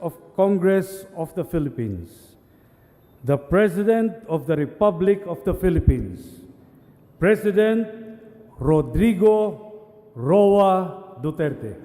of Congress of the Philippines, the President of the Republic of the Philippines, President Rodrigo Roa Duterte.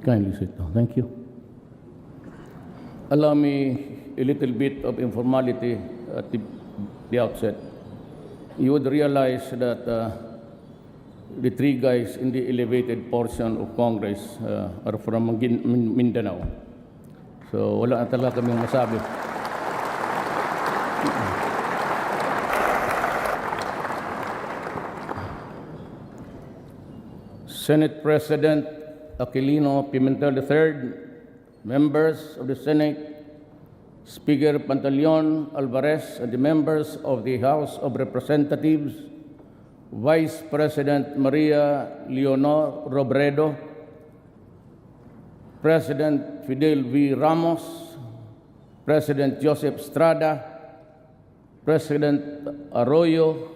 Kindly sit down. Thank you. Allow me a little bit of informality at the outset. You would realize that the three guys in the elevated portion of Congress are from Mindanao. So wala na talaga kaming masabi. Senate President Aquilino Pimentel III, members of the Senate, Speaker Pantaleon Alvarez, and the members of the House of Representatives, Vice President Maria Leonor Robredo, President Fidel V. Ramos, President Joseph Estrada, President Arroyo,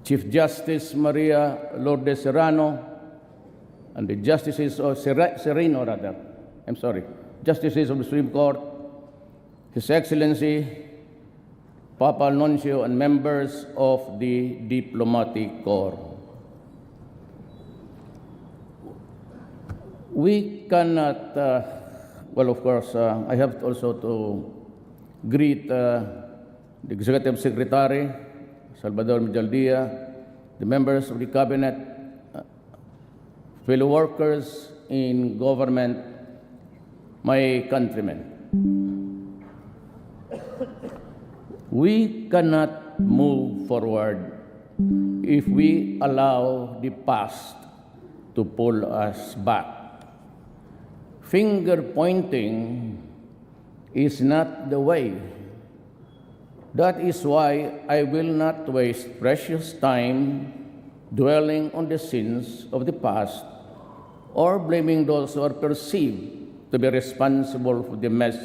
Chief Justice Maria Lourdes Serrano, and the Justices of Justices of the Supreme Court, His Excellency Papa Nuncio, and members of the Diplomatic Corps. We cannot, well, of course, I have also to greet the Executive Secretary, Salvador Medjaldia, the members of the Cabinet, fellow workers in government, my countrymen. We cannot move forward if we allow the past to pull us back. Finger pointing is not the way. That is why I will not waste precious time dwelling on the sins of the past or blaming those who are perceived to be responsible for the mess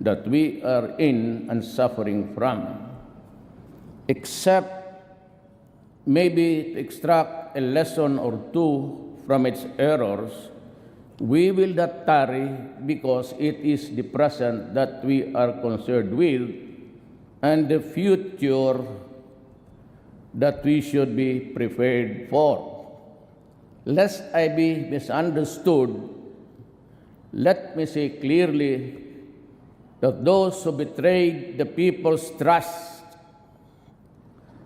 that we are in and suffering from. Except maybe to extract a lesson or two from its errors, we will not tarry because it is the present that we are concerned with and the future that we should be prepared for. Lest I be misunderstood, let me say clearly that those who betrayed the people's trust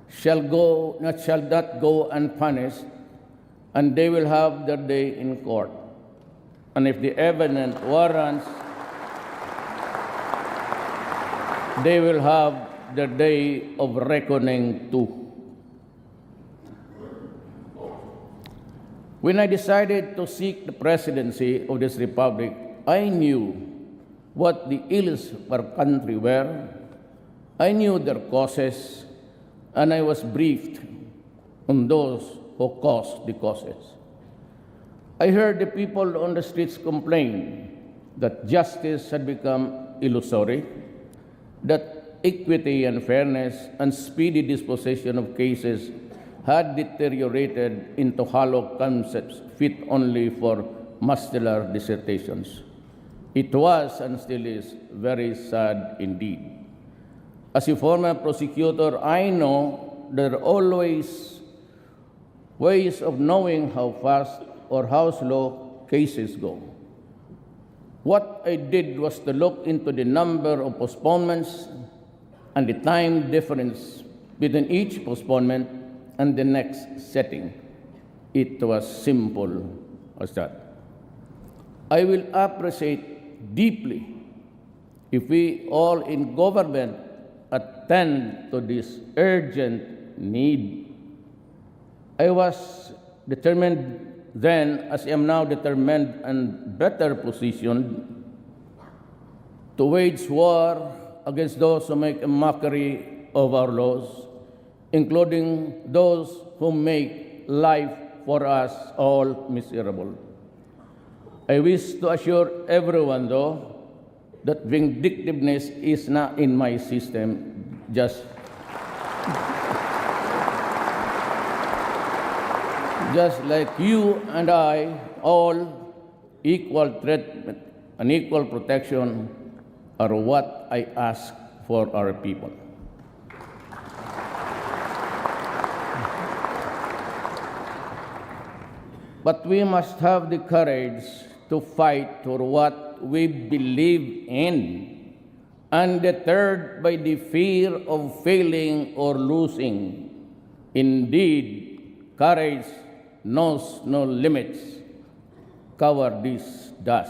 shall not go unpunished, and they will have their day in court. And if the evidence warrants, they will have the day of reckoning too. When I decided to seek the presidency of this republic, I knew what the ills of our country were. I knew their causes, and I was briefed on those who caused the causes. I heard the people on the streets complain that justice had become illusory, that equity and fairness and speedy disposition of cases had deteriorated into hollow concepts fit only for muscular dissertations. It was and still is very sad indeed. As a former prosecutor, I know there are always ways of knowing how fast or how slow cases go. What I did was to look into the number of postponements and the time difference between each postponement and the next setting. It was simple as that. I will appreciate deeply if we all in government attend to this urgent need. I was determined then, as I am now determined and better positioned to wage war against those who make a mockery of our laws, including those who make life for us all miserable. I wish to assure everyone, though, that vindictiveness is not in my system, just like you and I, all equal treatment and equal protection are what I ask for our people. But we must have the courage to fight for what we believe in, undeterred by the fear of failing or losing. Indeed, courage knows no limits. Cowardice does.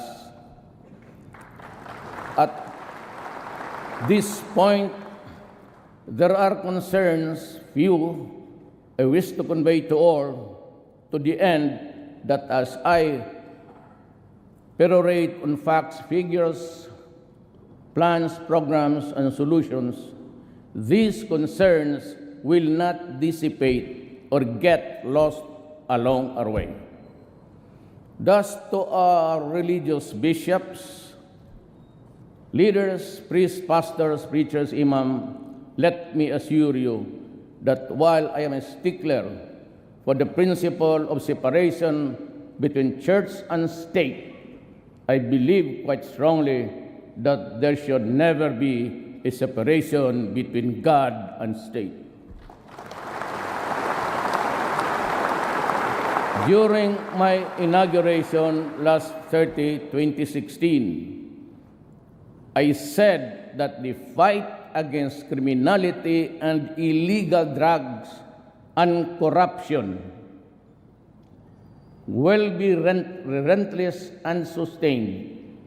At this point, there are concerns few I wish to convey to all, to the end that as I perorate on facts, figures, plans, programs, and solutions, these concerns will not dissipate or get lost along our way. Thus, to our religious bishops, leaders, priests, pastors, preachers, imam, let me assure you that while I am a stickler for the principle of separation between church and state, I believe quite strongly that there should never be a separation between God and state. During my inauguration last 2016, I said that the fight against criminality and illegal drugs and corruption will be relentless and sustained.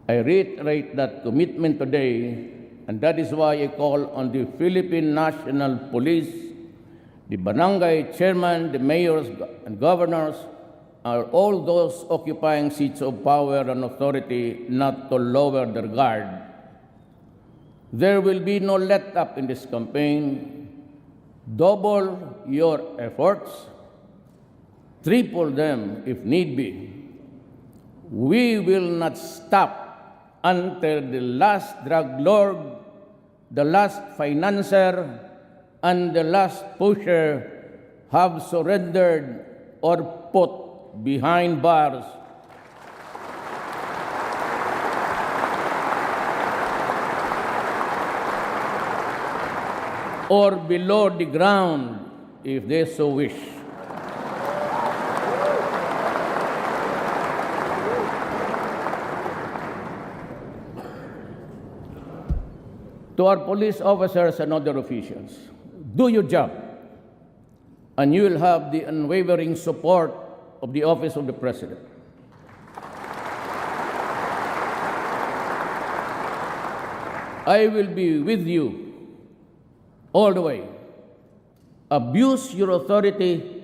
I reiterate that commitment today, and that is why I call on the Philippine National Police, the barangay chairman, the mayors and governors, are all those occupying seats of power and authority not to lower their guard. There will be no let up in this campaign. Double your efforts, triple them if need be. We will not stop until the last drug lord, the last financier, and the last pusher have surrendered or put behind bars. Or below the ground, if they so wish. To our police officers and other officials, do your job, and you will have the unwavering support of the Office of the President. I will be with you all the way. Abuse your authority,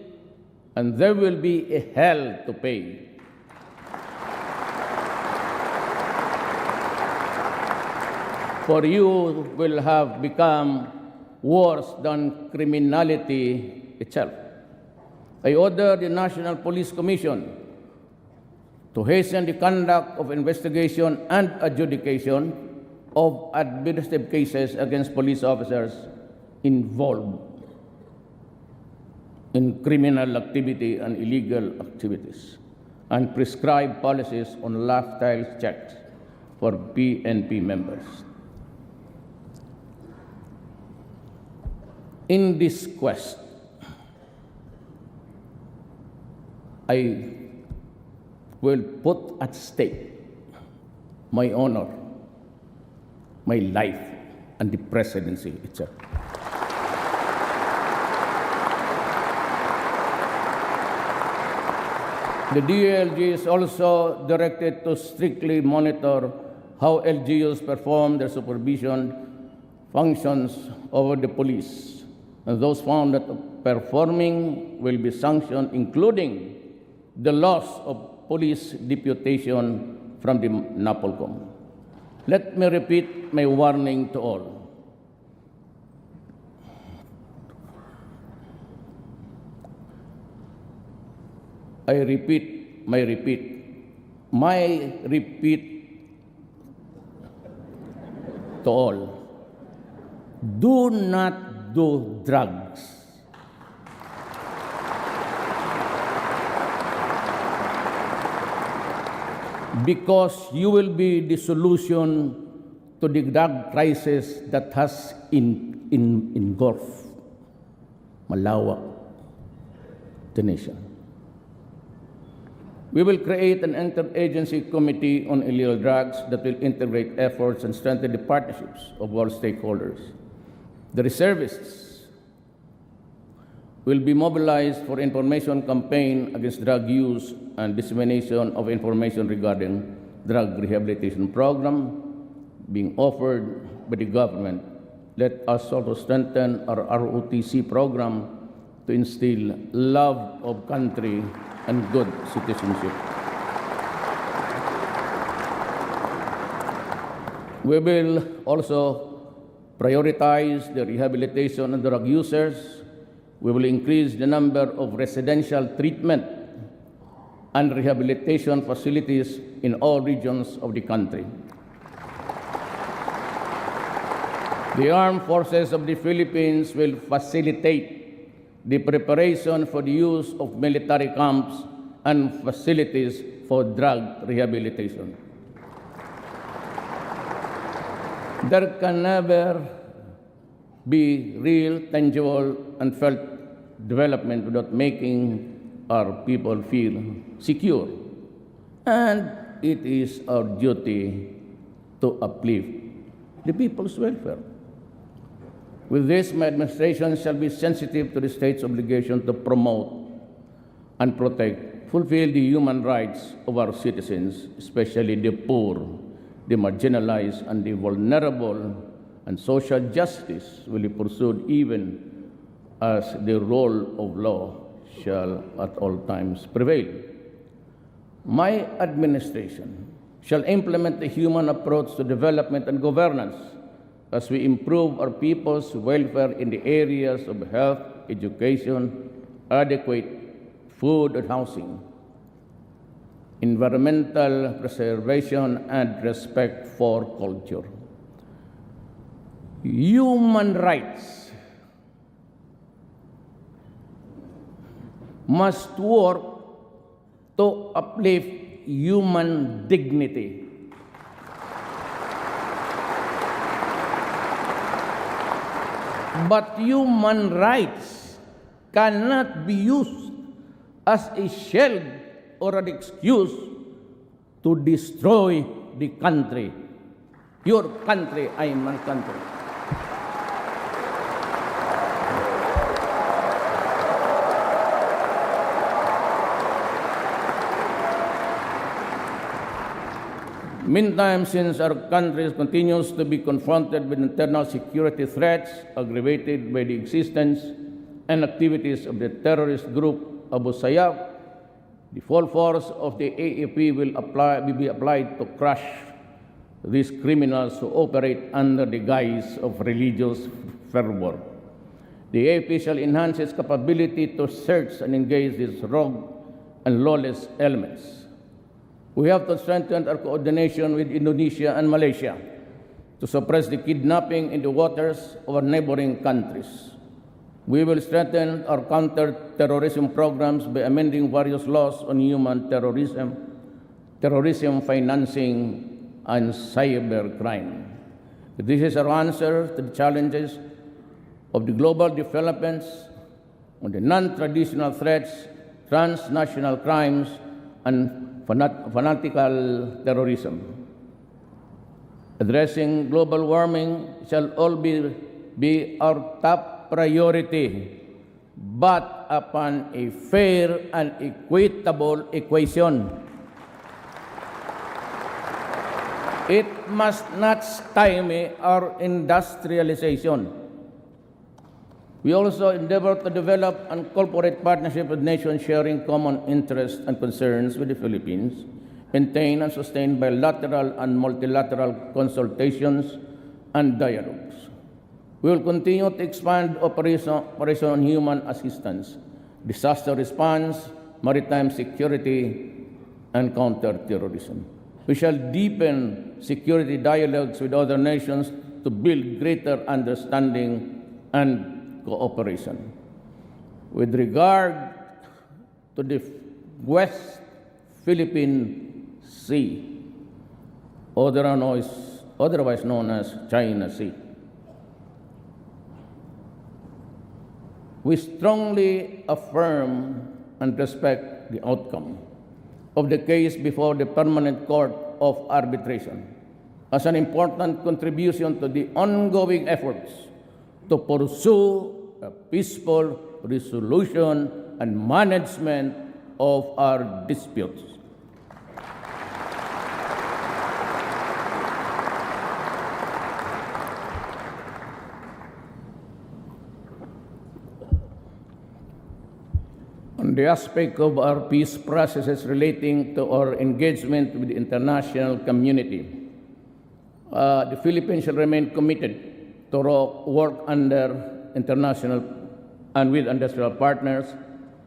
and there will be a hell to pay. For you will have become worse than criminality itself. I order the National Police Commission to hasten the conduct of investigation and adjudication of administrative cases against police officers involved in criminal activity and illegal activities, and prescribe policies on lifestyle checks for PNP members. In this quest, I will put at stake my honor, my life, and the presidency itself. The DLG is also directed to strictly monitor how LGUs perform their supervision functions over the police, and those found not performing will be sanctioned, including the loss of police deputation from the NAPOLCOM. Let me repeat my warning to all. My repeat to all. Do not do drugs. Because you will be the solution to the drug crisis that has engulfed malawak the nation. We will create an interagency committee on illegal drugs that will integrate efforts and strengthen the partnerships of all stakeholders. The reservists will be mobilized for information campaign against drug use and dissemination of information regarding drug rehabilitation program being offered by the government. Let us also strengthen our ROTC program to instill love of country and good citizenship. We will also prioritize the rehabilitation of drug users. We will increase the number of residential treatment and rehabilitation facilities in all regions of the country. The armed forces of the Philippines will facilitate the preparation for the use of military camps and facilities for drug rehabilitation. There can never be real, tangible, and felt development without making our people feel secure. And it is our duty to uplift the people's welfare. With this, my administration shall be sensitive to the state's obligation to promote and protect, fulfill the human rights of our citizens, especially the poor, the marginalized, and the vulnerable, and social justice will be pursued even as the rule of law shall at all times prevail. My administration shall implement the human approach to development and governance as we improve our people's welfare in the areas of health, education, adequate food and housing, environmental preservation, and respect for culture. Human rights must work to uplift human dignity. But human rights cannot be used as a shield or an excuse to destroy the country. Your country, I my country. Meantime, since our country continues to be confronted with internal security threats aggravated by the existence and activities of the terrorist group Abu Sayyaf, the full force of the AFP will be applied to crush these criminals who operate under the guise of religious fervor. The AFP shall enhance its capability to search and engage these rogue and lawless elements. We have to strengthen our coordination with Indonesia and Malaysia to suppress the kidnapping in the waters of our neighboring countries. We will strengthen our counter-terrorism programs by amending various laws on human terrorism, terrorism financing, and cybercrime. This is our answer to the challenges of the global developments on the non-traditional threats, transnational crimes, and fanatical terrorism. Addressing global warming shall all be our top priority, but upon a fair and equitable equation. It must not stymie our industrialization. We also endeavor to develop and corporate partnership with nations sharing common interests and concerns with the Philippines, maintain and sustain bilateral and multilateral consultations and dialogues. We will continue to expand operation on human assistance, disaster response, maritime security, and counterterrorism. We shall deepen security dialogues with other nations to build greater understanding and cooperation. With regard to the West Philippine Sea, otherwise known as China Sea, we strongly affirm and respect the outcome of the case before the Permanent Court of Arbitration as an important contribution to the ongoing efforts to pursue a peaceful resolution and management of our disputes. On the aspect of our peace processes relating to our engagement with the international community, the Philippines shall remain committed to work under international and with industrial partners,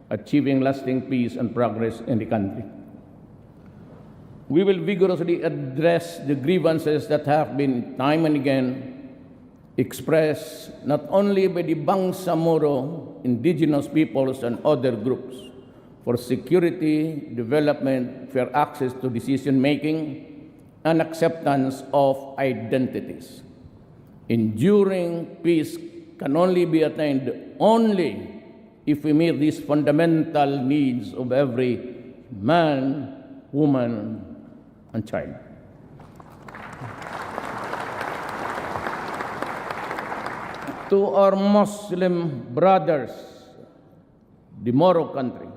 achieving lasting peace and progress in the country. We will vigorously address the grievances that have been time and again expressed not only by the Bangsamoro indigenous peoples and other groups for security, development, fair access to decision-making, and acceptance of identities. Enduring peace can only be attained only if we meet these fundamental needs of every man, woman, and child. To our Muslim brothers, the Moro country,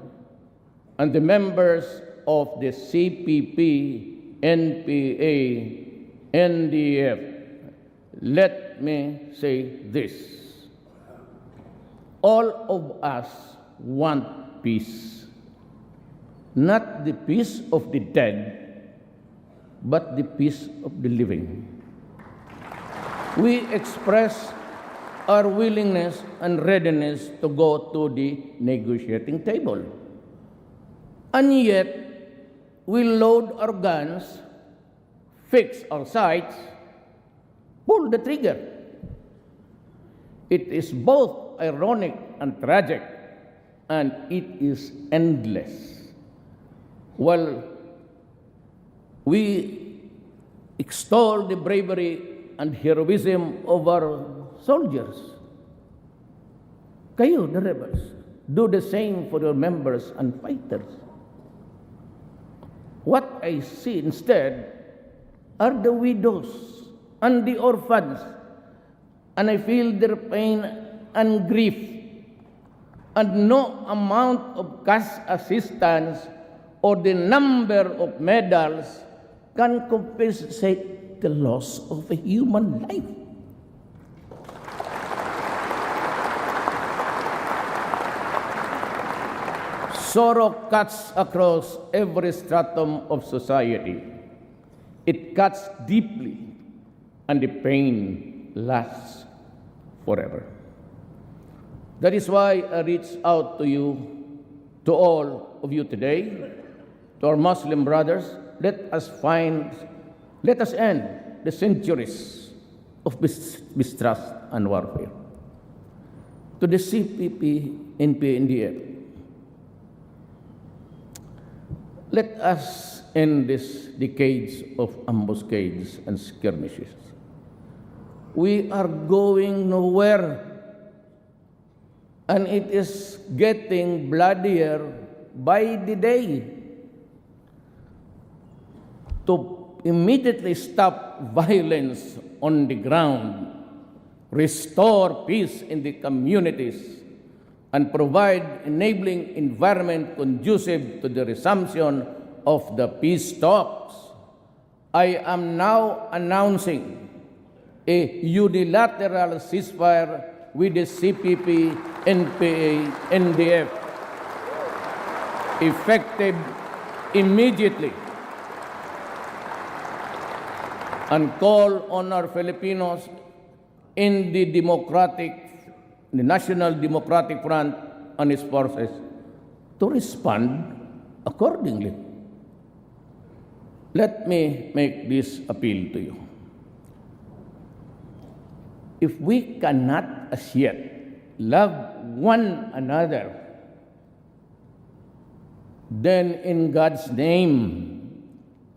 and the members of the CPP, NPA, NDF, let me say this. All of us want peace. Not the peace of the dead, but the peace of the living. We express our willingness and readiness to go to the negotiating table. And yet, we load our guns, fix our sights, pull the trigger. It is both ironic and tragic, and it is endless. While we extol the bravery and heroism of our soldiers, kayo, the rebels, do the same for your members and fighters. What I see instead are the widows and the orphans, and I feel their pain and grief, and no amount of cash assistance or the number of medals can compensate the loss of a human life. Sorrow cuts across every stratum of society. It cuts deeply, and the pain lasts forever. That is why I reach out to you, to all of you today, to our Muslim brothers. Let us end the centuries of mistrust and warfare. To the CPP, NPA, NDF, let us end these decades of ambuscades and skirmishes. We are going nowhere, and it is getting bloodier by the day. To immediately stop violence on the ground, restore peace in the communities, and provide enabling environment conducive to the resumption of the peace talks, I am now announcing a unilateral ceasefire with the CPP, NPA, NDF, effective immediately, and call on our Filipinos in the National Democratic Front and its forces to respond accordingly. Let me make this appeal to you. If we cannot as yet love one another, then in God's name,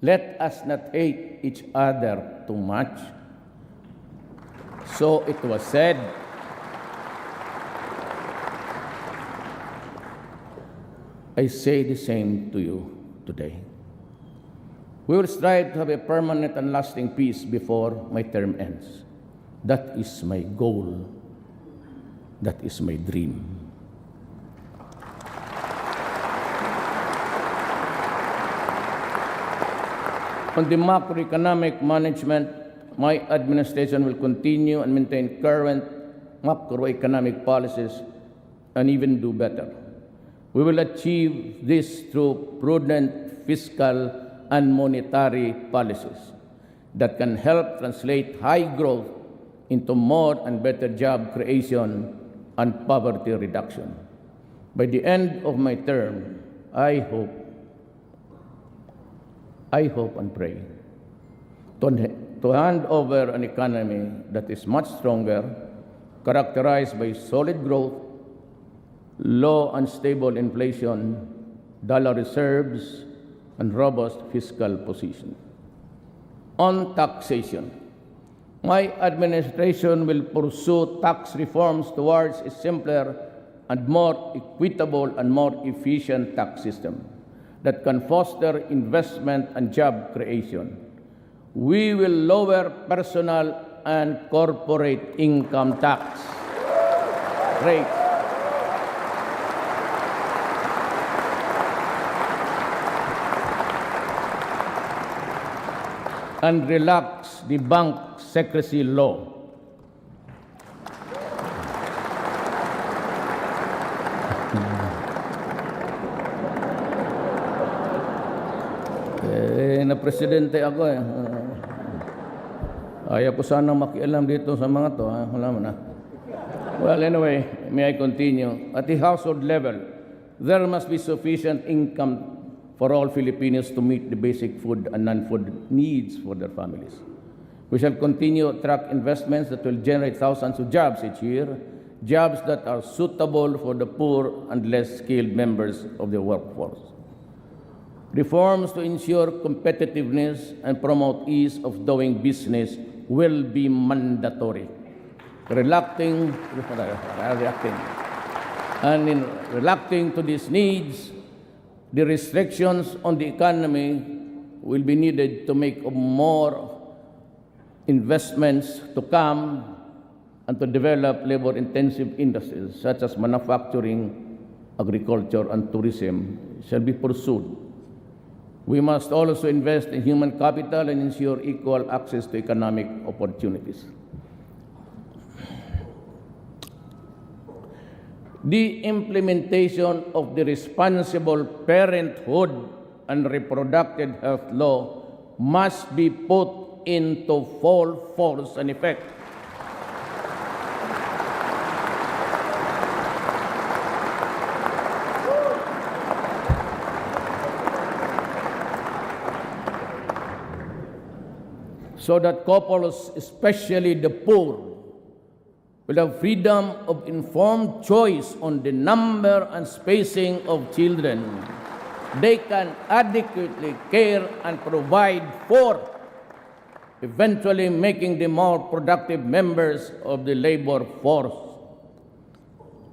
let us not hate each other too much. So it was said, I say the same to you today. We will strive to have a permanent and lasting peace before my term ends. That is my goal. That is my dream. On the macroeconomic management, my administration will continue and maintain current macroeconomic policies and even do better. We will achieve this through prudent fiscal and monetary policies that can help translate high growth into more and better job creation and poverty reduction. By the end of my term, I hope and pray to hand over an economy that is much stronger, characterized by solid growth, low and stable inflation, dollar reserves, and robust fiscal position. On taxation, my administration will pursue tax reforms towards a simpler and more equitable and more efficient tax system that can foster investment and job creation. We will lower personal and corporate income tax rates. And relax the bank secrecy law. Na presidente ako eh. Ayaw ko sanang makialam dito sa mga to. Alam mo na. Well, anyway, may I continue? At the household level, there must be sufficient income for all Filipinos to meet the basic food and non-food needs for their families. We shall continue to track investments that will generate thousands of jobs each year, jobs that are suitable for the poor and less skilled members of the workforce. Reforms to ensure competitiveness and promote ease of doing business will be mandatory. Reacting to these needs, the restrictions on the economy will be needed to make more investments to come and to develop labor-intensive industries such as manufacturing, agriculture, and tourism shall be pursued. We must also invest in human capital and ensure equal access to economic opportunities. The implementation of the Responsible Parenthood and Reproductive Health Law must be put into full force and effect. So that couples, especially the poor, will have freedom of informed choice on the number and spacing of children they can adequately care and provide for, eventually making them more productive members of the labor force.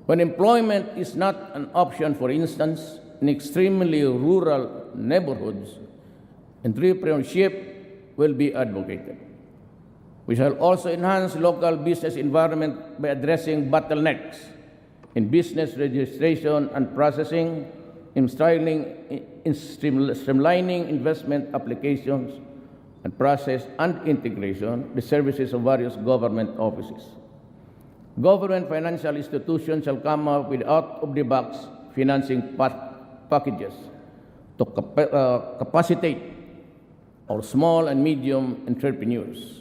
When employment is not an option, for instance, in extremely rural neighborhoods, entrepreneurship will be advocated. We shall also enhance local business environment by addressing bottlenecks in business registration and processing, in streamlining investment applications and process and integration, the services of various government offices. Government financial institutions shall come up with out-of-the-box financing packages to capacitate our small and medium entrepreneurs.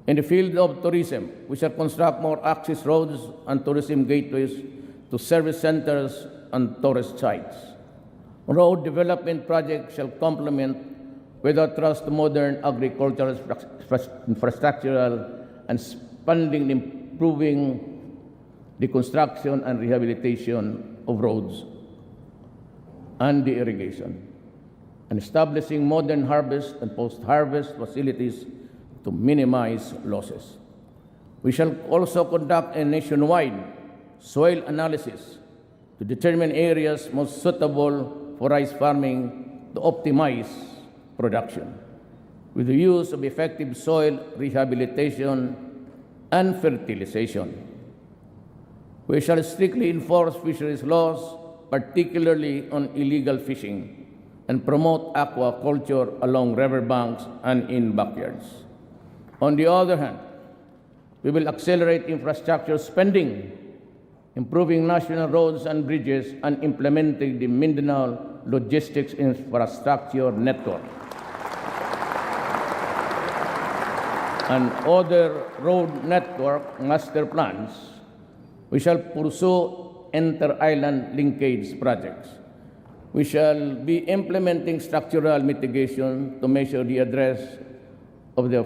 In the field of tourism, we shall construct more access roads and tourism gateways to service centers and tourist sites. Road development projects shall complement with a trust to modern agricultural infrastructural and expanding and improving the construction and rehabilitation of roads and the irrigation, and establishing modern harvest and post-harvest facilities to minimize losses. We shall also conduct a nationwide soil analysis to determine areas most suitable for rice farming to optimize production, with the use of effective soil rehabilitation and fertilization. We shall strictly enforce fisheries laws, particularly on illegal fishing, and promote aquaculture along riverbanks and in backyards. On the other hand, we will accelerate infrastructure spending, improving national roads and bridges, and implementing the Mindanao Logistics Infrastructure Network and other road network master plans. We shall pursue inter-island linkage projects. We shall be implementing structural mitigation to measure the address of the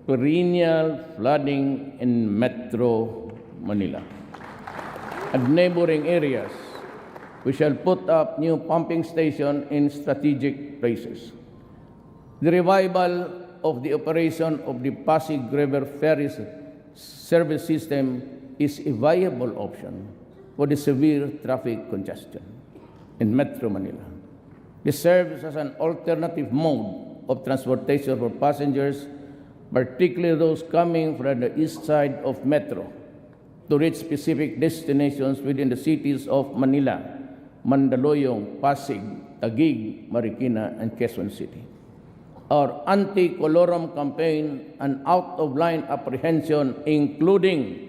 perennial flooding in Metro Manila and neighboring areas. We shall put up new pumping stations in strategic places. The revival of the operation of the Pasig River Ferry service system is a viable option for the severe traffic congestion in Metro Manila. This serves as an alternative mode of transportation for passengers, particularly those coming from the east side of Metro, to reach specific destinations within the cities of Manila, Mandaluyong, Pasig, Taguig, Marikina, and Quezon City. Our anti-colorum campaign and out-of-line apprehension, including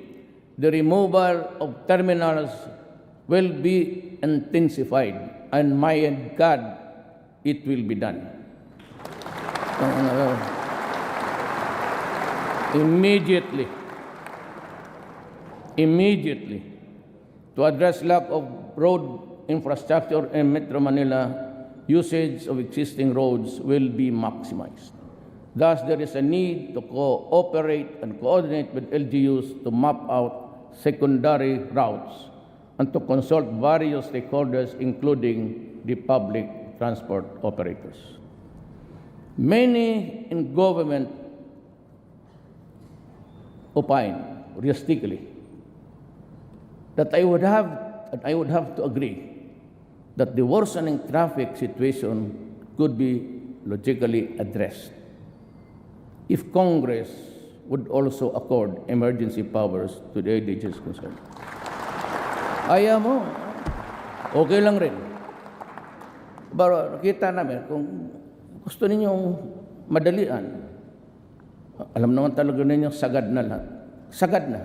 the removal of terminals, will be intensified, and my God, it will be done. Immediately, to address lack of road infrastructure in Metro Manila, usage of existing roads will be maximized. Thus, there is a need to cooperate and coordinate with LGUs to map out secondary routes and to consult various stakeholders, including the public transport operators. Many in government opine realistically that I would have to agree that the worsening traffic situation could be logically addressed if Congress would also accord emergency powers to the agencies concerned. Ayaw mo, okay lang rin. Pero kita namin, kung gusto ninyong madalian, alam naman talaga ninyo, sagad na lahat. Sagad na.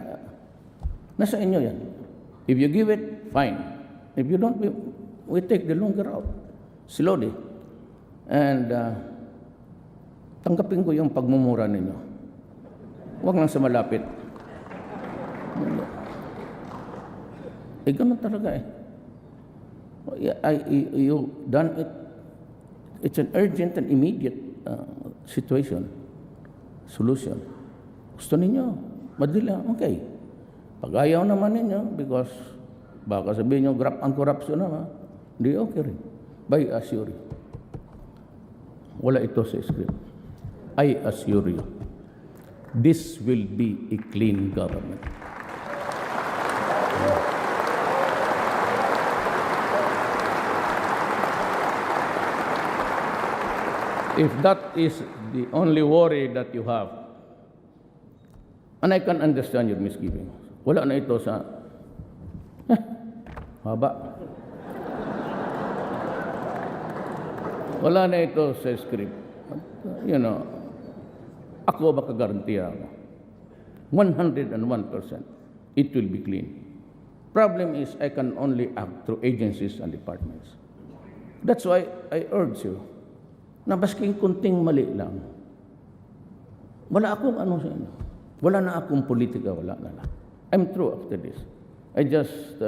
Nasa inyo yan. If you give it, fine. If you don't, we take the longer route, slowly. And tanggapin ko yung pagmumura ninyo. Huwag lang sa malapit. Ganun talaga eh. You done it. It's an urgent and immediate solution. Gusto ninyo, madali, okay. Pag ayaw naman ninyo, because baka sabihin nyo, ang korupsyon naman, hindi okay rin. I assure you. Wala ito sa script. I assure you. This will be a clean government. If that is the only worry that you have, and I can understand your misgivings, wala na ito sa haba. Wala na ito sa script. You know, ako makagarantiya ako. 101%. it will be clean. Problem is, I can only act through agencies and departments. That's why I urge you, na basking kunting mali lang, wala akong ano sa inyo. Wala na akong politika, wala na lang. I'm through after this. I just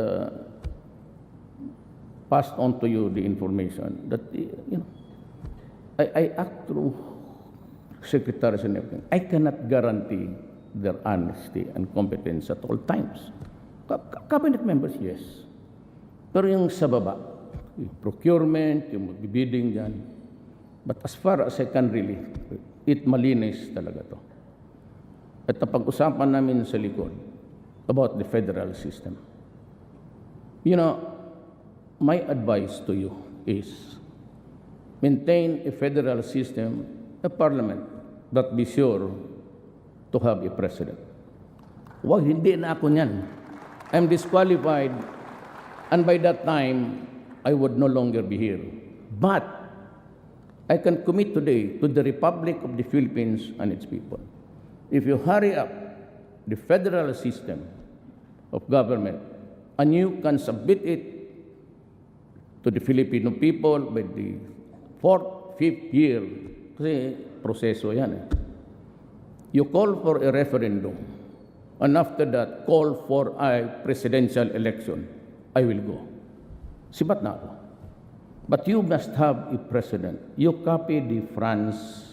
passed on to you the information that, I act through secretaries and everything. I cannot guarantee their honesty and competence at all times. Cabinet members, yes. Pero yung sa baba, yung procurement, yung bidding dyan. But as far as I can really, it malinis talaga to. At napag-usapan namin sa likod about the federal system. My advice to you is maintain a federal system, a parliament, but be sure to have a president. Wag, hindi na ako niyan. I'm disqualified, and by that time, I would no longer be here. But I can commit today to the Republic of the Philippines and its people. If you hurry up the federal system of government, and you can submit it to the Filipino people by the 4th, 5th year, kasi proseso yan eh. You call for a referendum, and after that, call for a presidential election. I will go. Sibat na ako. But you must have a president. You copy the France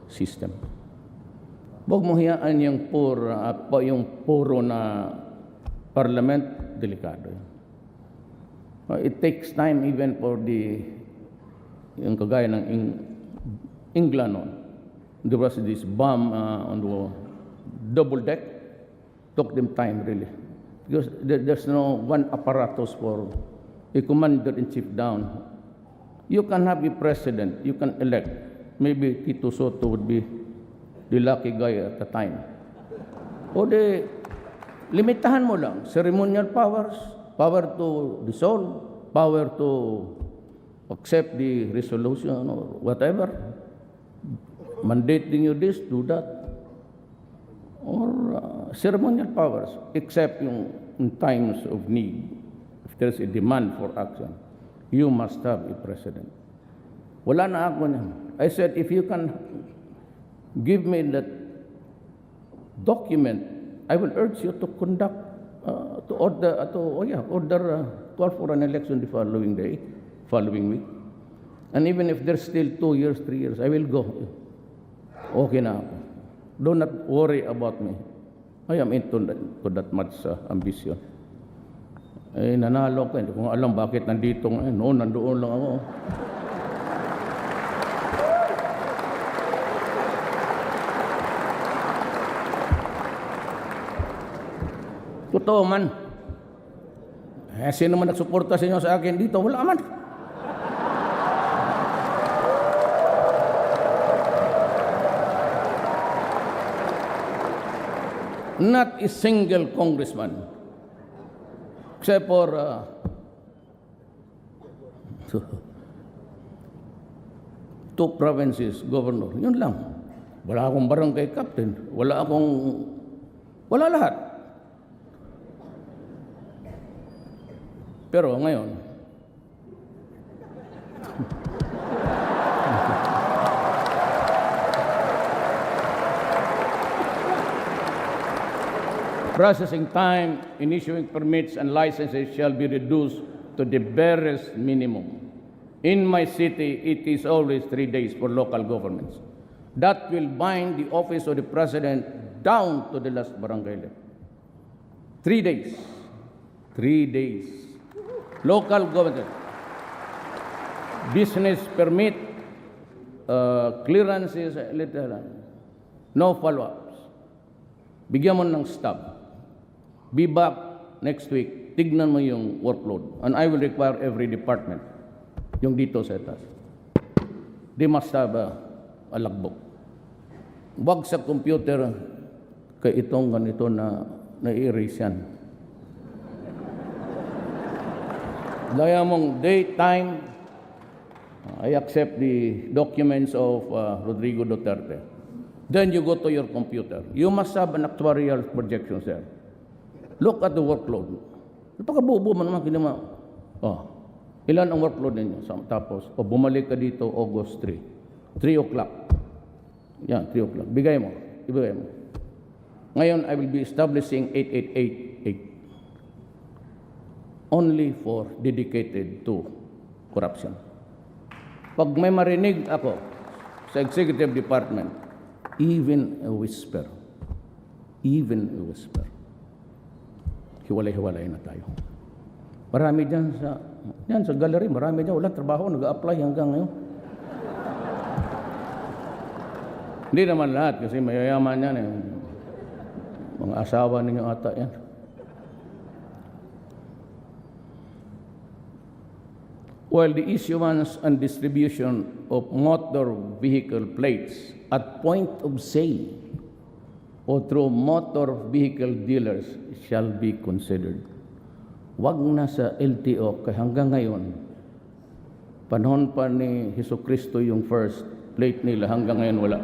system. Huwag mo hiyaan yung puro na parliament, delikado. It takes time even for yung kagaya ng England noon. There was this bomb on the double deck. Took them time really. Because there's no one apparatus for a commander-in-chief down. You can have a president, you can elect. Maybe Tito Soto would be the lucky guy at the time. O limitahan mo lang. Ceremonial powers, power to dissolve, power to accept the resolution or whatever. Mandating you this, do that. Or ceremonial powers, except in times of need. If there's a demand for action, you must have a president. Wala na ako niyan. I said, if you can give me that document, I will urge you to conduct, call for an election the following week. And even if there's still 2 years, 3 years, I will go. Okay na ako. Do not worry about me. I am into that much ambition. Nanalo ko. Hindi ko alam bakit nandito ngayon. Noon, nandoon lang ako. Totoo man. Sino man nagsuporta sa inyo sa akin dito? Wala man. Not a single congressman, except for 2 provinces governor. Yun lang. Wala akong barangay captain. Wala lahat. Pero ngayon, processing time in issuing permits and licenses shall be reduced to the barest minimum. In my city, it is always 3 days for local governments. That will bind the office of the president down to the last barangay level. 3 days. 3 days. Local government. Business permit, clearances, no follow-ups. Bigyan mo ng stub. Be back next week. Tignan mo yung workload. And I will require every department, yung dito sa etas. They must have a logbook. Wag sa computer kay itong ganito na-erase yan. Daya mong date, time, I accept the documents of Rodrigo Duterte. Then you go to your computer. You must have an actuarial projection, sir. Look at the workload. Napakabubo man naman kinama. Ilan ang workload ninyo? Tapos, bumalik ka dito August 3. 3 o'clock. Yan, 3 o'clock. Ibigay mo. Ngayon, I will be establishing 8888. Only for dedicated to corruption. Pag may marinig ako sa executive department, even a whisper, hiwalay-hiwalay na tayo. Marami dyan sa gallery, marami dyan, walang trabaho, nag-a-apply hanggang ngayon. Hindi naman lahat, kasi mayayaman yan eh. Mga asawa ninyo ata yan. While the issuance and distribution of motor vehicle plates at point of sale o through motor vehicle dealers shall be considered. Wag na sa LTO, kaya hanggang ngayon, panahon pa ni Jesucristo yung first plate nila, hanggang ngayon wala.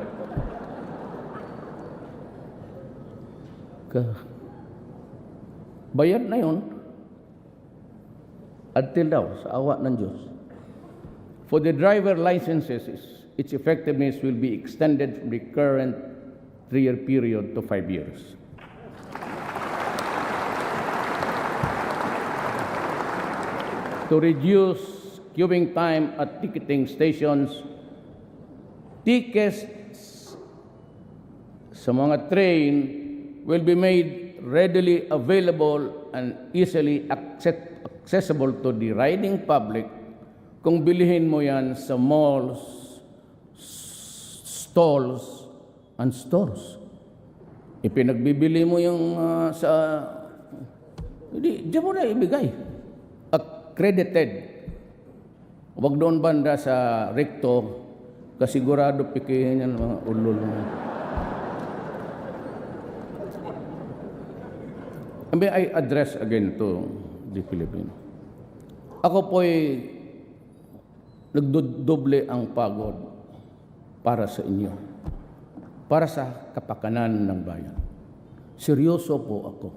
Bayad na yun, until daw, sa awa ng Diyos. For the driver licenses, its effectiveness will be extended from the current 3-year period to 5 years. To reduce queuing time at ticketing stations, tickets sa mga train will be made readily available and easily accessible to the riding public kung bilihin mo yan sa malls, stalls, and stores. Ipinagbibili mo yung di mo na ibigay. Accredited. Huwag doon banda sa recto, kasigurado pikihin yan mga ulol. May I address again to the Filipino. Ako po'y nagdodoble ang pagod para sa inyo, para sa kapakanan ng bayan. Seryoso po ako.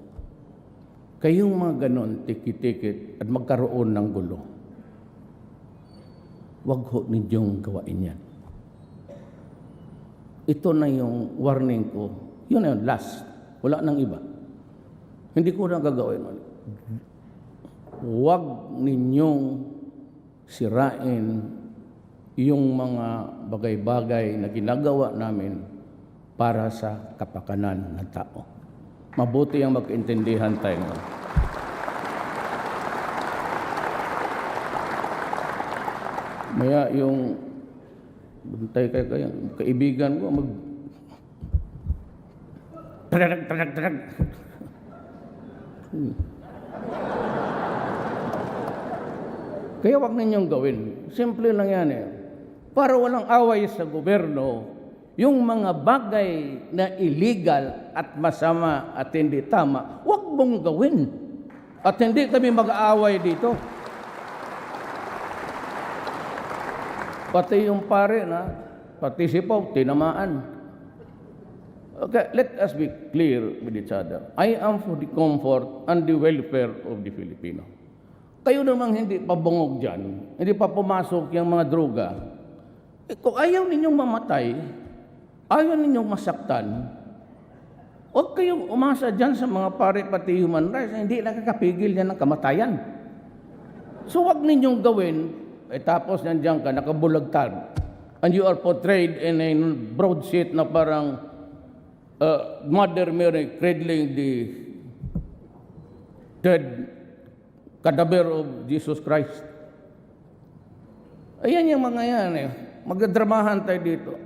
Kayong mga ganon, tikit-tikit at magkaroon ng gulo, wag ho ninyong gawain yan. Ito na yung warning ko. Yun na yun, last. Wala nang iba. Hindi ko na gagawin ulit. Huwag ninyong sirain yung mga bagay-bagay na ginagawa namin para sa kapakanan ng tao. Mabuti ang magkaintindihan tayo. Maya yung buntay kayo, kaibigan ko Trag. Kaya wag ninyong gawin. Simple lang yan eh. Para walang away sa gobyerno, yung mga bagay na illegal at masama at hindi tama, wag mong gawin. At hindi kami mag-aaway dito. Pati yung pare na, pati si Pau, tinamaan. Okay, let us be clear with each other. I am for the comfort and the welfare of the Filipino. Kayo namang hindi pa bungog dyan, hindi pa pumasok yung mga droga. Kung ayaw ninyong mamatay, ayaw ninyong masaktan, huwag kayong umasa dyan sa mga pare pati human rights, hindi nakakapigil yan ng kamatayan. So huwag ninyong gawin, tapos nandiyan ka, nakabulagtad, and you are portrayed in a broadsheet na parang Mother Mary cradling the dead cadaver of Jesus Christ. Ayan yung mga yan eh. Magdramahan tayo dito.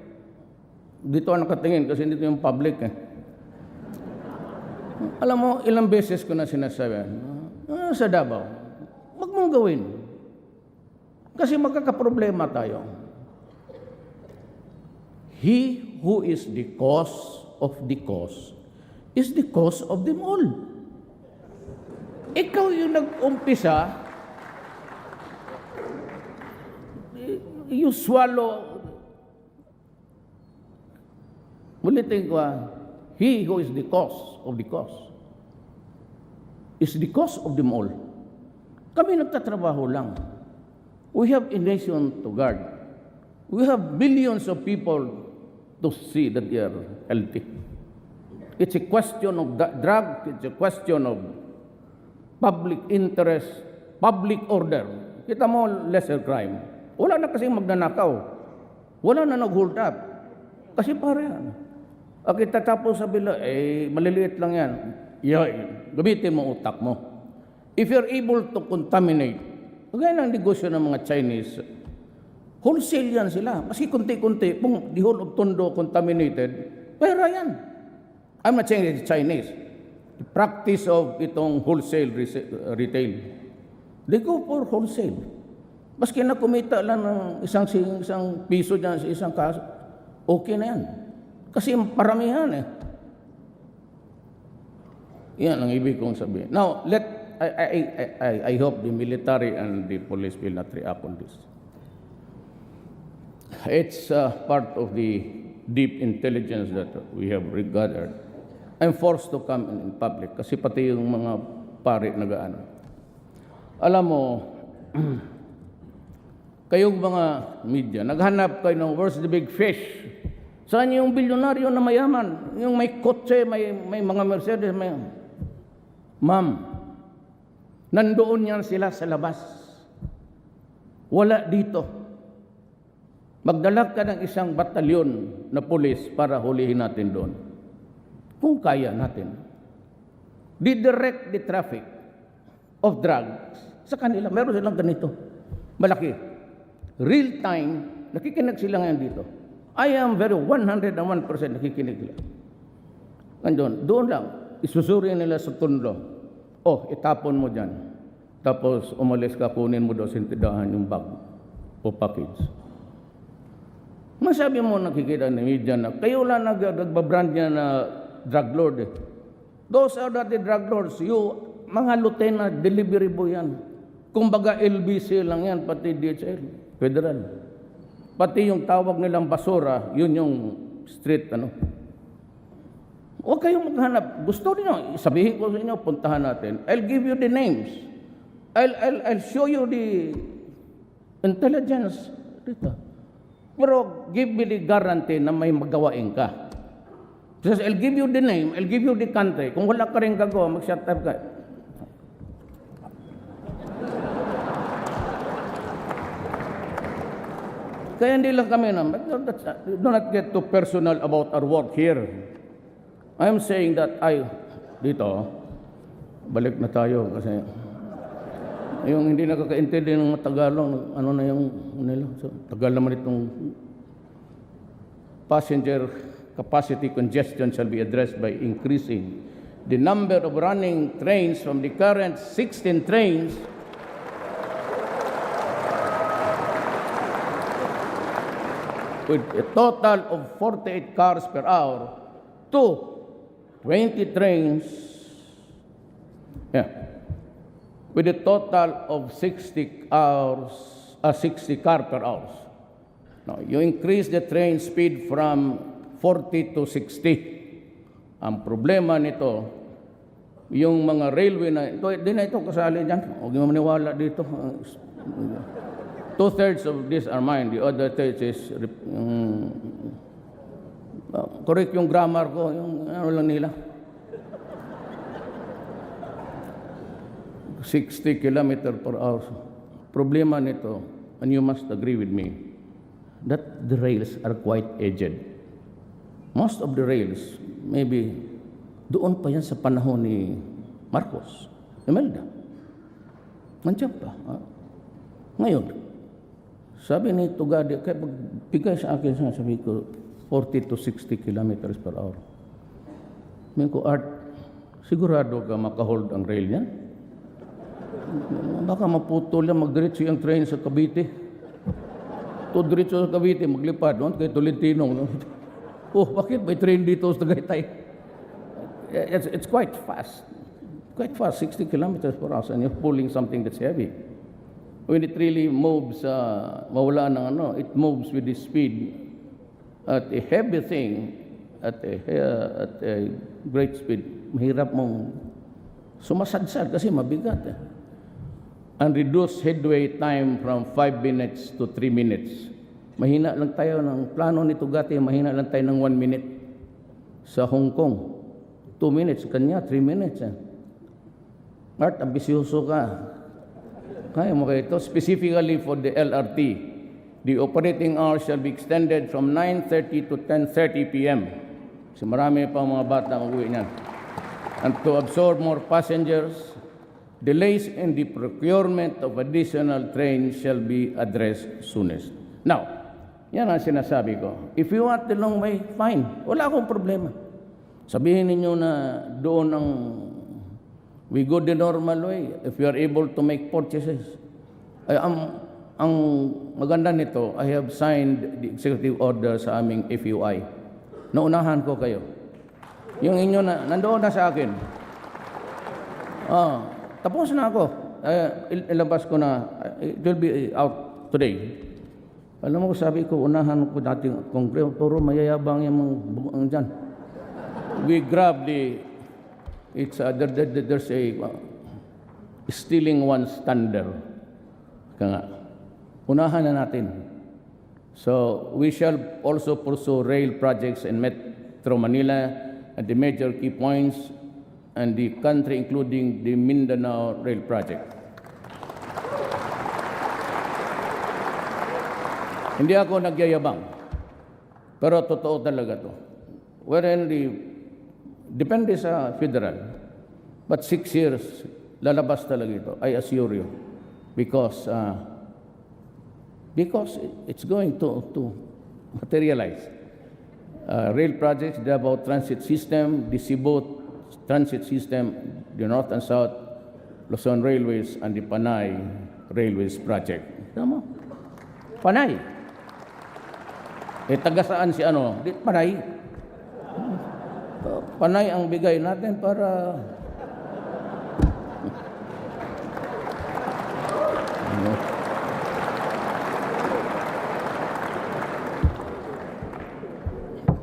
Dito ang nakatingin kasi dito yung public eh. Alam mo, ilang beses ko na sinasabi, sa Davao, wag mong gawin. Kasi magkakaproblema tayo. He who is the cause of the cause is the cause of them all. Ikaw yung nag-umpisa, you swallow. Ulitin ko, he who is the cause of the cause is the cause of them all. Kami nagtatrabaho lang. We have a nation to guard. We have billions of people to see that they are healthy. It's a question of drug, it's a question of public interest, public order. Kita mo, lesser crime. Wala na kasing magnanakaw. Wala na nag-hold up. Kasi pare yan. Kita tapos sabi lang, maliliit lang yan. Gamitin mo utak mo. If you're able to contaminate, kagaya ng negosyo ng mga Chinese, wholesale yan sila. Kasi kunti-kunti, the whole of Tondo contaminated, pera yan. I'm not saying it's Chinese. The practice of itong wholesale retail, they go for wholesale. Maski na kumita lang ng isang piso dyan sa isang kaso, okay na yan. Kasi paramihan eh. Yan ang ibig kong sabihin. Now, I hope the military and the police will not react on this. It's part of the deep intelligence that we have gathered. I'm forced to come in public kasi pati yung mga pari nag-aano. Alam mo, kayong mga media, naghanap kayo ng where's the big fish? Saan yung bilyonaryo na mayaman? Yung may kotse, may mga Mercedes, may... Ma'am, nandoon yan sila sa labas. Wala dito. Magdala ka ng isang batalyon na pulis para hulihin natin doon. Kung kaya natin. Didirect the traffic of drugs sa kanila. Meron silang ganito. Malaki. Real time, nakikinig sila ngayon dito. I am very 101% nakikinig sila. Nandun, doon lang, isusuri nila sa Tondo. Itapon mo dyan. Tapos umalis ka, kunin mo daw sa tindahan yung bag o package. Masabi mo nakikita ng media na kayo lang nagbabrand niya na drug lord eh. Those are not the drug lords. You, mga lieutenant, delivery boy yan. Kumbaga LBC lang yan, pati DHL, federal. Pati yung tawag nilang basura, yun yung street, ano. Huwag kayong maghanap. Gusto niyo, sabihin ko sa inyo, puntahan natin. I'll give you the names. I'll show you the intelligence dito. Pero give me the guarantee na may magawain ka. Because I'll give you the name, I'll give you the country. Kung wala ka rin gagawa, mag-shut up ka. Kaya hindi lang kami na, do not get too personal about our work here. I'm saying that dito, balik na tayo kasi yung hindi nakakaintindi ng Tagalog, ano na yung nila. So, Tagal naman itong passenger capacity congestion shall be addressed by increasing the number of running trains from the current 16 trains with a total of 48 cars per hour to 20 trains with a total of 60 car per hour. Now, you increase the train speed from 40 to 60. Ang problema nito, yung mga railway na, di na ito kasali dyan. Huwag mo maniwala dito. 2/3 of these are mine. The other 3 is, correct yung grammar ko, yung ano lang nila. 60 km per hour. Problema nito, and you must agree with me, that the rails are quite aged. Most of the rails, maybe, doon pa yan sa panahon ni Marcos, Imelda. Nandiyan pa. Ngayon, sabi ni Tugadi, kaya magbigay sa akin, sabi ko, 40 to 60 kilometers per hour. Sabi ko, Art, sigurado ka makahold ang rail yan? Baka maputol yan, magdiretso yung train sa Cavite. Diretso sa Cavite, maglipad, no? Kay Tolentino. No? Bakit may train dito sa Tagaytay? It's quite fast. Quite fast, 60 kilometers per hour, and you're pulling something that's heavy. When it really moves, mawala ng ano, it moves with the speed at a heavy thing, at a great speed. Mahirap mong sumasadsad kasi mabigat. And reduce headway time from 5 minutes to 3 minutes. Mahina lang tayo ng plano nito gati, mahina lang tayo ng 1 minute. Sa Hong Kong, 2 minutes, kanya 3 minutes. Art, ambisyoso ka. Kaya mo kayo ito. Specifically for the LRT, the operating hours shall be extended from 9:30 to 10:30 p.m. Kasi marami pa mga bata mag-uwi niyan. And to absorb more passengers, delays in the procurement of additional trains shall be addressed soonest. Now, yan ang sinasabi ko. If you want the long way, fine. Wala akong problema. Sabihin ninyo na doon we go the normal way if you are able to make purchases. Ang maganda nito, I have signed the executive order sa aming FUI. Naunahan ko kayo. Yung inyo na, nandoon na sa akin. Tapos na ako. Ilabas ko na. It will be out today. Alam mo, sabi ko, unahan ko dating kongreso. Puro mayayabang yung mga buong dyan. We grab there's a stealing one's thunder. Kaya unahan na natin. So, we shall also pursue rail projects in Metro Manila at the major key points and the country, including the Mindanao Rail Project. Hindi ako nagyayabang, pero totoo talaga to. Depende sa federal, but 6 years, lalabas talaga ito, I assure you, because it's going to materialize. Rail projects, the Davao Transit System, the Cebu Transit System, the North and South Luzon Railways, and the Panay Railways Project. Tama? Panay. Taga saan si ano? Panay. Panay ang bigay natin para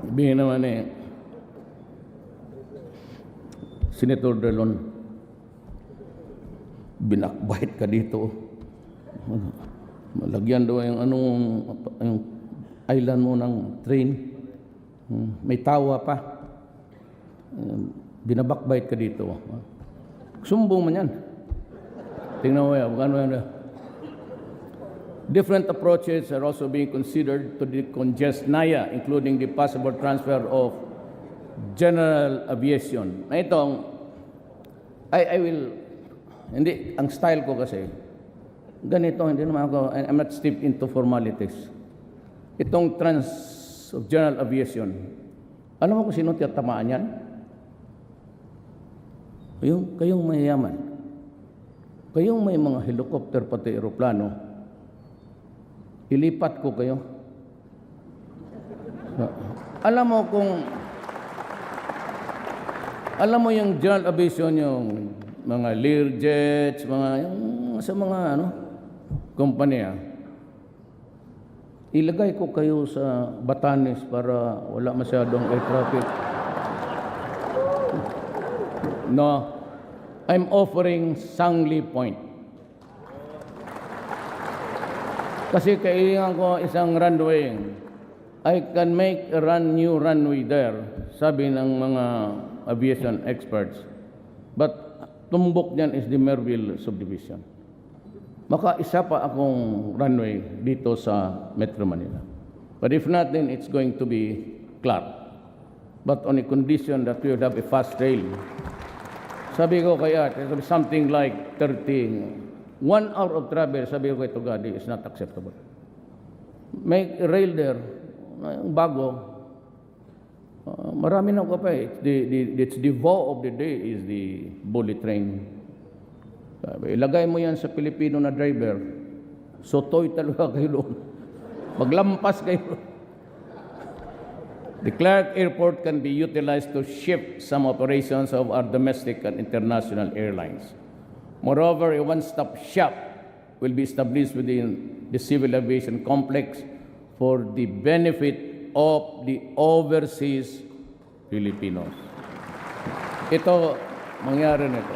sabihin naman Senator Delon, binakbait ka dito. Malagyan daw yung island mo ng train. May tawa pa. Binabakbait ka dito. Sumbong man yan. Tingnan mo yan. Different approaches are also being considered to decongest NAIA, including the possible transfer of general aviation. Na itong, I will, hindi, ang style ko kasi, ganito, hindi naman ako, I'm not steeped into formalities. Itong of general aviation, alam mo kung sino tiyatamaan yan? Kayong mayayaman. Kayong may mga helicopter pati aeroplano, ilipat ko kayo. Alam mo yung general aviation, yung mga Learjets, sa mga kumpanya, ilagay ko kayo sa Batanes para wala masyadong air traffic. No, I'm offering Sangli Point. Kasi kailangan ko isang runway. I can make a new runway there, sabi ng mga aviation experts. But tumbok niyan is the Merville subdivision. Maka isa pa akong runway dito sa Metro Manila. But if not, then it's going to be Clark. But on a condition that we would have a fast rail. Sabi ko kaya, something like 1 hour of travel, sabi ko kay Tugadi, is not acceptable. Make a rail there, bago. Marami na ko pa eh. It's the vow of the day is the bullet train. Ilagay mo yan sa Pilipino na driver, sotoy talaga kayo doon. Maglampas kayo. The Clark Airport can be utilized to shift some operations of our domestic and international airlines. Moreover, a one-stop shop will be established within the civil aviation complex for the benefit of the overseas Filipinos. Ito, mangyari nito.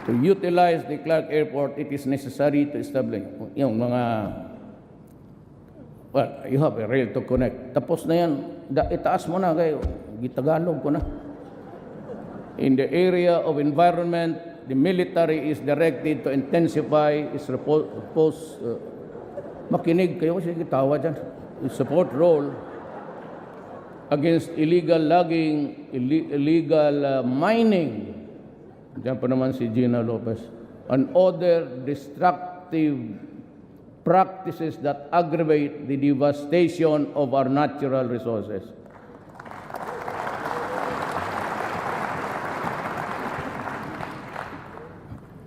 To utilize the Clark Airport, it is necessary to establish yung mga, well, you have a rail to connect. Tapos na yan, itaas mo na kayo, gitagalog ko na. In the area of environment, the military is directed to intensify its makinig kayo kasi gitawa dyan, its support role against illegal logging, illegal mining. Diyan pa naman si Gina Lopez. And other destructive practices that aggravate the devastation of our natural resources.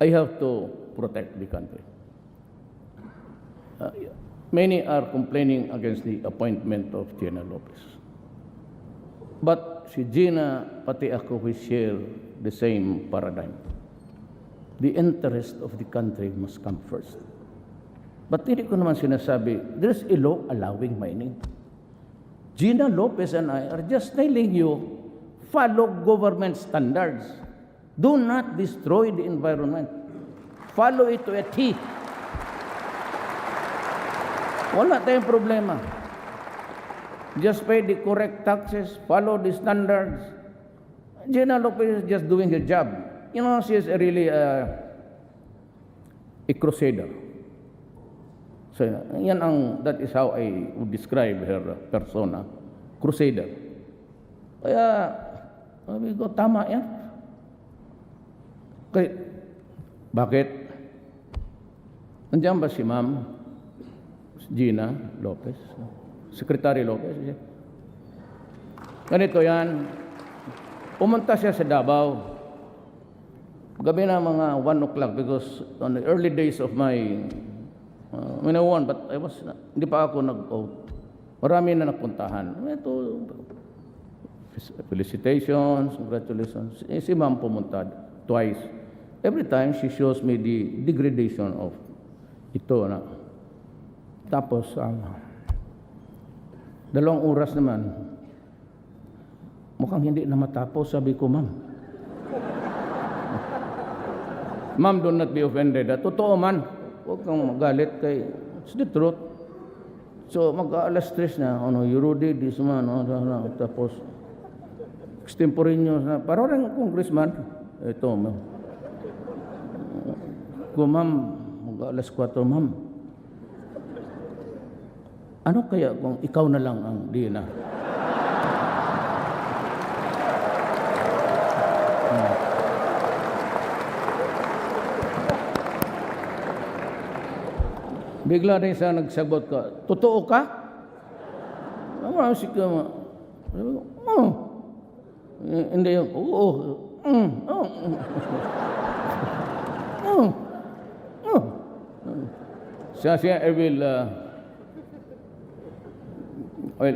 I have to protect the country. Many are complaining against the appointment of Gina Lopez. But si Gina, pati ako, we share the same paradigm. The interest of the country must come first. But hindi ko naman sinasabi, there's a law allowing mining. Gina Lopez and I are just telling you, follow government standards. Do not destroy the environment. Follow it to a T. Wala tayong problema. Just pay the correct taxes, follow the standards. Gina Lopez is just doing her job. You know, she is really a crusader. So, that is how I would describe her persona. Crusader. Kaya, sabi ko, tama yan. Kaya, bakit? Nandiyan ba si Ma'am Gina Lopez? Secretary Lopez? Ganito yan. Pumunta siya sa Davao. Gabi na mga 1 o'clock because on the early days of my when I won, but I was, hindi pa ako nag-vote. Marami na napuntahan. Ito, felicitations, congratulations. Si Ma'am pumunta twice. Every time she shows me the degradation of ito na. Tapos, 2 oras naman, mukhang hindi na matapos, sabi ko, Ma'am. Ma'am, do not be offended. Totoo man, huwag kang magalit kay, it's the truth. So, mag-aalas 3 na, you Rudy, this man, tapos, extemporaneous na, parang rin congressman, ito, Ma'am. Kung Ma'am, mag-aalas 4, Ma'am, ano kaya kung ikaw na lang ang Dina? Bigla rin siya nagsagot ka, totoo ka? Sabi ko, hindi yung, Siya, I will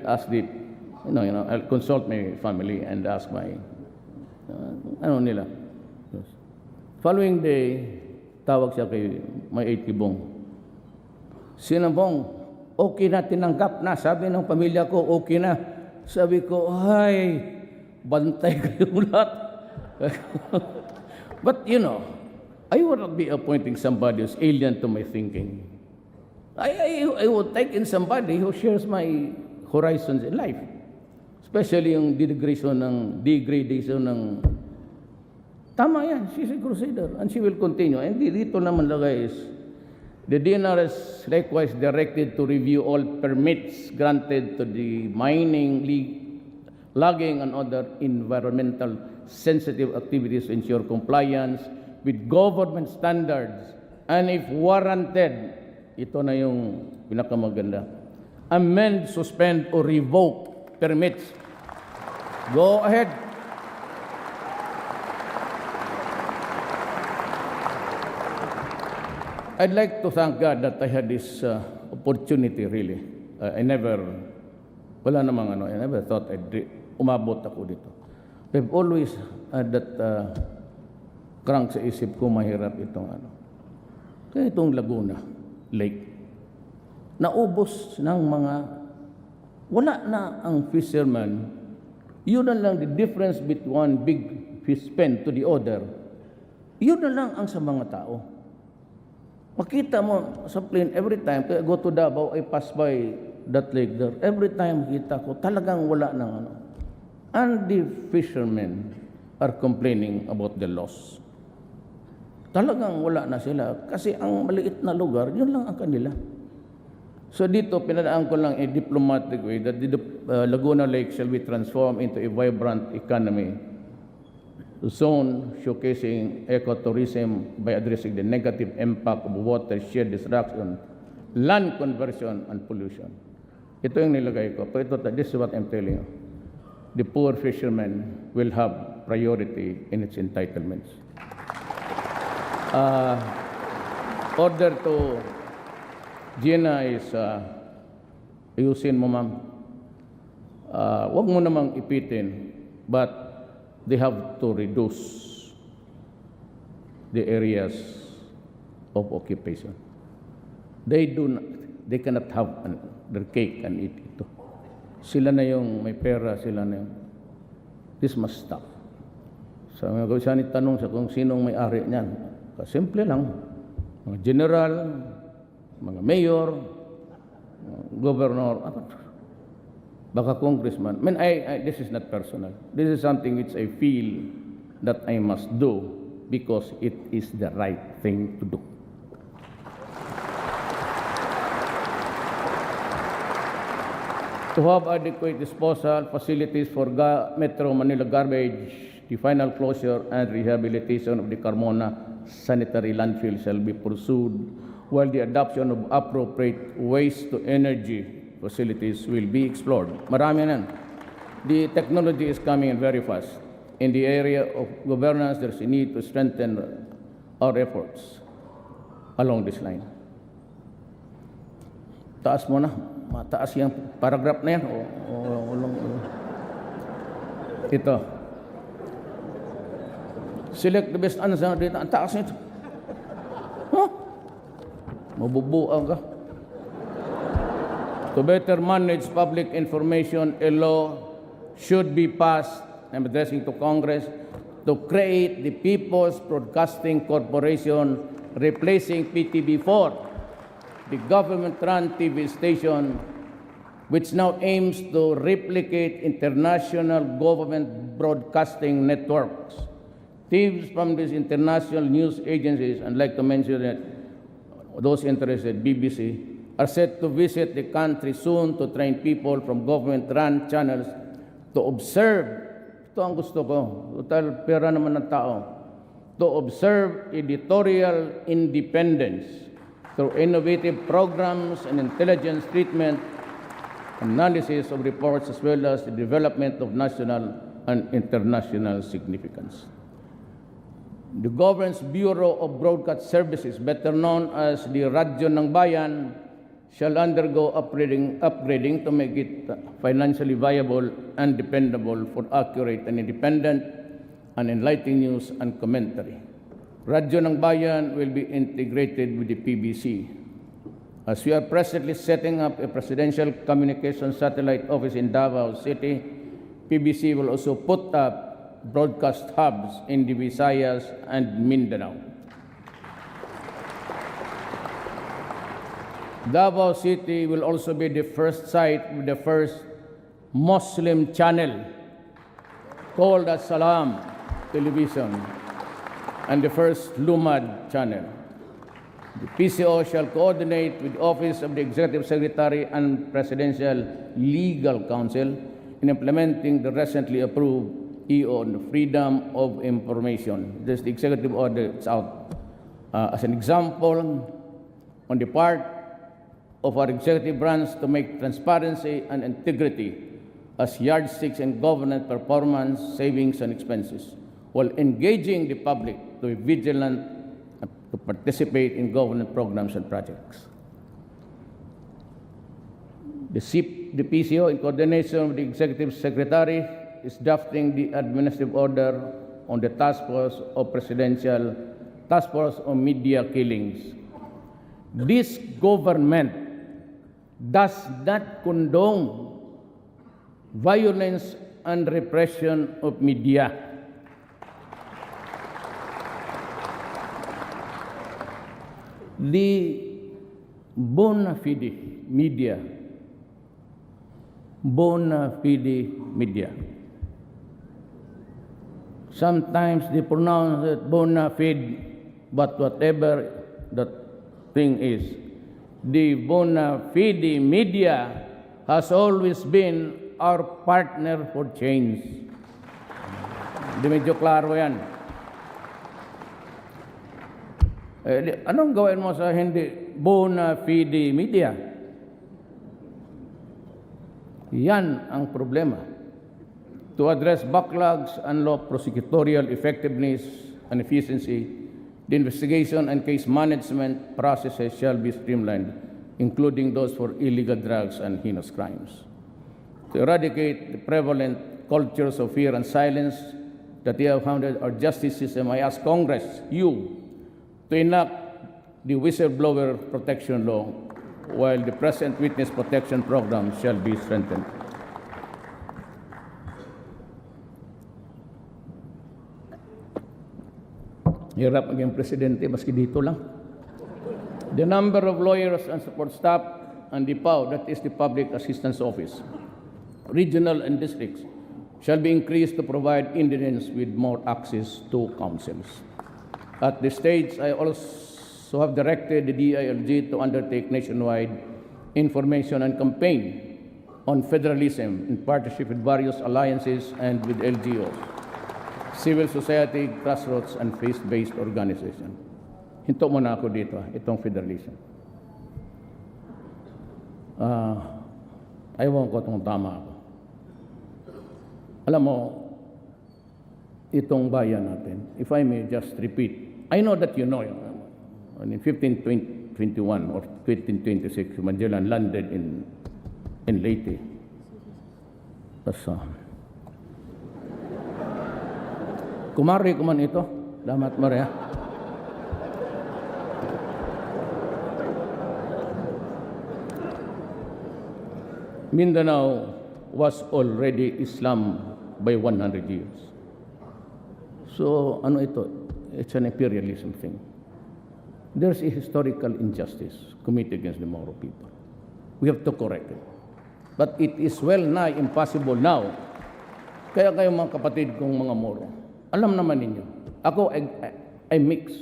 ask I'll consult my family and ask my, nila. Following day, tawag siya kay may 8 Bong. Sinabong, okay na, tinanggap na. Sabi ng pamilya ko, okay na. Sabi ko, ay, bantay kayo lahat. But I would not be appointing somebody who's alien to my thinking. I would take in somebody who shares my horizons in life. Especially yung degradation ng tama yan, she's a crusader and she will continue. And dito naman lagay is, the DNR is likewise directed to review all permits granted to the mining, logging, and other environmental sensitive activities to ensure compliance with government standards. And if warranted, ito na yung pinakamaganda, amend, suspend, or revoke permits. Go ahead. I'd like to thank God that I had this opportunity, really. I never thought umabot ako dito. I've always had that crank sa isip ko, mahirap itong Kaya itong Laguna Lake, naubos ng mga, wala na ang fisherman. Yun na lang the difference between one big fish pen to the other. Yun na lang ang sa mga tao. Makita mo sa plane, every time, I go to Davao, I pass by that lake there. Every time kita ko, talagang wala ng ano. And the fishermen are complaining about the loss. Talagang wala na sila. Kasi ang maliit na lugar, yun lang ang kanila. So dito, pinadaan ko lang a diplomatic way that the Laguna Lake shall be transformed into a vibrant economy zone showcasing ecotourism by addressing the negative impact of watershed destruction, land conversion, and pollution. Ito yung nilagay ko. Pero this is what I'm telling you. The poor fishermen will have priority in its entitlements. Order to Gina is, ayusin mo ma'am. Huwag mo namang ipitin, but they have to reduce the areas of occupation. They cannot have their cake and eat ito. Sila na yung may pera, sila na yung, this must stop. So, kung saan itanong sa kung sinong may-ari niyan, simple lang, mga general, mga mayor, governor, baka congressman. I mean, this is not personal. This is something which I feel that I must do because it is the right thing to do. To have adequate disposal facilities for Metro Manila garbage, the final closure and rehabilitation of the Carmona sanitary landfill shall be pursued, while the adoption of appropriate waste-to-energy facilities will be explored. Marami na. The technology is coming in very fast. In the area of governance, there's a need to strengthen our efforts along this line. Taas mo na. Mataas yung paragraph na yan. Ito. Select the best answer dito. Ang taas nito. Huh? Mabubuang ka. To better manage public information, a law should be passed, I'm addressing to Congress, to create the People's Broadcasting Corporation, replacing PTV4, the government-run TV station, which now aims to replicate international government broadcasting networks. Teams from these international news agencies, I'd like to mention that those interested, BBC, are set to visit the country soon to train people from government-run channels to observe, ito ang gusto ko, total pera naman ng tao, to observe editorial independence through innovative programs and intelligence treatment, analysis of reports, as well as the development of national and international significance. The Government's Bureau of Broadcast Services, better known as the Radyo ng Bayan, shall undergo upgrading to make it financially viable and dependable for accurate and independent and enlightening news and commentary. Radyo ng Bayan will be integrated with the PBC. As we are presently setting up a presidential communication satellite office in Davao City, PBC will also put up broadcast hubs in the Visayas and Mindanao. Davao City will also be the first site with the first Muslim channel called As-Salam Television and the first Lumad channel. The PCO shall coordinate with the Office of the Executive Secretary and Presidential Legal Counsel in implementing the recently approved EO on the Freedom of Information. This is the executive order. It's out. As an example, on the part of our executive branch to make transparency and integrity as yardsticks in government performance, savings, and expenses, while engaging the public to be vigilant and to participate in government programs and projects. The PCO, in coordination with the Executive Secretary, is drafting the administrative order on the Task Force on Media Killings. This government does not condone violence and repression of media. the bona fide media, sometimes they pronounce it bona fide, but whatever the thing is, the bona fide media has always been our partner for change. Hindi medyo klaro yan. Anong gawin mo sa hindi bona fide media? Yan ang problema. To address backlogs, unlock prosecutorial effectiveness and efficiency, the investigation and case management processes shall be streamlined, including those for illegal drugs and heinous crimes. To eradicate the prevalent cultures of fear and silence that they have founded our justice system, I ask Congress, you, to enact the whistleblower protection law, while the present witness protection program shall be strengthened. Hirap maging presidente, maski dito lang. The number of lawyers and support staff and the PAO, that is the Public Assistance Office, regional and districts, shall be increased to provide Indians with more access to counsels. At this stage, I also have directed the DILG to undertake nationwide information and campaign on federalism in partnership with various alliances and with LGOs, civil society, grassroots, and faith-based organization. Hinto muna ako dito, itong federalism. Ayaw ko itong tama ako. Alam mo, itong bayan natin, if I may just repeat, I know that you know, in 1521 or 1526, Magellan landed in Leyte. Tapos, kumari ko man ito, damat Maria. Mindanao was already Islam by 100 years. So, ano ito? It's an imperialism thing. There's a historical injustice committed against the Moro people. We have to correct it. But it is well nigh impossible now. Kaya kayo mga kapatid kong mga Moro, alam naman ninyo, ako ay mixed.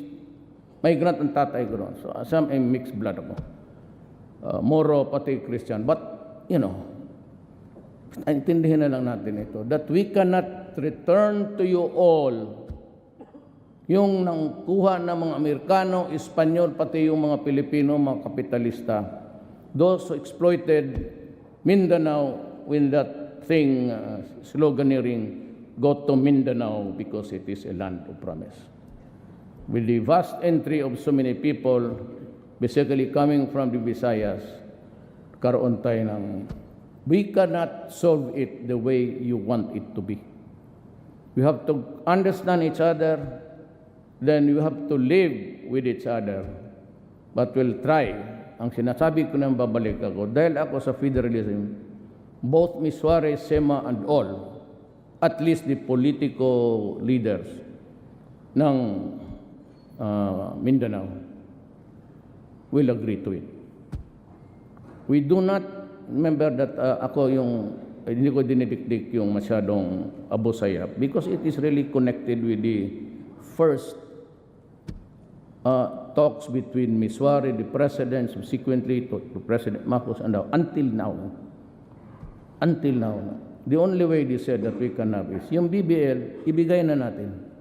Migrant ang tatay ko ron. So, some ay mixed blood ako. Moro, pati Christian. But, you know, intindihin na lang natin ito, that we cannot return to you all yung nangkuha ng mga Amerikano, Espanyol, pati yung mga Pilipino, mga kapitalista, those who exploited Mindanao with that thing, sloganeering, go to Mindanao because it is a land of promise. With the vast entry of so many people, basically coming from the Visayas, karoon tayo ng, we cannot solve it the way you want it to be. We have to understand each other, then you have to live with each other. But we'll try. Ang sinasabi ko nang babalik ako, dahil ako sa federalism, both Ms. Suarez, Sema, and all, at least the political leaders ng Mindanao will agree to it. We do not, remember that ako yung, hindi ko dinidikdik yung masyadong abusayap because it is really connected with the first talks between Ms. Suarez, the president, subsequently to President Marcos, and until now. Until now. The only way they said that we can have is, yung BBL, ibigay na natin.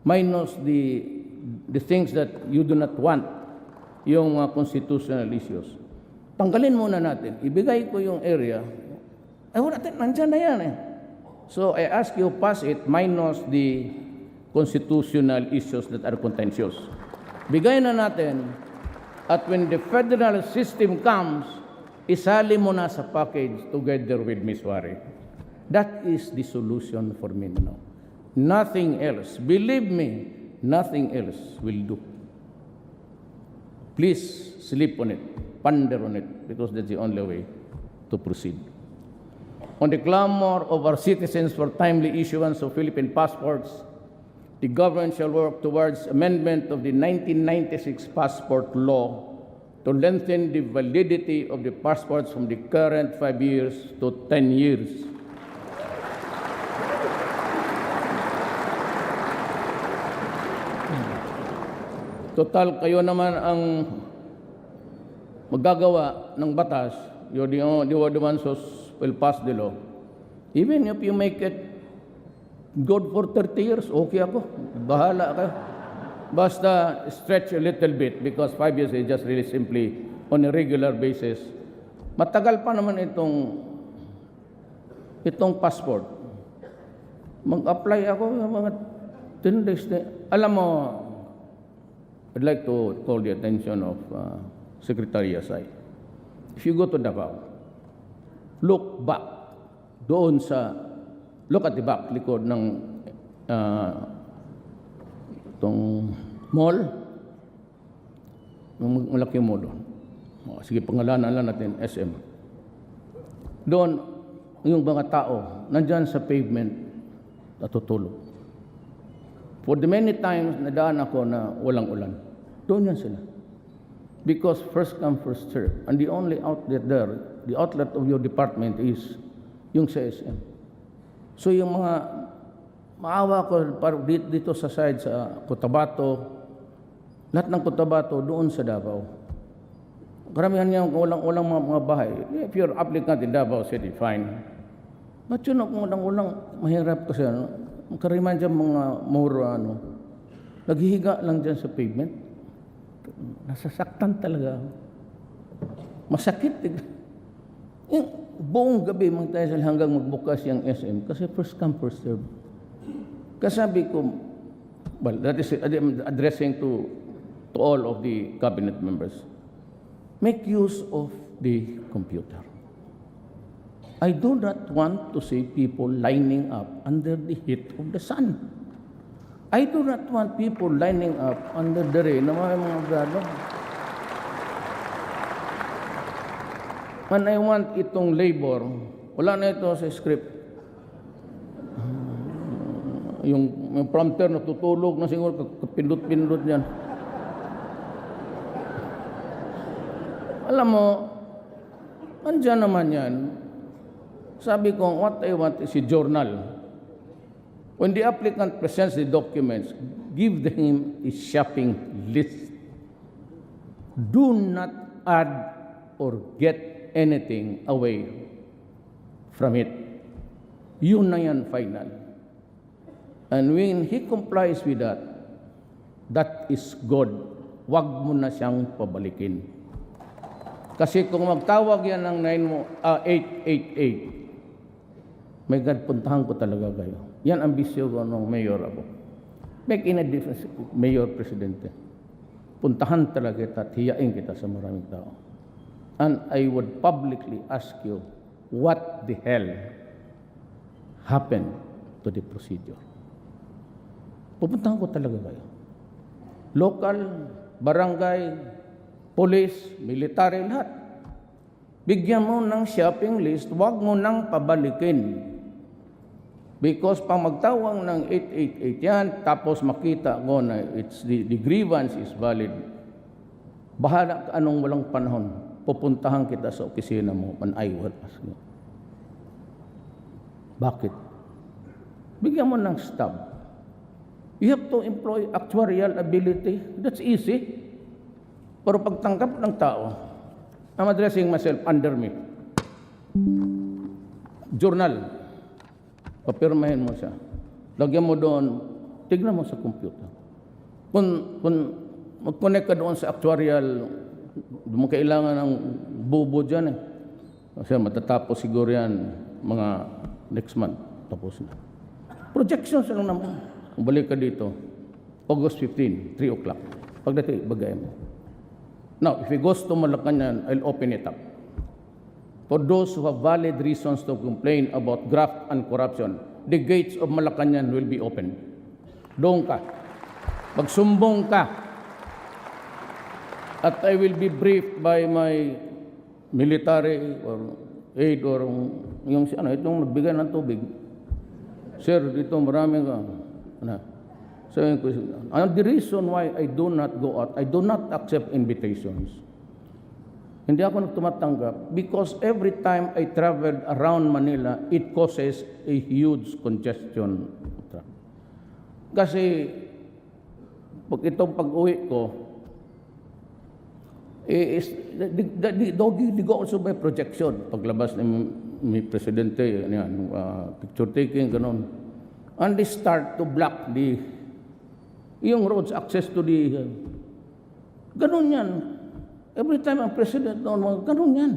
Minus the things that you do not want, yung constitutional issues. Tanggalin muna natin. Ibigay ko yung area. Ay, wala natin, nandyan na yan eh. So, I ask you, pass it minus the constitutional issues that are contentious. Bigay na natin, at when the federal system comes, isali mo na sa package together with Ms. Suarez. That is the solution for Mindanao. Nothing else. Believe me, nothing else will do. Please sleep on it, ponder on it, because that's the only way to proceed. On the clamor of our citizens for timely issuance of Philippine passports, the government shall work towards amendment of the 1996 passport law to lengthen the validity of the passports from the current 5 years to 10 years. Total, kayo naman ang magagawa ng batas. You're the ones who will pass the law. Even if you make it good for 30 years, okay ako. Bahala kayo. Basta stretch a little bit because 5 years is just really simply on a regular basis. Matagal pa naman itong passport. Mag-apply ako ng mga 10 days. Alam mo, I'd like to call the attention of Secretary Iaalay. If you go to Davao, look at the back, likod ng itong mall, malaki mo doon. Sige, pangalanan lang natin, SM. Doon, yung mga tao, nandyan sa pavement, natutulog. For the many times na daan ako na walang ulan, doon yan sila. Because first come, first serve. And the only outlet there, the outlet of your department is yung sa SM. So yung mga maawa ko dito sa side sa Cotabato, lahat ng Cotabato doon sa Davao. Karamihan niya walang mga bahay. If you're applicant in Davao City, fine. But yun, kung walang mahirap kasi karamihan dyan mga mura, naghihiga lang dyan sa pavement. Nasasaktan talaga. Masakit. Buong gabi magtayo hanggang magbukas yung SM kasi first come, first serve. Kasabi ko, well, that is I'm addressing to all of the cabinet members. Make use of the computer. I do not want to see people lining up under the heat of the sun. I do not want people lining up under the rain na mga gano. And I want itong labor, wala na ito sa script. Yung prompter natutulog na siguro, kapindot-pindot yan. Alam mo, andyan naman yan. Sabi ko, what I want is a journal. When the applicant presents the documents, give him a shopping list. Do not add or get anything away from it. Yun na yan, final. And when he complies with that, that is good. Wag mo na siyang pabalikin. Kasi kung magtawag yan ng 888, may God, puntahan ko talaga kayo. Yan ang bisyo ko nung mayor ako. Make in a difference, mayor, presidente. Puntahan talaga kita at hiyain kita sa maraming tao. And I would publicly ask you, what the hell happened to the procedure? Pupuntahan ko talaga kayo. Local, barangay, police, military, lahat. Bigyan mo ng shopping list, huwag mo nang pabalikin. Because pang magtawang ng 888 yan, tapos makita ko na the grievance is valid, bahala ka anong walang panahon, pupuntahan kita sa opisina mo, and I will ask you. Bakit? Bigyan mo ng stub. You have to employ actuarial ability. That's easy. Pero pagtangkap ng tao, I'm addressing myself under me. Journal. Papirmahin mo siya. Lagyan mo doon, tignan mo sa computer. Kung mag-connect ka doon sa actuarial, mo kailangan ng bubo dyan eh. Kasi matatapos siguro yan mga next month. Tapos na. Projections lang naman. Kung balik ka dito, August 15, 3 o'clock. Pagdating, bagay mo. Now, if it goes to Malacanang, I'll open it up. For those who have valid reasons to complain about graft and corruption, the gates of Malacanang will be open. Doon ka. Magsumbong ka. At I will be briefed by my military or aid or yung itong nagbigay ng tubig. Sir, dito marami ka. Sabi ko, the reason why I do not go out, I do not accept invitations. Hindi ako tumatanggap because every time I traveled around Manila, it causes a huge congestion. Kasi pag itong pag-uwi ko, di go also by projection. Paglabas ni Presidente, yan, picture taking, ganun. And they start to block yung roads, access to the, ganun yan. Every time ang President noon, ganun yan.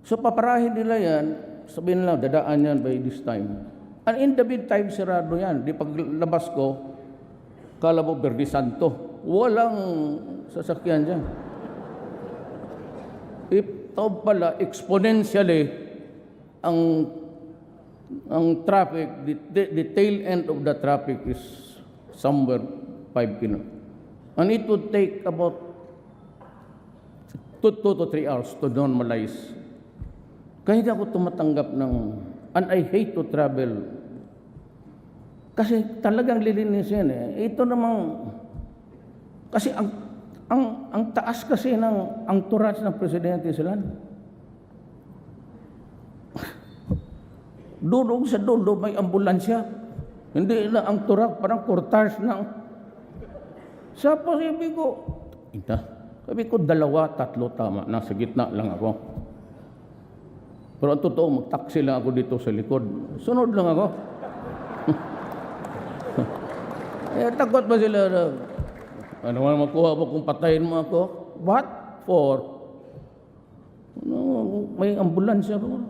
So paparahin nila yan, sabihin nila, dadaan yan by this time. And in the meantime, sirado yan. Di paglabas ko, kala mo Verde Santo. Walang sasakyan dyan. Ito pala, exponentially, ang traffic, the tail end of the traffic is somewhere 5 kilometers. And it would take about 2 to 3 hours to normalize. Kaya hindi ako tumatanggap ng, and I hate to travel. Kasi talagang lilinisin eh. Ito namang, kasi ang taas kasi ng, ang turas ng Presidente sila. Doon sa dulo may ambulansya. Hindi na ang turak, parang kurtas ng, sa sabi ko, sabi ko, 2, 3 tama. Nasa gitna lang ako. Pero ang totoo, mag-taxi lang ako dito sa likod. Sunod lang ako. Takot ba sila na, ano man makuha mo kung patayin mo ako? What for? May ambulansya ko.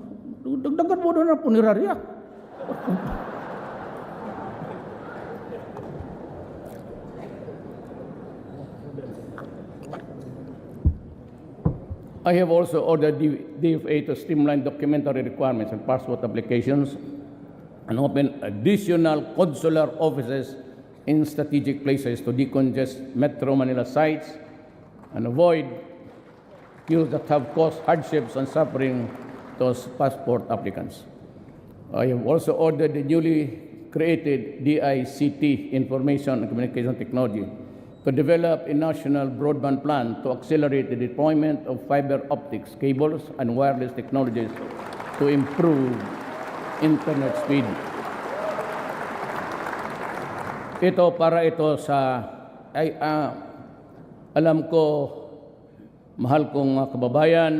Dagdagan mo doon na punerarya. I have also ordered DFA to streamline documentary requirements and passport applications and open additional consular offices in strategic places to decongest Metro Manila sites and avoid queues that have caused hardships and suffering to passport applicants. I have also ordered the newly created DICT, Information and Communication Technology, to develop a national broadband plan to accelerate the deployment of fiber optics cables and wireless technologies to improve internet speed. Ito para ito sa alam ko, mahal kong mga kababayan,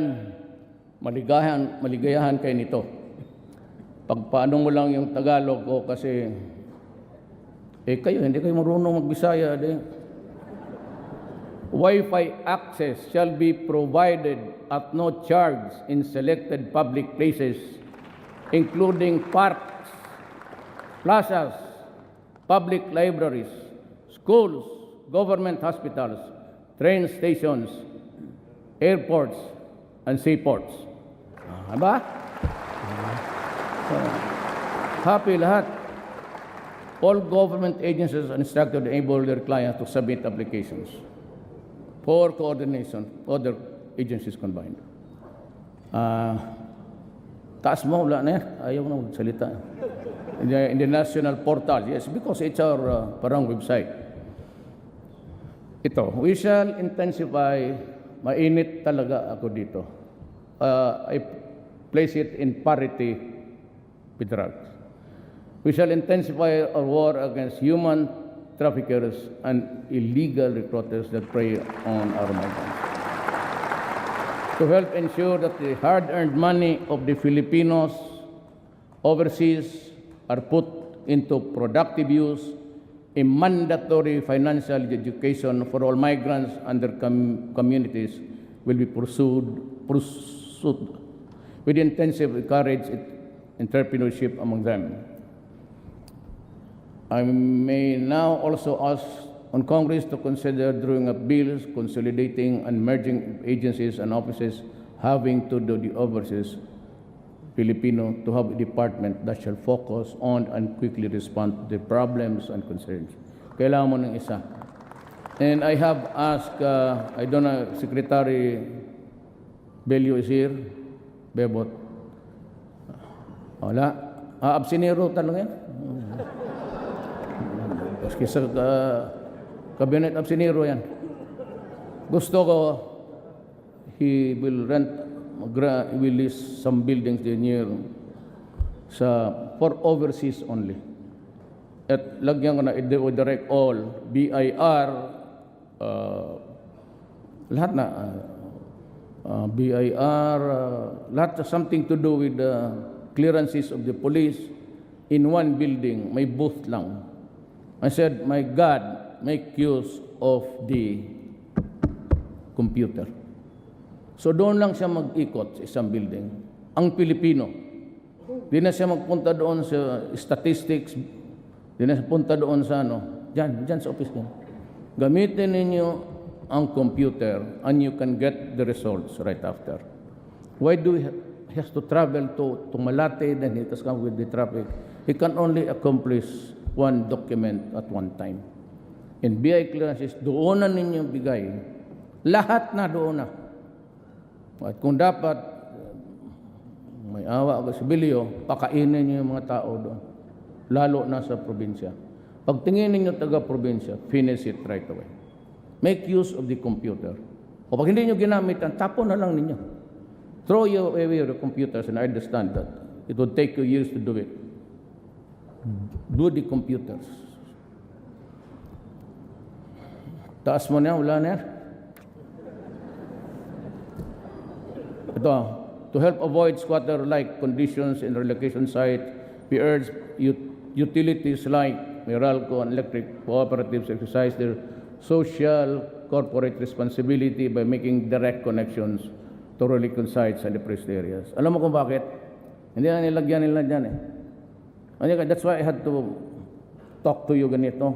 maligayahan kayo nito. Pagpaano mo lang yung Tagalog ko kasi kayo hindi kayo marunong magbisaya Wi-Fi access shall be provided at no charge in selected public places, including parks, plazas, public libraries, schools, government hospitals, train stations, airports, and seaports. Diba? Happy lahat. All government agencies are instructed to enable their clients to submit applications for coordination, other agencies combined. Taas mo, wala na yan. Ayaw na magsalita. In the national portal, yes, because it's our parang website. Ito, we shall intensify, mainit talaga ako dito. I place it in parity with drugs. We shall intensify our war against human traffickers and illegal recruiters that prey on our migrants. To help ensure that the hard-earned money of the Filipinos overseas are put into productive use, a mandatory financial education for all migrants and their communities will be pursued with intensive encourage entrepreneurship among them. I may now also ask on Congress to consider drawing up bills consolidating and merging agencies and offices having to do the overseas Filipino to have a department that shall focus on and quickly respond to the problems and concerns. Kailangan mo ng isa. And I have asked, I don't know, Secretary Bello is here. Bebot. Wala. Absinero talaga yan. Kasi sa cabinet of Siniro yan. Gusto ko, he will lease some buildings din here for overseas only. At lagyan ko na i-direct all, BIR, lahat na, BIR, lahat something to do with the clearances of the police in one building, may booth lang. I said, my God, make use of the computer. So doon lang siya mag-ikot sa isang building. Ang Pilipino, di na siya magpunta doon sa statistics, di na siya punta doon sa dyan sa office niya. Gamitin ninyo ang computer and you can get the results right after. Why do he has to travel to Malate, then he has come with the traffic? He can only accomplish one document at one time. In BI clearances, doon na ninyo bigay. Lahat na doon na. At kung dapat may awa o sibilyo, pakainin niyo yung mga tao doon. Lalo na sa probinsya. Pag tingin ninyo taga-probinsya, finish it right away. Make use of the computer. O pag hindi nyo ginamit, tapon na lang ninyo. Throw away your computers, and I understand that. It would take you years to do it. Do the computers. Taas mo na, wala na yan. Ito, to help avoid squatter-like conditions in relocation site, we urge utilities like Meralco and electric cooperatives exercise their social corporate responsibility by making direct connections to relocation sites and depressed areas. Alam mo kung bakit? Hindi na nilagyan nila dyan eh. That's why I had to talk to you ganito.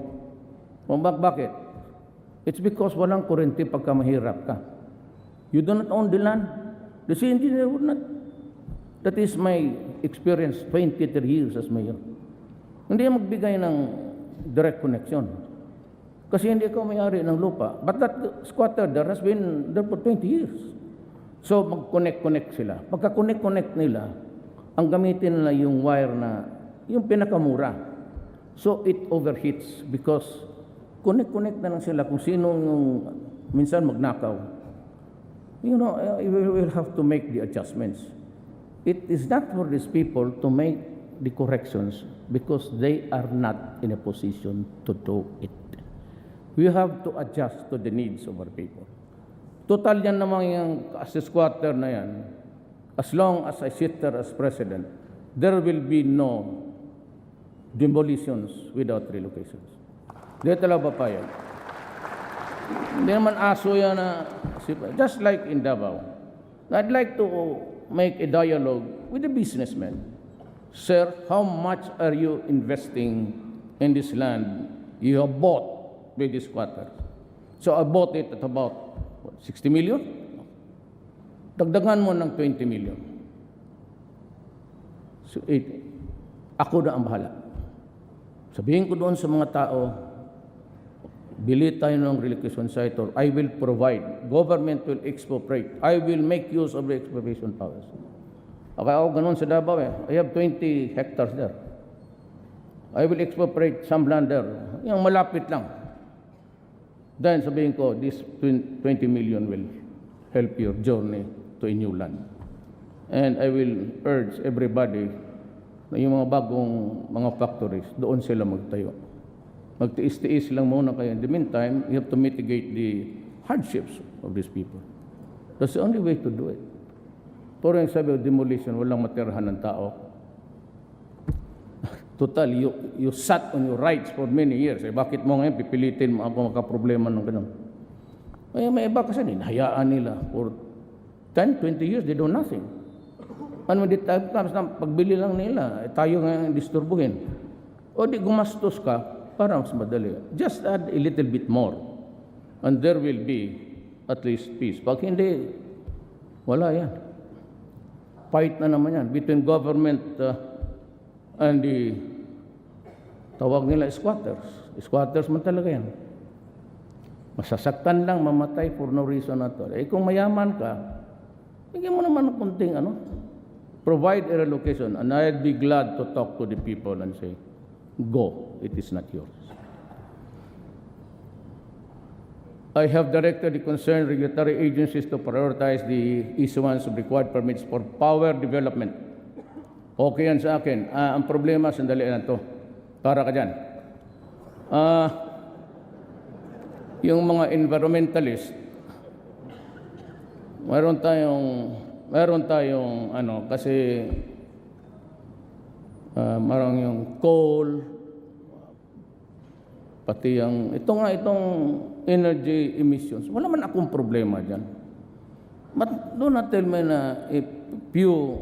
Kung bakit? It's because walang kurente pagka mahirap ka. You do not own the land. The city engineer would not. That is my experience, 23 years as mayor. Hindi magbigay ng direct connection. Kasi hindi ikaw may-ari ng lupa. But that squatter there has been there for 20 years. So mag-connect sila. Pagka-connect nila, ang gamitin nila yung wire na, yung pinakamura. So it overheats because connect na lang sila kung sino yung minsan magnakaw. You know, we will have to make the adjustments. It is not for these people to make the corrections because they are not in a position to do it. We have to adjust to the needs of our people. Total yan naman yung as a squatter na yan, as long as I sit there as president, there will be no demolitions without relocations. Di talaga pa yan. Hindi naman aso yan na, just like in Davao. I'd like to make a dialogue with the businessmen. Sir, how much are you investing in this land you have bought by the squatters? So I bought it at about 60 million. Dagdagan mo ng 20 million. So ako na ang bahala. Sabihin ko doon sa mga tao, bili tayo ng relocation site or I will provide. Government will expropriate. I will make use of the expropriation powers. Okay, ako ganun sa Davao eh. I have 20 hectares there. I will expropriate some land there. Yung malapit lang. Then sabihin ko, this 20 million will help your journey to a new land. And I will urge everybody na yung mga bagong mga factories, doon sila magtayo. Magtiis-tiis lang muna kayo. In the meantime, you have to mitigate the hardships of these people. That's the only way to do it. Pero yung sabi of demolition, walang matirahan ng tao. Total, you sat on your rights for many years. Eh, bakit mo ngayon pipilitin mo ako makaproblema ng ganun? Ay, may iba kasi hinahayaan nila. For 10, 20 years, they do nothing. And when the time comes na pagbili lang nila, tayo nga disturbuhin. O di gumastos ka, para mas madali. Just add a little bit more. And there will be at least peace. Pag hindi, wala yan. Fight na naman yan between government and the tawag nila squatters. Squatters man talaga yan. Masasaktan lang, mamatay for no reason at all. Eh kung mayaman ka, bigyan mo naman ng kunting provide a relocation. And I'd be glad to talk to the people and say, go, it is not yours. I have directed the concerned regulatory agencies to prioritize the issuance of required permits for power development. Okay yan sa akin. Ang problema, sandali na to. Para ka dyan. Yung mga environmentalist, meron tayong kasi marang yung coal, pati itong energy emissions. Wala man akong problema dyan. But do not tell me na if you,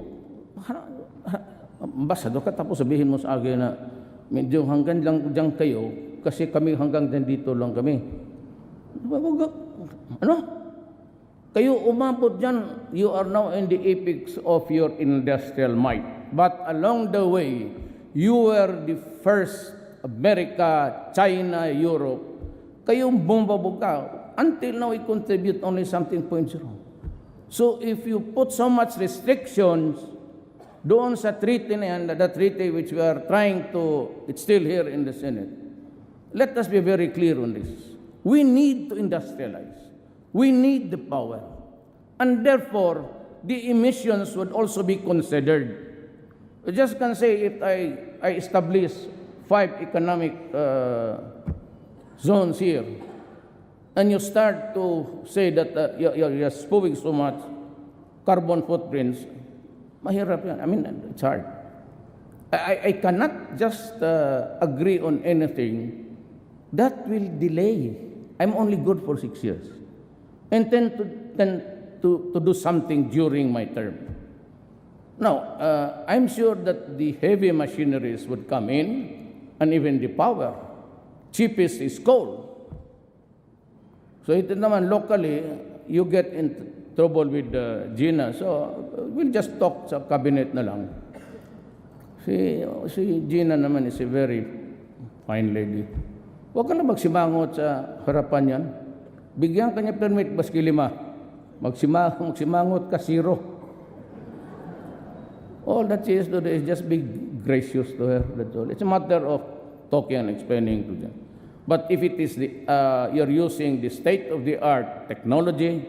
ambassador ka tapos sabihin mo sa akin na medyo hanggang dyan kayo kasi kami hanggang dito lang kami. Ano? Kayo umabot dyan, you are now in the apex of your industrial might. But along the way, you were the first America, China, Europe. Kayo bumabog ka. Until now, we contribute only something 0.0. So if you put so much restrictions doon sa treaty na yan, the treaty which we are trying to, it's still here in the Senate. Let us be very clear on this. We need to industrialize. We need the power. And therefore, the emissions would also be considered. I just can say if I establish 5 economic zones here, and you start to say that you're spewing so much carbon footprints, mahirap yan. I mean, it's hard. I cannot just agree on anything that will delay. I'm only good for 6 years. And tend to do something during my term. Now, I'm sure that the heavy machineries would come in, and even the power. Cheapest is coal. So ito naman, locally, you get in trouble with Gina. So we'll just talk sa cabinet na lang. Si Gina naman is a very fine lady. Huwag ka na magsimangot sa harapan yan. Bigyan ka niya permit, baski 5. Magsimangot ka, 0. All that she has to do is just be gracious to her. That's all. It's a matter of talking and explaining to them. But if it is you're using the state-of-the-art technology,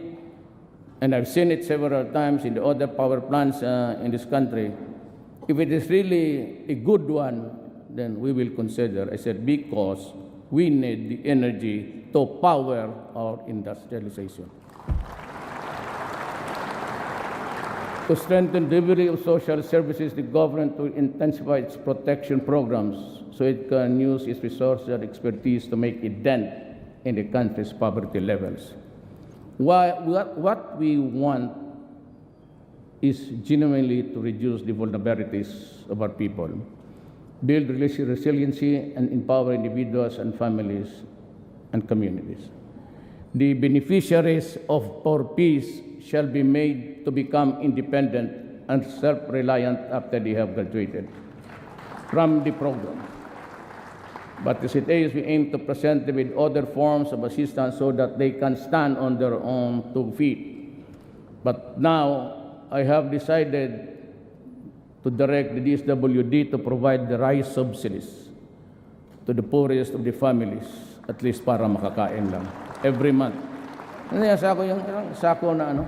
and I've seen it several times in the other power plants in this country, if it is really a good one, then we will consider. I said, because we need the energy to power our industrialization. To strengthen delivery of social services, the government will intensify its protection programs so it can use its resources and expertise to make a dent in the country's poverty levels. What we want is genuinely to reduce the vulnerabilities of our people, build resiliency, and empower individuals and families and communities. The beneficiaries of our peace shall be made to become independent and self-reliant after they have graduated from the program. But as it is, we aim to present them with other forms of assistance so that they can stand on their own 2 feet. But now, I have decided to direct the DSWD to provide the rice subsidies to the poorest of the families, at least para makakain lang, every month. Sako na ano.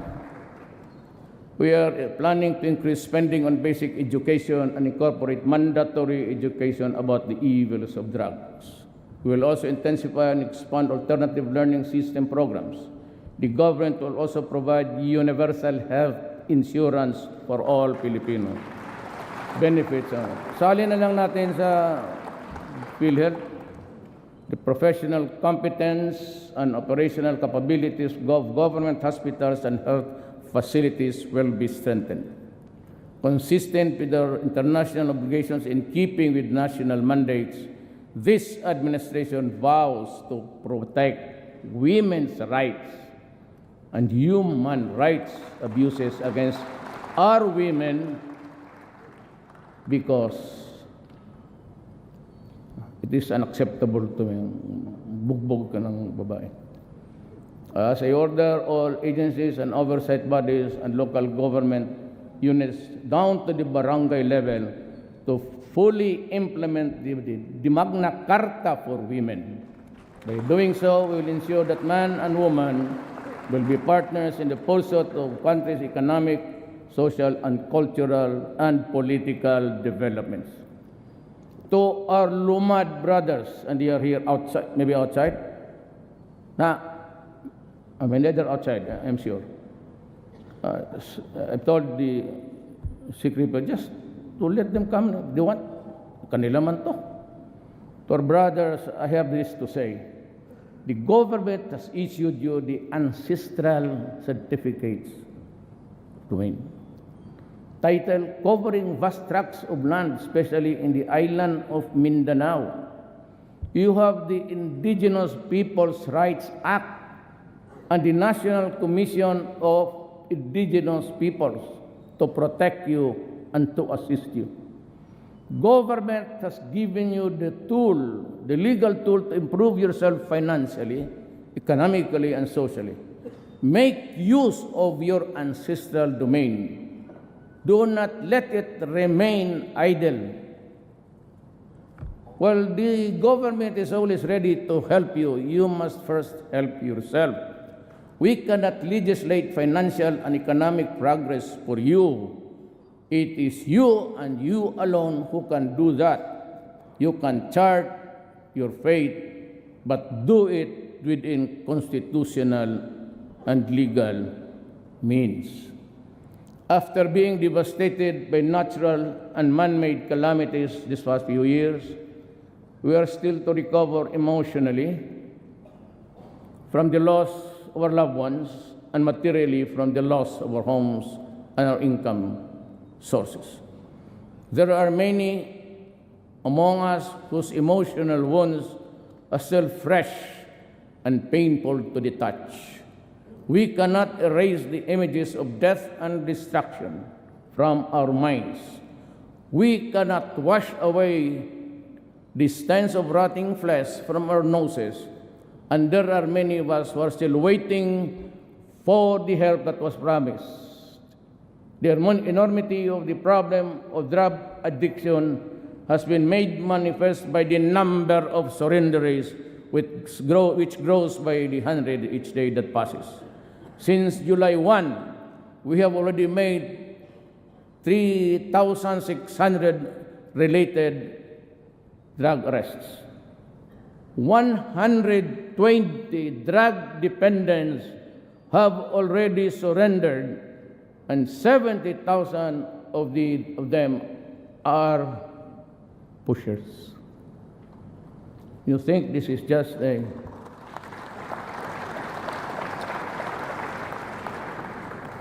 We are planning to increase spending on basic education and incorporate mandatory education about the evils of drugs. We will also intensify and expand alternative learning system programs. The government will also provide universal health insurance for all Filipinos. Benefits. Sali na lang natin sa PhilHealth. The professional competence and operational capabilities of government hospitals and health facilities will be strengthened. Consistent with our international obligations in keeping with national mandates, this administration vows to protect women's rights and human rights abuses against our women because it is unacceptable to me. Bugbog ka ng babae. As I order all agencies and oversight bodies and local government units down to the barangay level to fully implement the Magna Carta for women By doing so, we will ensure that man and woman will be partners in the pursuit of country's economic, social, and cultural and political developments. To our Lumad brothers, and they are here outside, maybe outside. I mean, they're outside, I'm sure. I told the secretary just to let them come if they want. Kanila man to. To our brothers, I have this to say. The government has issued you the ancestral certificates to win. Title, covering vast tracts of land, especially in the island of Mindanao. You have the Indigenous Peoples' Rights Act and the National Commission of Indigenous Peoples to protect you and to assist you. Government has given you the tool, the legal tool to improve yourself financially, economically, and socially. Make use of your ancestral domain. Do not let it remain idle. While the government is always ready to help you, you must first help yourself. We cannot legislate financial and economic progress for you. It is you and you alone who can do that. You can chart your fate, but do it within constitutional and legal means. After being devastated by natural and man-made calamities these past few years, we are still to recover emotionally from the loss of our loved ones and materially from the loss of our homes and our income sources. There are many among us whose emotional wounds are still fresh and painful to the touch. We cannot erase the images of death and destruction from our minds. We cannot wash away the stench of rotting flesh from our noses, and there are many of us who are still waiting for the help that was promised. The enormity of the problem of drug addiction has been made manifest by the number of surrenderies which grows by the hundred each day that passes. Since July 1, we have already made 3,600 related drug arrests. 120 drug dependents have already surrendered, and 70,000 of them are pushers. You think this is just a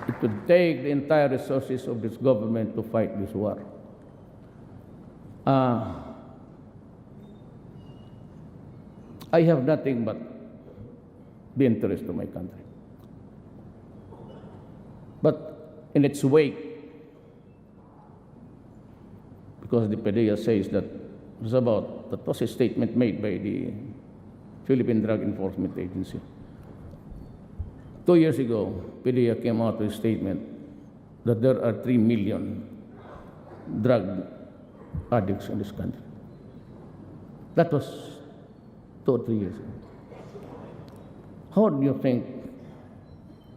it would take the entire resources of this government to fight this war. I have nothing but the interest of my country. But in its wake, because the PDEA says that that was a statement made by the Philippine Drug Enforcement Agency. 2 years ago, PDEA came out with a statement that there are 3 million drug addicts in this country. That was 2 or 3 years ago. How do you think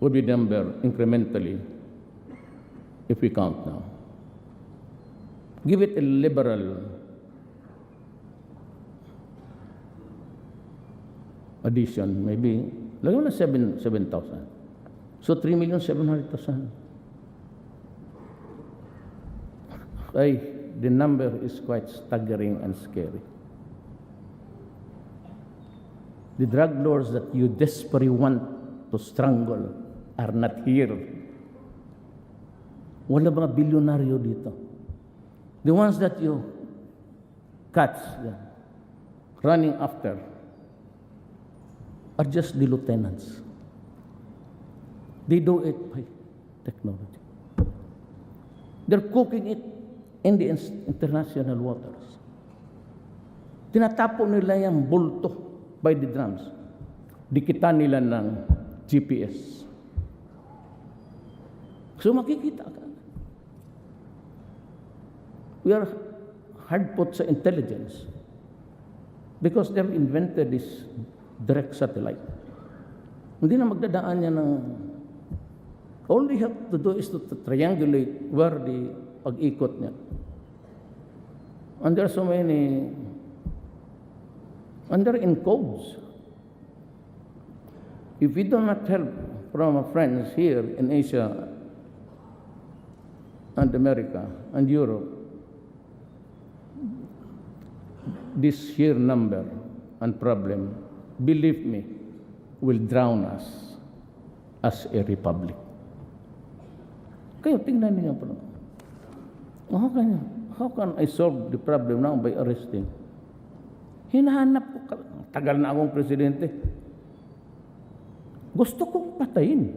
would be the number incrementally if we count now? Give it a liberal addition, maybe, lagyan mo na 7,000. So 3,700,000. The number is quite staggering and scary. The drug lords that you desperately want to strangle are not here. Wala mga bilyonaryo dito. The ones that you catch running after are just the lieutenants. They do it by technology. They're cooking it in the international waters. Tinatapo nila yung bulto by the drums. Dikitan nila ng GPS. So makikita ka. We are hard put sa intelligence because they've invented this direct satellite. Hindi na magdadaan niya ng... All they have to do is to triangulate where the pag-ikot niya. And there are so many... And they're in codes. If we do not help from our friends here in Asia and America and Europe, this sheer number and problem, believe me, will drown us as a republic. Kayo, tingnan niyo po. How can I solve the problem now by arresting? Hinahanap ko, tagal na akong presidente. Gusto kong patayin.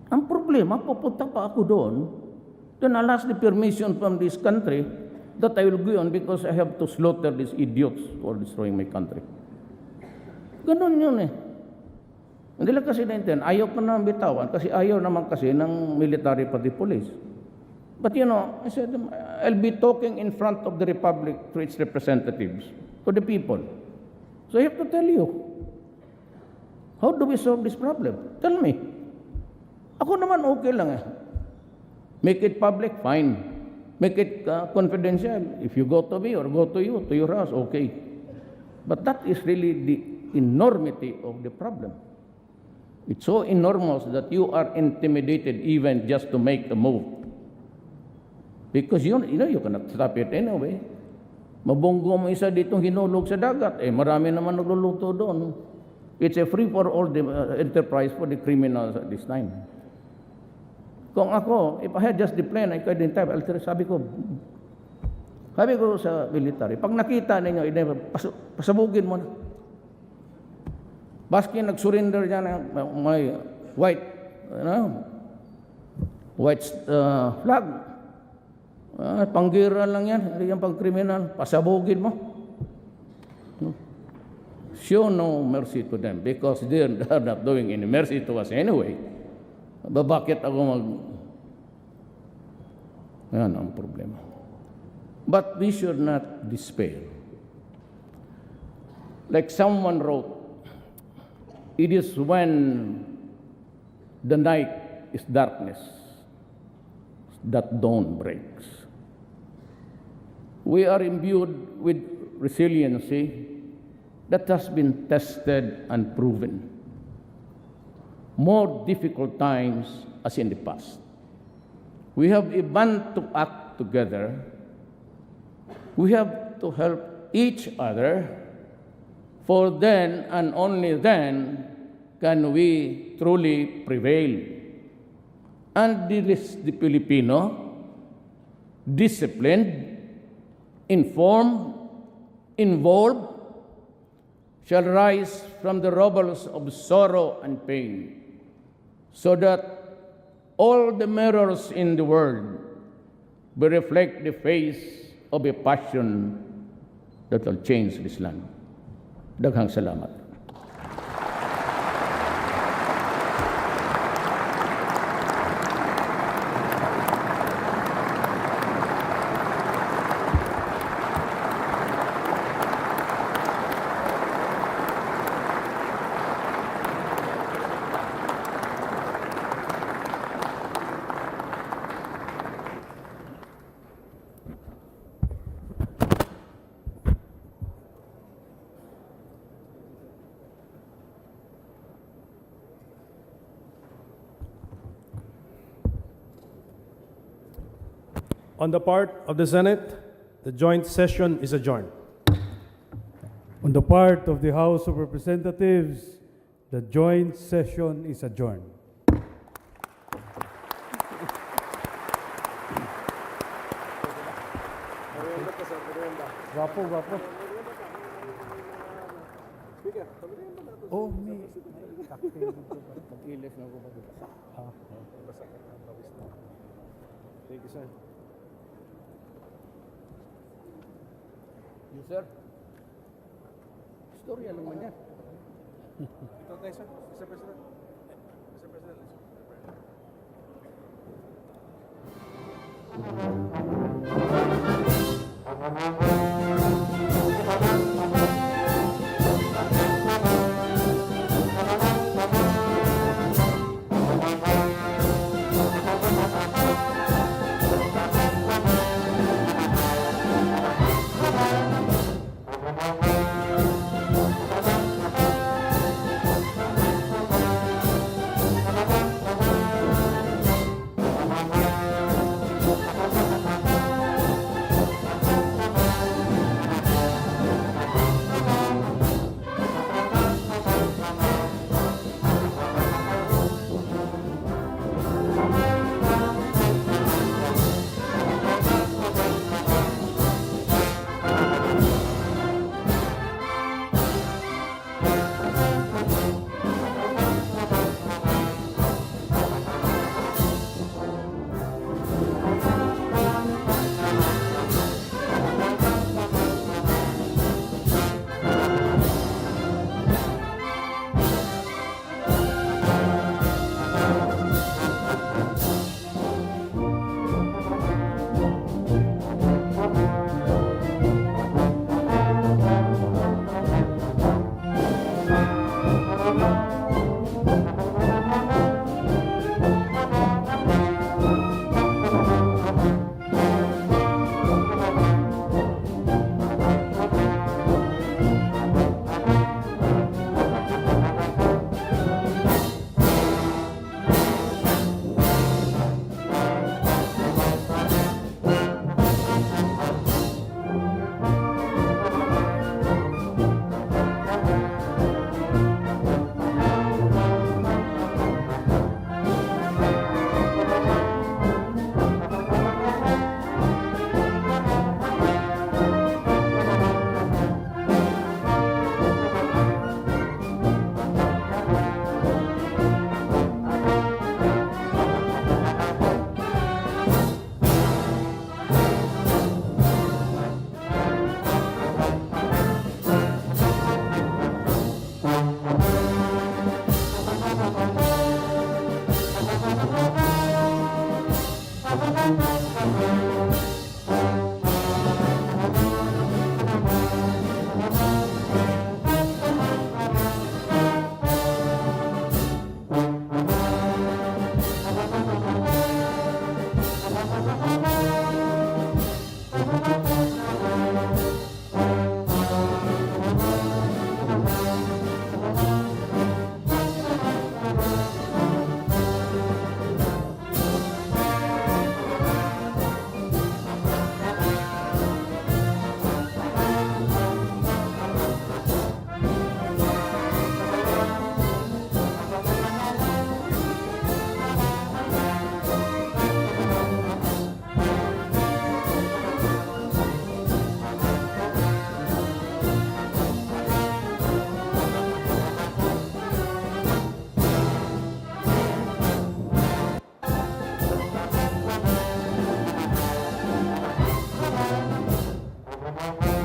Ang problema, pupunta pa ako doon, then I'll ask the permission from this country that I will go on because I have to slaughter these idiots for destroying my country. Ganun yun eh. Hindi lang kasi naintindihan, ayaw pa naman bitawan kasi ayaw naman kasi ng military pati police. But you know, I said, I'll be talking in front of the Republic to its representatives, to the people. So I have to tell you, how do we solve this problem? Tell me. Ako naman okay lang eh. Make it public, fine. Make it confidential. If you go to me or go to you, to your house, okay. But that is really the enormity of the problem. It's so enormous that you are intimidated even just to make a move. Because you know you cannot stop it anyway. Mabunggo mo isa ditong hinulog sa dagat, eh marami naman nagluluto doon. It's a free-for-all enterprise for the criminals at this time. Kung ako, if I had just the plan, I couldn't have, sabi ko sa military, pag nakita ninyo, pasabugin mo na. Baski nag-surrender dyan ng may white flag. Panggira lang yan, hindi yan pang kriminal. Pasabugin mo. Show no mercy to them because they are not doing any mercy to us anyway. Bakit ako Yan ang problema. But we should not despair. Like someone wrote, it is when the night is darkness that dawn breaks. We are imbued with resiliency that has been tested and proven. More difficult times as in the past. We have a bond to act together. We have to help each other, for then and only then can we truly prevail. And the Filipino, disciplined, informed, involved, shall rise from the rubbles of sorrow and pain, so that all the mirrors in the world will reflect the face of a passion that will change this land. Daghang salamat. On the part of the Senate, the joint session is adjourned. On the part of the House of Representatives, the joint session is adjourned. Guwapo, guwapo. Oh, may cocktail. Pag-ilis na ako Thank you, sir. You, sir? Storya lang man yan. Ito tayo, sir. Mr. President. Mr. President.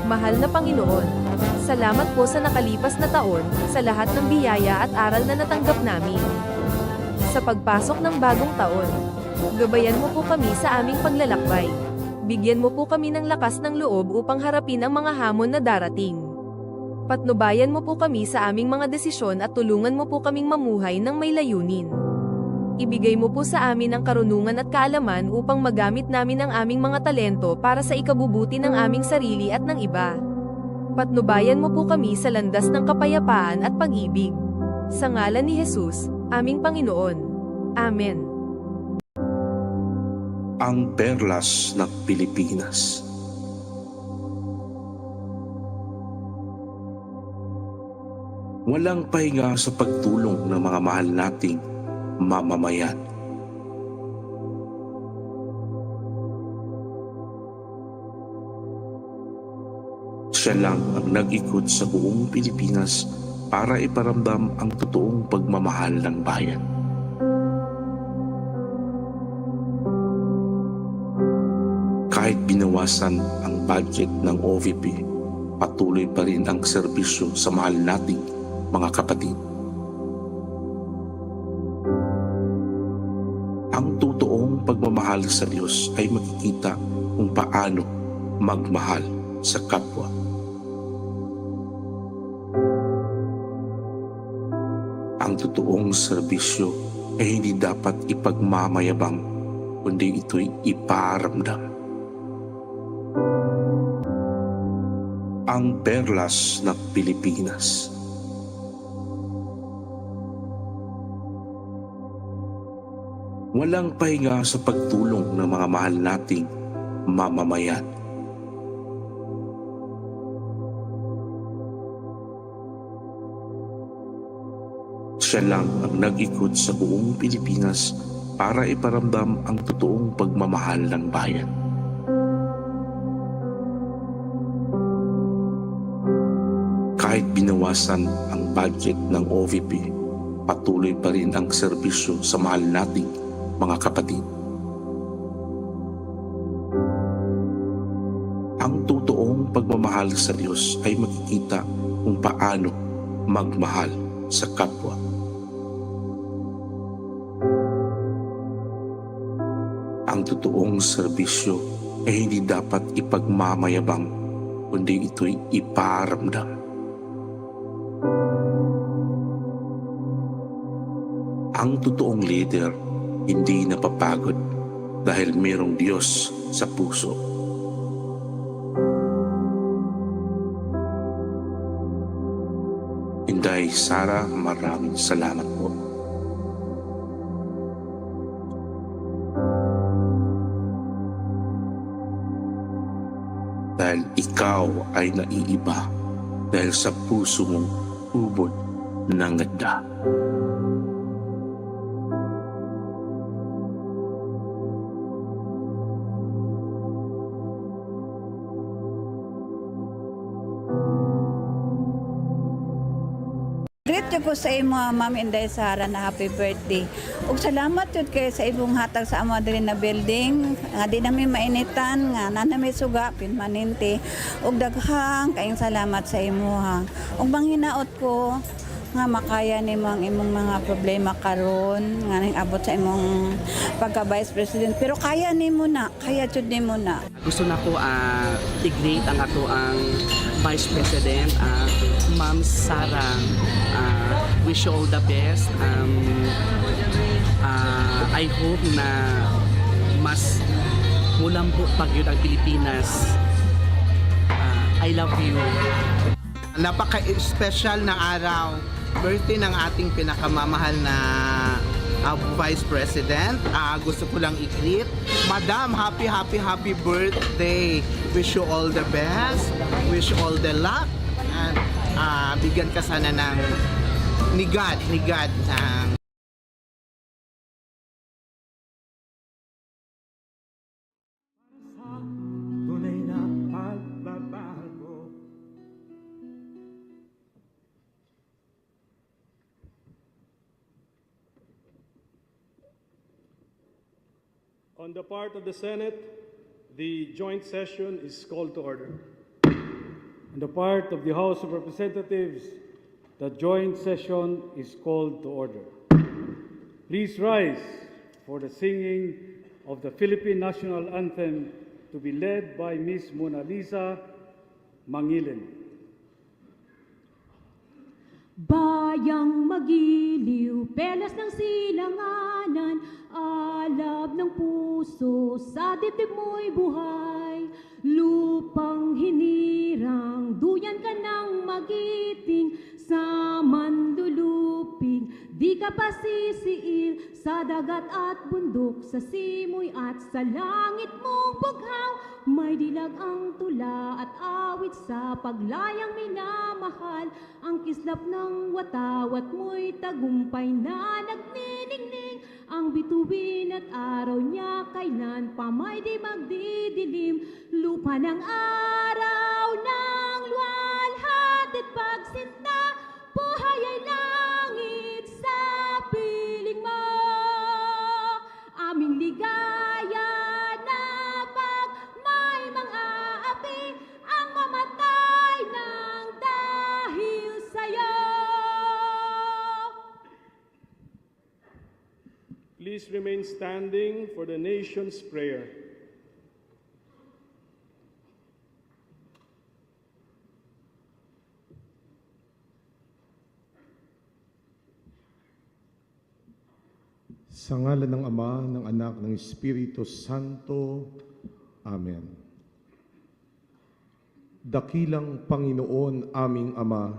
Mahal na Panginoon, salamat po sa nakalipas na taon, sa lahat ng biyaya at aral na natanggap namin. Sa pagpasok ng bagong taon, gabayan mo po kami sa aming paglalakbay. Bigyan mo po kami ng lakas ng loob upang harapin ang mga hamon na darating. Patnubayan mo po kami sa aming mga desisyon at tulungan mo po kaming mamuhay ng may layunin. Ibigay mo po sa amin ang karunungan at kaalaman upang magamit namin ang aming mga talento para sa ikabubuti ng aming sarili at ng iba. Patnubayan mo po kami sa landas ng kapayapaan at pag-ibig. Sa ngalan ni Jesus, aming Panginoon. Amen. Ang perlas ng Pilipinas. Walang pahinga sa pagtulong ng mga mahal nating mamamayan. Siya lang ang nag-ikot sa buong Pilipinas para iparamdam ang totoong pagmamahal ng bayan. Kahit binawasan ang budget ng OVP, patuloy pa rin ang serbisyo sa mahal nating mga kapatid. Ang totoong pagmamahal sa Diyos ay makikita kung paano magmahal sa kapwa. Ang totoong serbisyo ay hindi dapat ipagmamayabang, kundi ito'y iparamdam. Ang perlas ng Pilipinas. Walang pahinga sa pagtulong ng mga mahal nating mamamayan. Siya lang ang nag-ikot sa buong Pilipinas para iparamdam ang totoong pagmamahal ng bayan. Kahit binawasan ang budget ng OVP, patuloy pa rin ang serbisyo sa mahal nating mga kapatid. Ang totoong pagmamahal sa Diyos ay makikita kung paano magmahal sa kapwa. Ang totoong serbisyo ay hindi dapat ipagmamayabang, kundi ito'y iparamdam. Ang totoong leader hindi napapagod dahil mayroong Diyos sa puso. Inday Sara, maraming salamat po. Dahil ikaw ay naiiba dahil sa puso mong ubod ng ganda. Greet ko sa imo, Ma'am Inday Sara, na happy birthday. Ug salamat yun kayo sa ibong hatag sa amo diri na building. Nga di namin mainitan, nga nanami suga, pinmanente. Ug daghang kayong salamat sa imo ha. Ug manghinaot ko, nga makaya nimo ang imong mga problema karon nga ning abot sa imong pagka Vice President. Pero kaya nimo na, kaya jud nimo na. Gusto na ko i-greet ang ato ang Vice President, Ma'am Sara. Wish you all the best. I hope na mas mulambot pag yun ang Pilipinas. I love you. Napaka-special na araw, birthday ng ating pinakamamahal na Vice President. Gusto ko lang i-greet, Madam, happy birthday. Wish you all the best, wish you all the luck, and bigyan ka sana ng ni God ng On the part of the Senate, the joint session is called to order. On the part of the House of Representatives, the joint session is called to order. Please rise for the singing of the Philippine National Anthem to be led by Ms. Mona Lisa Mangilin. Bayang magiliw, pelas ng silanganan, alab ng puso, sa dibdib mo'y buhay. Lupang hinirang, duyan ka ng magiting, sa manduluping, di ka pasisiil, sa dagat at bundok, sa simoy at sa langit mong bughaw. May dilag ang tula at awit sa paglayang minamahal, ang kislap ng watawat mo'y tagumpay na nagniningning, ang bituin at araw niya kailan pa may di magdidilim. Lupa ng araw ng luwalhati at pagsinta, buhay ay langit sa piling mo. Aming ligaya na pag may mga api, ang mamatay ng dahil sa'yo. Please remain standing for the nation's prayer. Sa ngalan ng Ama, ng Anak, ng Espiritu Santo. Amen. Dakilang Panginoon aming Ama,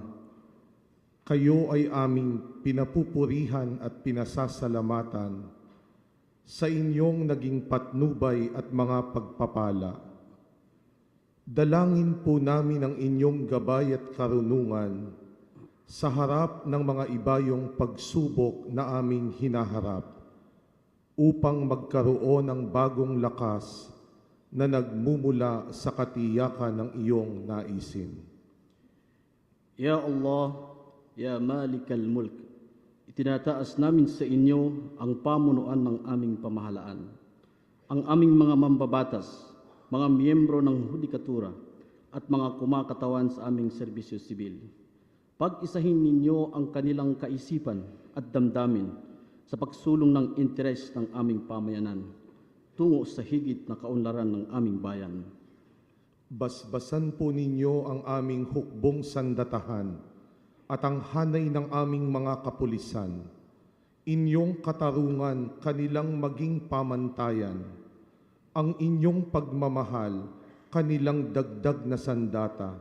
kayo ay aming pinapupurihan at pinasasalamatan sa inyong naging patnubay at mga pagpapala. Dalangin po namin ang inyong gabay at karunungan sa harap ng mga ibayong pagsubok na aming hinaharap, upang magkaroon ng bagong lakas na nagmumula sa katiyakan ng iyong naisin. Ya Allah, Ya Malikal Mulk, itinataas namin sa inyo ang pamunuan ng aming pamahalaan, ang aming mga mambabatas, mga miyembro ng hudikatura, at mga kumakatawan sa aming serbisyo sibil. Pag-isahin ninyo ang kanilang kaisipan at damdamin sa pagsulong ng interes ng aming pamayanan tungo sa higit na kaunlaran ng aming bayan. Basbasan po ninyo ang aming hukbong sandatahan at ang hanay ng aming mga kapulisan. Inyong katarungan kanilang maging pamantayan. Ang inyong pagmamahal kanilang dagdag na sandata.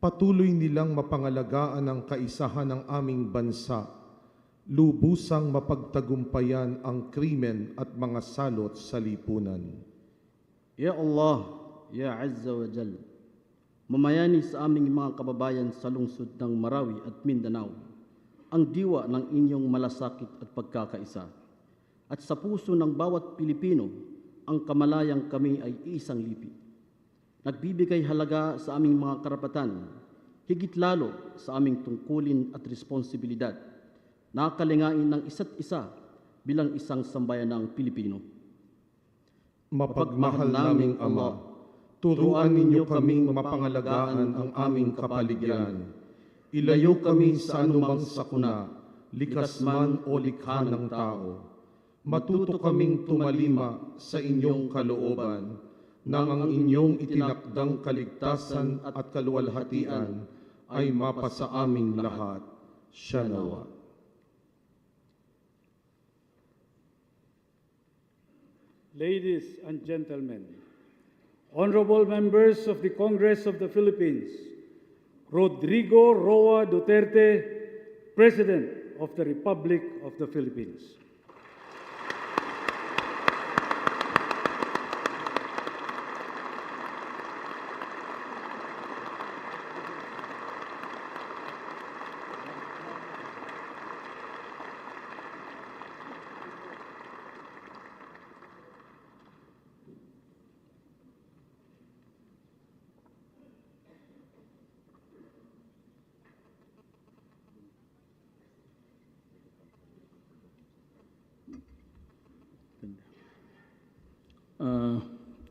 Patuloy nilang mapangalagaan ang kaisahan ng aming bansa, lubusang mapagtagumpayan ang krimen at mga salot sa lipunan. Ya Allah, Ya Azza wa Jal, mamayani sa aming mga kababayan sa lungsod ng Marawi at Mindanao, ang diwa ng inyong malasakit at pagkakaisa. At sa puso ng bawat Pilipino, ang kamalayang kami ay isang lipi. Nagbibigay halaga sa aming mga karapatan, higit lalo sa aming tungkulin at responsibilidad, nakalingain ng isa't isa bilang isang sambayanang Pilipino. Mapagmahal naming Ama, turuan ninyo kaming mapangalagaan ang aming kapaligiran. Ilayo kami sa anumang sakuna, likas man o likha ng tao. Matuto kaming tumalima sa inyong kalooban, nang ang inyong itinakdang kaligtasan at kaluwalhatian ay mapasa aming lahat. Siya nawa. Ladies and gentlemen, honorable members of the Congress of the Philippines, Rodrigo Roa Duterte, President of the Republic of the Philippines.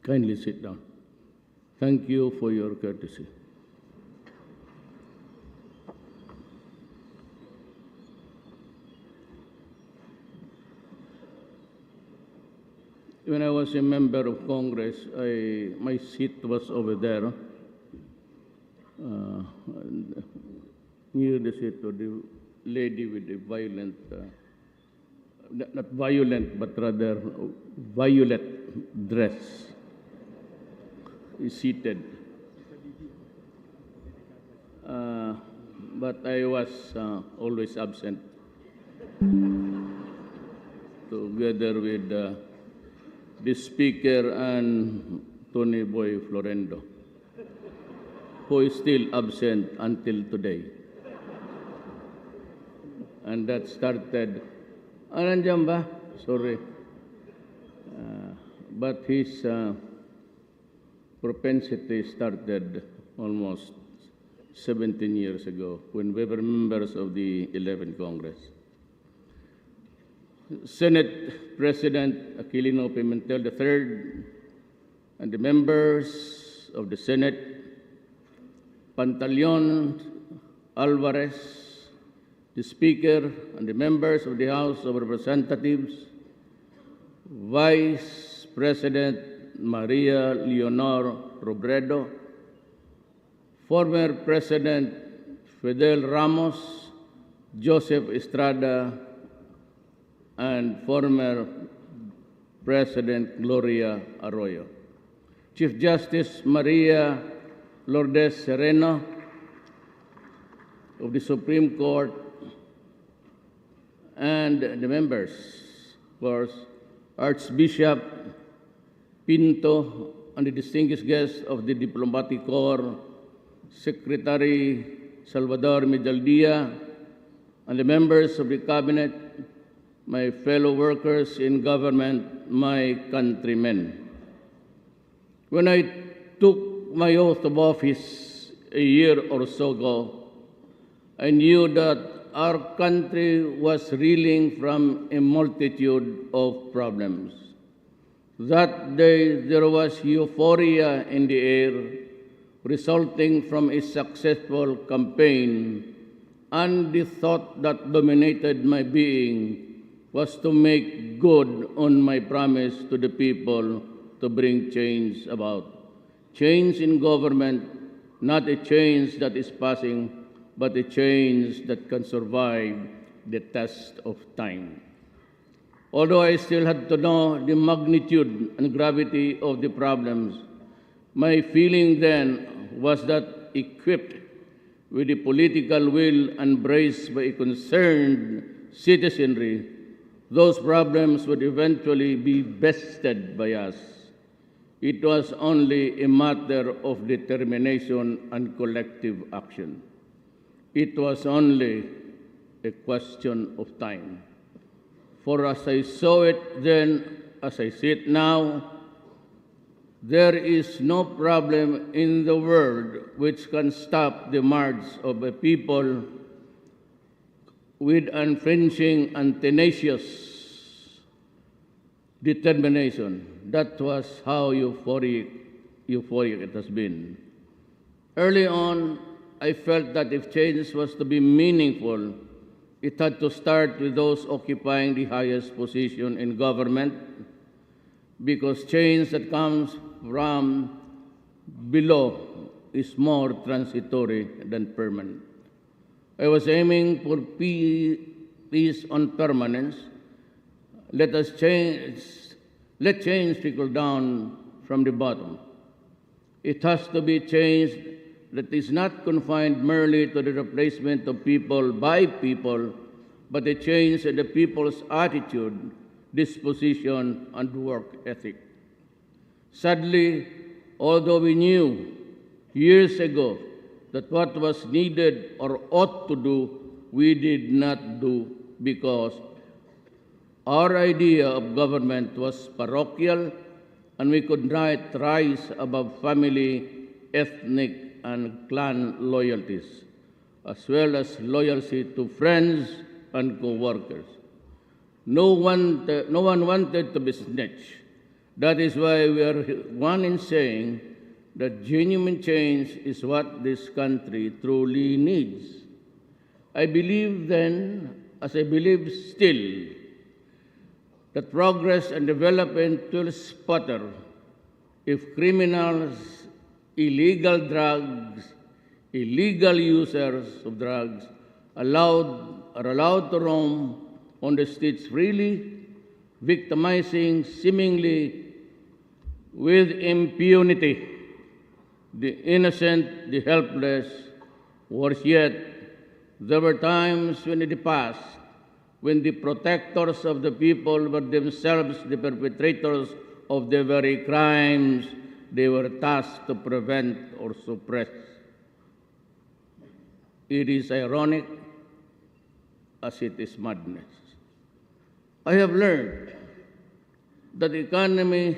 Kindly sit down. Thank you for your courtesy. When I was a member of Congress, my seat was over there, near the seat of the lady with the violent, not violent, but rather violet dress. Is seated. But I was always absent, together with the Speaker and Tony Boy Florendo, who is still absent until today. And that started, nandiyan ba? Sorry. But his propensity started almost 17 years ago when we were members of the 11th Congress. Senate President Aquilino Pimentel III and the members of the Senate, Pantaleon Alvarez, the Speaker and the members of the House of Representatives, Vice President Maria Leonor Robredo, former President Fidel Ramos, Joseph Estrada, and former President Gloria Arroyo, Chief Justice Maria Lourdes Sereno of the Supreme Court, and the members, of course, Archbishop Pinto, and the distinguished guests of the Diplomatic Corps, Secretary Salvador Medaldia, and the members of the Cabinet, my fellow workers in government, my countrymen. When I took my oath of office a year or so ago, I knew that our country was reeling from a multitude of problems. That day, there was euphoria in the air resulting from a successful campaign, and the thought that dominated my being was to make good on my promise to the people to bring change about. Change in government, not a change that is passing, but a change that can survive the test of time. Although I still had to know the magnitude and gravity of the problems, my feeling then was that equipped with the political will and braced by a concerned citizenry, those problems would eventually be bested by us. It was only a matter of determination and collective action. It was only a question of time. For as I saw it then, as I see it now, there is no problem in the world which can stop the march of a people with unflinching and tenacious determination. That was how euphoric it has been. Early on, I felt that if change was to be meaningful, it had to start with those occupying the highest position in government, because change that comes from below is more transitory than permanent. I was aiming for peace on permanence. Let change trickle down from the bottom. It has to be change that is not confined merely to the replacement of people by people, but a change in the people's attitude, disposition, and work ethic. Sadly, although we knew years ago that what was needed or ought to do, we did not do because our idea of government was parochial and we could not rise above family, ethnic, and clan loyalties, as well as loyalty to friends and co-workers. No one wanted to be snitched. That is why we are one in saying that genuine change is what this country truly needs. I believe then, as I believe still, that progress and development will sputter if criminals, illegal drugs, illegal users of drugs are allowed to roam on the streets freely, victimizing seemingly with impunity the innocent, the helpless. Worse yet, there were times in the past when the protectors of the people were themselves the perpetrators of the very crimes they were tasked to prevent or suppress. It is ironic as it is madness. I have learned that the economy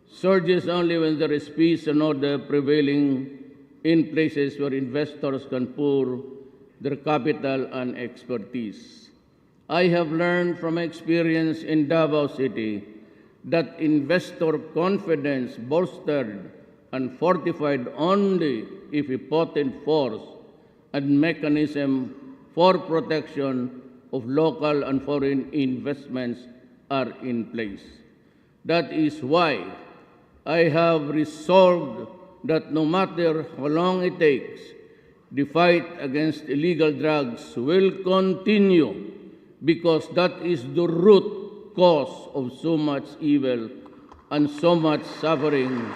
surges only when there is peace and order prevailing in places where investors can pour their capital and expertise. I have learned from experience in Davao City that investor confidence bolstered and fortified only if a potent force and mechanism for protection of local and foreign investments are in place. That is why I have resolved that no matter how long it takes, the fight against illegal drugs will continue, because that is the root cause of so much evil and so much suffering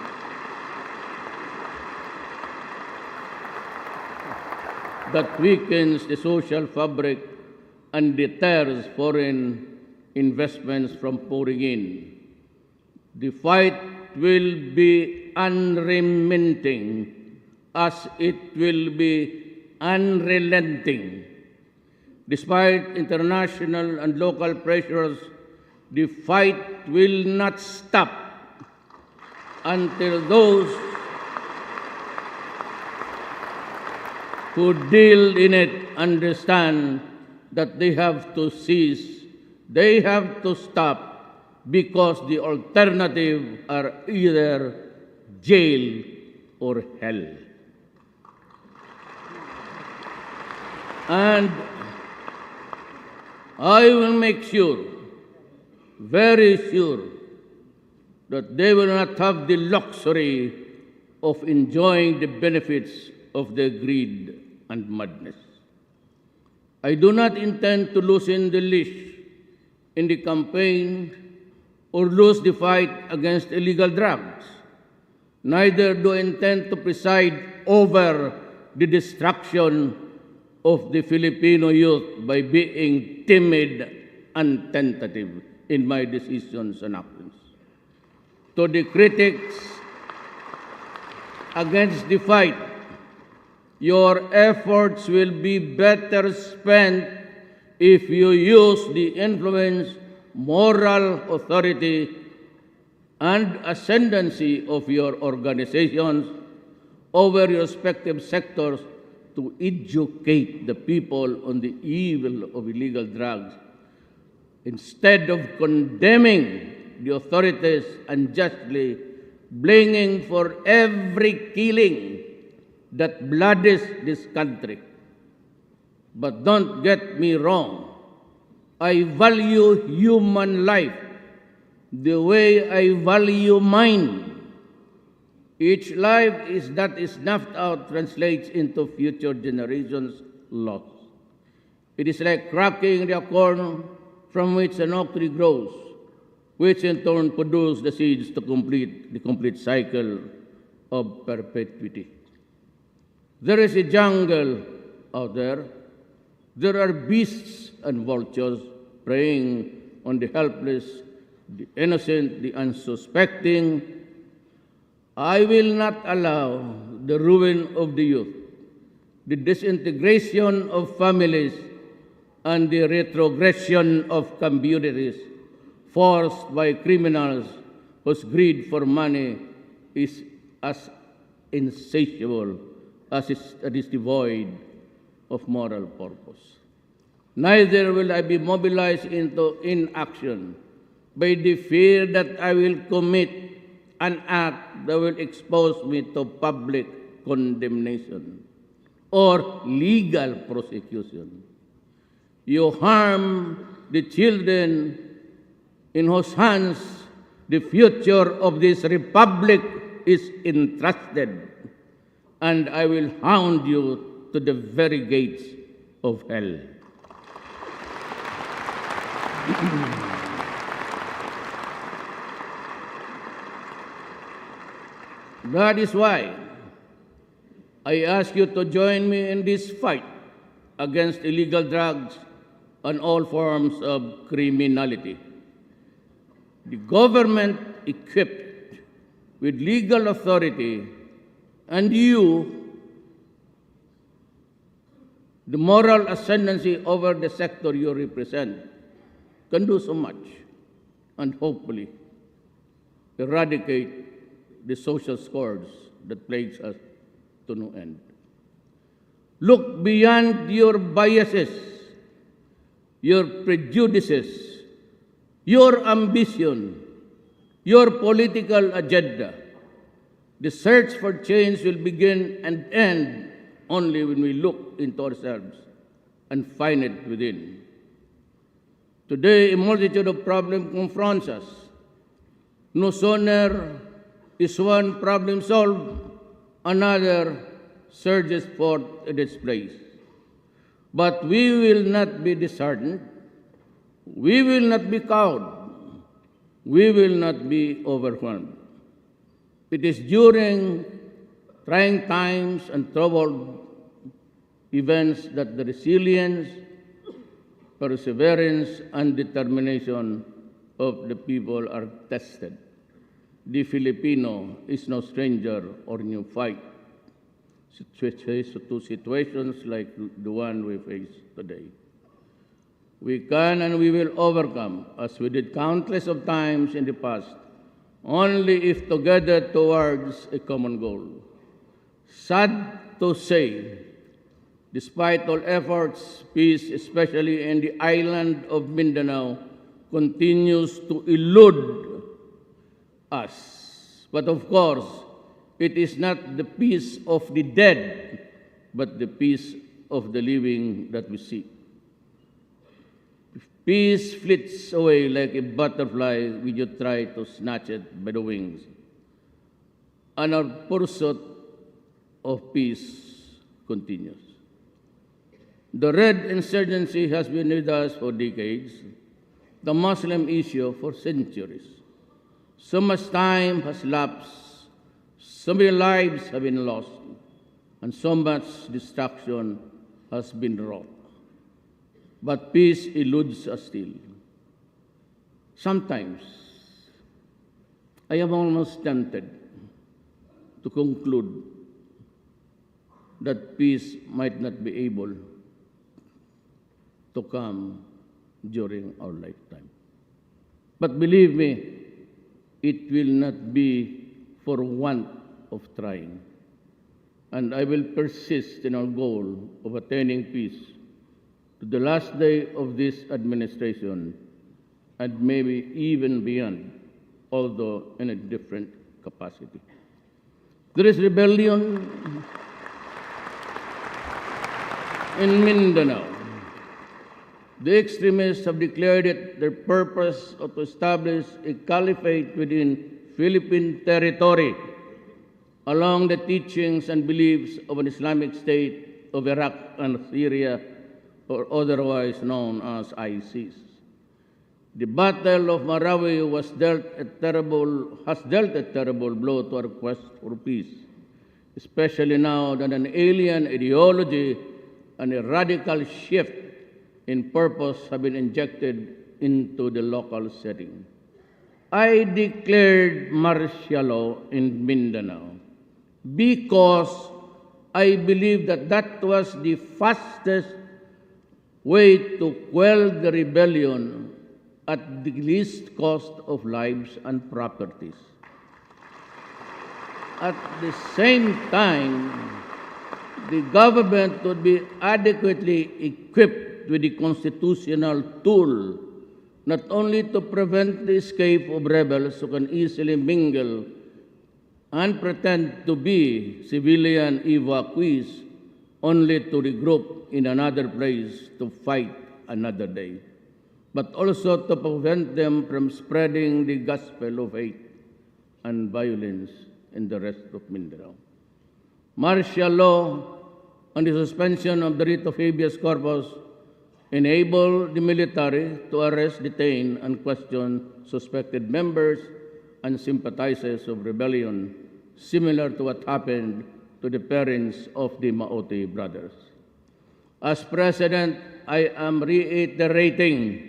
that weakens the social fabric and deters foreign investments from pouring in. The fight will be unremitting as it will be unrelenting. Despite international and local pressures, the fight will not stop until those who deal in it understand that they have to cease, they have to stop, because the alternative are either jail or hell. And I will make sure, very sure, that they will not have the luxury of enjoying the benefits of their greed and madness. I do not intend to loosen the leash in the campaign or lose the fight against illegal drugs. Neither do I intend to preside over the destruction of the Filipino youth by being timid and tentative in my decisions and actions. To the critics against the fight, your efforts will be better spent if you use the influence, moral authority, and ascendancy of your organizations over your respective sectors to educate the people on the evil of illegal drugs, instead of condemning the authorities unjustly, blaming for every killing that bloodies this country. But don't get me wrong. I value human life the way I value mine. Each life that is snuffed out translates into future generations' loss. It is like cracking the acorn from which an oak tree grows, which in turn produces the seeds to complete the complete cycle of perpetuity. There is a jungle out there. There are beasts and vultures preying on the helpless, the innocent, the unsuspecting. I will not allow the ruin of the youth, the disintegration of families, and the retrogression of communities forced by criminals whose greed for money is as insatiable as it is devoid of moral purpose. Neither will I be mobilized into inaction by the fear that I will commit an act that will expose me to public condemnation or legal prosecution. You harm the children in whose hands the future of this republic is entrusted, and I will hound you to the very gates of hell. That is why I ask you to join me in this fight against illegal drugs and all forms of criminality. The government equipped with legal authority and you, the moral ascendancy over the sector you represent, can do so much and hopefully eradicate the social scourge that plagues us to no end. Look beyond your biases, your prejudices, your ambition, your political agenda. The search for change will begin and end only when we look into ourselves and find it within. Today, a multitude of problems confronts us. No sooner is one problem solved, another surges forth in its place. But we will not be disheartened. We will not be cowed. We will not be overwhelmed. It is during trying times and troubled events that the resilience, perseverance, and determination of the people are tested. The Filipino is no stranger or new fight to situations like the one we face today. We can and we will overcome, as we did countless of times in the past, only if together towards a common goal. Sad to say, despite all efforts, peace, especially in the island of Mindanao, continues to elude us. But of course, it is not the peace of the dead, but the peace of the living that we seek. Peace flits away like a butterfly when you try to snatch it by the wings. And our pursuit of peace continues. The Red insurgency has been with us for decades, the Muslim issue for centuries. So much time has lapsed, so many lives have been lost, and so much destruction has been wrought. But peace eludes us still. Sometimes, I am almost tempted to conclude that peace might not be able to come during our lifetime. But believe me, it will not be for want of trying. And I will persist in our goal of attaining peace to the last day of this administration, and maybe even beyond, although in a different capacity. There is rebellion in Mindanao. The extremists have declared it their purpose to establish a caliphate within Philippine territory along the teachings and beliefs of an Islamic State of Iraq and Syria, or otherwise known as ISIS. The Battle of Marawi has dealt a terrible blow to our quest for peace, especially now that an alien ideology and a radical shift in purpose have been injected into the local setting. I declared martial law in Mindanao because I believe that that was the fastest way to quell the rebellion at the least cost of lives and properties. At the same time, the government would be adequately equipped with the constitutional tool not only to prevent the escape of rebels who can easily mingle and pretend to be civilian evacuees only to regroup in another place to fight another day, but also to prevent them from spreading the gospel of hate and violence in the rest of Mindanao. Martial law and the suspension of the writ of habeas corpus enable the military to arrest, detain, and question suspected members and sympathizers of rebellion, similar to what happened to the parents of the Maote brothers. As President, I am reiterating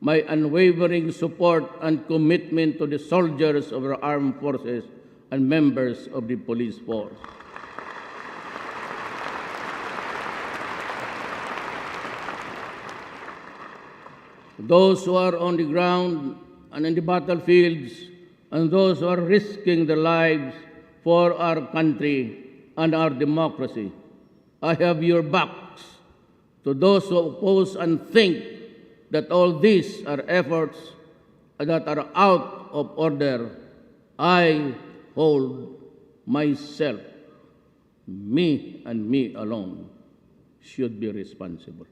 my unwavering support and commitment to the soldiers of our armed forces and members of the police force. Those who are on the ground and in the battlefields, and those who are risking their lives for our country and our democracy, I have your backs. To those who oppose and think that all these are efforts that are out of order, I hold myself, me and me alone, should be responsible.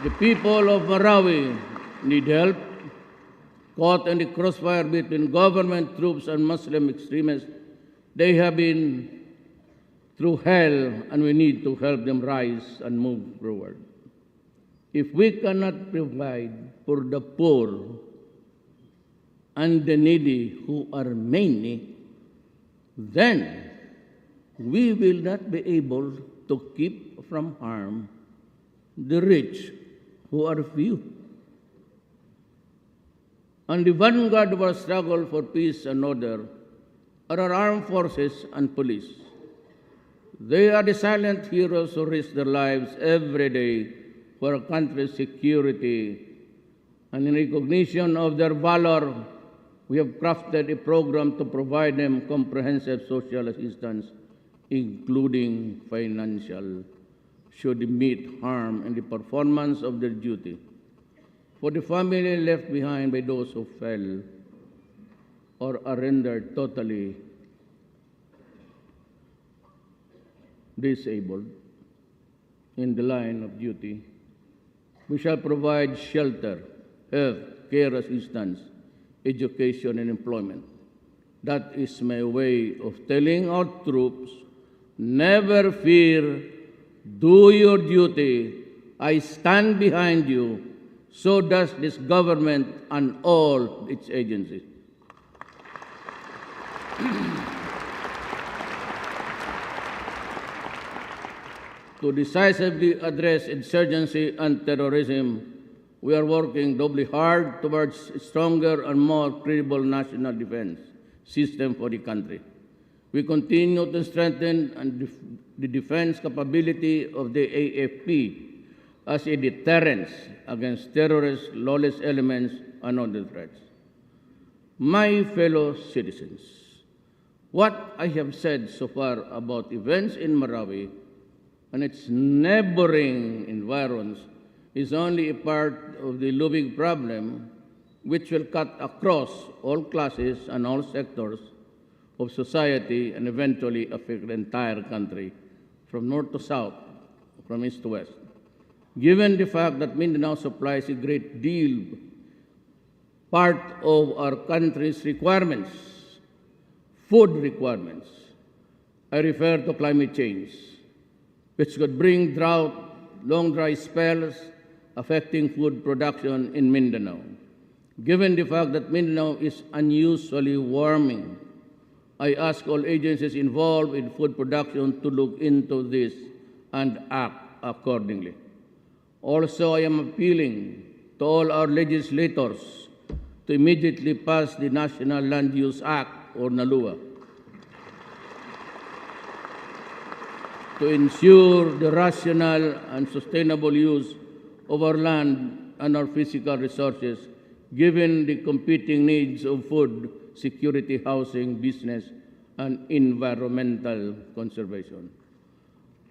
The people of Marawi need help. Caught in the crossfire between government troops and Muslim extremists, they have been through hell, and we need to help them rise and move forward. If we cannot provide for the poor and the needy, who are many, then we will not be able to keep from harm the rich, who are few. And the vanguard of our struggle for peace and order are our armed forces and police. They are the silent heroes who risk their lives every day for our country's security. And in recognition of their valor, we have crafted a program to provide them comprehensive social assistance, including financial, should they meet harm in the performance of their duty. For the family left behind by those who fell or are rendered totally disabled in the line of duty, we shall provide shelter, health, care assistance, education, and employment. That is my way of telling our troops, never fear, do your duty, I stand behind you. So does this government and all its agencies. To decisively address insurgency and terrorism, we are working doubly hard towards a stronger and more credible national defense system for the country. We continue to strengthen the defense capability of the AFP as a deterrence against terrorist, lawless elements, and other threats. My fellow citizens, what I have said so far about events in Marawi and its neighboring environs is only a part of the looming problem, which will cut across all classes and all sectors of society and eventually affect the entire country from north to south, from east to west. Given the fact that Mindanao supplies a great deal part of our country's requirements, food requirements, I refer to climate change, which could bring drought, long dry spells, affecting food production in Mindanao. Given the fact that Mindanao is unusually warming, I ask all agencies involved in food production to look into this and act accordingly. Also, I am appealing to all our legislators to immediately pass the National Land Use Act, or NALUA, to ensure the rational and sustainable use of our land and our physical resources, given the competing needs of food, security, housing, business, and environmental conservation.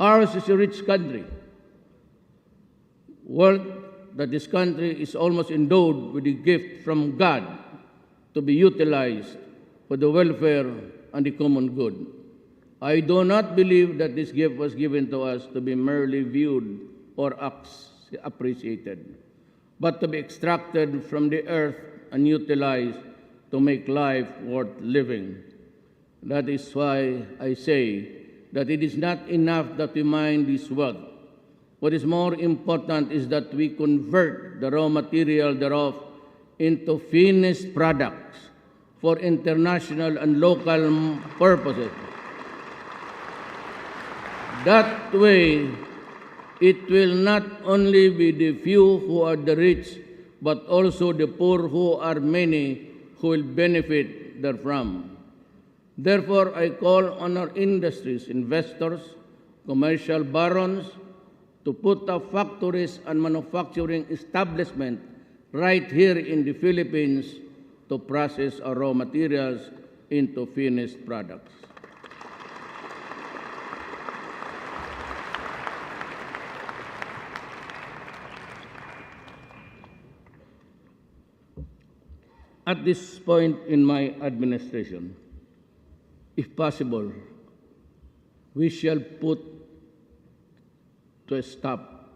Ours is a rich country, world that this country is almost endowed with a gift from God to be utilized for the welfare and the common good. I do not believe that this gift was given to us to be merely viewed or appreciated, but to be extracted from the earth and utilized to make life worth living. That is why I say that it is not enough that we mine this wealth. What is more important is that we convert the raw material thereof into finished products for international and local purposes. That way, it will not only be the few who are the rich, but also the poor who are many who will benefit therefrom. Therefore, I call on our industries, investors, commercial barons, to put up factories and manufacturing establishments right here in the Philippines to process our raw materials into finished products. At this point in my administration, if possible, we shall put to a stop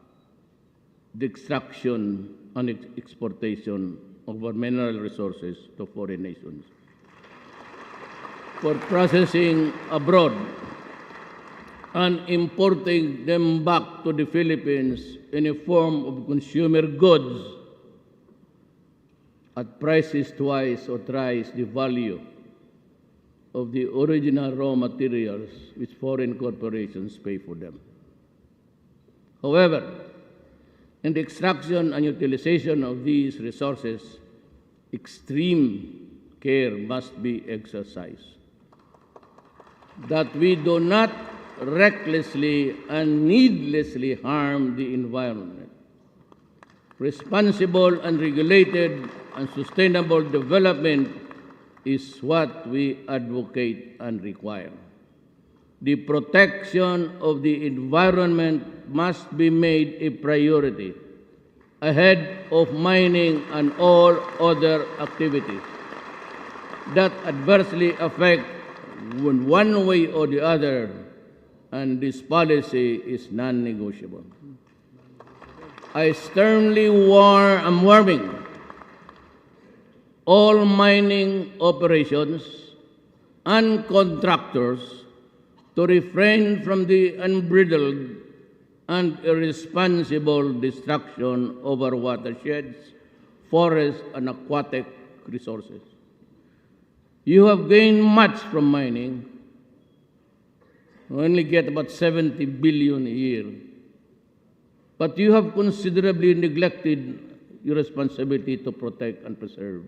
the extraction and exportation of our mineral resources to foreign nations for processing abroad and importing them back to the Philippines in a form of consumer goods at prices twice or thrice the value of the original raw materials which foreign corporations pay for them. However, in the extraction and utilization of these resources, extreme care must be exercised, that we do not recklessly and needlessly harm the environment. Responsible and regulated and sustainable development is what we advocate and require. The protection of the environment must be made a priority ahead of mining and all other activities that adversely affect one way or the other, and this policy is non-negotiable. I sternly am warning all mining operations and contractors to refrain from the unbridled and irresponsible destruction of our watersheds, forests, and aquatic resources. You have gained much from mining. You only get about 70 billion a year. But you have considerably neglected your responsibility to protect and preserve.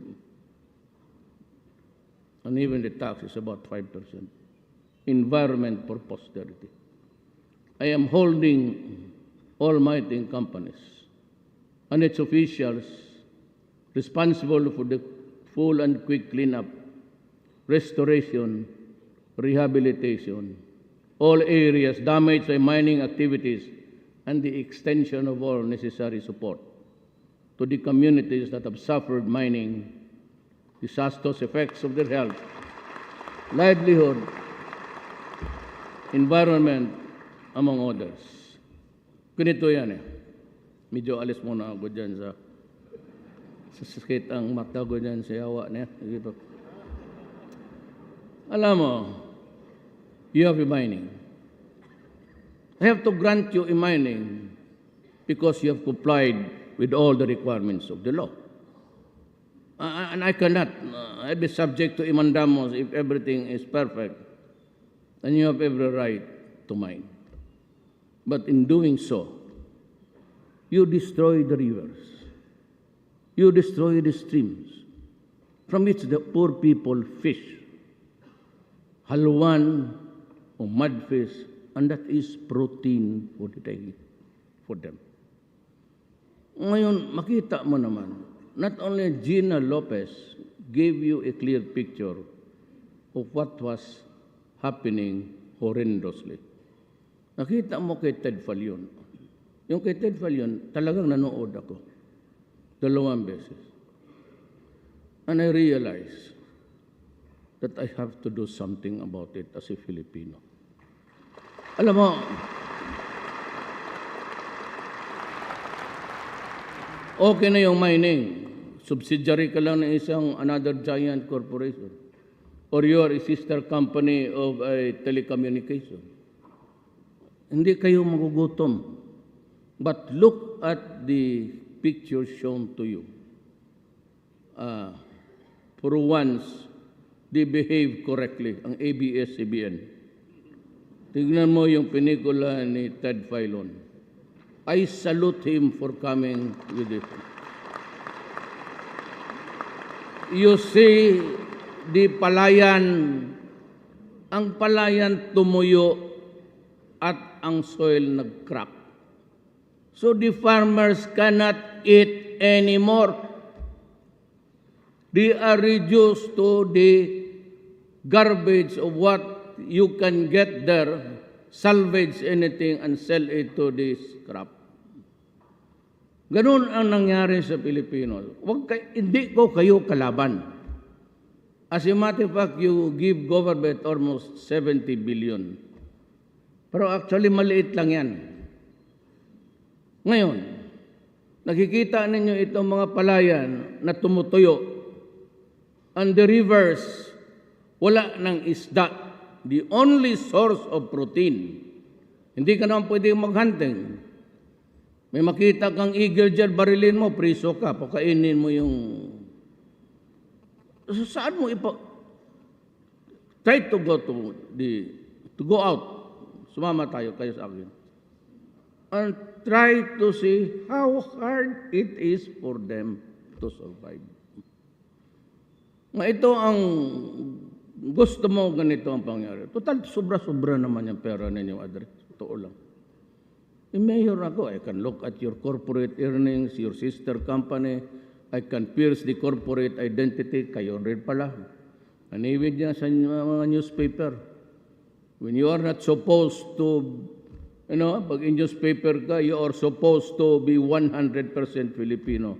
And even the tax is about 5%. Environment for posterity. I am holding all mining companies and its officials responsible for the full and quick cleanup, restoration, rehabilitation, all areas damaged by mining activities, and the extension of all necessary support to the communities that have suffered mining, disastrous effects of their health, livelihood, environment, among others. Ganito yan eh. Medyo alis muna ako dyan sa sakit ang mata ko dyan sa yawa niya. Alam mo, you have a mining. I have to grant you a mining because you have complied with all the requirements of the law. And I cannot be subject to imandamos if everything is perfect. And you have every right to mine. But in doing so, you destroy the rivers. You destroy the streams from which the poor people fish. Halwan or mudfish, and that is protein for them. Ngayon, makita mo naman, not only Gina Lopez gave you a clear picture of what was happening horrendously. Nakita mo kay Ted Fallion. Yung kay Ted Fallion, talagang nanood ako. 2 beses. And I realized that I have to do something about it as a Filipino. Alam mo, okay na yung mining. Subsidiary ka lang ng isang another giant corporation. Or you are a sister company of a telecommunication. Hindi kayo magugutom. But look at the picture shown to you. For once, they behave correctly, ang ABS-CBN. Tignan mo yung pelikula ni Ted Filon. I salute him for coming with it. You see, the palayan, ang palayan tumuyo at ang soil nag-crack. So the farmers cannot eat anymore. They are reduced to the garbage of what you can get there, salvage anything and sell it to the scrap. Ganun ang nangyari sa Pilipinos. Hindi ko kayo kalaban. As a matter of fact, you give government almost 70 billion. Pero actually, maliit lang yan. Ngayon, nakikita ninyo itong mga palayan na tumutuyo. And the rivers, wala ng isda. The only source of protein. Hindi ka naman pwede maghunting. May makita kang eagle dyan, barilin mo, priso ka, pakainin mo yung... So, saan mo try to go out. Sumama tayo, kayo sa akin. And try to see how hard it is for them to survive. Ito ang gusto mo, ganito ang pangyari. Total, sobra-sobra naman yung pera ninyong address. Totoo lang. Mayor ako, I can look at your corporate earnings, your sister company, I can pierce the corporate identity, kayo rin pala. Iniibig niya sa mga newspaper. When you are not supposed to, pag in newspaper ka, you are supposed to be 100% Filipino.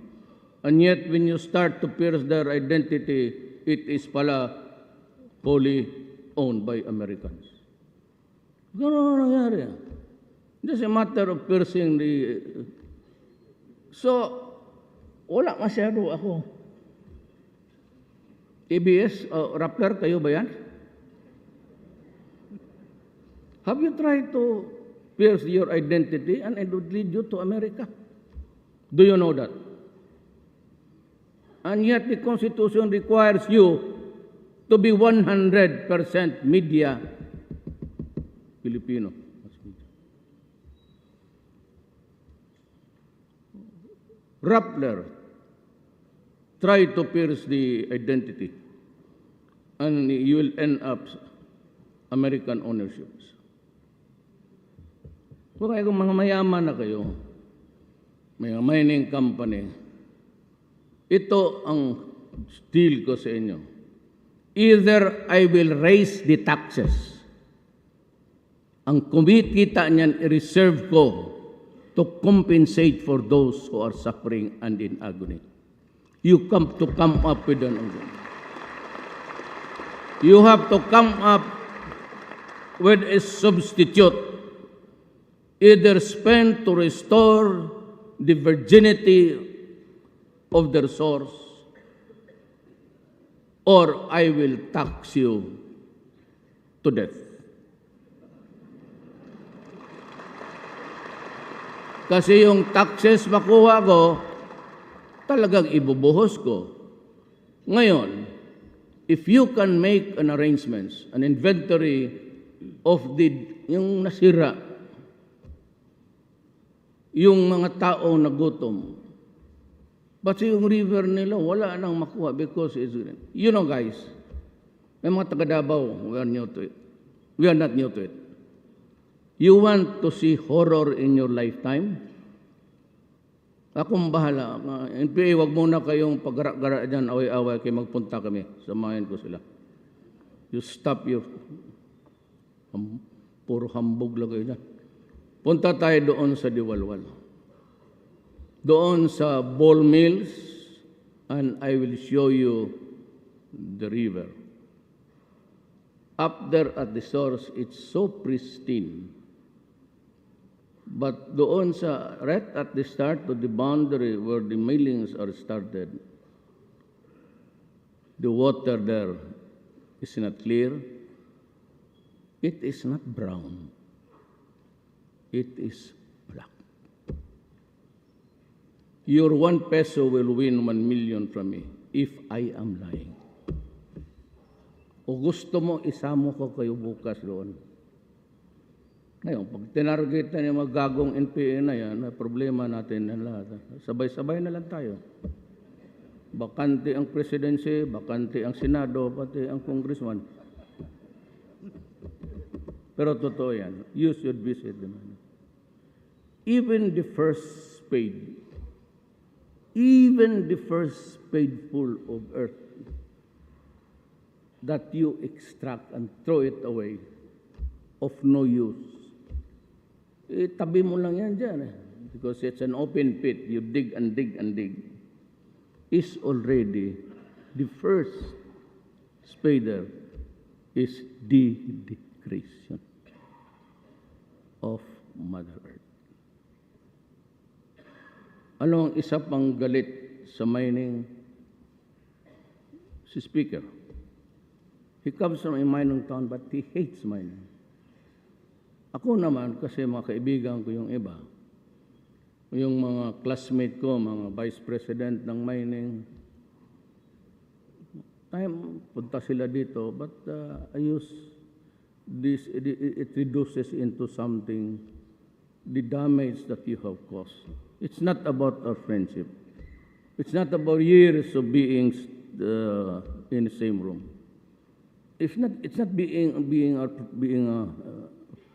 And yet, when you start to pierce their identity, it is pala wholly owned by Americans. Gano'n ang nangyari. Just a matter of piercing the... So, wala masyado ako. ABS, Rappler, kayo ba yan? Have you tried to pierce your identity and it would lead you to America? Do you know that? And yet the Constitution requires you to be 100% media Filipino. Rappler tried to pierce the identity and you will end up American ownerships. So kaya kung mga mayaman na kayo, may mining company, ito ang deal ko sa inyo. Either I will raise the taxes. Ang kumikita niyan, i-reserve ko to compensate for those who are suffering and in agony. You have to come up with an agreement. You have to come up with a substitute either spent to restore the virginity of their source, or I will tax you to death. Kasi yung taxes makuha ko, talagang ibubuhos ko. Ngayon, if you can make an arrangements, an inventory of yung nasira, yung mga tao na gutom, but yung river nila, wala nang makuha because it's, you know guys, may mga taga-Davao, we are new to it. We are not new to it. You want to see horror in your lifetime? Akong bahala. NPA, wag muna kayong pag-gara-gara dyan, away-away kayo, magpunta kami. Samahin ko sila. You stop your... puro hambog lang kayo dyan. Punta tayo doon sa Diwalwal. Doon sa ball mills, and I will show you the river. Up there at the source, it's so pristine. But doon sa, right at the start of the boundary where the millings are started, the water there is not clear. It is not brown. It is black. Your 1 peso will win 1 million from me if I am lying. O gusto mo, isamo ko kayo bukas doon. Ngayon, pag tinarget na yung magagong NPA na yan, problema natin na lahat. Sabay-sabay na lang tayo. Bakante ang presidency, bakante ang senado, pati ang congressman. Pero totoo yan. You should visit them. Even the first spade full of earth that you extract and throw it away of no use. Tabi mo lang yan dyan. Because it's an open pit. You dig and dig and dig. Is already the first spader is de-decreation of Mother Earth. Ano ang isa pang galit sa mining? Si Speaker. He comes from a mining town but he hates mining. Ako naman, kasi mga kaibigan ko yung iba, yung mga classmate ko, mga vice president ng mining, punta sila dito, but I use this, it reduces into something, the damage that you have caused. It's not about our friendship. It's not about years of being in the same room. It's not being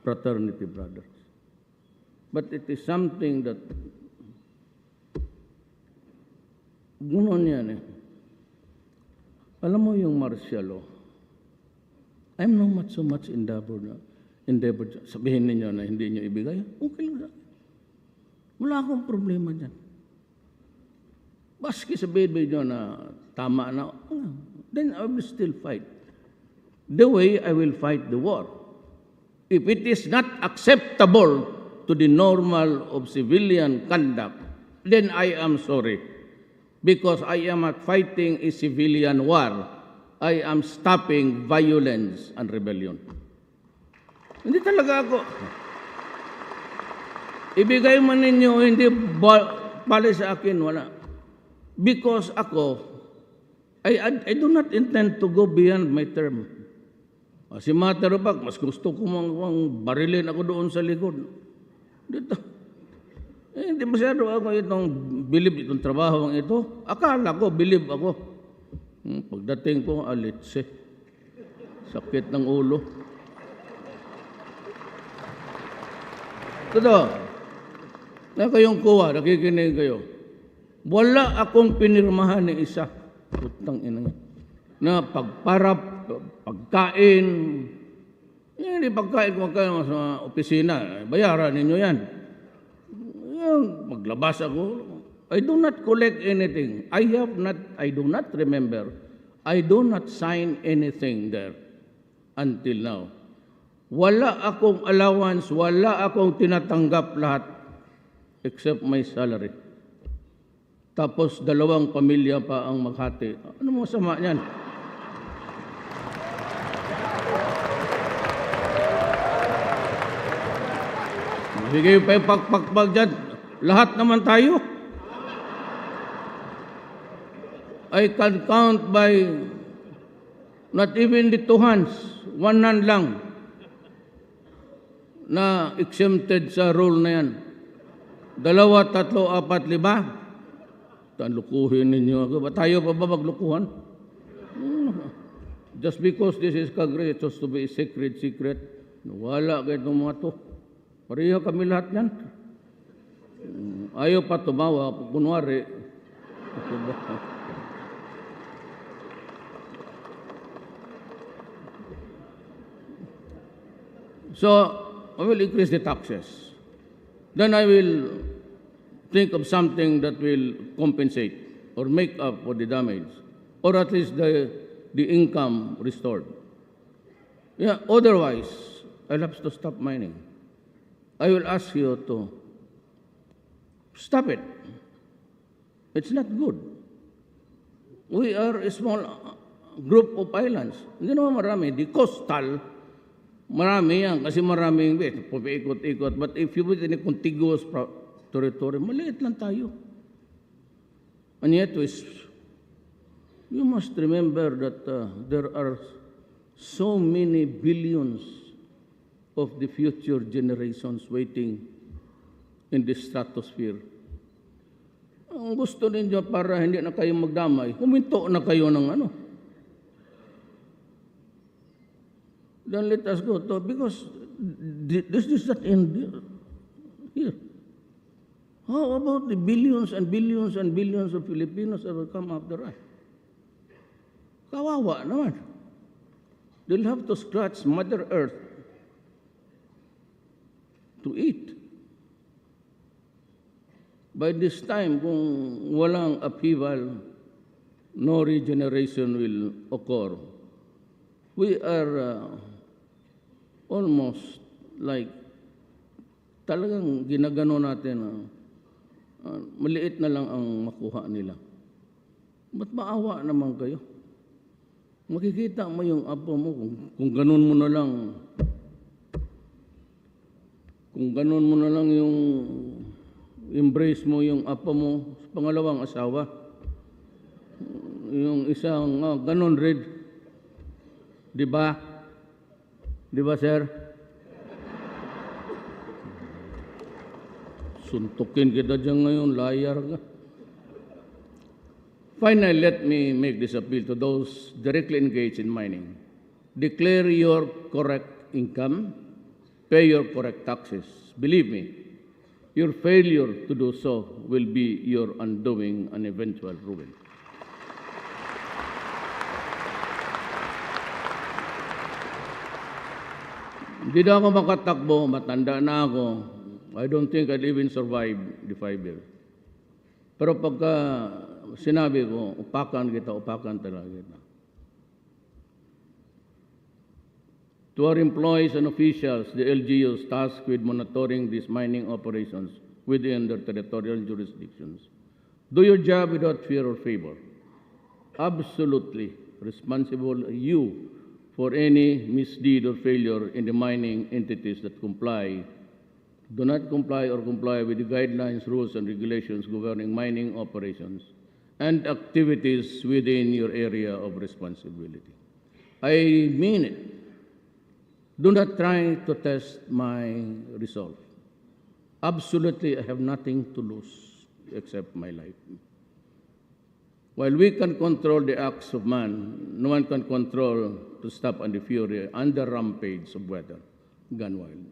fraternity brothers. But it is something that gunon yan eh. Alam mo yung martial law, I'm not so much endeavored. Sabihin ninyo na hindi nyo ibigay, okay lang. Wala akong problema dyan. Baski sabihin nyo na tama na, then I will still fight. The way I will fight the war. If it is not acceptable to the normal of civilian conduct, then I am sorry. Because I am not fighting a civilian war. I am stopping violence and rebellion. Hindi talaga ako. Ibigay man ninyo, hindi bali sa akin, wala. Because ako, I do not intend to go beyond my term. Si matter of fact, mas gusto ko barilin ako doon sa likod. Dito. Hindi masyado ako itong bilib itong trabaho ito. Akala ko, bilib ako. Pagdating ko, alitse. Sakit ng ulo. Totoo. Na kayong kuha, nakikinig kayo. Wala akong pinirmahan ni isa. Putang ina nga. Na pagparap, pagkain. Hindi pagkain kung kayo sa opisina. Bayaran ninyo yan. Maglabas ako. I do not collect anything. I do not remember. I do not sign anything there until now. Wala akong allowance, wala akong tinatanggap lahat except my salary. Tapos 2 pamilya pa ang maghati. Ano mo sama niyan? Sige pa yung pagpagpag dyan. Lahat naman tayo. I can count by not even the 2 hands, 1 hand lang na exempted sa rule na yan. 2, 3, 4, 5. Lukuhin ninyo ako. Tayo pa ba maglukuhan? Just because this is Congress, it's supposed to be a secret. Wala kayo itong mga to. Pareho kami lahat yan. Ayaw pa tumawa, kunwari. So, I will increase the taxes. Then I will think of something that will compensate or make up for the damage, or at least the income restored. Yeah, otherwise, I'll have to stop mining. I will ask you to stop it. It's not good. We are a small group of islands. Hindi naman marami. The coastal, marami yan kasi maraming paikot-ikot. But if you put in a contiguous territory, maliit lang tayo. And yet, you must remember that there are so many billions of the future generations waiting in the stratosphere. Ang gusto ninyo para hindi na kayo magdamay, huminto na kayo ng ano. Then let us go to, because this is not end here. How about the billions and billions and billions of Filipinos that will come after us? Kawawa naman. They'll have to scratch Mother Earth to eat. By this time, kung walang upheaval, no regeneration will occur. We are almost like talagang ginagano natin maliit na lang ang makuha nila. Ba't maawa naman kayo? Makikita mo yung apo mo kung ganun mo na lang. Kung ganun mo na lang yung embrace mo yung apo mo sa pangalawang asawa. Yung isang ganun rin. Di ba? Di ba, sir? Suntukin kita dyan ngayon, liar ka. Finally, let me make this appeal to those directly engaged in mining. Declare your correct income, pay your correct taxes. Believe me, your failure to do so will be your undoing and eventual ruin. Hindi na ako makatakbo, matanda na ako. I don't think I'd even survive the 5 years. Pero pagka sinabi ko, upakan talaga kita. To our employees and officials, the LGUs tasked with monitoring these mining operations within their territorial jurisdictions, do your job without fear or favor. Absolutely responsible you for any misdeed or failure in the mining entities that do not comply or comply with the guidelines, rules, and regulations governing mining operations and activities within your area of responsibility. I mean it. Do not try to test my resolve. Absolutely, I have nothing to lose except my life. While we can control the acts of man, no one can control to stop and the fury and the rampage of weather, gone wild.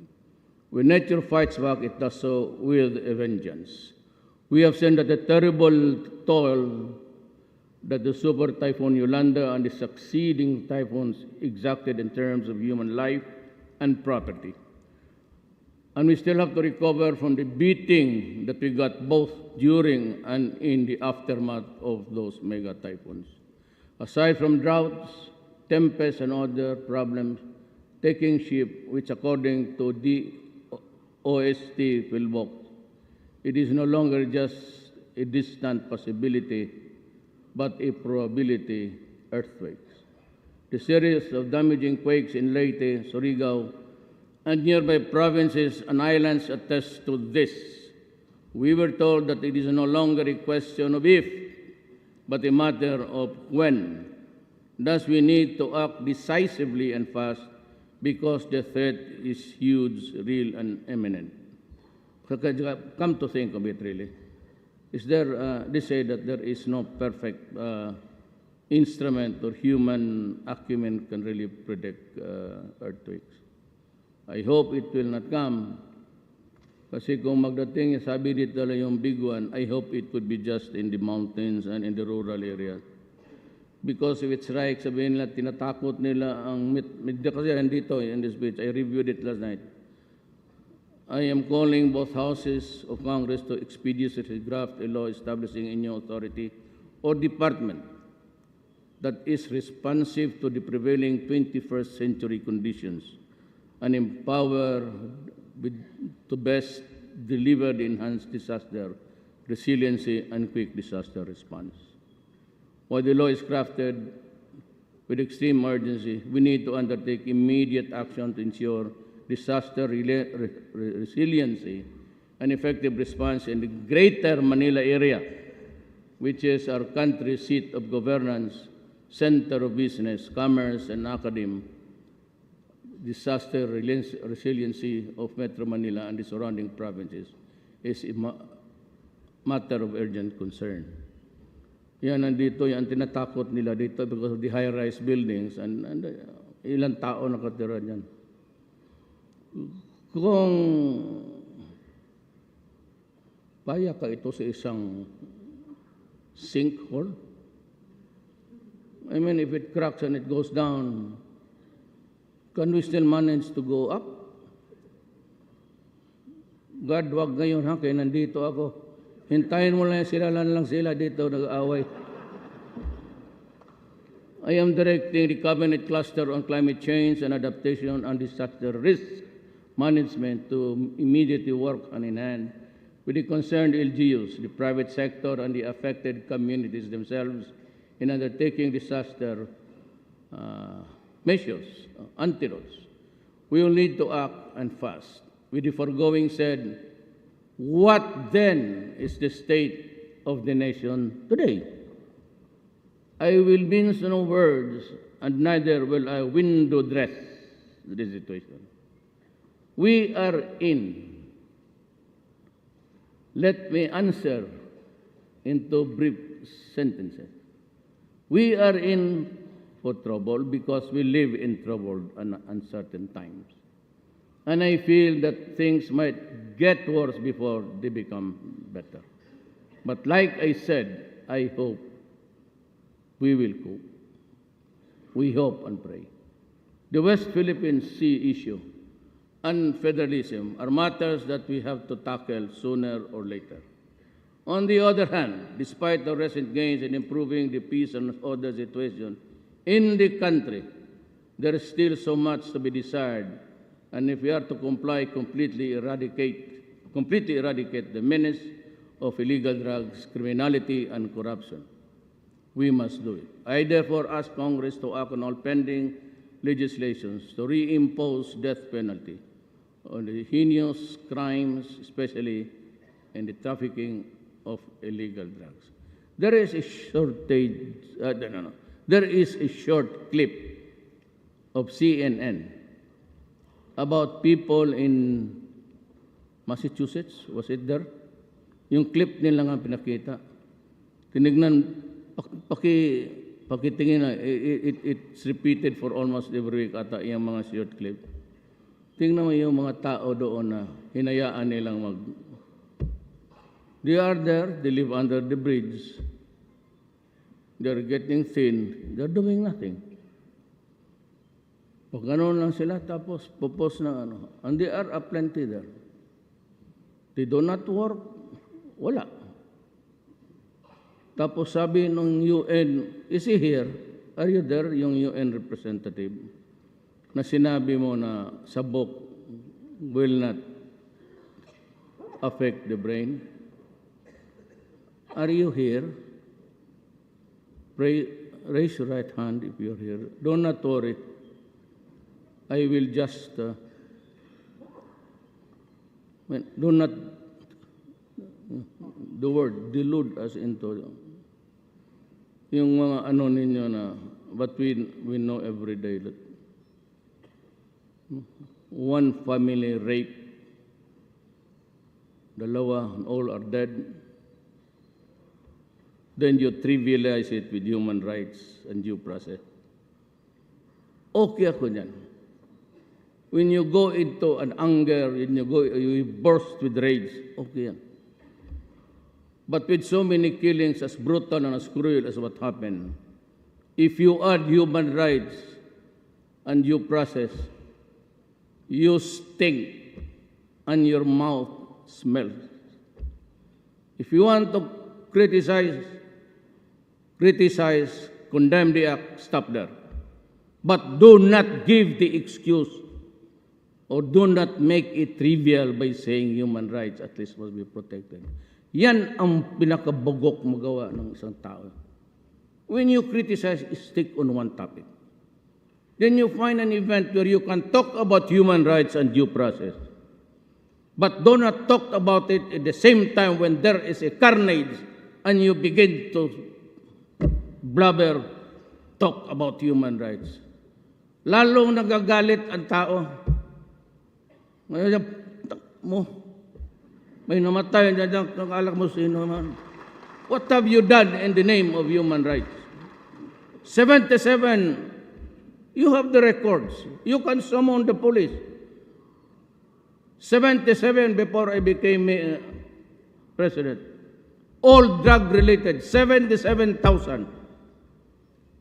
When nature fights back, it does so with a vengeance. We have seen that the terrible toll that the super typhoon Yolanda and the succeeding typhoons exacted in terms of human life and property. And we still have to recover from the beating that we got both during and in the aftermath of those mega typhoons. Aside from droughts, tempests, and other problems, taking ship, which according to the OST Philbox, it is no longer just a distant possibility, but a probability earthquakes. The series of damaging quakes in Leyte, Surigao, and nearby provinces and islands attest to this. We were told that it is no longer a question of if, but a matter of when. Thus, we need to act decisively and fast because the threat is huge, real, and imminent. Come to think of it, really. Is there, they say that there is no perfect instrument or human acumen can really predict earthquakes. I hope it will not come. Kasi kung magdating, sabi dito lang yung big one, I hope it would be just in the mountains and in the rural areas. Because if it's right, sabihin nila, tinatakot nila ang, kasi nandito in this speech, I reviewed it last night. I am calling both houses of Congress to expeditiously draft a law establishing a new authority or department that is responsive to the prevailing 21st century conditions and empower to best deliver the enhanced disaster resiliency and quick disaster response. While the law is crafted with extreme urgency, we need to undertake immediate action to ensure disaster resiliency and effective response in the greater Manila area, which is our country's seat of governance, center of business, commerce, and academe. Disaster resiliency of Metro Manila and the surrounding provinces is a matter of urgent concern. Yan, nandito yung tinatakot nila dito because of the high-rise buildings and ilang tao nakatira dyan. Kung paya ka ito sa isang sinkhole, I mean, if it cracks and it goes down, can we still manage to go up? God, wag ngayon ha, kaya nandito ako. Hintayin mo lang sila dito nag-aaway. I am directing the Cabinet Cluster on Climate Change and Adaptation and Disaster Risk Management to immediately work hand in hand with the concerned LGUs, the private sector, and the affected communities themselves in undertaking disaster measures, antidotes. We will need to act and fast. With the foregoing said, what then is the state of the nation today? I will mince no words, and neither will I window dress the situation. We are in. Let me answer into brief sentences. We are in for trouble because we live in troubled and uncertain times. And I feel that things might get worse before they become better. But like I said, I hope we will cope. We hope and pray. The West Philippine Sea issue and federalism are matters that we have to tackle sooner or later. On the other hand, despite the recent gains in improving the peace and order situation in the country, there is still so much to be desired. And if we are to completely eradicate the menace of illegal drugs, criminality, and corruption, we must do it. I therefore ask Congress to act on all pending legislations to reimpose death penalty on the heinous crimes, especially in the trafficking of illegal drugs. There is a There is a short clip of CNN about people in Massachusetts. Was it there? Yung clip nila nga pinakita. Tinignan, pakitingin na, it's repeated for almost every week ata yung mga short clip. Tingnan mo yung mga tao doon na hinayaan nilang They are there, they live under the bridge. They're getting thin, they're doing nothing. Pag gano'n lang sila, tapos popos na ano. And there are plenty there. They do not work, wala. Tapos sabi ng UN, is he here? Are you there, yung UN representative? na sinabi mo na sabok will not affect the brain? Are you here? Raise your right hand if you're here. Do not worry. I will just do not the word delude us into yung mga ano ninyo na but we know every day that one family rape, dalawa, all are dead. Then you trivialize it with human rights and due process. Okay ako niyan. When you go into an anger, you burst with rage, okay yan. But with so many killings as brutal and as cruel as what happened, if you add human rights and due process, you stink and your mouth smells. If you want to criticize, condemn the act, stop there. But do not give the excuse or do not make it trivial by saying human rights at least must be protected. Yan ang pinakabugok magawa ng isang tao. When you criticize, stick on one topic. Then you find an event where you can talk about human rights and due process. But do not talk about it at the same time when there is a carnage and you begin to blabber, talk about human rights. Lalong nagagalit ang tao. May namatay na dyan, nakalak mo sino man. What have you done in the name of human rights? 77, you have the records. You can summon the police. 77 before I became president. All drug-related, 77,000.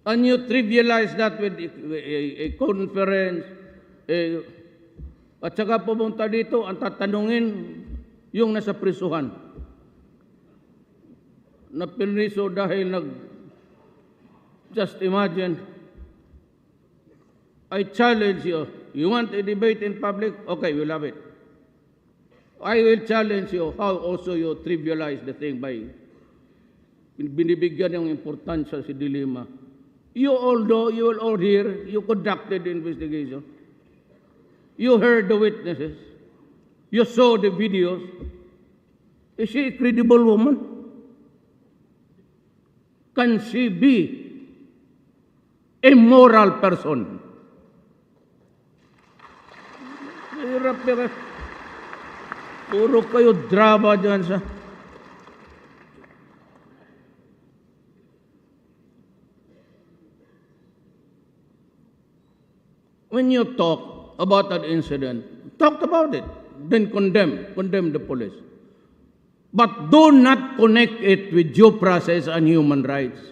And you trivialize that with a conference. At saka pumunta dito, ang tatanungin, yung nasa prisuhan. Na pinriso dahil just imagine, I challenge you. You want a debate in public? Okay, we'll have it. I will challenge you how also you trivialize the thing by binibigyan ng importansya si dilema. You will all hear, you conducted the investigation. You heard the witnesses. You saw the videos. Is she a credible woman? Can she be a moral person? Hirap. Puro kayo drama dyan sa... When you talk about that incident, talk about it. Then condemn the police. But do not connect it with due process and human rights.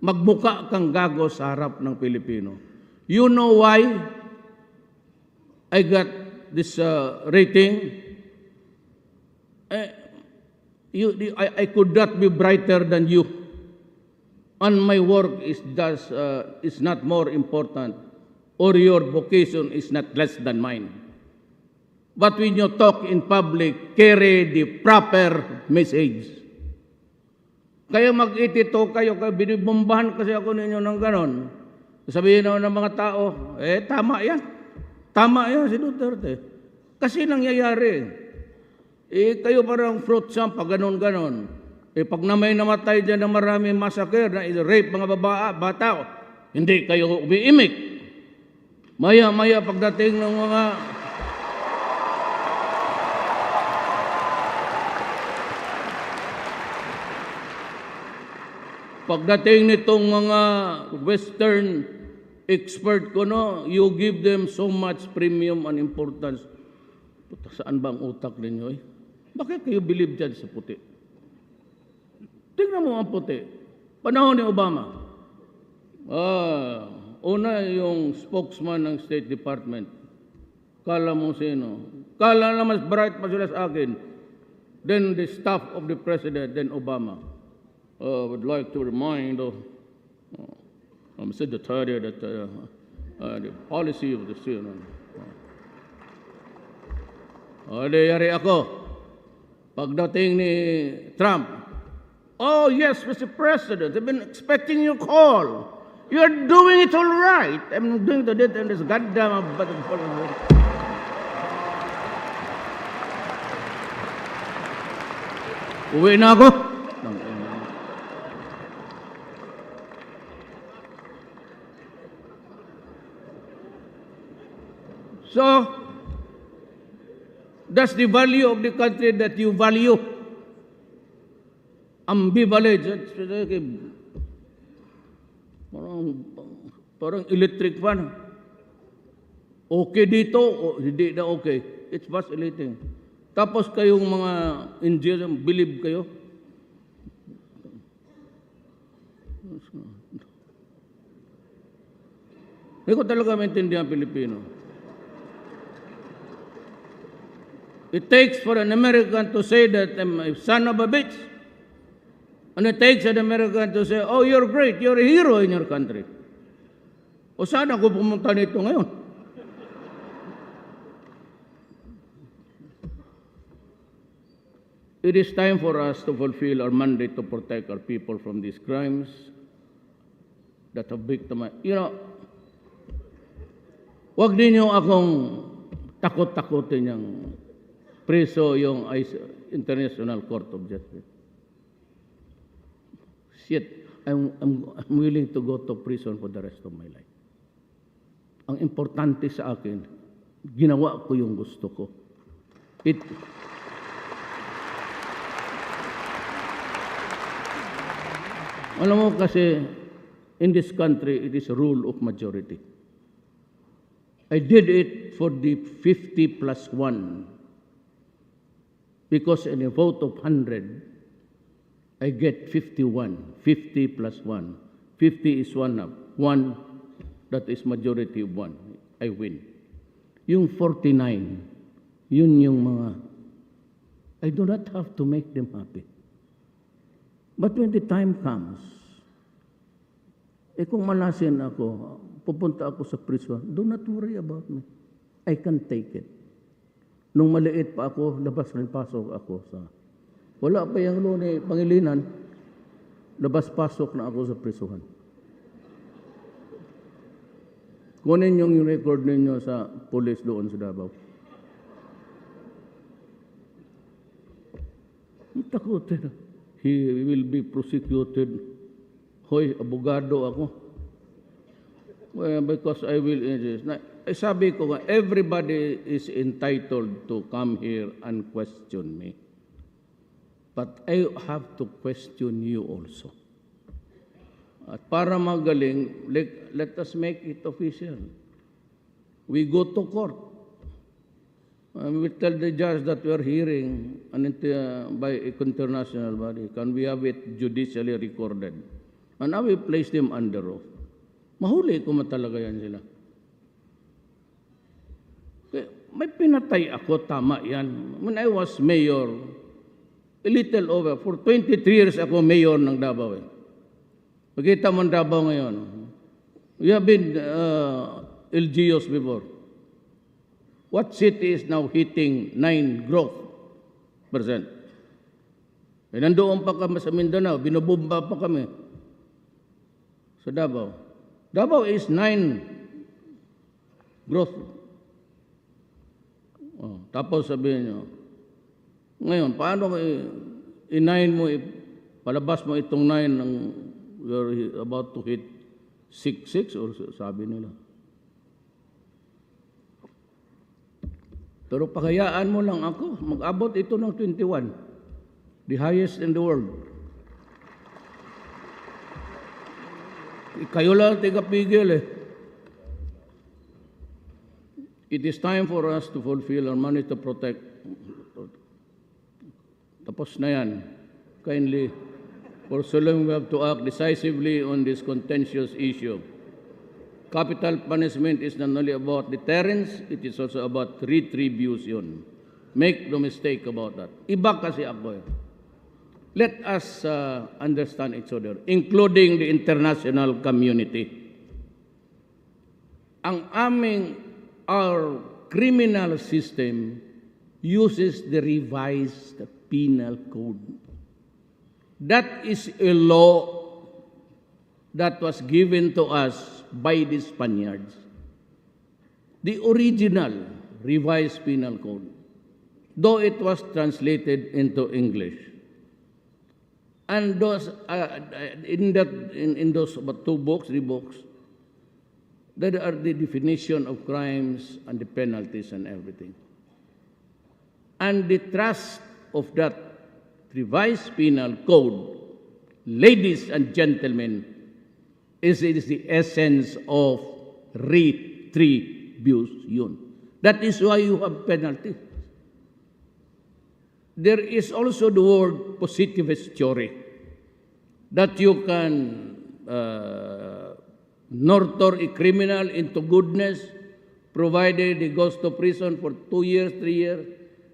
Magbuka kang gago sa harap ng Pilipino. You know why I got this rating? I could not be brighter than you. And my work is not more important, or your vocation is not less than mine. But when you talk in public, carry the proper message. Kaya mag-itito kayo, binibombahan kasi ako ninyo ng ganon. Sabihin ng mga tao, tama yan. Tama yan si Duterte. Kasi nangyayari. Kayo parang fruit samp, pag ganon-ganon. Pag na may namatay dyan na maraming massacre, na rape mga bata, hindi kayo umiimik. Maya-maya pagdating ng mga... Pagdating nitong mga Western expert ko, no, you give them so much premium and importance. Saan ba ang utak ninyo? Bakit kayo believe dyan sa puti? Tingnan mo ang puti. Panahon ni Obama. Una yung spokesman ng State Department. Kala mo sino? Kala na mas bright pa sila sa akin. Then the staff of the President, then Obama. Would like to remind Secretary that the policy of the state. Yari ako, pagdating ni Trump, oh yes, Mr. President, I've been expecting your call. You're doing it all right. I'm doing the deed and this goddamn uwi na ako. So, that's the value of the country that you value. Ambivalent. Parang electric fan. Okay dito, o hindi na okay. It's vacillating. Tapos kayong mga Indians, believe kayo. Hindi ko talaga maintindihan Pilipino. It takes for an American to say that I'm a son of a bitch. And it takes an American to say, oh, you're great, you're a hero in your country. O saan ako pumunta nito ngayon? It is time for us to fulfill our mandate to protect our people from these crimes that have victimized. You know, wag ninyo akong takot-takotin yung preso yung International Court of Justice. Shit, I'm willing to go to prison for the rest of my life. Ang importante sa akin, ginawa ko yung gusto ko. Alam mo kasi, in this country, it is a rule of majority. I did it for the 50 plus 1. Because in a vote of 100, I get 51. 50 plus 1. 50 is 1 up. 1, that is majority of 1. I win. Yung 49, yun yung mga, I do not have to make them happy. But when the time comes, kung malasin ako, pupunta ako sa prison, do not worry about me. I can take it. Nung maliit pa ako, labas rin pasok ako sa, wala pa yung luni, Pangilinan, labas-pasok na ako sa prisuhan. Kunin yung record ninyo sa police doon sa Davao. Takutin. He will be prosecuted. Hoy, abogado ako. Well, because I will insist. Sabi ko nga, everybody is entitled to come here and question me. But I have to question you also. At para magaling, let us make it official. We go to court. We tell the judge that we are hearing by an international body. Can we have it judicially recorded? And I will place them under oath. Mahuli ko matalaga yan sila. May pinatay ako, tama yan. When I was mayor, a little over, for 23 years ako mayor ng Davao. Makita mo ang Davao ngayon. We have been LGUs before. What city is now hitting 9 growth %? Nandoon pa kami sa Mindanao, binubumba pa kami sa Davao. Davao is 9 growth. Tapos sabihin nyo, ngayon, paano i-9 mo, palabas mo itong 9 ng you're about to hit 6 or sabi nila. Pero pakayaan mo lang ako, mag-abot ito ng 21. The highest in the world. Kayo lang tigapigil eh. It is time for us to fulfill our money to protect. Tapos na yan. Kindly, for so long we have to act decisively on this contentious issue. Capital punishment is not only about deterrence, it is also about retribution. Make no mistake about that. Iba kasi ako eh. Let us understand each other, including the international community. our criminal system uses the revised penal code. That is a law that was given to us by the Spaniards. The original revised penal code, though it was translated into English. And those, in those about 2 books, 3 books, there are the definition of crimes and the penalties and everything. And the thrust of that revised penal code, ladies and gentlemen, is the essence of retribution. That is why you have penalty. There is also the word positivist theory, that you can nurture a criminal into goodness, provided he goes to prison for 2 years, 3 years.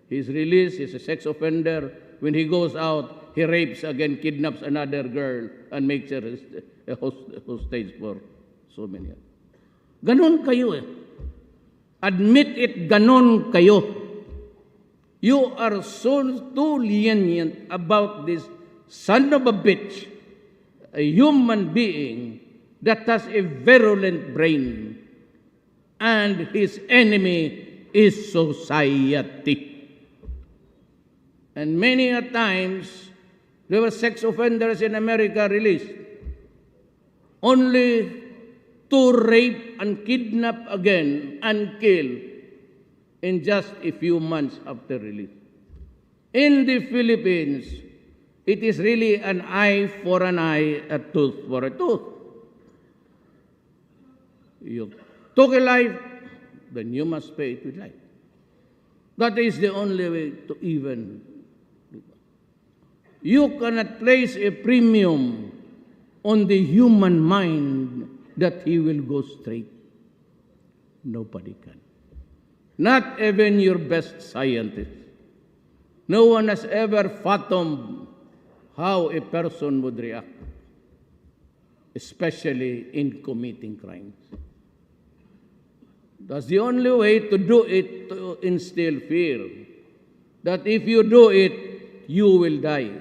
He's released, he's a sex offender. When he goes out, he rapes again, kidnaps another girl, and makes her a hostage for so many years. Ganon kayo eh. Admit it, ganon kayo. You are so too lenient about this son of a bitch, a human being that has a virulent brain, and his enemy is society. And many a times, there were sex offenders in America released, only to rape and kidnap again and kill in just a few months after release. In the Philippines, it is really an eye for an eye, a tooth for a tooth. You took a life, then you must pay it with life. That is the only way to even. You cannot place a premium on the human mind that he will go straight. Nobody can. Not even your best scientist. No one has ever fathomed how a person would react, especially in committing crimes. That's the only way to do it, to instill fear, that if you do it, you will die.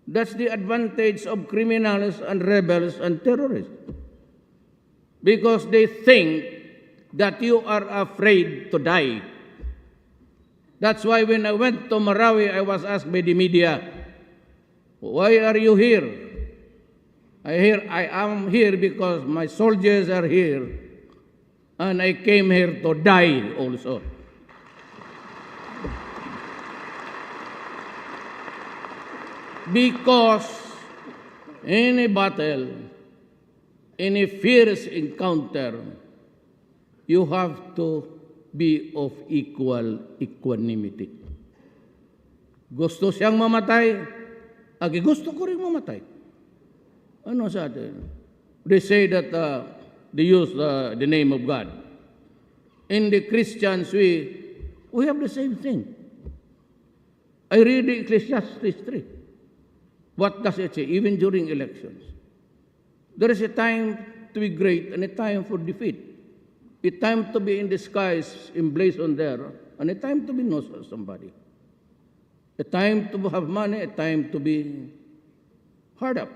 That's the advantage of criminals and rebels and terrorists, because they think that you are afraid to die. That's why when I went to Marawi, I was asked by the media, why are you here? I am here because my soldiers are here, and I came here to die also. Because in a battle, in a fierce encounter, you have to be of equal equanimity. Gusto siyang mamatay, agi gusto ko rin mamatay. Ano sa atin? They say that they use the name of God. In the Christians, we have the same thing. I read the Ecclesiastes 3. What does it say? Even during elections, there is a time to be great and a time for defeat. A time to be in the skies, emblazoned there, and a time to be known as somebody. A time to have money, a time to be hard up.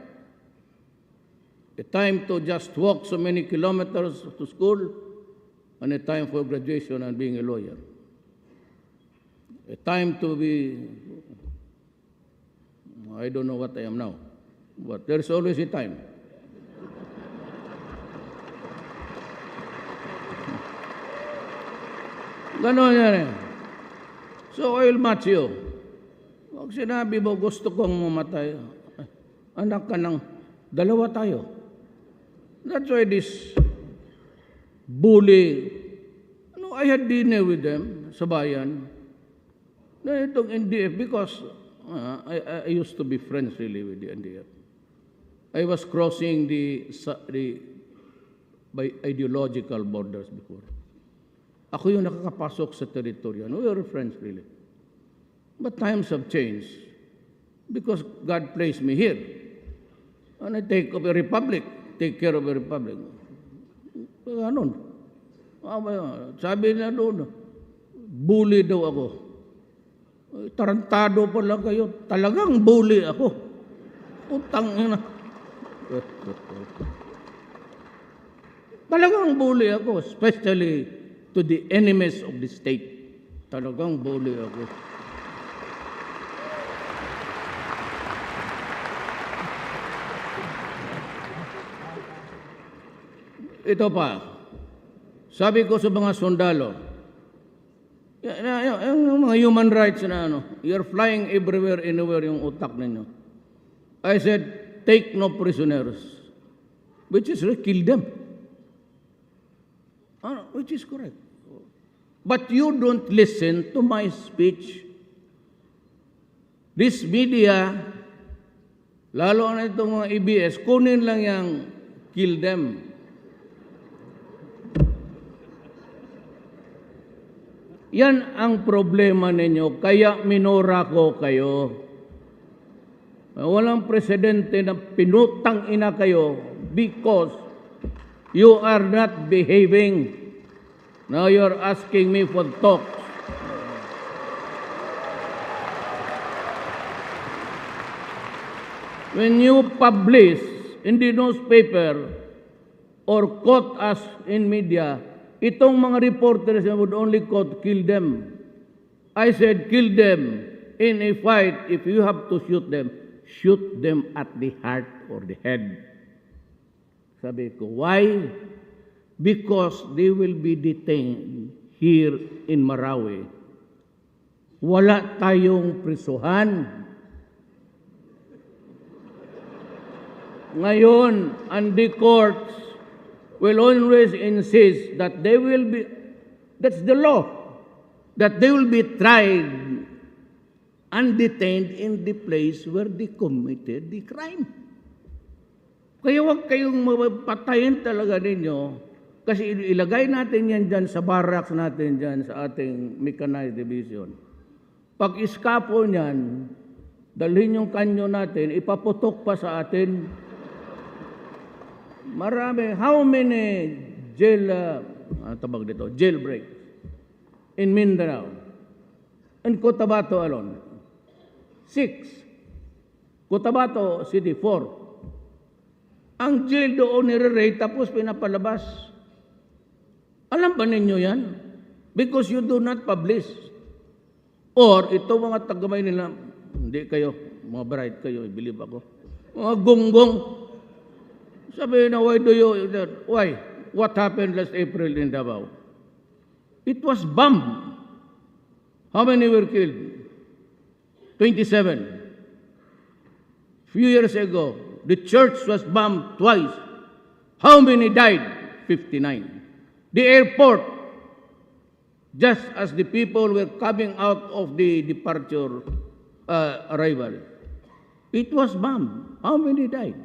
A time to just walk so many kilometers to school, and a time for graduation and being a lawyer. A time to be, I don't know what I am now, but there's always a time. Ganon yan eh. So I will match you. Pag sinabi mo, gusto kong mamatay, anak ka ng dalawa tayo. That's why this bully, I had dinner with them sa bayan. Na itong NDF, because I used to be friends really with the NDF. I was crossing the by ideological borders before. Ako yung nakakapasok sa teritoryo. We were friends really. But times have changed because God placed me here. And I take care of a republic. Ganon. Sabi niya doon, bully daw ako. Tarantado pa lang kayo. Talagang bully ako. Utang ina. Talagang bully ako, especially to the enemies of the state. Talagang bully ako. Ito pa, sabi ko sa mga sundalo, yung mga human rights na you're flying everywhere, anywhere yung utak ninyo. I said, take no prisoners, which is kill them. Which is correct. But you don't listen to my speech. This media, lalo na itong mga EBS, kunin lang yung kill them. Yan ang problema ninyo, kaya minura ko kayo. Walang presidente na pinutang ina kayo because you are not behaving. Now you're asking me for talk. When you publish in the newspaper or quote us in media, itong mga reporters would only quote, kill them. I said, kill them. In a fight, if you have to shoot them at the heart or the head. Sabi ko, why? Because they will be detained here in Marawi. Wala tayong prisuhan. Ngayon, and the courts will always insist that they will be, that's the law, that they will be tried and detained in the place where they committed the crime. Kaya huwag kayong mapatayin talaga ninyo kasi ilagay natin yan dyan sa barracks natin dyan sa ating mechanized division. Pag iskapo niyan, dalhin yung kanyo natin, ipaputok pa sa atin. Marami. How many jailbreak in Mindanao and Cotabato alone? 6. Cotabato City, 4. Ang jail doon nire-rate tapos pinapalabas. Alam ba ninyo yan? Because you do not publish. Or ito mga tagamay nila, hindi kayo, mga bright kayo, I believe ako. Mga gonggong. Sabi na, why? What happened last April in Davao? It was bombed. How many were killed? 27. Few years ago, the church was bombed twice. How many died? 59. The airport, just as the people were coming out of the departure arrival, it was bombed. How many died?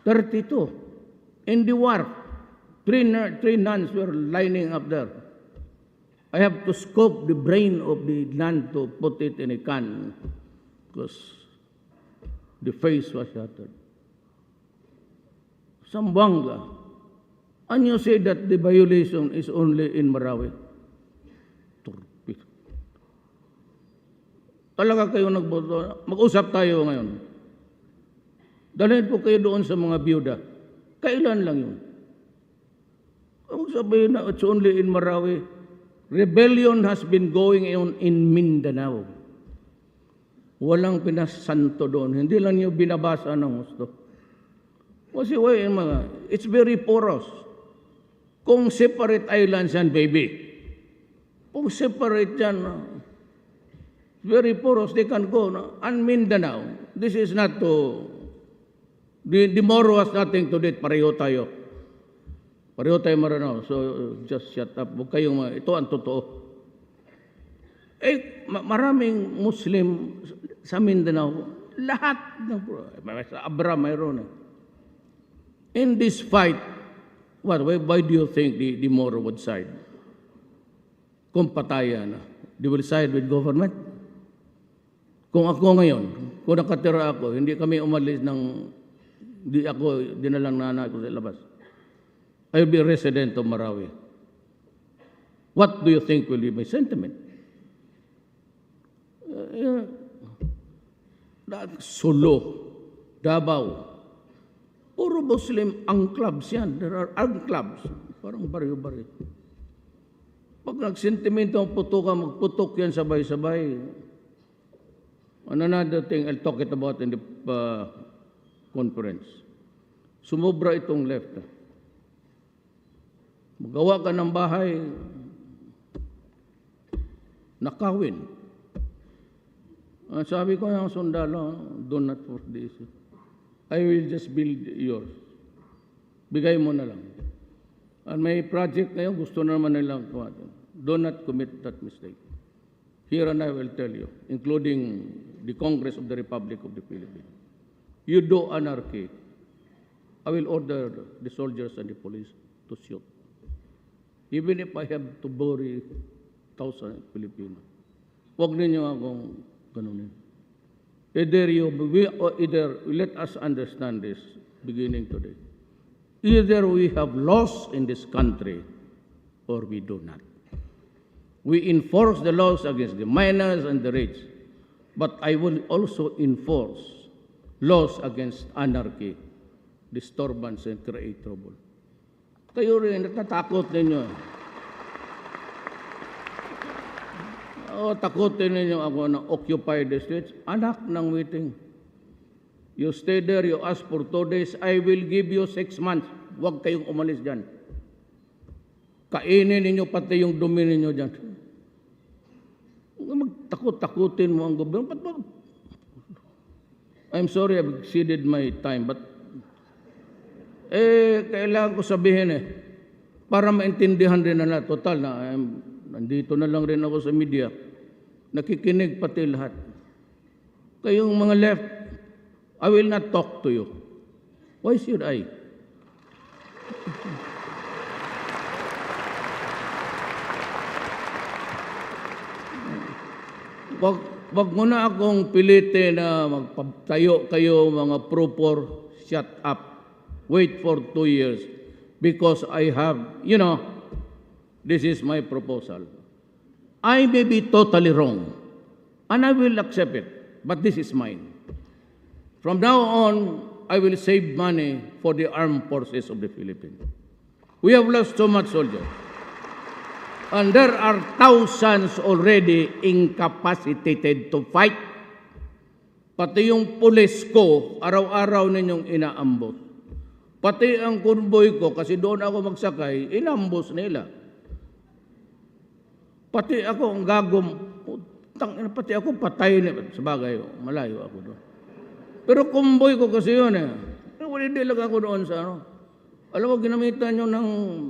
32. In the wharf, three nuns were lining up there. I have to scoop the brain of the nun to put it in a can because the face was shattered. Zamboanga. And you say that the violation is only in Marawi. Turpid. Talaga kayo nagboto. Mag-usap tayo ngayon. Dalhin po kayo doon sa mga biyuda. Kailan lang yun? Kung sabihin na it's only in Marawi, rebellion has been going on in Mindanao. Walang pinasanto doon. Hindi lang nyo binabasa ng gusto. Kasi it's very porous. Kung separate islands yan, baby. Kung separate yan, very porous, they can go. And Mindanao, this is not to... The Moro has nothing to do it. Pareho tayo. Pareho tayo maranaw. So, just shut up. Huwag kayong, ito ang totoo. Maraming Muslim sa Mindanao, lahat sa Abra mayroon. In this fight, why do you think the Moro would side? Kung patayan, they will side with government? Kung ako ngayon, kung nakatira ako, hindi kami umalis ng, di ako dinalang nanay ko sa labas. I'll be a resident of Marawi. What do you think will be my sentiment? Solo, Davao, puro Muslim ang clubs yan. There are clubs. Parang baryo-baryo. Pag nagsentimento ang putukan, magputok yan sabay-sabay. Another thing I'll talk it about in the conference. Sumobra itong left. Magawa ka ng bahay, nakawin. Sabi ko ng sundalo, do not force this. I will just build yours. Bigay mo na lang. And may project ngayon, gusto na naman nilang kumatin. Do not commit that mistake. Here and I will tell you, including the Congress of the Republic of the Philippines. You do anarchy, I will order the soldiers and the police to shoot. Even if I have to bury 1,000 Filipinos. Huwag ninyo akong ganunin. Either let us understand this beginning today. Either we have laws in this country or we do not. We enforce the laws against the minors and the rich, but I will also enforce laws against anarchy, disturbance, and create trouble. Kayo rin, natatakot ninyo. Takutin ninyo ako na occupy the streets. Anak ng waiting. You stay there, you ask for 2 days, I will give you 6 months. Huwag kayong umalis dyan. Kainin ninyo pati yung dumi ninyo dyan. Magtakot-takutin mo ang gobyerno. I'm sorry, I've exceeded my time, but kailangan ko sabihin para maintindihan rin na lahat. Total na, nandito na lang rin ako sa media. Nakikinig pati lahat. Kayong mga left, I will not talk to you. Why should I? Wag mo na akong pilitin na magpatayo kayo mga pro-poor, shut up. Wait for 2 years because I have, this is my proposal. I may be totally wrong and I will accept it, but this is mine. From now on, I will save money for the armed forces of the Philippines. We have lost so much soldiers. And there are thousands already incapacitated to fight. Pati yung pulis ko, araw-araw ninyong inaambot. Pati ang convoy ko, kasi doon ako magsakay, inambos nila. Pati ako, ang gagom, pati ako patay na, sabagay, malayo ako doon. Pero convoy ko kasi yun Hindi lang ako doon sa Alam mo, ginamitan nyo ng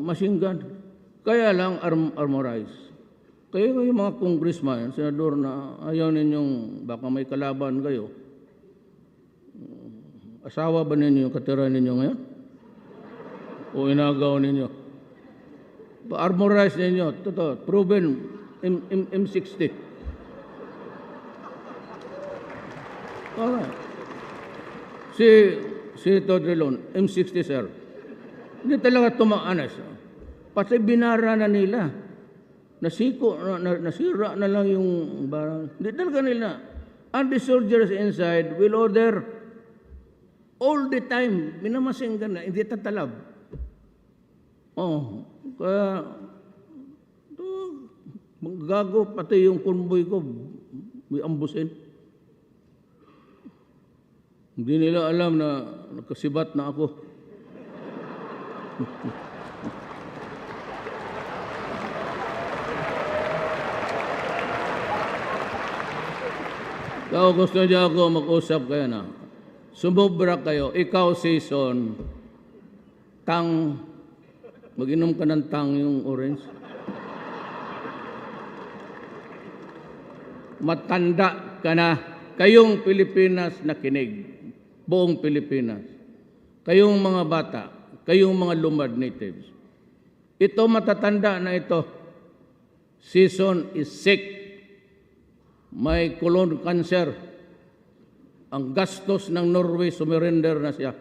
machine gun. Kaya lang armorized. Kaya kayo mga congressman, senador na ayaw ninyong, baka may kalaban kayo. Asawa ba ninyo yung katira ninyo ngayon? O inagaw ninyo? Pa-armorize ninyo. Totoo, proven M60. Alright. Si Todrilon, M60 sir. Hindi talaga tumaanas. Pati binara na nila. Nasira na lang yung barang. Hindi talaga nila. And the soldiers inside will order all the time. Minamasinggan na. Hindi tatalab. Kaya gago pati yung convoy ko may ambusin. Hindi nila alam na nakasibat na ako. Kung gusto niya ako mag-usap kayo na, sumubra kayo, ikaw season, mag-inom ka ng tang yung orange. Matanda ka na, kayong Pilipinas na kinig, buong Pilipinas, kayong mga bata, kayong mga lumad natives. Ito matatanda na ito, season is sick, may colon cancer, ang gastos ng Norway, sumurrender na siya.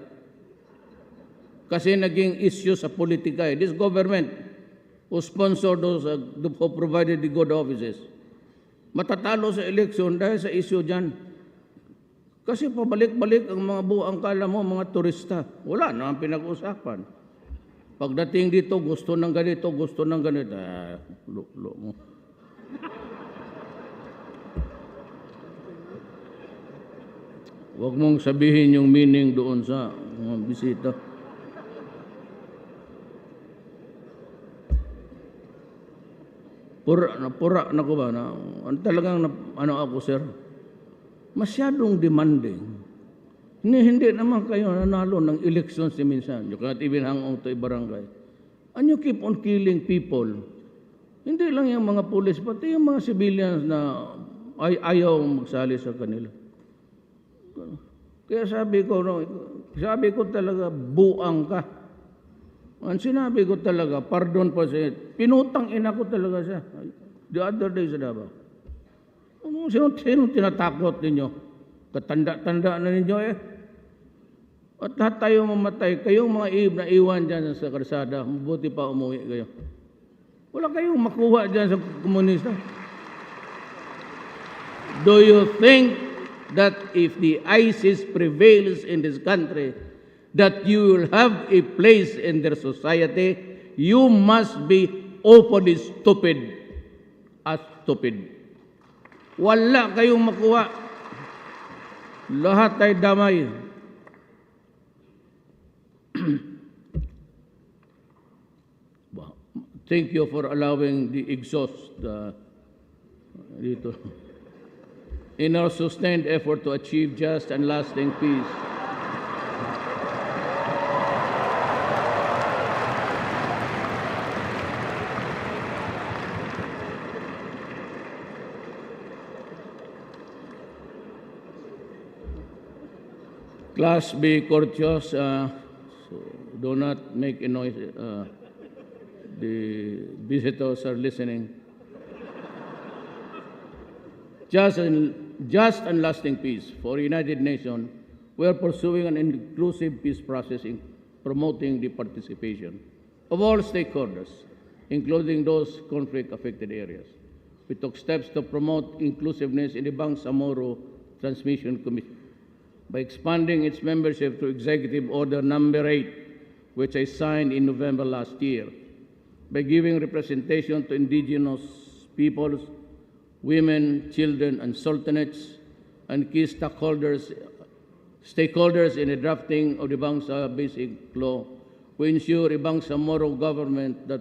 Kasi naging issue sa politika. This government who sponsored those, who provided the good offices, matatalo sa eleksyon dahil sa issue dyan. Kasi pabalik-balik ang mga buang kala mo, mga turista. Wala na ang pinag-usapan. Pagdating dito, gusto ng ganito, gusto ng ganito. Lulo mo. Huwag mong sabihin yung meaning doon sa mga bisita. Pura na ko ba? Talagang ano ako, sir? Masyadong demanding. Hindi naman kayo nanalo ng eleksyon si minsan. You cannot even hang out to a barangay. And you keep on killing people. Hindi lang yung mga pulis, pati yung mga civilians na ayaw magsali sa kanila. Kaya sabi ko talaga, buang ka. Ang sinabi ko talaga, pardon po siya, pinutang ina ko talaga siya. The other day sa Davao. Sino tinatakot ninyo? Katanda-tanda na ninyo eh. At lahat tayo mamatay. Kayong mga na iwan dyan sa karsada, mabuti pa umuwi kayo. Wala kayong makuha dyan sa komunista. Do you think that if the ISIS prevails in this country, that you will have a place in their society? You must be openly stupid. As stupid. Wala kayong makuha. Lahat ay damay. Thank you for allowing the exhaust dito. In our sustained effort to achieve just and lasting peace, class, be courteous. Do not make a noise. The visitors are listening. Just and lasting peace. For United Nations, we are pursuing an inclusive peace process in promoting the participation of all stakeholders, including those conflict-affected areas. We took steps to promote inclusiveness in the Bangsamoro Transmission Commission by expanding its membership to Executive Order Number 8, which I signed in November last year, by giving representation to indigenous peoples, women, children, and sultanates, and key stakeholders in the drafting of the Bangsa Basic Law. We ensure a Bangsamoro government that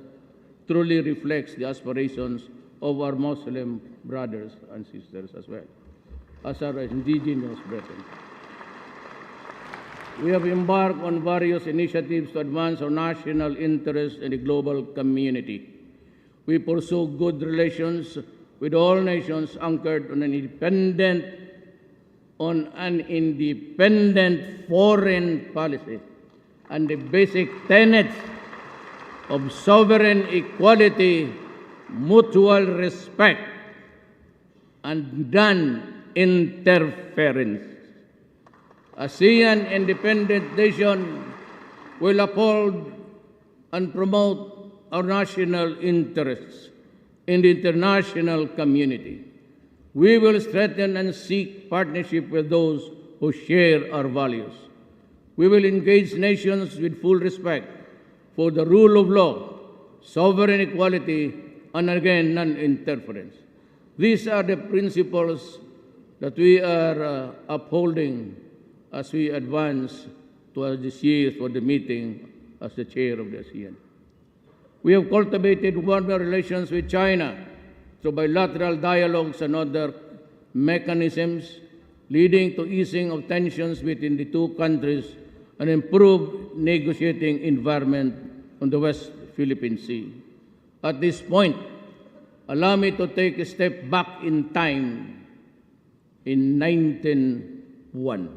truly reflects the aspirations of our Muslim brothers and sisters as well as our indigenous brethren. We have embarked on various initiatives to advance our national interests in the global community. We pursue good relations with all nations anchored on an independent foreign policy and the basic tenets of sovereign equality, mutual respect, and non-interference. ASEAN independent nation will uphold and promote our national interests in the international community. We will strengthen and seek partnership with those who share our values. We will engage nations with full respect for the rule of law, sovereign equality, and again, non-interference. These are the principles that we are upholding as we advance towards this year for the meeting as the chair of the ASEAN. We have cultivated warmer relations with China through bilateral dialogues and other mechanisms, leading to easing of tensions between the two countries and improved negotiating environment on the West Philippine Sea. At this point, allow me to take a step back in time in 1901.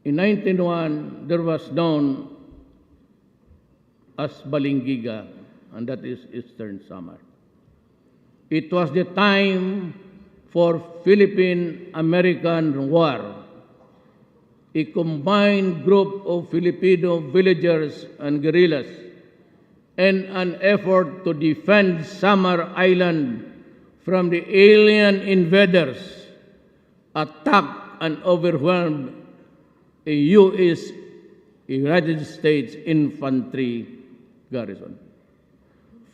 In 1901, there was known as Balingiga, and that is Eastern Samar. It was the time for Philippine-American War, a combined group of Filipino villagers and guerrillas in an effort to defend Samar Island from the alien invaders, attacked and overwhelmed a U.S. United States infantry garrison.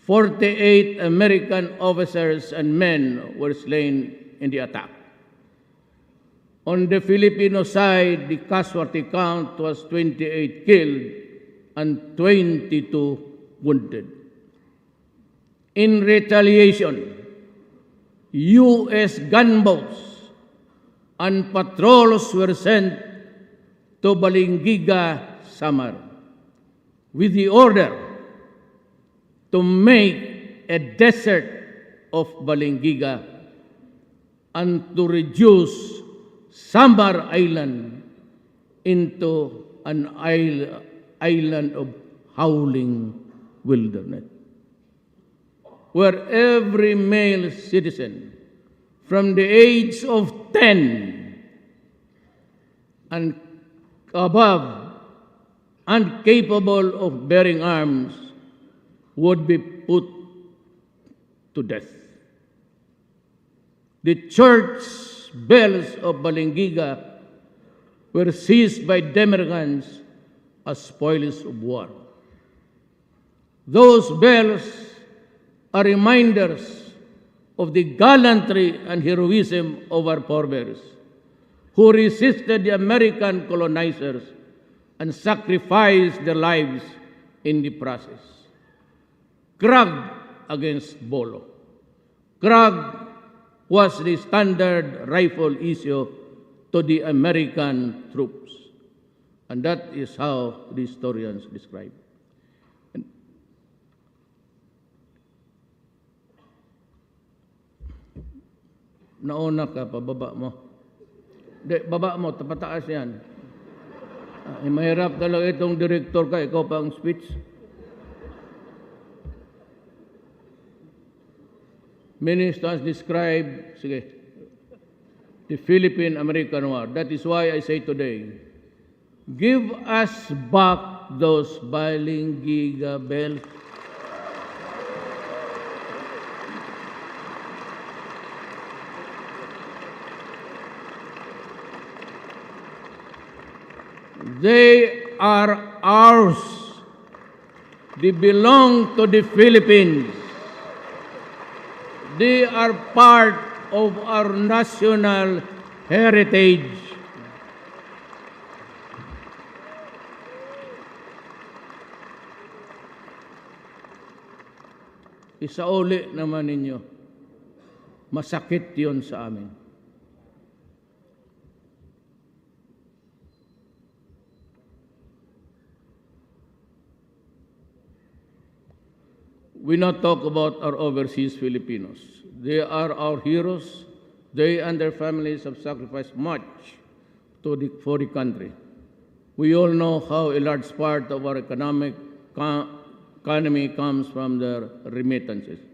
48 American officers and men were slain in the attack. On the Filipino side, the casualty count was 28 killed and 22 wounded. In retaliation, U.S. gunboats and patrols were sent to Balingiga, Samar, with the order to make a desert of Balingiga and to reduce Samar Island into an island of howling wilderness, where every male citizen from the age of 10 and above and capable of bearing arms would be put to death. The church bells of Balingiga were seized by Demergans as spoils of war. Those bells are reminders of the gallantry and heroism of our forebears, who resisted the American colonizers and sacrificed their lives in the process. Krag against Bolo. Krag was the standard rifle issue to the American troops. And that is how the historians describe. Nauna ka, pababa mo. Di, baba mo, tapataas yan. Mahirap talaga itong director ka, ikaw pa ang speech. Ministers describe, sige, the Philippine-American War. That is why I say today, give us back those Balingiga bells. They are ours. They belong to the Philippines. They are part of our national heritage. Isauli naman ninyo, masakit yon sa amin. We not talk about our overseas Filipinos. They are our heroes. They and their families have sacrificed much for the country. We all know how a large part of our economy comes from their remittances.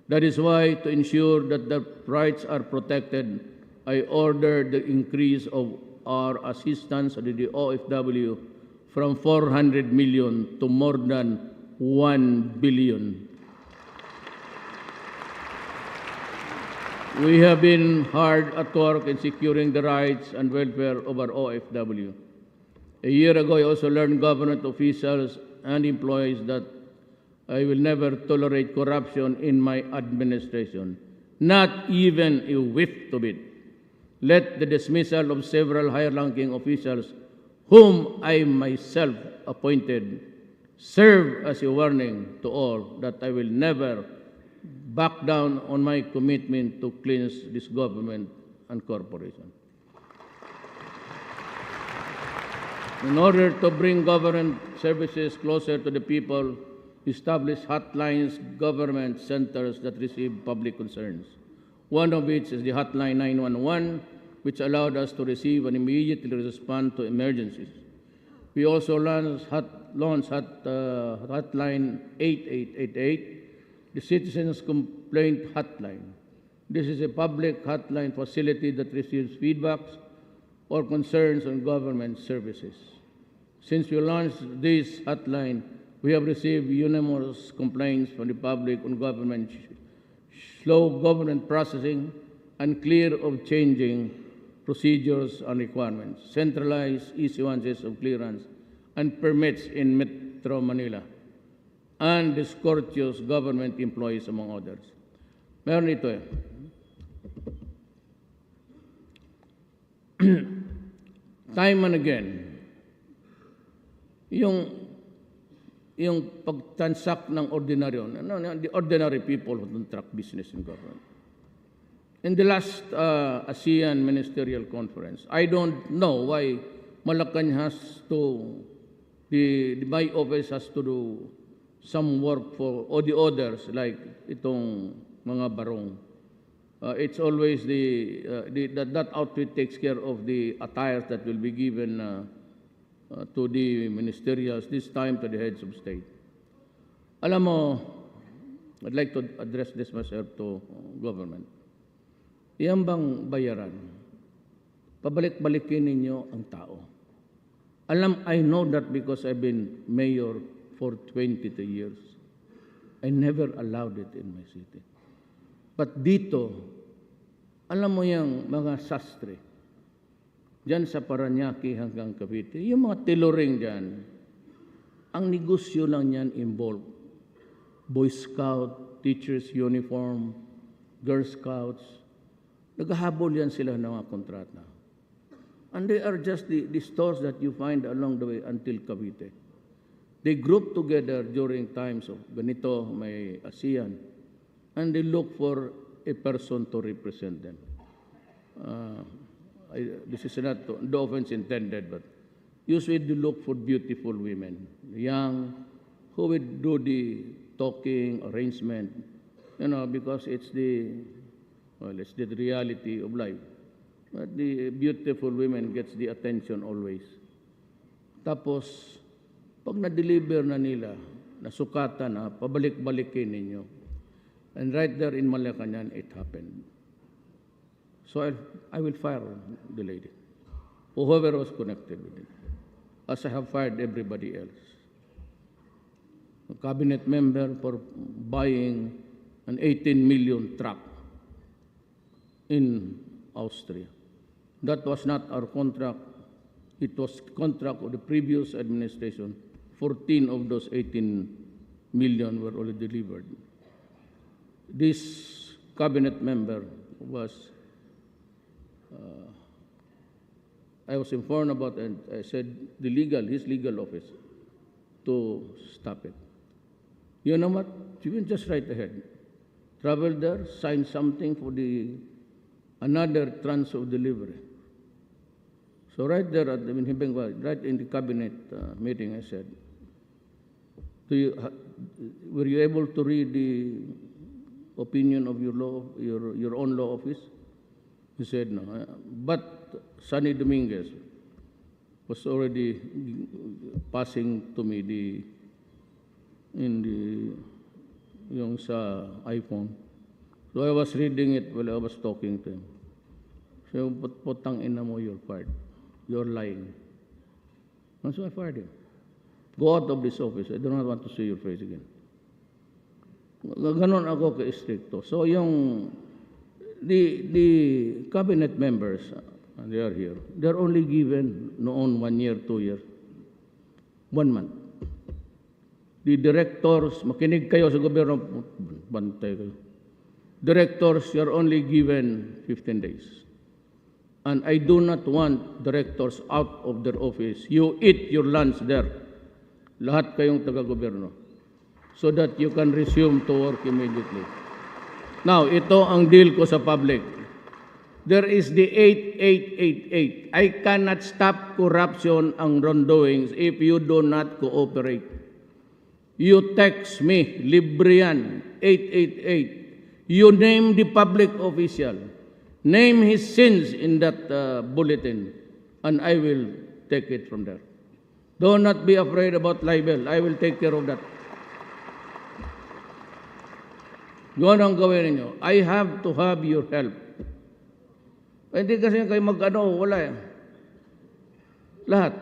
That is why, to ensure that their rights are protected, I ordered the increase of our assistance to the OFW from 400 million to more than 1 billion. We have been hard at work in securing the rights and welfare of our OFW. A year ago, I also learned government officials and employees that I will never tolerate corruption in my administration, not even a whiff of it. Let the dismissal of several higher-ranking officials, whom I myself appointed, serve as a warning to all that I will never back down on my commitment to cleanse this government and corporation. In order to bring government services closer to the people, establish hotlines, government centers that receive public concerns. One of which is the Hotline 911, which allowed us to receive and immediately respond to emergencies. We also launched Hotline 8888, the Citizens Complaint Hotline. This is a public hotline facility that receives feedbacks or concerns on government services. Since we launched this hotline, we have received numerous complaints from the public on government slow government processing, unclear of changing procedures and requirements, centralized issuances of clearance and permits in Metro Manila, and discourteous government employees, among others. Meron ito eh. Time and again, yung pagtansak ng ordinaryo, the ordinary people who contract business in government. In the last ASEAN Ministerial Conference, I don't know why Malacan has to, my office has to do some work for all the others, like itong mga barong. It's always that outfit takes care of the attires that will be given to the ministerials, this time to the heads of state. Alam mo, I'd like to address this myself to government. Iyan bang bayaran? Pabalik-balikin ninyo ang tao. I know that because I've been mayor for 22 years. I never allowed it in my city. But dito, alam mo yung mga sastre, diyan sa Paranaque hanggang Cavite, yung mga tiluring diyan, ang negosyo lang yan involved. Boy Scout, teachers uniform, Girl Scouts, naghahabol yan sila ng mga kontrata. And they are just the stores that you find along the way until Cavite. They group together during times of ganito, may ASEAN, and they look for a person to represent them. This is not no offense intended, but usually they look for beautiful women, young, who would do the talking, arrangement, because it's the reality of life. But the beautiful women gets the attention always. Tapos, pag na-deliver na nila, nasukatan na, pabalik-balikin ninyo. And right there in Malacanang, it happened. So I will fire the lady, whoever was connected with it, as I have fired everybody else. A cabinet member for buying an 18 million truck in Austria. That was not our contract. It was contract of the previous administration. 14 of those 18 million were already delivered. This cabinet member was, I was informed about, and I said his legal office to stop it. You know what? You can just write ahead. Travel there, sign something for another tranche of delivery. So right there at the right in the cabinet meeting, I said, were you able to read the opinion of your own law office? He said no. But Sunny Dominguez was already passing to me yung sa iPhone. So I was reading it while I was talking to him. So, putang ina mo, you're fired. You're lying. And so I fired him. Go out of this office. I do not want to see your face again. Ganon ako ka-stricto. So the cabinet members, they are here, they're only given noon 1 year, 2 years, 1 month. The directors, makinig kayo sa gobyerno, bantay kayo. Directors, you're only given 15 days. And I do not want directors out of their office. You eat your lunch there. Lahat kayong taga-gobyerno. So that you can resume to work immediately. Now, ito ang deal ko sa public. There is the 8888. I cannot stop corruption and wrongdoings if you do not cooperate. You text me, libre yan, 888. You name the public official. Name his sins in that bulletin, and I will take it from there. Do not be afraid about libel. I will take care of that. Yun ang gawin ninyo. I have to have your help. Hindi kasi kayo wala eh. Lahat.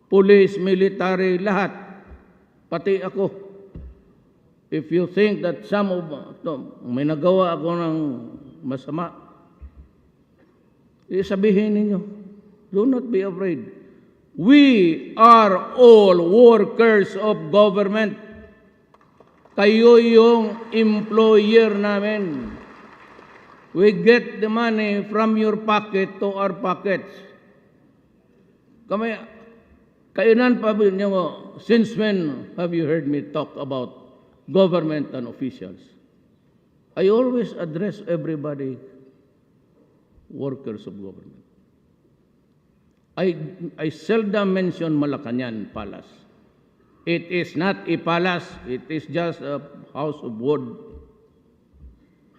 Police, military, lahat. Pati ako. If you think that may nagawa ako ng masama, sabihin ninyo, do not be afraid. We are all workers of government. Kayo yung employer namin. We get the money from your pocket to our pockets. Kailan pa niyo, since when have you heard me talk about government and officials? I always address everybody, workers of government. I seldom mention Malacanang Palace. It is not a palace, it is just a house of wood.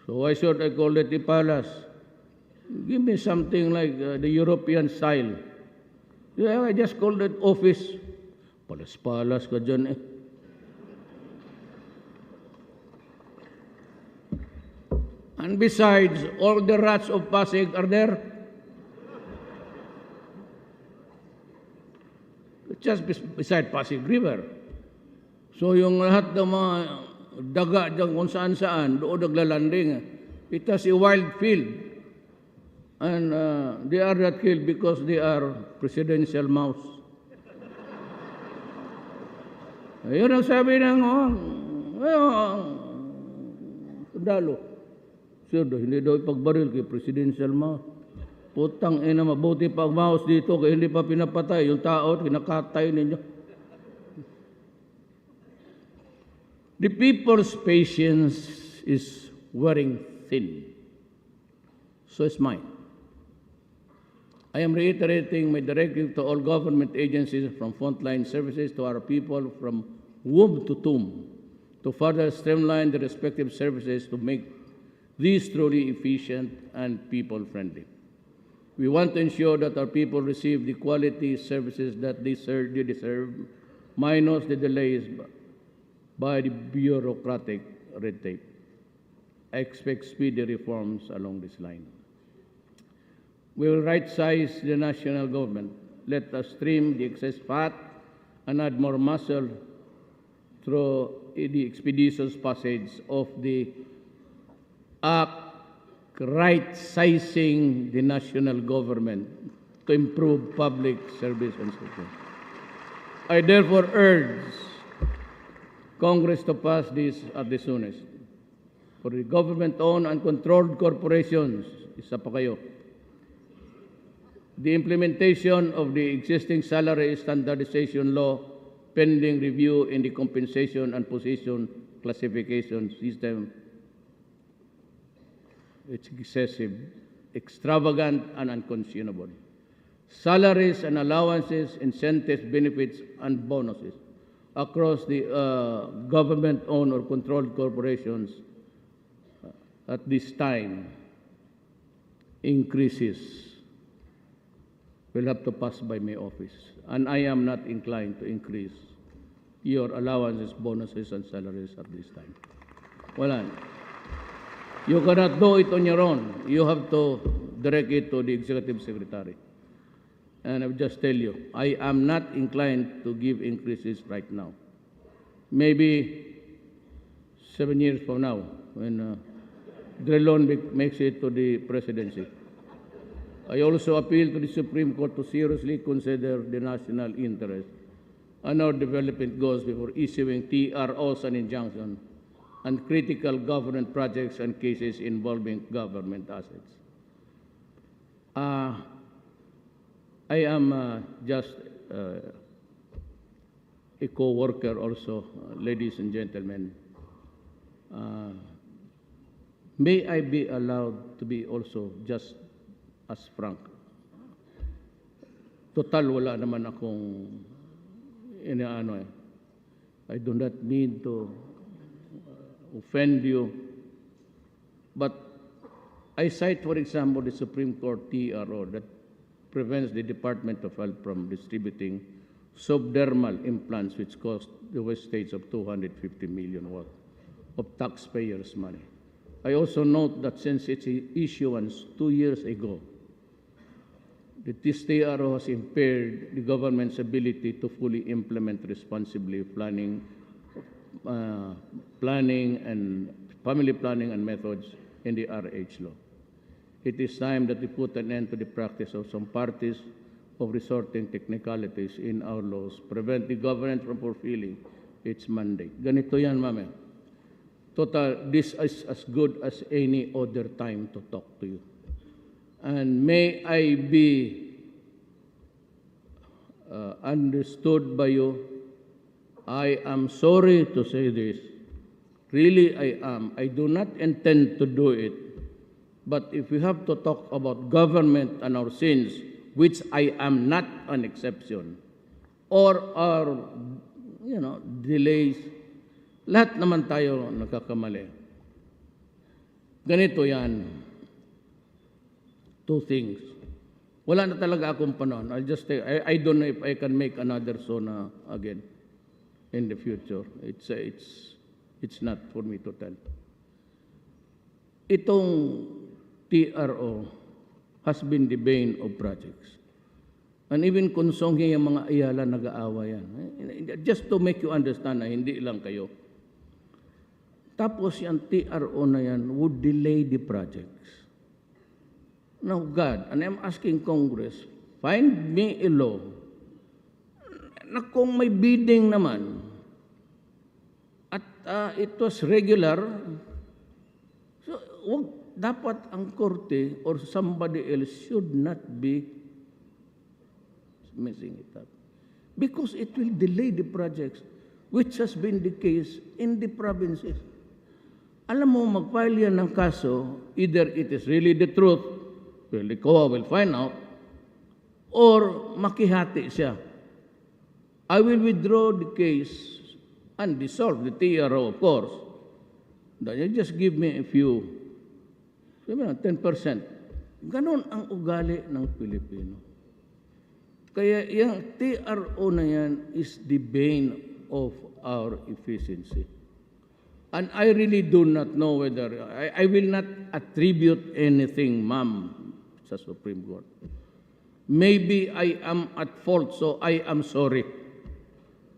So why should I call it a palace? Give me something like the European style. Yeah, I just called it office. Palas-palas ka dyan eh. And besides, all the rats of Pasig are there. Just beside Pasig River. So yung lahat ng mga daga dyan kung saan-saan, doon naglalanding. It has a wild field. And they are not killed because they are presidential mouse. Ayun ang sabi ng sundalo. Sir, hindi daw ipagbaril kay presidential mouse. Putang ina, mabuti pag mouse dito kaya hindi pa pinapatay. Yung tao, kinakatay ninyo. The people's patience is wearing thin. So is mine. I am reiterating my directive to all government agencies from frontline services to our people from womb to tomb to further streamline the respective services to make these truly efficient and people-friendly. We want to ensure that our people receive the quality services that they deserve, minus the delays by the bureaucratic red tape. I expect speedy reforms along this line. We will right-size the national government. Let us trim the excess fat and add more muscle through the expeditious passage of the Act right-sizing the national government to improve public service and support. I therefore urge Congress to pass this at the soonest. For the government-owned and controlled corporations, isa pa kayo, the implementation of the existing salary standardization law pending review in the compensation and position classification system. It's excessive, extravagant, and unconscionable. Salaries and allowances, incentives, benefits, and bonuses across the government-owned or controlled corporations at this time increases will have to pass by my office. And I am not inclined to increase your allowances, bonuses, and salaries at this time. Wala. You cannot do it on your own. You have to direct it to the executive secretary. And I will just tell you, I am not inclined to give increases right now. Maybe 7 years from now, when Drilon makes it to the presidency. I also appeal to the Supreme Court to seriously consider the national interest and our development goals before issuing TROs and injunctions and critical government projects and cases involving government assets. I am just a co-worker also, ladies and gentlemen. May I be allowed to be also just as frank? Total, wala naman akong inaano eh. I do not mean to offend you, but I cite, for example, the Supreme Court TRO that prevents the Department of Health from distributing subdermal implants which cost the West States of $250 million worth of taxpayers' money. I also note that since its issuance 2 years ago, this TRO has impaired the government's ability to fully implement responsibly planning and family planning and methods in the RH law. It is time that we put an end to the practice of some parties of resorting technicalities in our laws, prevent the government from fulfilling its mandate. Ganito yan, ma'am. Total, this is as good as any other time to talk to you. And may I be understood by you. I am sorry to say this. Really, I am. I do not intend to do it. But if we have to talk about government and our sins, which I am not an exception, or our, delays, lahat naman tayo nagkakamali. Ganito yan. Two things. Wala na talaga akong panahon. I'll just say, I don't know if I can make another Sona again in the future. It's not for me to tell. Itong TRO has been the bane of projects. And even konsonghe yung mga Iaalay nag-aawa yan. Just to make you understand na hindi lang kayo. Tapos yung TRO na yan would delay the projects. Now God, and I'm asking Congress, find me a law na kung may bidding naman at it was regular, so dapat ang korte or somebody else should not be messing it up. Because it will delay the projects, which has been the case in the provinces. Alam mo, mag-file yan ng kaso, either it is really the truth, well, the COA will find out, or makihati siya. I will withdraw the case and dissolve the TRO, of course. Then you just give me a few, 10%. Ganon ang ugali ng Pilipino. Kaya yung TRO na yan is the bane of our efficiency. And I really do not know whether, I will not attribute anything, ma'am, sa Supreme Court. Maybe I am at fault, so I am sorry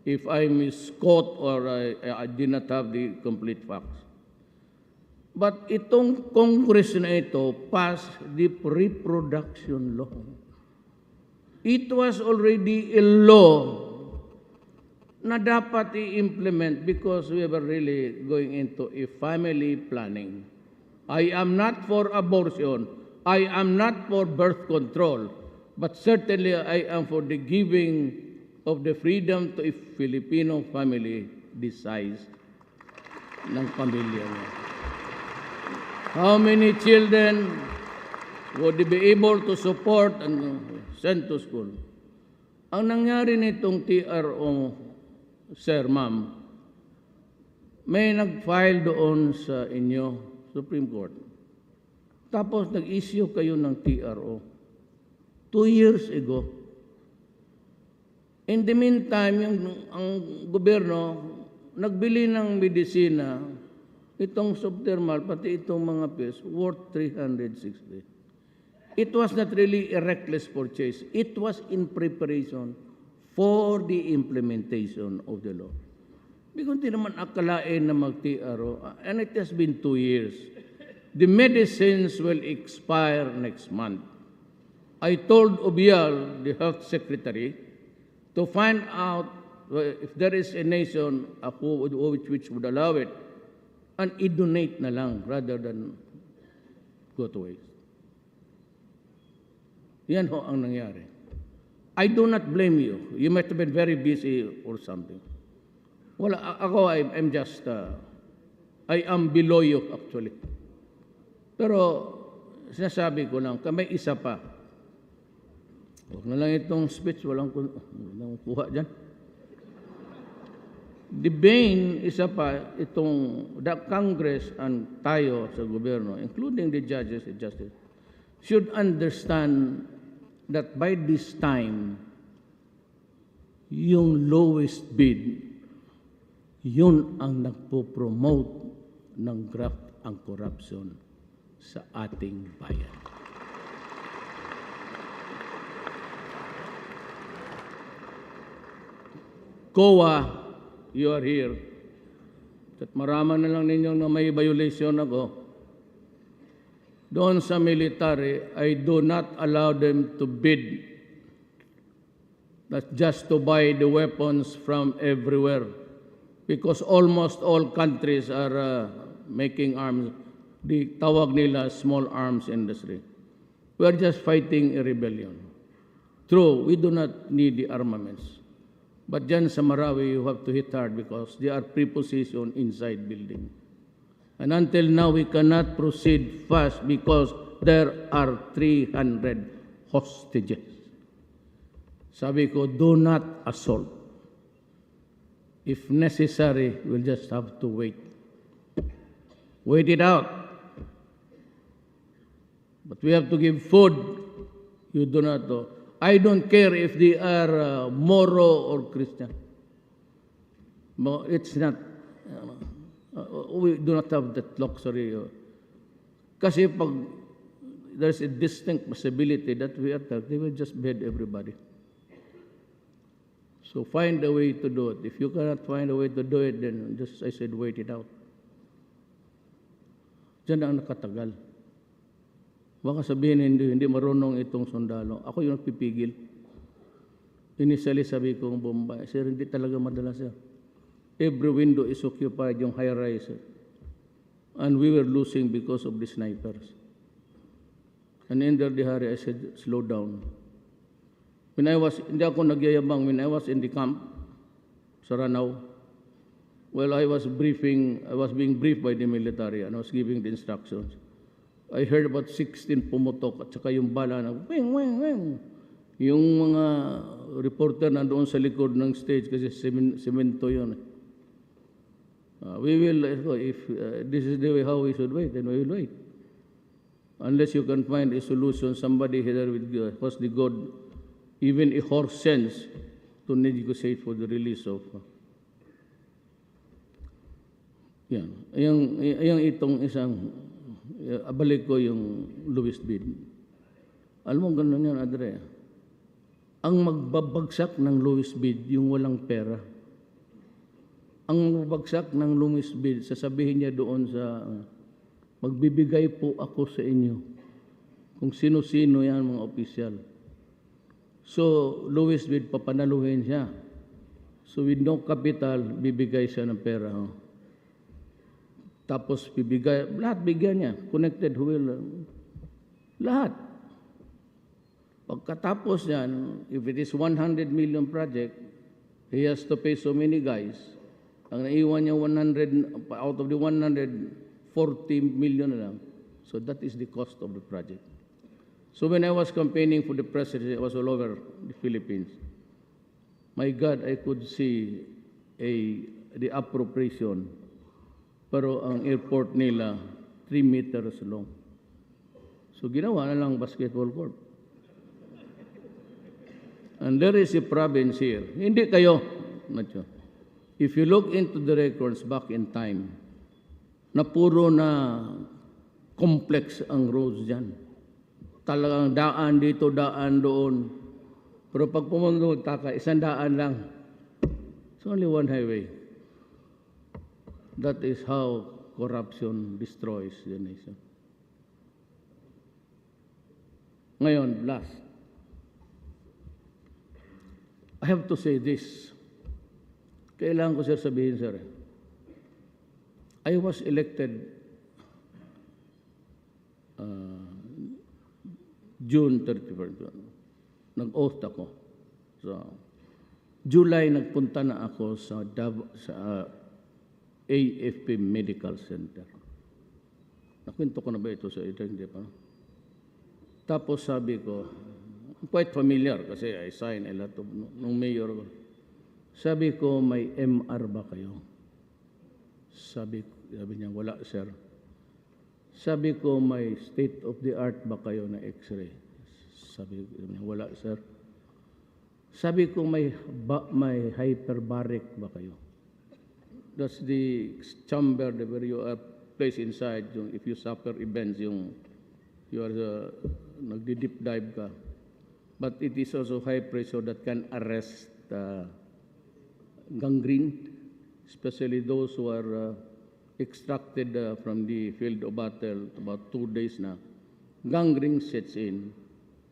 if I misquote or I did not have the complete facts. But itong Congress na ito passed the reproduction law. It was already a law na dapat i-implement because we were really going into a family planning. I am not for abortion. I am not for birth control. But certainly I am for the giving of the freedom to a Filipino family the size ng pamilya niya. How many children would be able to support and send to school? Ang nangyari nitong TRO, sir, ma'am, may nag-file doon sa inyo, Supreme Court. Tapos nag-issue kayo ng TRO 2 years ago. In the meantime, ang gobyerno nagbili ng medisina, itong subdermal, pati itong mga pills, worth 360. It was not really a reckless purchase. It was in preparation for the implementation of the law. Because hindi naman akalain na mag-TRO, and it has been 2 years. The medicines will expire next month. I told Obial, the health secretary, to find out if there is a nation which would allow it, and i-donate na lang rather than go to waste. Yan ho ang nangyari. I do not blame you. You might have been very busy or something. Well, ako, I'm just, I am below you actually. Pero, sinasabi ko lang, may isa pa. Huwag na lang itong speech, walang kuha dyan. The bane, isa pa, itong the Congress and tayo sa gobyerno, including the judges and justice, should understand that by this time, yung lowest bid, yun ang nagpo-promote ng graft and corruption sa ating bayan. COA, you are here. At maraman na lang ninyo na may violation ako. Doon sa military, I do not allow them to bid. That's just to buy the weapons from everywhere. Because almost all countries are making arms. The tawag nila small arms industry. We are just fighting a rebellion. True, we do not need the armaments. But dyan sa Marawi, you have to hit hard because they are prepositioned inside building. And until now, we cannot proceed fast because there are 300 hostages. Sabi ko, do not assault. If necessary, we'll just have to wait. Wait it out. But we have to give food. You do not know. I don't care if they are Moro or Christian. But it's not, we do not have that luxury. Kasi pag there's a distinct possibility that we attack, they will just behead everybody. So find a way to do it. If you cannot find a way to do it, then just, I said, wait it out. Diyan ang nakatagal. Baka sabihin hindi marunong itong sundalo. Ako yung nagpipigil. Initially sabi ko, Bombay, sir, hindi talaga madala, sir. Every window is occupied, yung high rise. And we were losing because of the snipers. And in the Dahil, I said, slow down. Hindi ako nagyayabang, when I was in the camp, sa Ranao, well, I was being briefed by the military, and I was giving the instructions. I heard about 16 pumutok at saka yung bala na weng, weng, weng. Yung mga reporter na doon sa likod ng stage kasi semento yun. We will, if this is the way how we should wait, then we will wait. Unless you can find a solution, somebody here with what's the God, even a horse sense to negotiate for the release of. Yan. Yung itong isang abalik ko yung Louis Bid. Alam mo, ganun yan, Adre. Ang magbabagsak ng Louis Bid, yung walang pera. Ang magbabagsak ng Louis Bid, sasabihin niya doon sa, magbibigay po ako sa inyo. Kung sino-sino yan, mga opisyal. So, Louis Bid, papanaluhin siya. So, with no capital, bibigay siya ng pera. Tapos bibigay, lahat bigyan niya. Connected will, lahat. Pagkatapos yan, if it is 100 million project, he has to pay so many guys. Ang naiwan niya 100, out of the 140 million na lang. So that is the cost of the project. So when I was campaigning for the presidency, I was all over the Philippines. My God, I could see the appropriation. Pero ang airport nila, 3 meters long. So ginawa na lang basketball court. And there is a province here. Hindi kayo. If you look into the records back in time, na puro na complex ang roads dyan. Talagang daan dito, daan doon. Pero pag pumunta taka, isang daan lang. It's only one highway. That is how corruption destroys the nation. Ngayon, last. I have to say this. Kailangan ko, sir, sabihin, sir. I was elected June 31st. Nag-oath ako. So, July, nagpunta na ako sa AFP Medical Center. Nakwento ko na ba ito sa ito? Hindi pa. Tapos sabi ko, quite familiar kasi I signed a lot of, nung mayor ko. Sabi ko, may MR ba kayo? Sabi niya, wala, sir. Sabi ko, may state-of-the-art ba kayo na x-ray? Sabi niya, wala, sir. Sabi ko, may hyperbaric ba kayo? That's the chamber where you are placed inside. If you suffer events, you are nagdi-deep dive ka. But it is also high pressure that can arrest gangrene, especially those who are extracted from the field of battle about 2 days na. Gangrene sets in,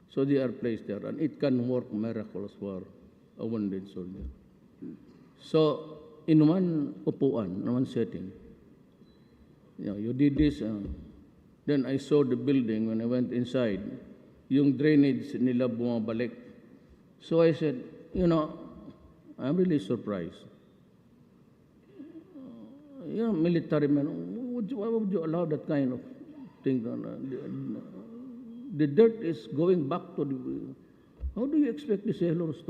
so they are placed there, and it can work miracles for a wounded soldier. So, in one upuan, in one setting, you did this. Then I saw the building when I went inside. Yung drainage nila bumabalik. So I said, I'm really surprised. Military men, why would you allow that kind of thing? The dirt is going back to the... How do you expect the sailors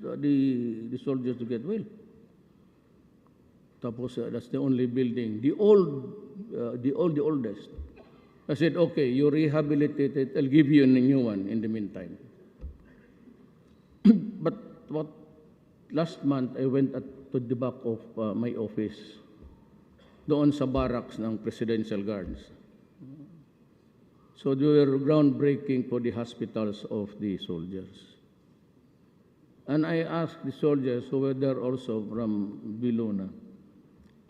the soldiers to get well? Tapos, that's the only building. The oldest. I said, okay, you rehabilitate it. I'll give you a new one in the meantime. But last month, I went to the back of my office, doon sa barracks ng Presidential Guards. So they were groundbreaking for the hospitals of the soldiers. And I asked the soldiers who were there also from Biluna,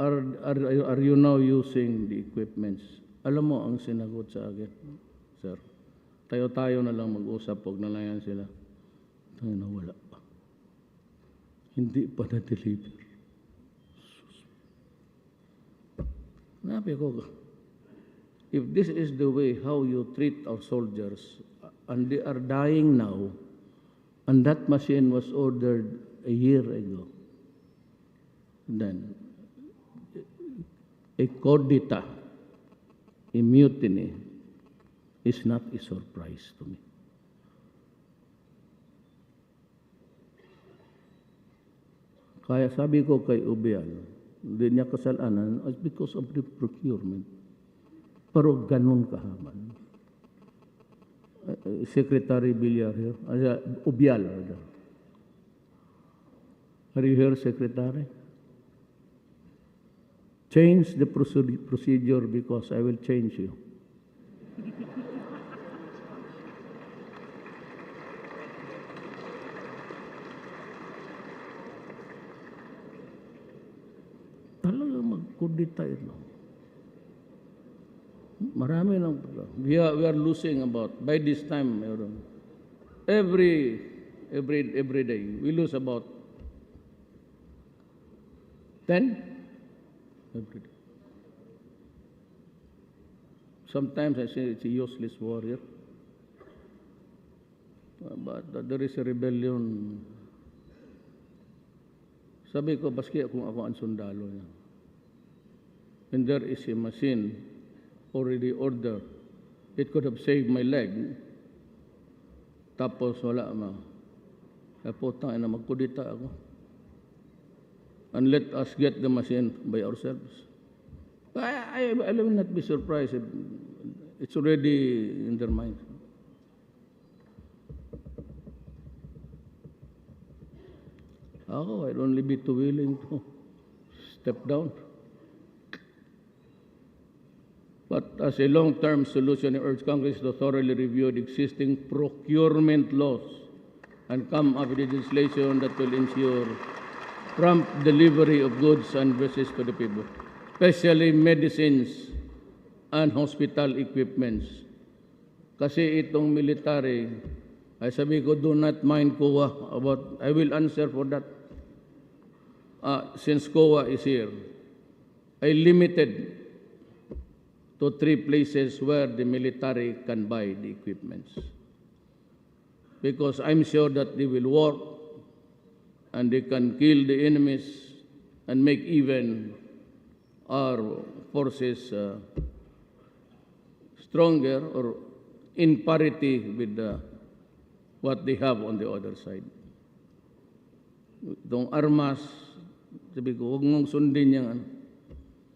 are you now using the equipments? Alam mo ang sinagot sa akin, sir, tayo-tayo na lang mag-usap, huwag na lang yan sila. Tayo na wala pa. Hindi pa na-deliver. Nabi ko, if this is the way how you treat our soldiers, and they are dying now, and that machine was ordered a year ago, then a cordita, a mutiny, is not a surprise to me. Kaya sabi ko kay Ubial, hindi niya kasalanan because of the procurement. Pero ganun kahaman. Secretary Villar here, Ubial. Are you here, Secretary? Change the procedure because I will change you. Talaga magkudita ito. Marami lang. We are losing about, by this time, every day, we lose about 10 every day. Sometimes I say it's a useless warrior. But there is a rebellion. Sabi ko, baski kung ako ang sundalo niya. And there is a machine already ordered. It could have saved my leg. Tapos wala ma. Putang ina, magkudita ako. And let us get the machine by ourselves. I will not be surprised if it's already in their mind. I'd only be too willing to step down. But as a long-term solution, I urge Congress to thoroughly review the existing procurement laws and come up with legislation that will ensure prompt delivery of goods and services to the people, especially medicines and hospital equipments. Kasi itong military, ay sabi ko, do not mind COA about, I will answer for that. Since COA is here, I limited to 3 places where the military can buy the equipments. Because I'm sure that they will work and they can kill the enemies and make even our forces stronger or in parity with what they have on the other side. Itong armas, sabi ko, huwag mong sundin yan.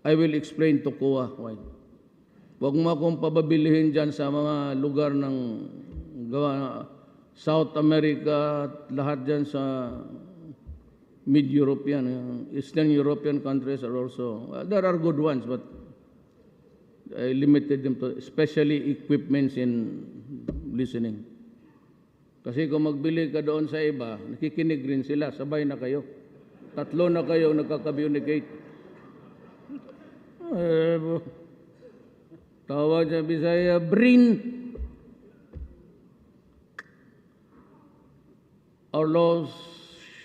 I will explain to COA why. Huwag mo akong pababilihin dyan sa mga lugar ng South America, lahat dyan sa mid-European, Eastern European countries are also, there are good ones, but I limited them to especially equipments in listening. Kasi kung magbili ka doon sa iba, nakikinig rin sila, sabay na kayo. Tatlo na kayo nagkaka-communicate. Tawag sa Bisaya, Brin. Our laws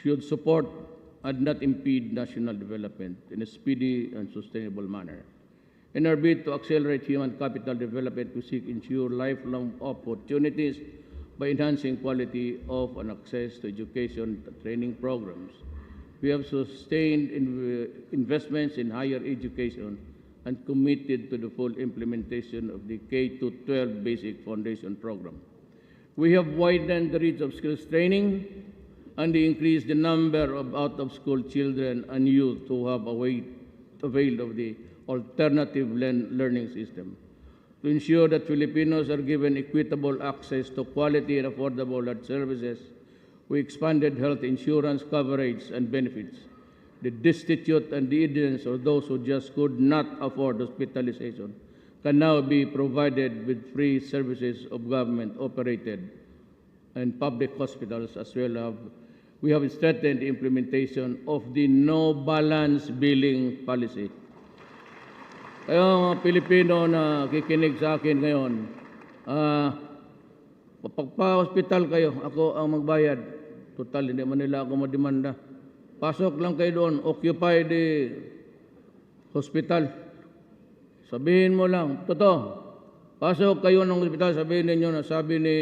should support and not impede national development in a speedy and sustainable manner. In our bid to accelerate human capital development, we seek ensure lifelong opportunities by enhancing quality of and access to education and training programs. We have sustained investments in higher education and committed to the full implementation of the K-12 Basic Foundation Program. We have widened the reach of skills training and increased the number of out-of-school children and youth who have availed of the alternative learning system. To ensure that Filipinos are given equitable access to quality and affordable health services, we expanded health insurance coverage and benefits. The destitute and the indigent, or those who just could not afford hospitalization, can now be provided with free services of government-operated and public hospitals as well as we have strengthened the implementation of the no-balance billing policy. Kayo mga Pilipino na kikinig sa akin ngayon, pagpa-hospital kayo, ako ang magbayad. Total, hindi man nila ako mademanda. Pasok lang kayo doon, occupy the hospital. Sabihin mo lang, totoo. Pasok kayo ng hospital, sabihin ninyo na sabi ni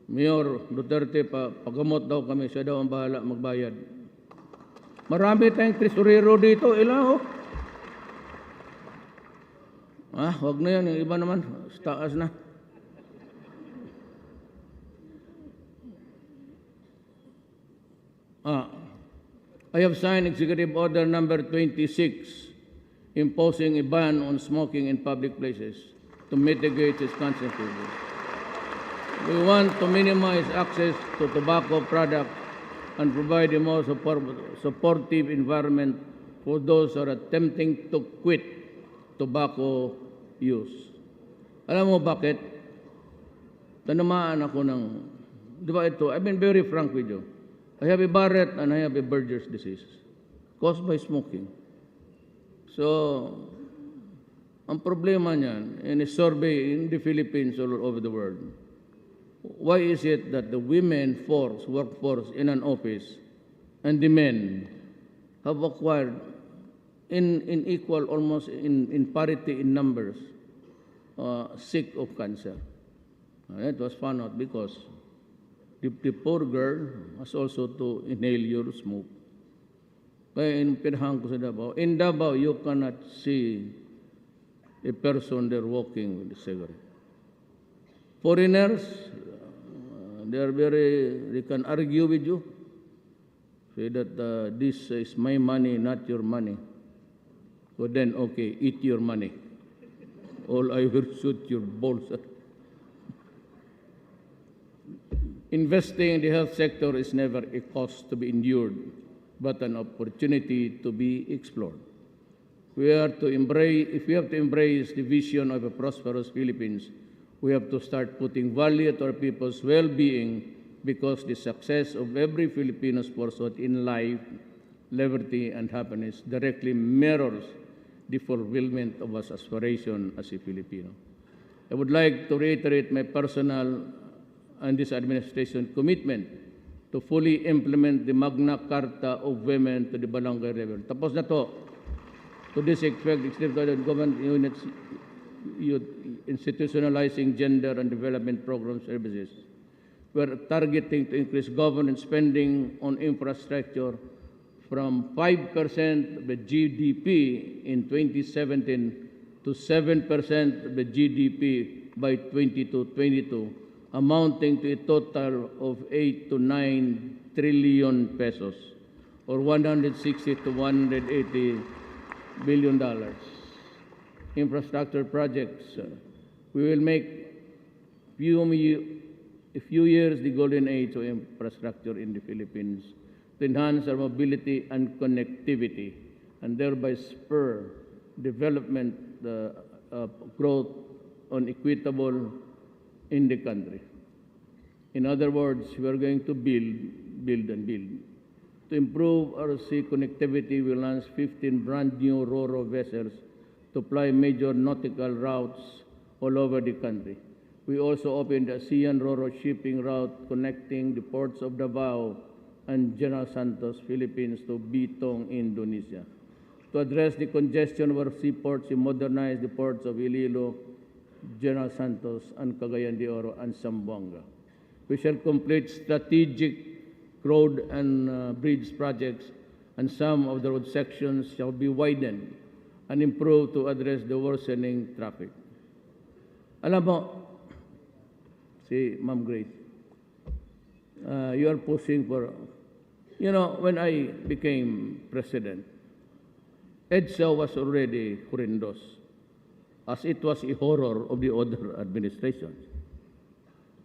Mayor Duterte, pagamot daw kami, siya daw ang bahala magbayad. Marami tayong tresurero dito, ilan oh. Wag na yan, yung iba naman, taas na. I have signed Executive Order number 26, imposing a ban on smoking in public places to mitigate its consequences. We want to minimize access to tobacco products and provide a more supportive environment for those who are attempting to quit tobacco use. Alam mo bakit? Tanamaan ako ng, di ba ito, I've been very frank with you. I have a Barrett and I have a Berger's disease caused by smoking. So, ang problema niyan, in a survey in the Philippines all over the world, why is it that the women workforce in an office and the men have acquired in equal, almost in parity in numbers, sick of cancer? It was found out because the poor girl has also to inhale your smoke. Kaya pinahan ko sa Davao. In Davao, you cannot see a person there walking with a cigarette. Foreigners, they can argue with you, say that this is my money, not your money. So then, okay, eat your money. All I will shoot your balls. Investing in the health sector is never a cost to be endured, but an opportunity to be explored. If we have to embrace the vision of a prosperous Philippines, we have to start putting value to our people's well-being, because the success of every Filipino's pursuit in life, liberty, and happiness directly mirrors the fulfillment of our aspiration as a Filipino. I would like to reiterate my personal and this administration commitment to fully implement the Magna Carta of Women to the Barangay level. Tapos na to. To this effect, executive government units institutionalizing gender and development program services. We're targeting to increase government spending on infrastructure from 5% of the GDP in 2017 to 7% of the GDP by 2022, amounting to a total of 8 to 9 trillion pesos, or 160 to 180 billion dollars. Infrastructure projects, we will make a few years the golden age of infrastructure in the Philippines to enhance our mobility and connectivity, and thereby spur development, growth on equitable in the country. In other words, we are going to build and build. To improve our sea connectivity, we launched 15 brand new ro-ro vessels to ply major nautical routes all over the country. We also opened a ASEAN ro-ro shipping route connecting the ports of Davao and General Santos, Philippines to Bitong, Indonesia. To address the congestion of our seaports, we modernized the ports of Iloilo, General Santos, and Cagayan de Oro, and Zamboanga. We shall complete strategic road and bridge projects, and some of the road sections shall be widened and improved to address the worsening traffic. Alam mo, si Ma'am Grace, you are pushing for, when I became president, EDSA was already horrendous, as it was a horror of the other administrations.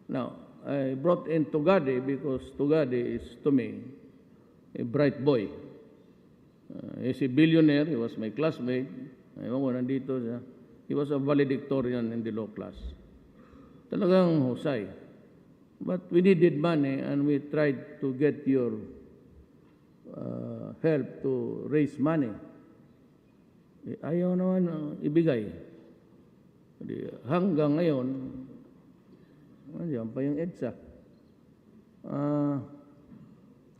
Now, I brought in Tugade because Tugade is, to me, a bright boy. He's a billionaire. He was my classmate. Ewan ko, nandito siya. He was a valedictorian in the law class. Talagang husay. But we needed money and we tried to get your help to raise money. Ayaw naman ibigay. Hanggang ngayon, yan pa yung EDSA.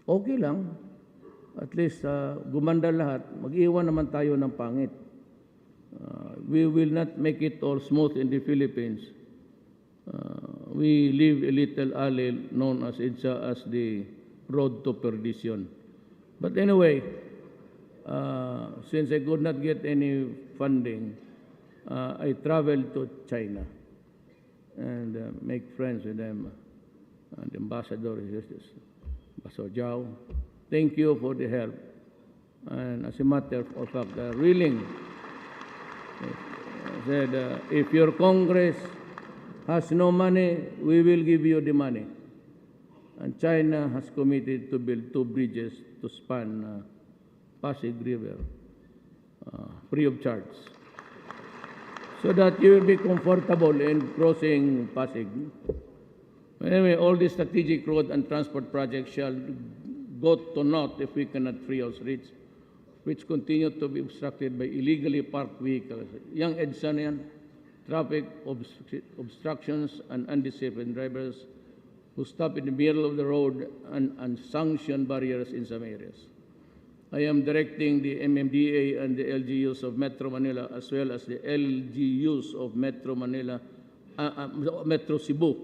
Okay lang. At least gumanda lahat. Mag-iwan naman tayo ng pangit. We will not make it all smooth in the Philippines. We live a little alley known as EDSA as the road to perdition. But anyway, since I could not get any funding, I traveled to China and make friends with them. And the ambassador is Ambassador Zhao. Thank you for the help. And as a matter of fact, they're willing. Said, if your Congress has no money, we will give you the money. And China has committed to build 2 bridges to span Pasig River, free of charge, so that you will be comfortable in crossing Pasig. Anyway, all these strategic road and transport projects shall go to naught if we cannot free our streets, which continue to be obstructed by illegally parked vehicles. Young EDSA na yan, traffic obstructions and undisciplined drivers who stop in the middle of the road and unsanctioned barriers in some areas. I am directing the MMDA and the LGUs of Metro Manila as well as the LGUs of Metro Manila, Metro Cebu,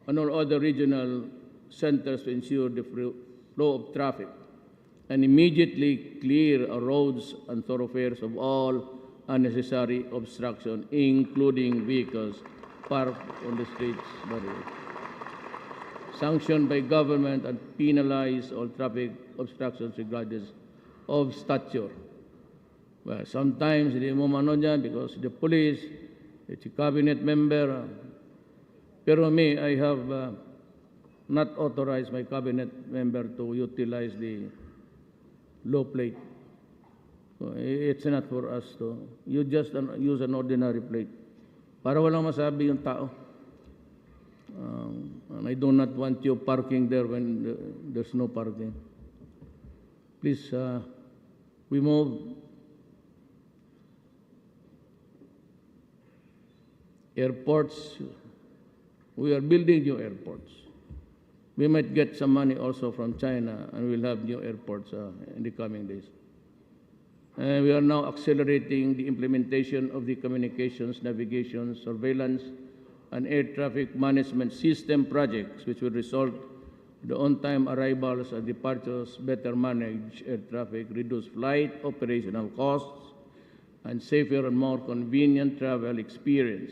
and all other regional centers to ensure the flow of traffic and immediately clear our roads and thoroughfares of all unnecessary obstruction, including vehicles parked on the streets barriers. Sanctioned by government and penalize all traffic obstructions regardless of stature. Well, sometimes hindi mo mano dyan because the police, it's a cabinet member. Pero me, I have not authorized my cabinet member to utilize the low plate. So it's not for us to. You just use an ordinary plate. Para walang masabi yung tao. And I do not want you parking there when there's no parking. Please, we move. Airports, we are building new airports. We might get some money also from China, and we'll have new airports in the coming days. And we are now accelerating the implementation of the communications, navigation, surveillance, and air traffic management system projects, which will result in the on-time arrivals and departures, better manage air traffic, reduce flight operational costs, and safer and more convenient travel experience.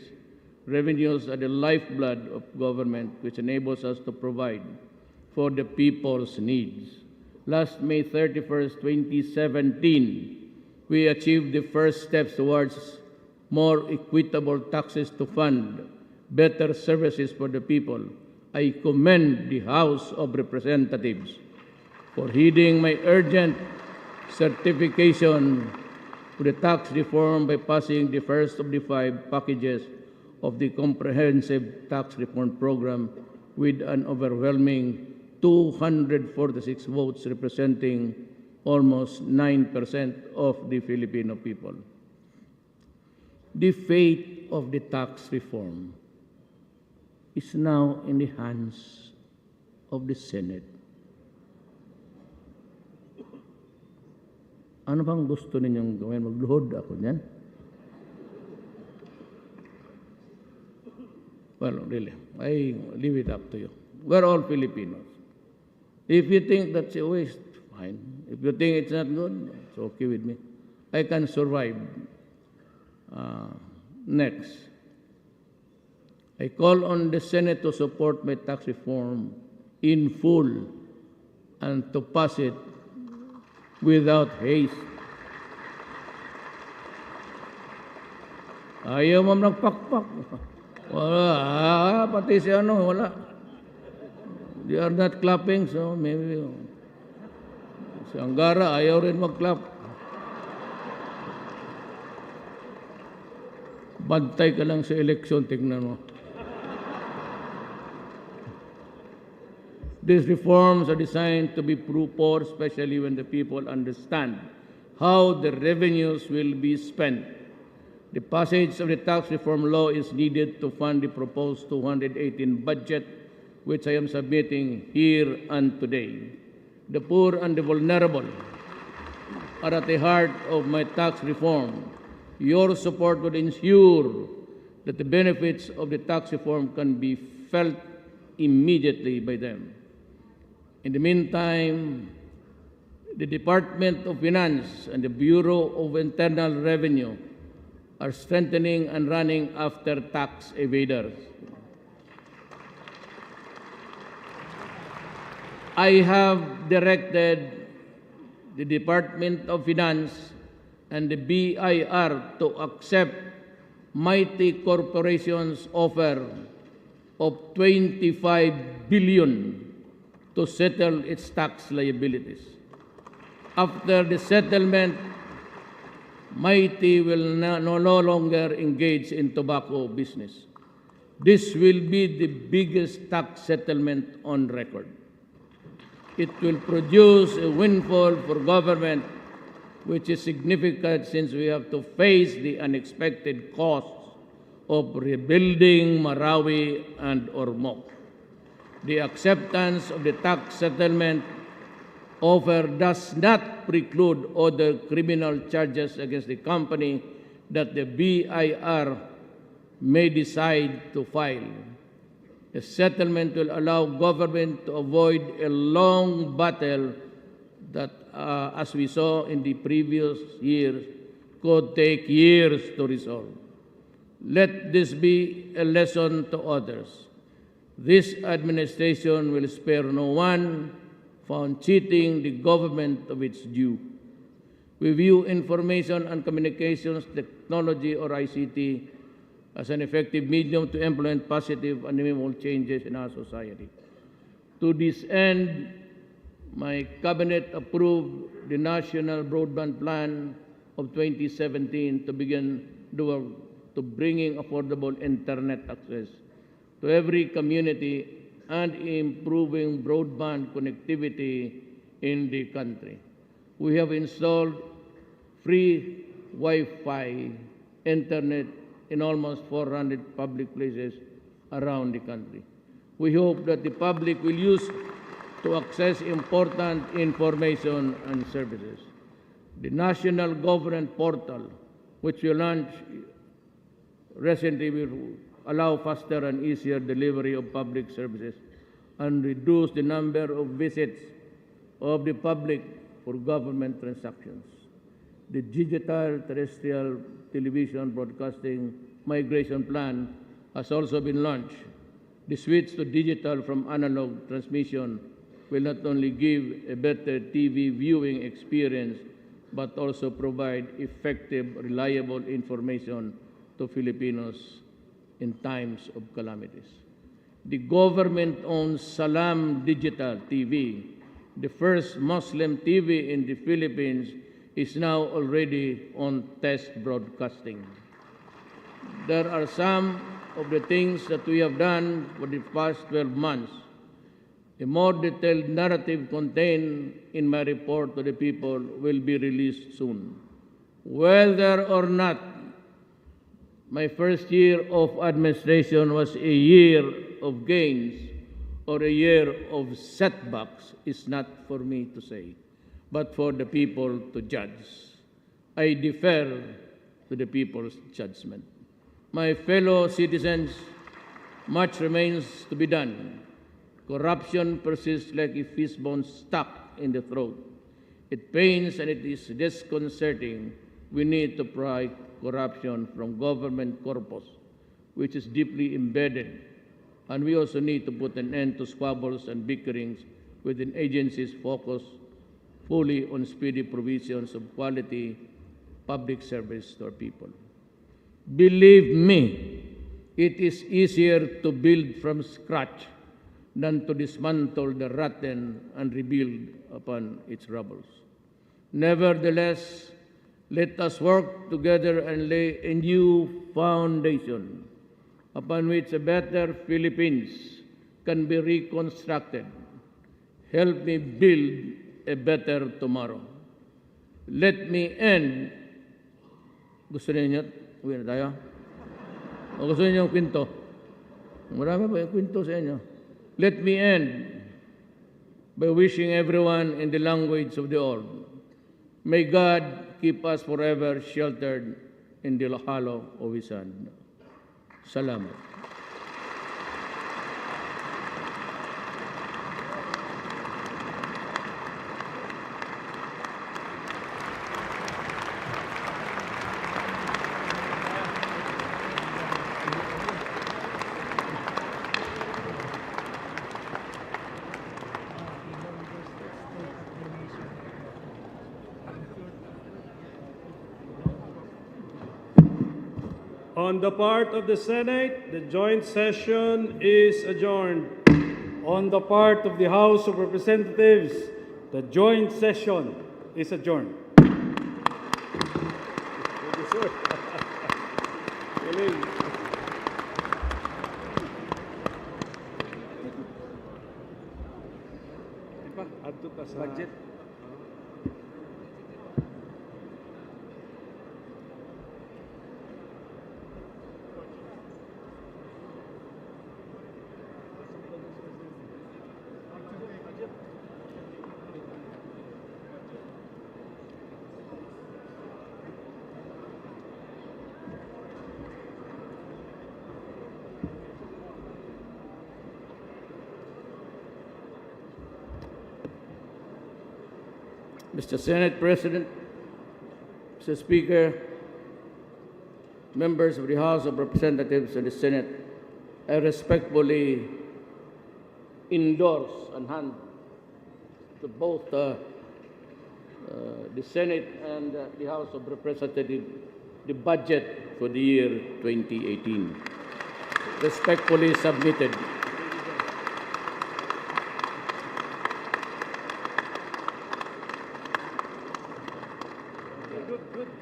Revenues are the lifeblood of government, which enables us to provide for the people's needs. Last May 31st, 2017, we achieved the first steps towards more equitable taxes to fund better services for the people. I commend the House of Representatives for heeding my urgent certification to the tax reform by passing the first of the 5 packages of the Comprehensive Tax Reform Program with an overwhelming 246 votes, representing almost 9% of the Filipino people. The fate of the tax reform is now in the hands of the Senate. Ano bang gusto ninyong gawin? Magluhod ako niyan? Well, really, I leave it up to you. We're all Filipinos. If you think that's a waste, fine. If you think it's not good, it's okay with me. I can survive. Next, I call on the Senate to support my tax reform in full and to pass it without haste. Ayaw mo nagpakpak. Wala, pati si ano, wala. They are not clapping, so maybe si Anggara ayaw rin mag-clap. Bantay ka lang sa eleksyon, tignan mo. These reforms are designed to be pro-poor, especially when the people understand how the revenues will be spent. The passage of the tax reform law is needed to fund the proposed 2018 budget, which I am submitting here and today. The poor and the vulnerable are at the heart of my tax reform. Your support will ensure that the benefits of the tax reform can be felt immediately by them. In the meantime, the Department of Finance and the Bureau of Internal Revenue are strengthening and running after tax evaders. I have directed the Department of Finance and the BIR to accept Mighty Corporation's offer of 25 billion to settle its tax liabilities. After the settlement, Mighty will no longer engage in tobacco business. This will be the biggest tax settlement on record. It will produce a windfall for government, which is significant since we have to face the unexpected costs of rebuilding Marawi and Ormoc. The acceptance of the tax settlement offer does not preclude other criminal charges against the company that the BIR may decide to file. The settlement will allow government to avoid a long battle that, as we saw in the previous years, could take years to resolve. Let this be a lesson to others. This administration will spare no one found cheating the government of its due. We view information and communications technology, or ICT, as an effective medium to implement positive and meaningful changes in our society. To this end, my cabinet approved the National Broadband Plan of 2017 to begin the work to bringing affordable internet access to every community and improving broadband connectivity in the country. We have installed free Wi-Fi internet in almost 400 public places around the country. We hope that the public will use to access important information and services. The National Government Portal, which we launched recently, will allow faster and easier delivery of public services and reduce the number of visits of the public for government transactions. The Digital Terrestrial Television Broadcasting Migration Plan has also been launched. The switch to digital from analog transmission will not only give a better TV viewing experience, but also provide effective, reliable information to Filipinos in times of calamities. The government-owned Salam Digital TV, the first Muslim TV in the Philippines, is now already on test broadcasting. There are some of the things that we have done for the past 12 months. A more detailed narrative contained in my report to the people will be released soon. Whether or not my first year of administration was a year of gains or a year of setbacks is not for me to say, but for the people to judge. I defer to the people's judgment. My fellow citizens, much remains to be done. Corruption persists like a fishbone stuck in the throat. It pains and it is disconcerting. We need to pry corruption from government corpus, which is deeply embedded. And we also need to put an end to squabbles and bickerings within agencies focused fully on speedy provisions of quality public service to our people. Believe me, it is easier to build from scratch than to dismantle the rotten and rebuild upon its rubble. Nevertheless, let us work together and lay a new foundation upon which a better Philippines can be reconstructed. Help me build a better tomorrow. Let me end. Gusto niyo? Uwi na tayo? O gusto niyo yung kwento? Marami pa yung kwento sa inyo. Let me end by wishing everyone in the language of the old. May God keep us forever sheltered in the hollow of His hand. Salamat. On the part of the Senate, the joint session is adjourned. On the part of the House of Representatives, the joint session is adjourned. Budget. Mr. Senate President, Mr. Speaker, members of the House of Representatives and the Senate, I respectfully endorse and hand to both the Senate and the House of Representatives the budget for the year 2018. Respectfully submitted.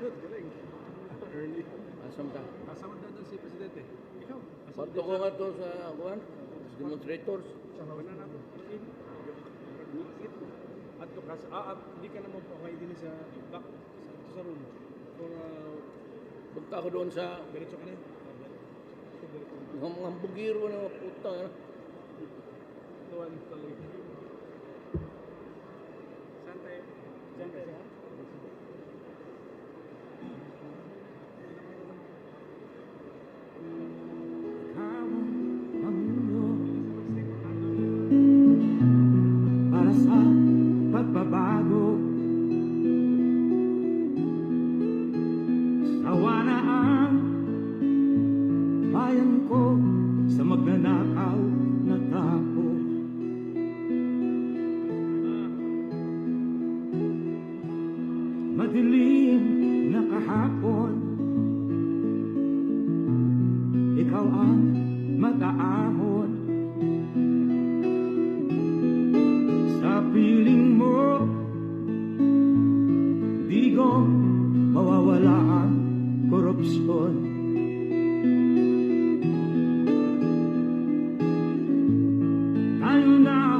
Good. Galing. Early. Asam ta? Kasama na doon si Presidente. Ikaw. Bato ko nga to sa demonstrators. Wala na. At tukas. Hindi ka naman po kayo din sa back sa room. For Punta ako doon sa diretso ka na. mga bugiro na mga puta. Tuwan tuloy. Sante. Sante. Para sa pagbabago, sawa na ang bayan ko sa magnanakaw na tao. Madilim na kahapon, ikaw ang mag-aahon. Sa piling mo, di ko mawawala ang korupsyon. Tayo na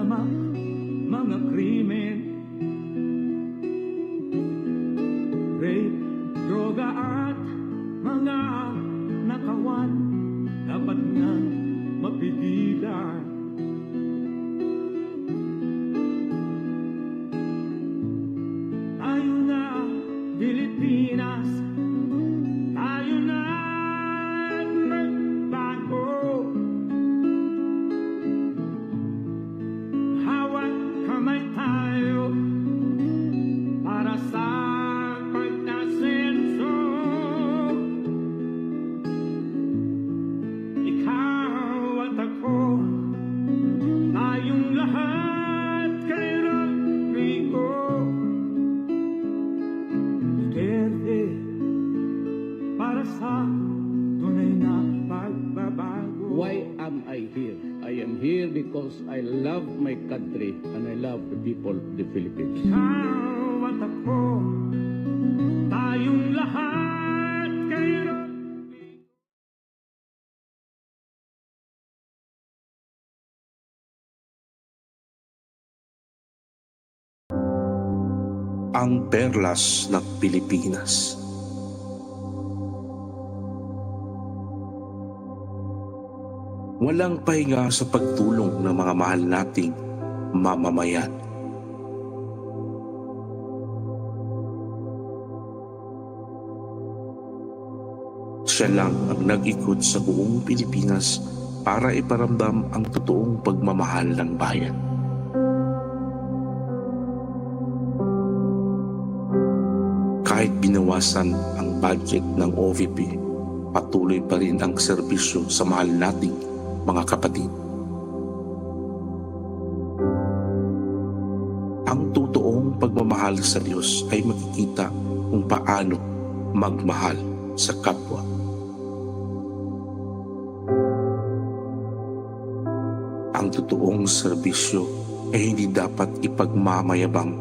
pahamak, mga krimen, rape, droga at mga nakawan, dapat nang mapigilan. Tayo na, Pilipinas, tayo na magbago. Hawak kamay tayo para sa pagkasenso. Ikaw at ako, tayong lahat kay Rodrigo Duterte, para sa tunay na pagbabago. Why am I here? I am here because I love my country and I love the people of the Philippines. Ikaw at ako, tayong lahat kay Rodrigo. Ang perlas ng Pilipinas. Walang pahinga sa pagtulong ng mga mahal nating mamamayan. Siya lang ang nag-ikot sa buong Pilipinas para iparamdam ang totoong pagmamahal ng bayan. Kahit binawasan ang budget ng OVP, patuloy pa rin ang serbisyo sa mahal nating mga kapatid. Ang totoong pagmamahal sa Diyos ay makikita kung paano magmahal sa kapwa. Ang totoong serbisyo ay hindi dapat ipagmamayabang,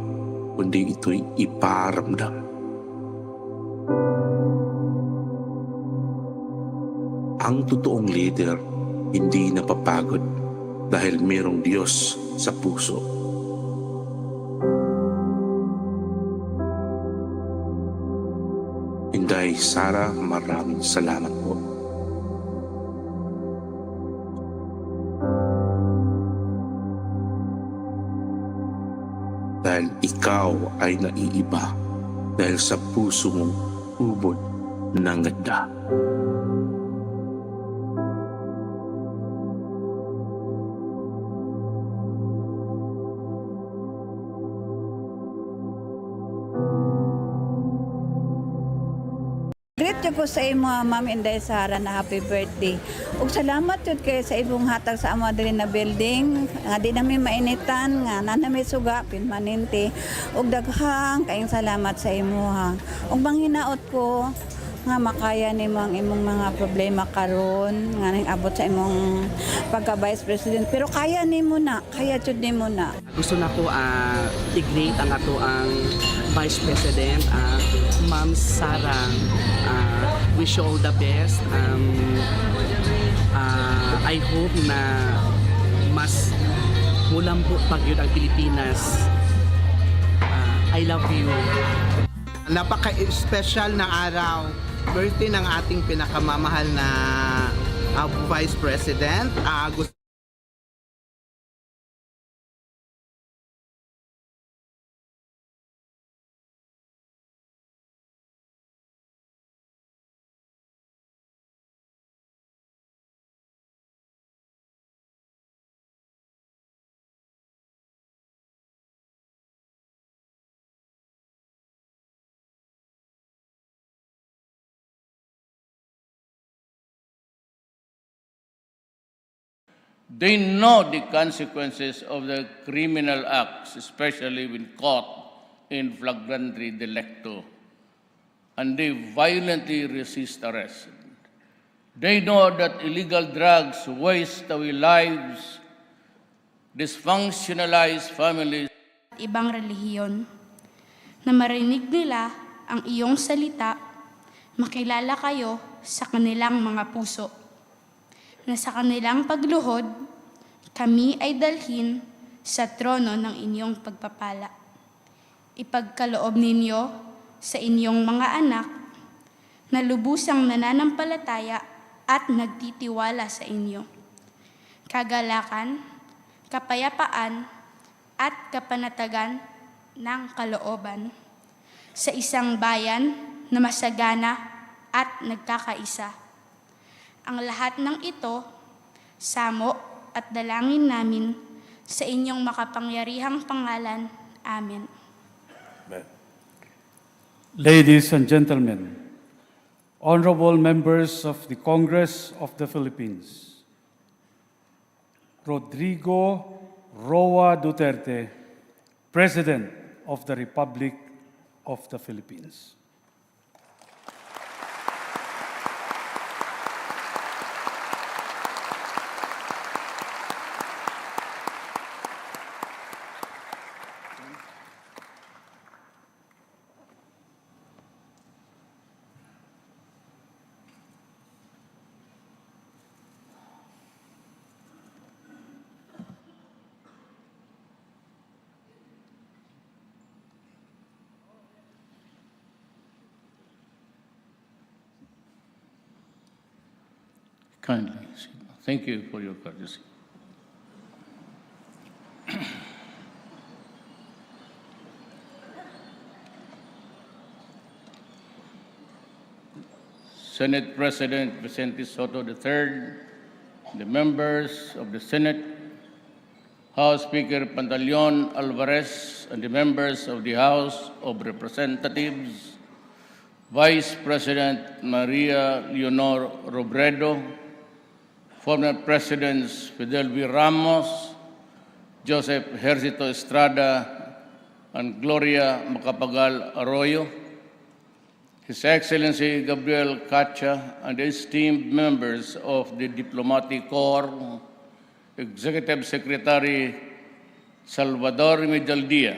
kundi ito'y iparamdam. Ang totoong leader hindi napapagod dahil mayroong Diyos sa puso. Inday Sara, maraming salamat po. Dahil ikaw ay naiiba dahil sa puso mong ubod ng ganda. Greet ko sa imo, Ma'am Inday Sara, na happy birthday. Ug salamat yun kayo sa ibong hatag sa amo diri na building. Nga di namin mainitan, nga nanami suga, pinmaninti. Ug daghang kayong salamat sa imo ha. Ug manghinaot ko, nga makaya nimo ang imong mga problema karon, nga ning abot sa imong pagka Vice President. Pero kaya nimo na, kaya jud nimo na. Gusto na ko i-greet ang ato ang Vice President, Ma'am Sara. Wish you all the best. I hope na mas mulambot pag yun ang Pilipinas. I love you. Napaka-special na araw. Birthday ng ating pinakamamahal na Vice President. Gusto They know the consequences of the criminal acts, especially when caught in flagrante delicto, and they violently resist arrest. They know that illegal drugs waste away lives, dysfunctionalize families. Ibang relihiyon, na marinig nila ang iyong salita, makilala kayo sa kanilang mga puso, na sa kanilang pagluhod, kami ay dalhin sa trono ng inyong pagpapala. Ipagkaloob ninyo sa inyong mga anak na lubusang nananampalataya at nagtitiwala sa inyo. Kagalakan, kapayapaan, at kapanatagan ng kalooban sa isang bayan na masagana at nagkakaisa. Ang lahat ng ito, samo at dalangin namin sa inyong makapangyarihang pangalan. Amen. Ladies and gentlemen, honorable members of the Congress of the Philippines, Rodrigo Roa Duterte, President of the Republic of the Philippines. Kindly. Thank you for your courtesy. Senate President Vicente Soto III, the members of the Senate, House Speaker Pantaleon Alvarez, and the members of the House of Representatives, Vice President Maria Leonor Robredo, former Presidents Fidel V. Ramos, Joseph Hercito Estrada, and Gloria Macapagal Arroyo, His Excellency Gabriel Cacha, and the esteemed members of the Diplomatic Corps, Executive Secretary Salvador Medaldia,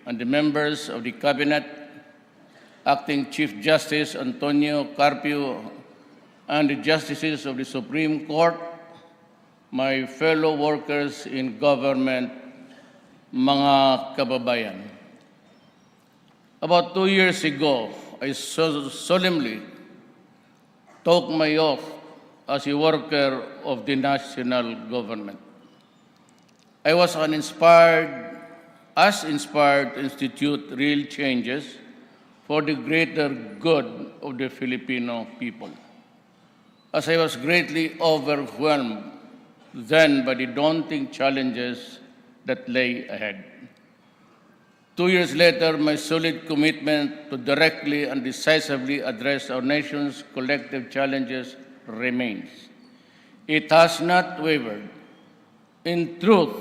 and the members of the Cabinet, Acting Chief Justice Antonio Carpio, and the Justices of the Supreme Court, my fellow workers in government, mga kababayan. About 2 years ago, I solemnly took my oath as a worker of the national government. I was inspired to institute real changes for the greater good of the Filipino people. As I was greatly overwhelmed then by the daunting challenges that lay ahead. 2 years later, my solid commitment to directly and decisively address our nation's collective challenges remains. It has not wavered. In truth,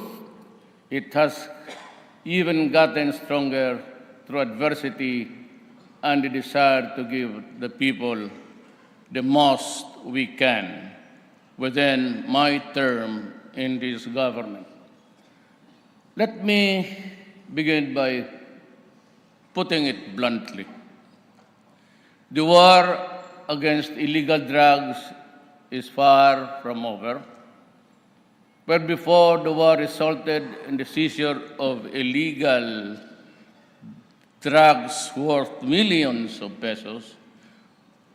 it has even gotten stronger through adversity and the desire to give the people the most we can within my term in this government. Let me begin by putting it bluntly. The war against illegal drugs is far from over. Where before the war resulted in the seizure of illegal drugs worth millions of pesos,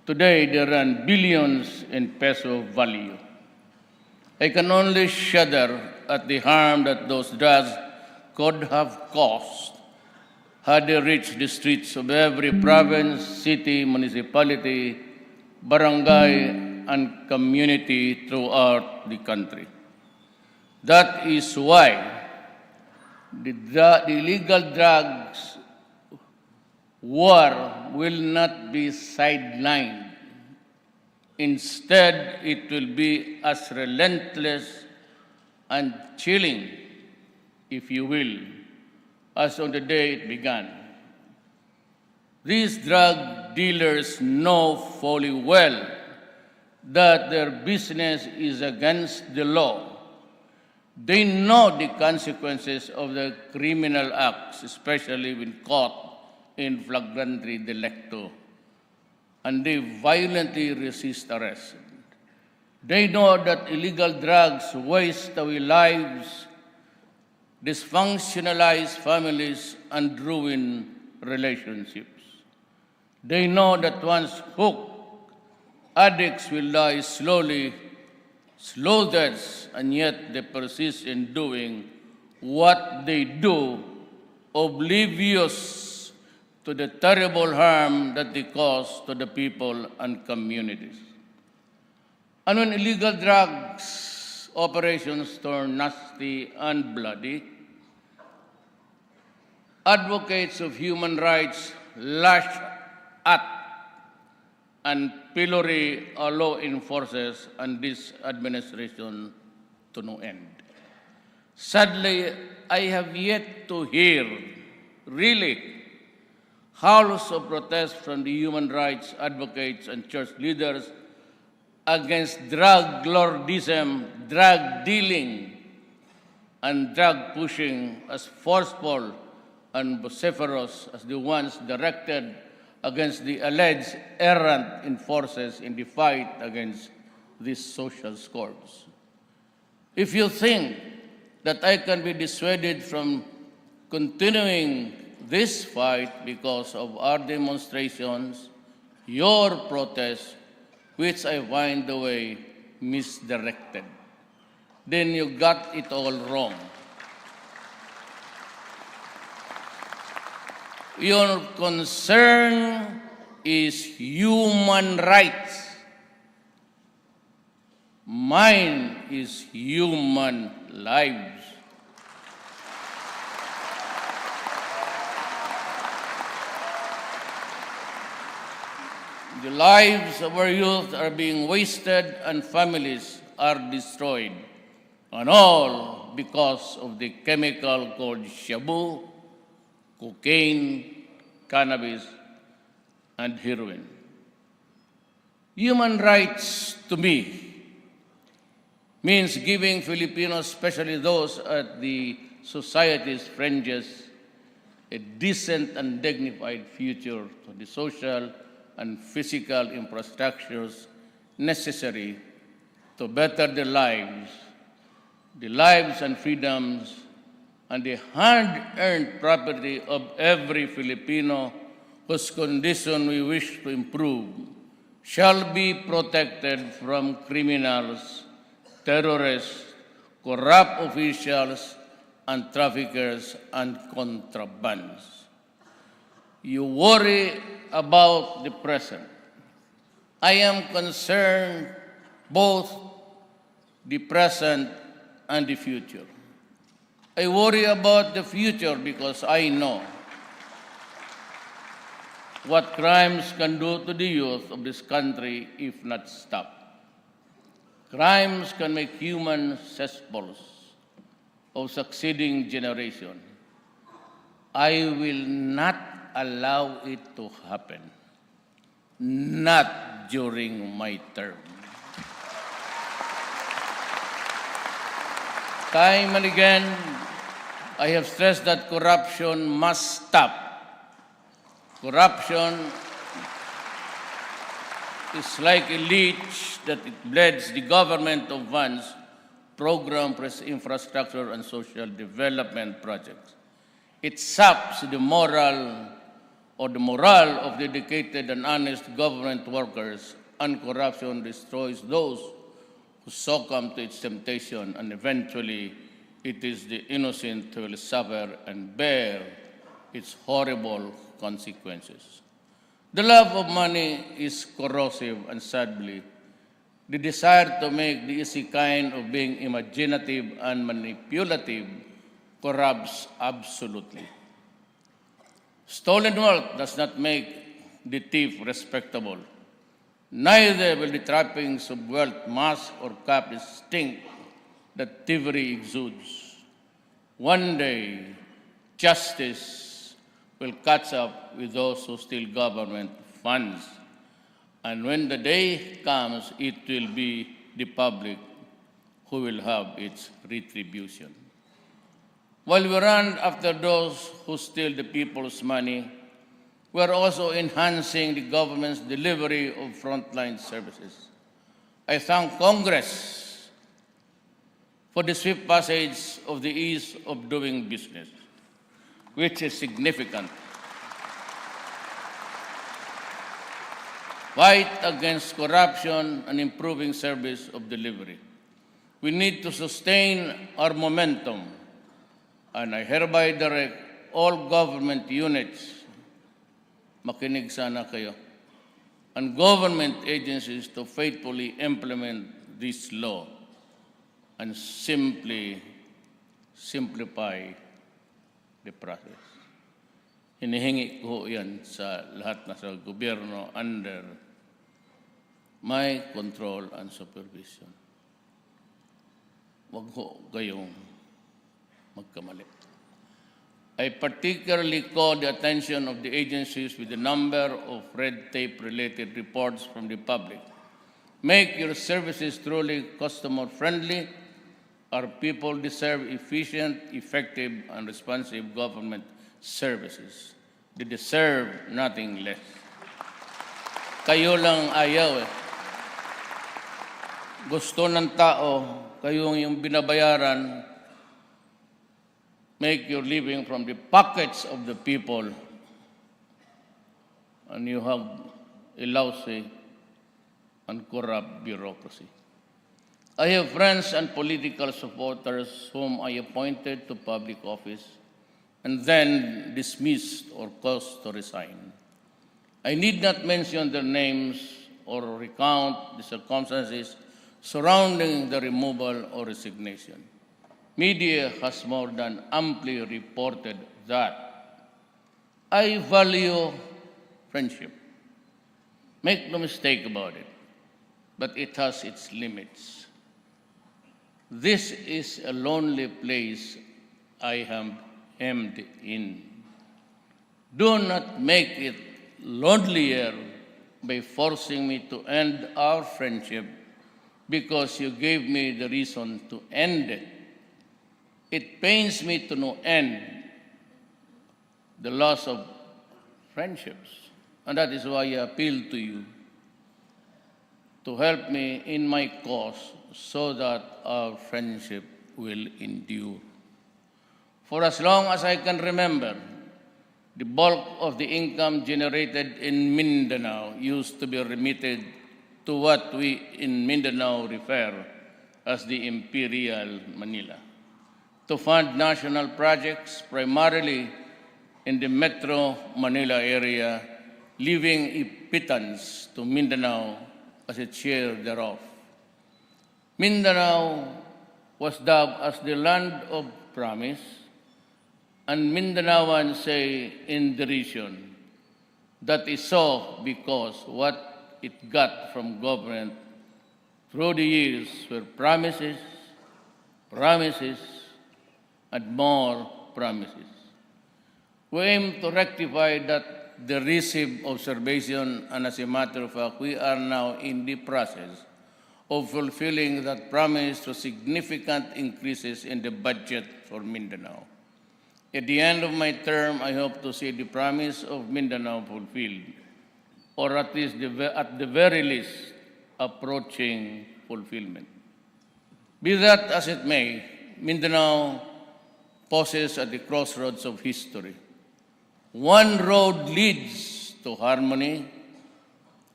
today they run billions in peso value. I can only shudder at the harm that those drugs could have caused had they reached the streets of every province, city, municipality, barangay, and community throughout the country. That is why the illegal drugs war will not be sidelined. Instead, it will be as relentless and chilling, if you will, as on the day it began. These drug dealers know fully well that their business is against the law. They know the consequences of their criminal acts, especially when caught in flagrante delicto, and they violently resist arrest. They know that illegal drugs waste away lives dysfunctionalize families, and ruin relationships. They know that once hooked, addicts will die slowly, slow deaths, and yet they persist in doing what they do, oblivious to the terrible harm that they cause to the people and communities. And when illegal drugs operations turn nasty and bloody, advocates of human rights lash at and pillory our law enforcers and this administration to no end. Sadly, I have yet to hear, really, howls of protest from the human rights advocates and church leaders against drug lordism, drug dealing, and drug pushing as forceful and vociferous as the ones directed against the alleged errant enforcers in the fight against these social scourges. If you think that I can be dissuaded from continuing this fight because of our demonstrations, your protests, which I find the way misdirected, then you got it all wrong. Your concern is human rights. Mine is human lives. The lives of our youth are being wasted and families are destroyed, and all because of the chemical called shabu, cocaine, cannabis, and heroin. Human rights to me means giving Filipinos, especially those at the society's fringes, a decent and dignified future to the social and physical infrastructures necessary to better their lives and freedoms, and the hard-earned property of every Filipino whose condition we wish to improve shall be protected from criminals, terrorists, corrupt officials, and traffickers and contrabands. You worry about the present. I am concerned both the present and the future. I worry about the future because I know what crimes can do to the youth of this country if not stopped. Crimes can make human cesspools of succeeding generation. I will not allow it to happen, not during my term. Time and again, I have stressed that corruption must stop. Corruption is like a leech that it bleeds the government of funds, program, infrastructure, and social development projects. It saps the morale of dedicated and honest government workers, and corruption destroys those who succumb to its temptation, and eventually it is the innocent who will suffer and bear its horrible consequences. The love of money is corrosive, and sadly, the desire to make the easy kind of being imaginative and manipulative corrupts absolutely. Stolen wealth does not make the thief respectable. Neither will the trappings of wealth mask or cap the stink that thievery exudes. One day, justice will catch up with those who steal government funds. And when the day comes, it will be the public who will have its retribution. While we run after those who steal the people's money, we are also enhancing the government's delivery of frontline services. I thank Congress for the swift passage of the ease of doing business, which is significant. Fight against corruption and improving service of delivery. We need to sustain our momentum, and I hereby direct all government units, makinig sana kayo, and government agencies to faithfully implement this law and simplify the process. Hinihingi ko yan sa lahat na sa gobyerno under my control and supervision. Huwag ho kayong magkamali. I particularly call the attention of the agencies with the number of red tape-related reports from the public. Make your services truly customer-friendly. Our people deserve efficient, effective, and responsive government services. They deserve nothing less. Kayo lang ayaw eh. Gusto ng tao, kayo yung binabayaran, make your living from the pockets of the people, and you have a lousy and corrupt bureaucracy. I have friends and political supporters whom I appointed to public office and then dismissed or caused to resign. I need not mention their names or recount the circumstances surrounding the removal or resignation. Media has more than amply reported that. I value friendship. Make no mistake about it, but it has its limits. This is a lonely place I am hemmed in. Do not make it lonelier by forcing me to end our friendship because you gave me the reason to end it. It pains me to no end the loss of friendships, and that is why I appeal to you to help me in my cause so that our friendship will endure. For as long as I can remember, the bulk of the income generated in Mindanao used to be remitted to what we in Mindanao refer as the Imperial Manila, to fund national projects primarily in the Metro Manila area, leaving a pittance to Mindanao as its share thereof. Mindanao was dubbed as the land of promise, and Mindanaoans say in derision that is so because what it got from government through the years were promises, promises, and more promises. We aim to rectify that derisive observation, and as a matter of fact, we are now in the process of fulfilling that promise through significant increases in the budget for Mindanao. At the end of my term, I hope to see the promise of Mindanao fulfilled, or at least at the very least, approaching fulfillment. Be that as it may, Mindanao pauses at the crossroads of history. One road leads to harmony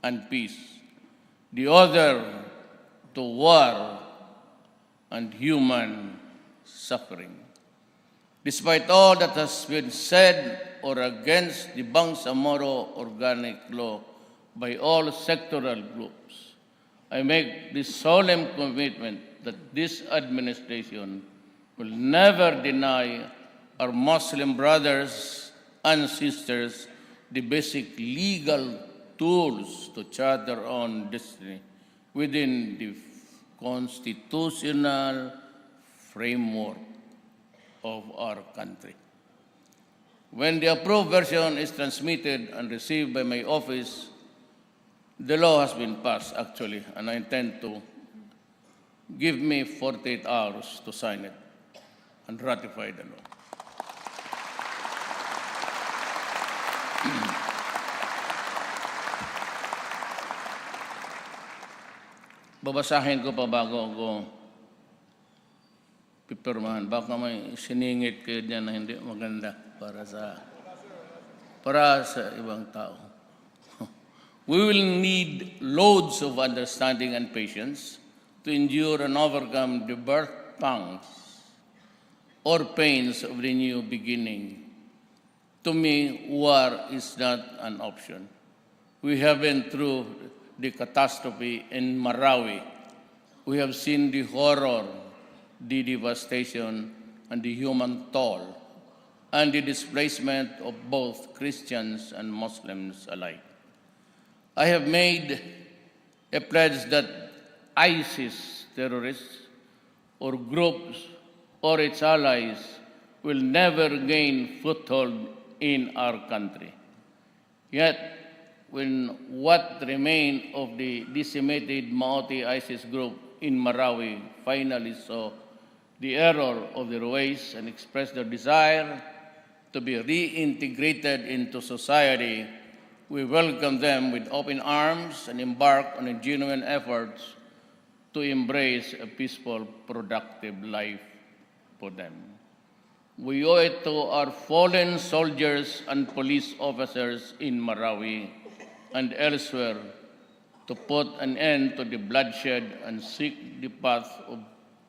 and peace. The other to war and human suffering. Despite all that has been said or against the Bangsamoro Organic Law by all sectoral groups, I make this solemn commitment that this administration will never deny our Muslim brothers and sisters the basic legal tools to chart their own destiny within the constitutional framework of our country. When the approved version is transmitted and received by my office, the law has been passed actually, and I intend to give me 48 hours to sign it and ratify the law. Babasahin ko pa bago ako pipirmahan. Baka may siningit kayo dyan na hindi maganda para sa ibang tao. We will need loads of understanding and patience to endure and overcome the birth pangs or pains of the new beginning. To me, war is not an option. We have been through the catastrophe in Marawi. We have seen the horror, the devastation, and the human toll, and the displacement of both Christians and Muslims alike. I have made a pledge that ISIS terrorists or groups or its allies will never gain foothold in our country. Yet, when what remained of the decimated Maoti ISIS group in Marawi finally saw the error of their ways and expressed their desire to be reintegrated into society, we welcome them with open arms and embark on a genuine efforts to embrace a peaceful, productive life for them. We owe it to our fallen soldiers and police officers in Marawi and elsewhere to put an end to the bloodshed and seek the path of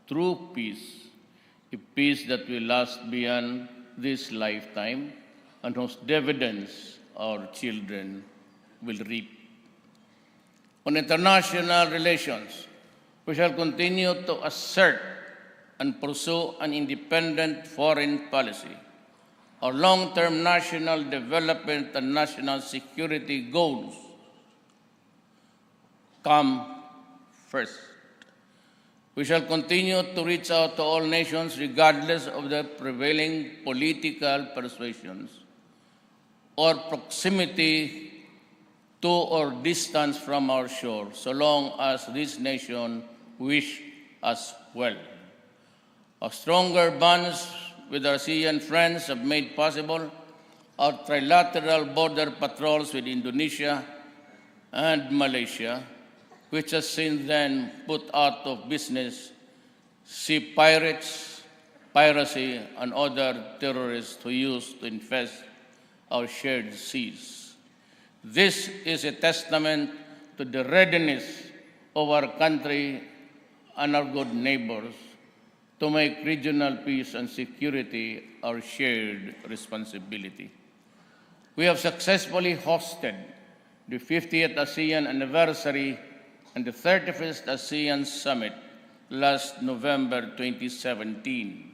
true peace, a peace that will last beyond this lifetime and whose dividends our children will reap. On international relations, we shall continue to assert and pursue an independent foreign policy. Our long-term national development and national security goals come first. We shall continue to reach out to all nations regardless of their prevailing political persuasions or proximity to or distance from our shore, so long as this nation wish us well. Our stronger bonds with our ASEAN friends have made possible our trilateral border patrols with Indonesia and Malaysia, which has since then put out of business sea pirates, piracy, and other terrorists who used to infest our shared seas. This is a testament to the readiness of our country and our good neighbors to make regional peace and security our shared responsibility. We have successfully hosted the 50th ASEAN anniversary and the 31st ASEAN Summit last November 2017.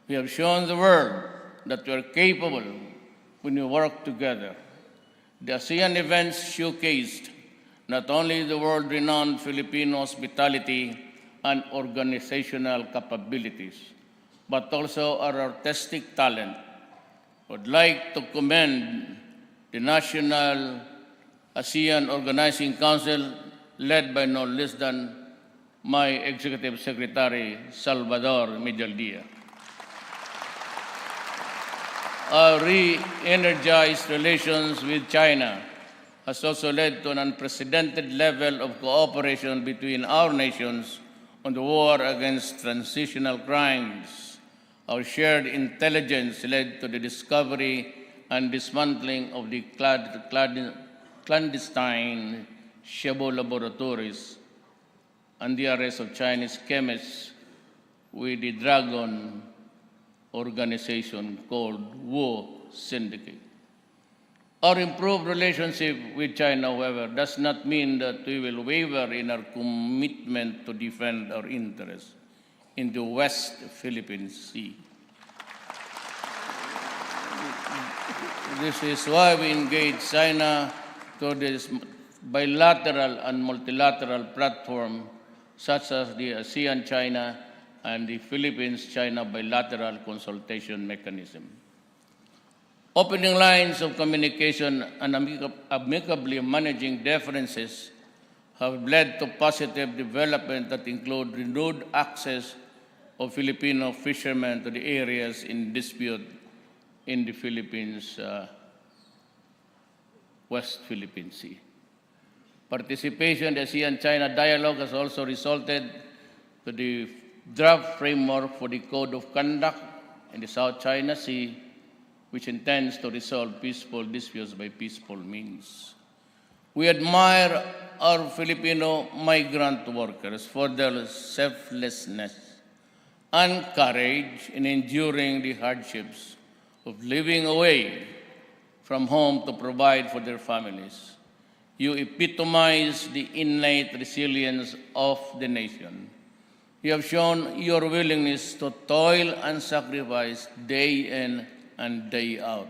We have shown the world that we are capable when we work together. The ASEAN events showcased not only the world-renowned Filipino hospitality and organizational capabilities, but also our artistic talent. I would like to commend the National ASEAN Organizing Council, led by no less than my Executive Secretary, Salvador Medialdia. Our re-energized relations with China has also led to an unprecedented level of cooperation between our nations on the war against transitional crimes. Our shared intelligence led to the discovery and dismantling of the clandestine Shabu laboratories and the arrest of Chinese chemists with the Dragon organization called Wu Syndicate. Our improved relationship with China, however, does not mean that we will waver in our commitment to defend our interests in the West Philippine Sea. This is why we engage China through this bilateral and multilateral platform such as the ASEAN-China and the Philippines-China bilateral consultation mechanism. Opening lines of communication and amicably managing differences have led to positive development that include renewed access of Filipino fishermen to the areas in dispute in the Philippines, West Philippine Sea. Participation in the ASEAN-China dialogue has also resulted to the draft framework for the Code of Conduct in the South China Sea, which intends to resolve peaceful disputes by peaceful means. We admire our Filipino migrant workers for their selflessness and courage in enduring the hardships of living away from home to provide for their families. You epitomize the innate resilience of the nation. You have shown your willingness to toil and sacrifice day in and day out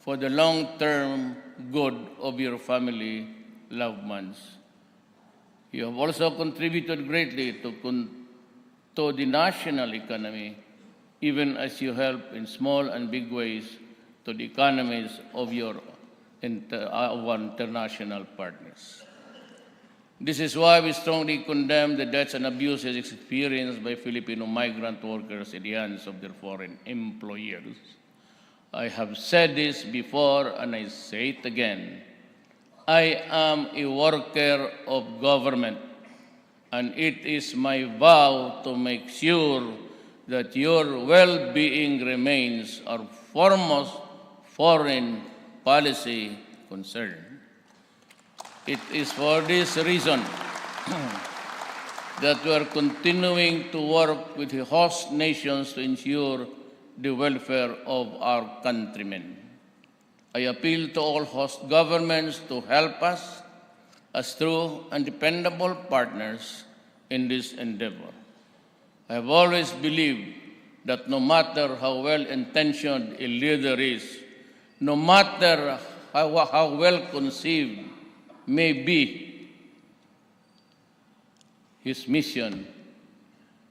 for the long-term good of your family, loved ones. You have also contributed greatly to the national economy, even as you help in small and big ways to the economies of our international partners. This is why we strongly condemn the deaths and abuses experienced by Filipino migrant workers in the hands of their foreign employers. I have said this before and I say it again. I am a worker of government, and it is my vow to make sure that your well-being remains our foremost foreign policy concern. It is for this reason that we are continuing to work with the host nations to ensure the welfare of our countrymen. I appeal to all host governments to help us as true and dependable partners in this endeavor. I have always believed that no matter how well-intentioned a leader is, no matter how well-conceived may be his mission,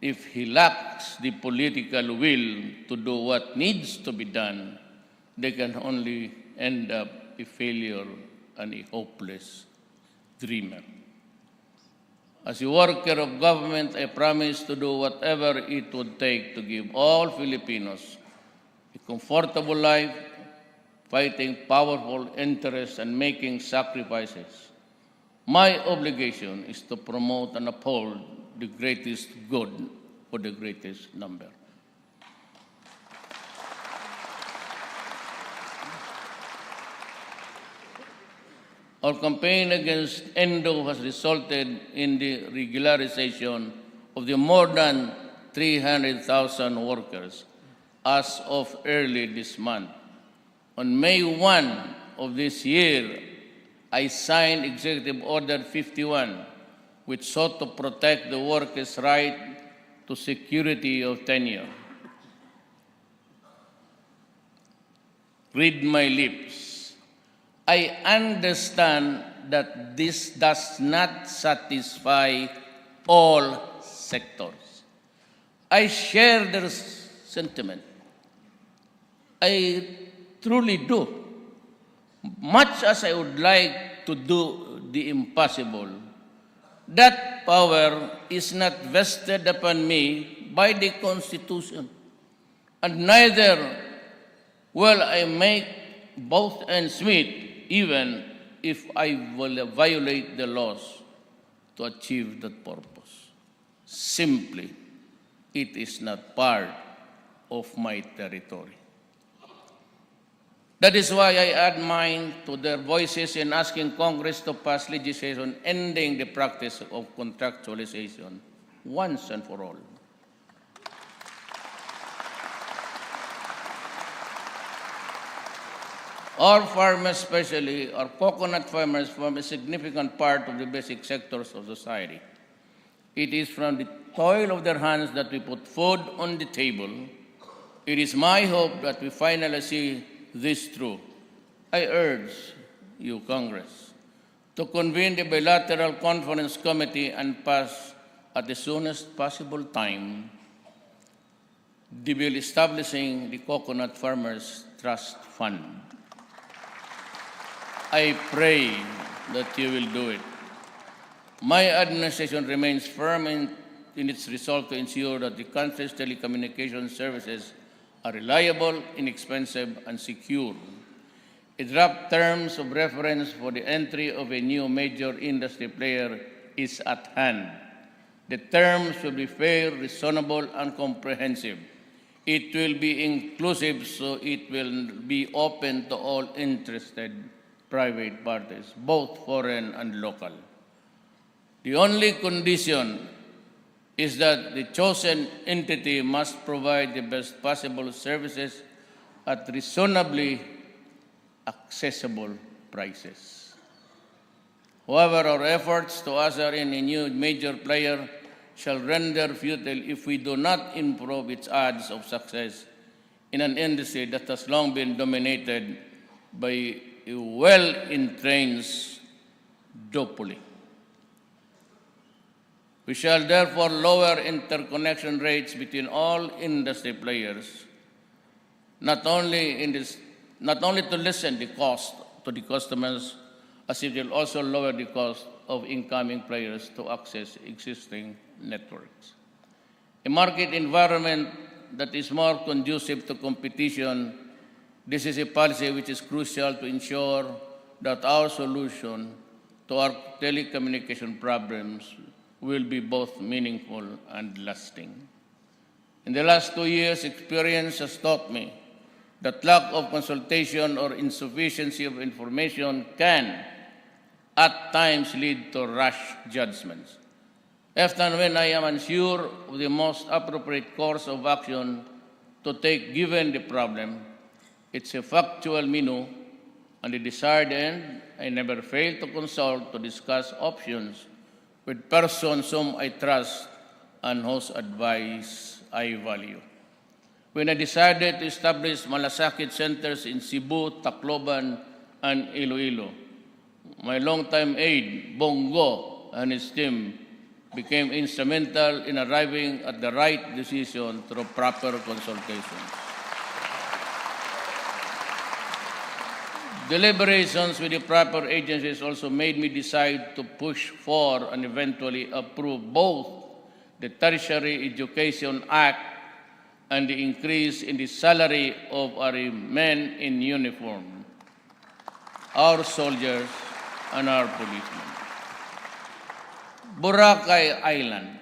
if he lacks the political will to do what needs to be done, they can only end up a failure and a hopeless dreamer. As a worker of government, I promise to do whatever it would take to give all Filipinos a comfortable life, fighting powerful interests and making sacrifices. My obligation is to promote and uphold the greatest good for the greatest number. Our campaign against Endo has resulted in the regularization of the more than 300,000 workers as of early this month. On May 1 of this year, I signed Executive Order 51, which sought to protect the workers' right to security of tenure. Read my lips. I understand that this does not satisfy all sectors. I share their sentiment. I truly do. Much as I would like to do the impossible, that power is not vested upon me by the Constitution, and neither will I make both ends meet, even if I will violate the laws to achieve that purpose. Simply, it is not part of my territory. That is why I add mine to their voices in asking Congress to pass legislation ending the practice of contractualization once and for all. Our farmers, especially our coconut farmers, form a significant part of the basic sectors of society. It is from the toil of their hands that we put food on the table. It is my hope that we finally see this through. I urge you, Congress, to convene the bilateral conference committee and pass at the soonest possible time the bill establishing the Coconut Farmers Trust Fund. I pray that you will do it. My administration remains firm in its resolve to ensure that the country's telecommunication services are reliable, inexpensive, and secure. A draft terms of reference for the entry of a new major industry player is at hand. The terms will be fair, reasonable, and comprehensive. It will be inclusive, so it will be open to all interested private parties, both foreign and local. The only condition is that the chosen entity must provide the best possible services at reasonably accessible prices. However, our efforts to usher in a new major player shall render futile if we do not improve its odds of success in an industry that has long been dominated by a well-entrenched duopoly. We shall therefore lower interconnection rates between all industry players, not only to lessen the cost to the customers, as it will also lower the cost of incoming players to access existing networks. A market environment that is more conducive to competition, this is a policy which is crucial to ensure that our solution to our telecommunication problems will be both meaningful and lasting. In the last 2 years, experience has taught me that lack of consultation or insufficiency of information can, at times, lead to rash judgments. Often when I am unsure of the most appropriate course of action to take given the problem, it's a factual menu, and the desired end, I never fail to consult to discuss options with persons whom I trust and whose advice I value. When I decided to establish malasakit centers in Cebu, Tacloban, and Iloilo, my longtime aide, Bongo, and his team became instrumental in arriving at the right decision through proper consultation. Deliberations with the proper agencies also made me decide to push for and eventually approve both the Tertiary Education Act and the increase in the salary of our men in uniform, our soldiers, and our policemen. Boracay Island,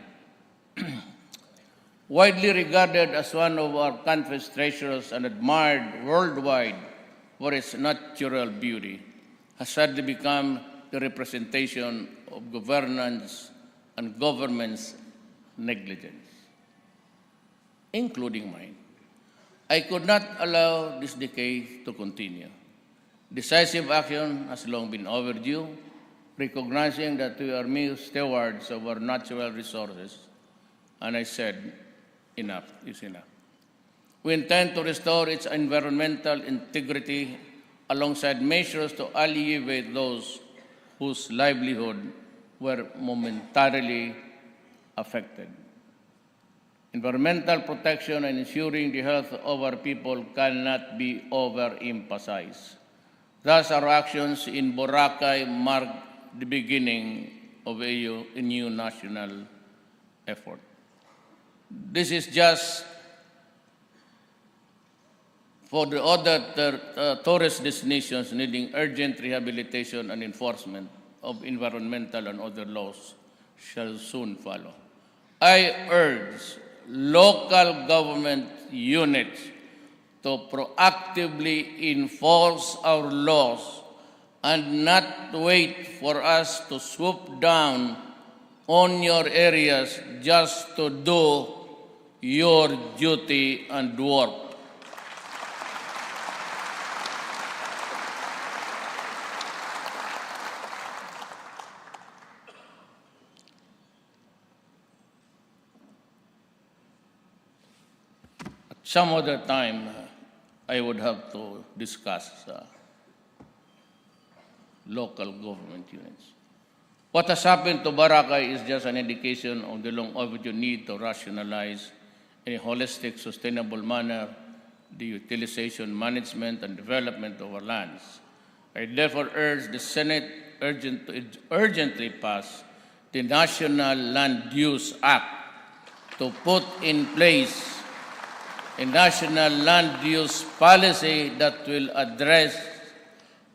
widely regarded as one of our country's treasures and admired worldwide for its natural beauty, has sadly become the representation of governance and government's negligence, including mine. I could not allow this decay to continue. Decisive action has long been overdue, recognizing that we are mere stewards of our natural resources. And I said, enough is enough. We intend to restore its environmental integrity alongside measures to alleviate those whose livelihood were momentarily affected. Environmental protection and ensuring the health of our people cannot be overemphasized. Thus, our actions in Boracay mark the beginning of a new national effort. This is just for the other tourist destinations needing urgent rehabilitation and enforcement of environmental and other laws shall soon follow. I urge local government units to proactively enforce our laws and not wait for us to swoop down on your areas just to do your duty and work. Some other time, I would have to discuss local government units. What has happened to Boracay is just an indication of the long overdue need to rationalize in a holistic, sustainable manner the utilization, management, and development of our lands. I therefore urge the Senate urgently pass the National Land Use Act to put in place a national land use policy that will address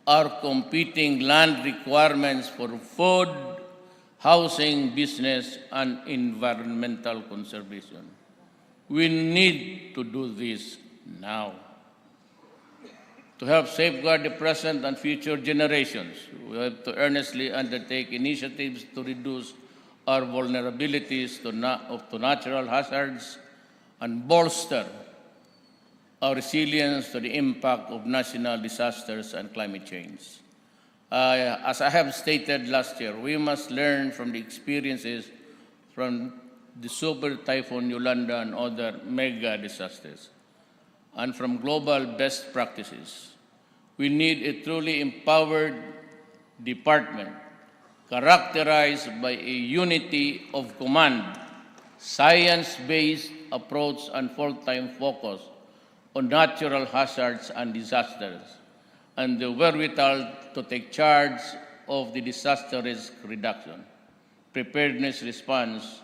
our competing land requirements for food, housing, business, and environmental conservation. We need to do this now. To help safeguard the present and future generations, we have to earnestly undertake initiatives to reduce our vulnerabilities to natural hazards and bolster our resilience to the impact of national disasters and climate change. As I have stated last year, we must learn from the experiences from the Super Typhoon Yolanda and other mega disasters, and from global best practices. We need a truly empowered department characterized by a unity of command, science-based approach, and full-time focus on natural hazards and disasters, and the wherewithal to take charge of the disaster risk reduction, preparedness response,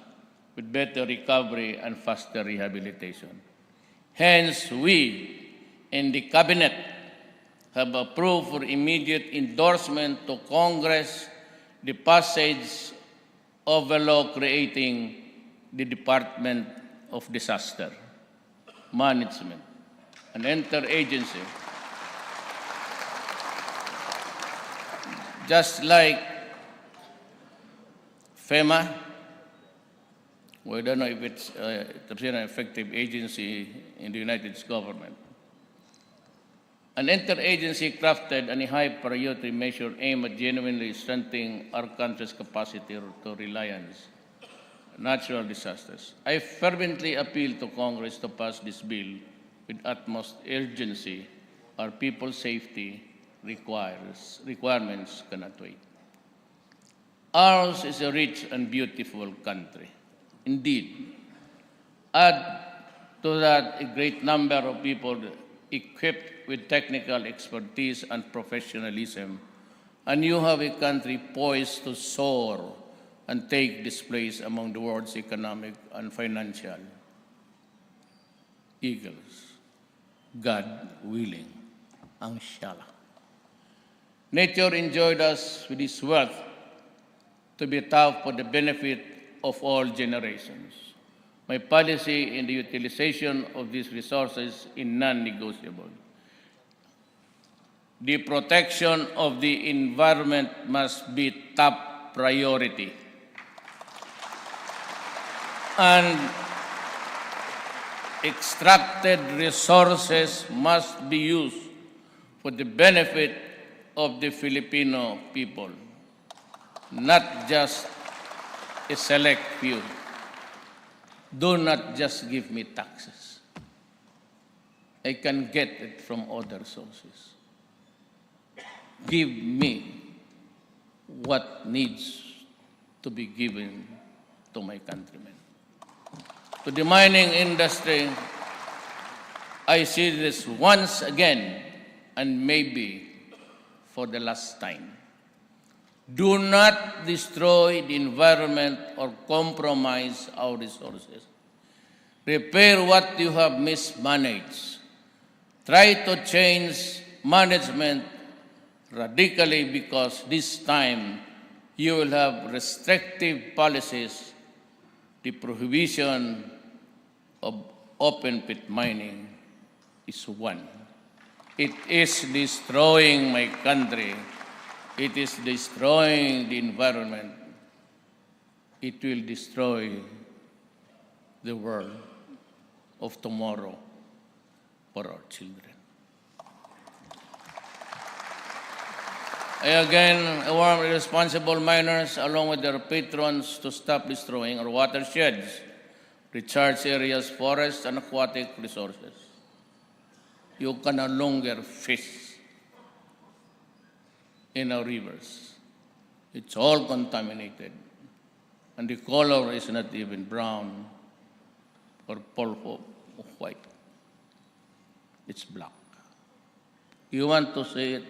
with better recovery and faster rehabilitation. Hence, we in the Cabinet have approved for immediate endorsement to Congress the passage of a law creating the Department of Disaster Management, an interagency. Just like FEMA, we don't know if it's an effective agency in the United States government. An interagency crafted and a high priority measure aimed at genuinely strengthening our country's capacity to reliance on natural disasters. I fervently appeal to Congress to pass this bill with utmost urgency. Our people's safety requirements cannot wait. Ours is a rich and beautiful country. Indeed, add to that a great number of people equipped with technical expertise and professionalism, and you have a country poised to soar and take this place among the world's economic and financial eagles. God willing, inshallah. Nature enjoyed us with its wealth to be taught for the benefit of all generations. My policy in the utilization of these resources is non-negotiable. The protection of the environment must be top priority. And extracted resources must be used for the benefit of the Filipino people, not just a select few. Do not just give me taxes. I can get it from other sources. Give me what needs to be given to my countrymen. To the mining industry, I see this once again, and maybe for the last time. Do not destroy the environment or compromise our resources. Repair what you have mismanaged. Try to change management radically, because this time you will have restrictive policies. The prohibition of open pit mining is one. It is destroying my country. It is destroying the environment. It will destroy the world of tomorrow for our children. I again warn responsible miners along with their patrons to stop destroying our watersheds, recharge areas, forests, and aquatic resources. You can no longer fish in our rivers. It's all contaminated. And the color is not even brown or purple or white. It's black. You want to see it?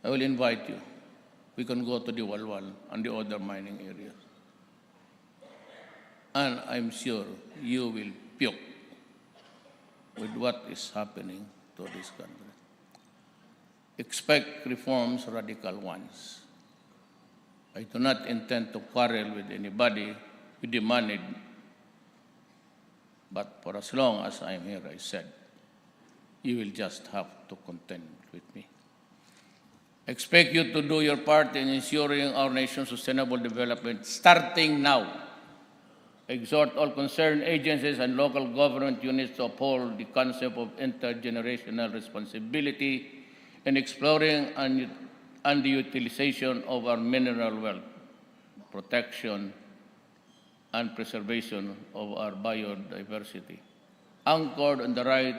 I will invite you. We can go to the Walwal and the other mining areas. And I'm sure you will puke with what is happening to this country. Expect reforms, radical ones. I do not intend to quarrel with anybody who demanded, but for as long as I am here, I said, you will just have to contend with me. I expect you to do your part in ensuring our nation's sustainable development, starting now. I exhort all concerned agencies and local government units to uphold the concept of intergenerational responsibility in exploring and the utilization of our mineral wealth, protection and preservation of our biodiversity, anchored on the right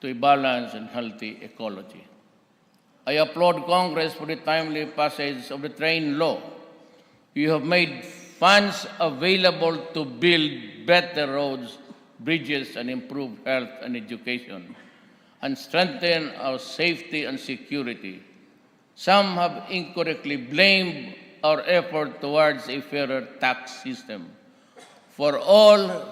to a balanced and healthy ecology. I applaud Congress for the timely passage of the train law. You have made funds available to build better roads, bridges, and improve health and education, and strengthen our safety and security. Some have incorrectly blamed our effort towards a fairer tax system for all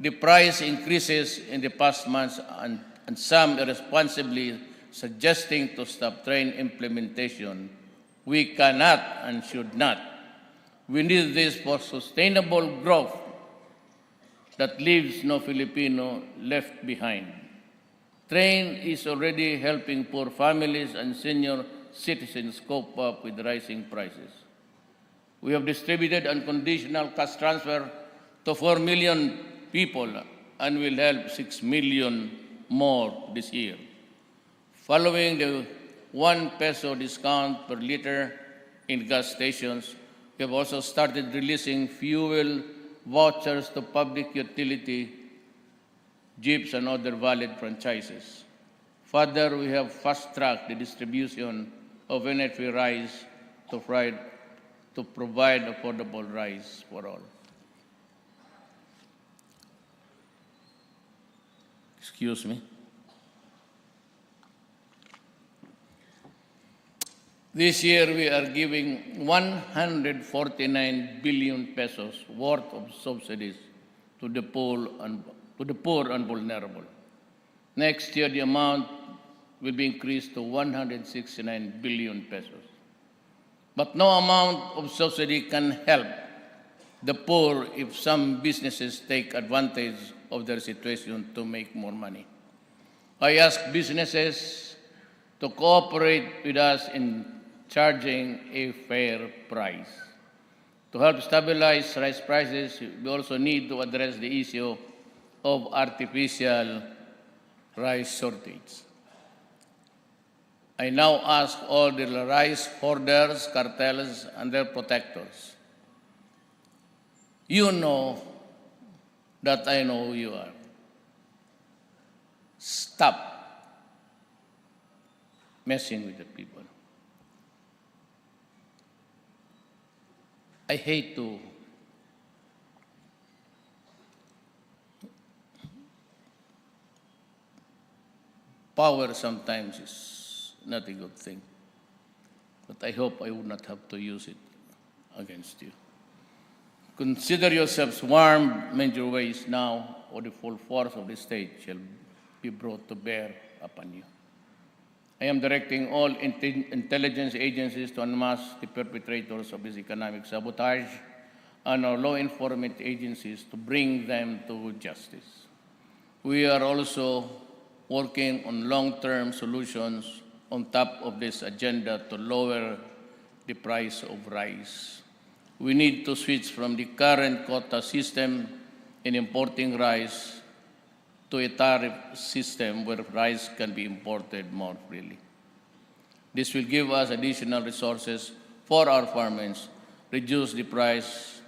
the price increases in the past months, and some irresponsibly suggesting to stop train implementation. We cannot and should not. We need this for sustainable growth that leaves no Filipino left behind. Train is already helping poor families and senior citizens cope up with rising prices. We have distributed unconditional cash transfer to 4 million people and will help 6 million more this year. Following the 1 peso discount per liter in gas stations, we have also started releasing fuel vouchers to public utility, jeeps, and other valid franchises. Further, we have fast-tracked the distribution of energy rice to provide affordable rice for all. Excuse me. This year, we are giving 149 billion pesos worth of subsidies to the poor and vulnerable. Next year, the amount will be increased to 169 billion pesos. But no amount of subsidy can help the poor if some businesses take advantage of their situation to make more money. I ask businesses to cooperate with us in charging a fair price. To help stabilize rice prices, we also need to address the issue of artificial rice shortage. I now ask all the rice hoarders, cartels, and their protectors. You know that I know who you are. Stop messing with the people. I hate to power sometimes is not a good thing, but I hope I would not have to use it against you. Consider yourselves warned, mend your ways now, or the full force of the state shall be brought to bear upon you. I am directing all intelligence agencies to unmask the perpetrators of this economic sabotage and our law enforcement agencies to bring them to justice. We are also working on long-term solutions on top of this agenda to lower the price of rice. We need to switch from the current quota system in importing rice to a tariff system where rice can be imported more freely. This will give us additional resources for our farmers, reduce the price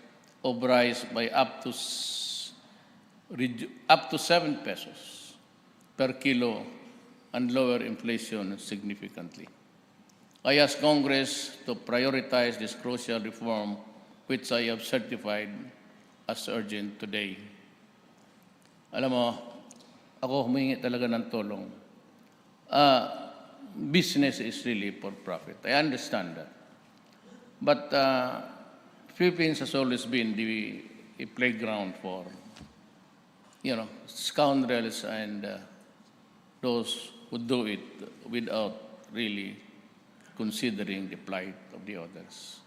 of rice by up to 7 pesos per kilo, and lower inflation significantly. I ask Congress to prioritize this crucial reform, which I have certified as urgent today. Alam mo, ako humingi talaga ng tulong. Business is really for profit. I understand that. But Philippines has always been a playground for, scoundrels and those who do it without really considering the plight of the others.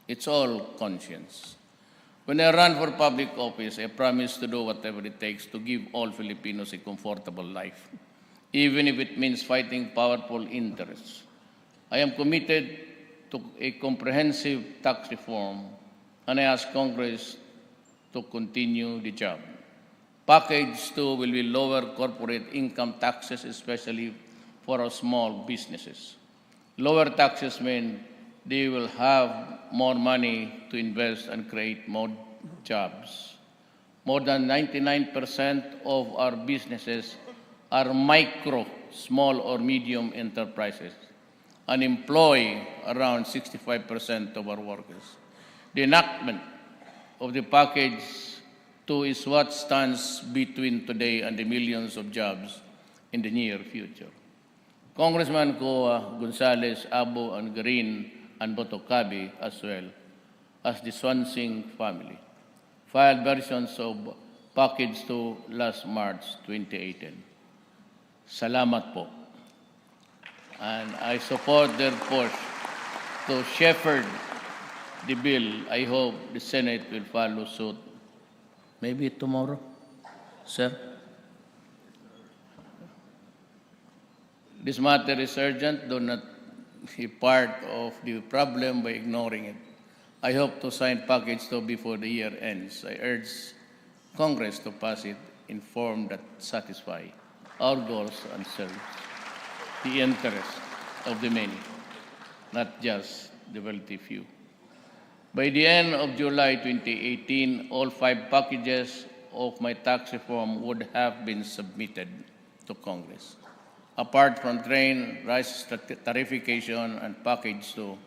It's all conscience. When I ran for public office, I promised to do whatever it takes to give all Filipinos a comfortable life, even if it means fighting powerful interests. I am committed to a comprehensive tax reform, and I ask Congress to continue the job. Package 2 will be lower corporate income taxes, especially for our small businesses. Lower taxes mean they will have more money to invest and create more jobs. More than 99% of our businesses are micro, small, or medium enterprises and employ around 65% of our workers. The enactment of the package 2 is what stands between today and the millions of jobs in the near future. Congressman Coa, Gonzales, Abo, and Green, and Botocabi, as well as the Swansing family, filed versions of Package 2 last March 2018. Salamat po. And I support their push to shepherd the bill. I hope the Senate will follow suit. Maybe tomorrow, sir? This matter is urgent. Do not be part of the problem by ignoring it. I hope to sign Package 2 before the year ends. I urge Congress to pass it in form that satisfy our goals and serves the interests of the many, not just the wealthy few. By the end of July 2018, all 5 packages of my tax reform would have been submitted to Congress. Apart from train, rice tariffication, and Package 2,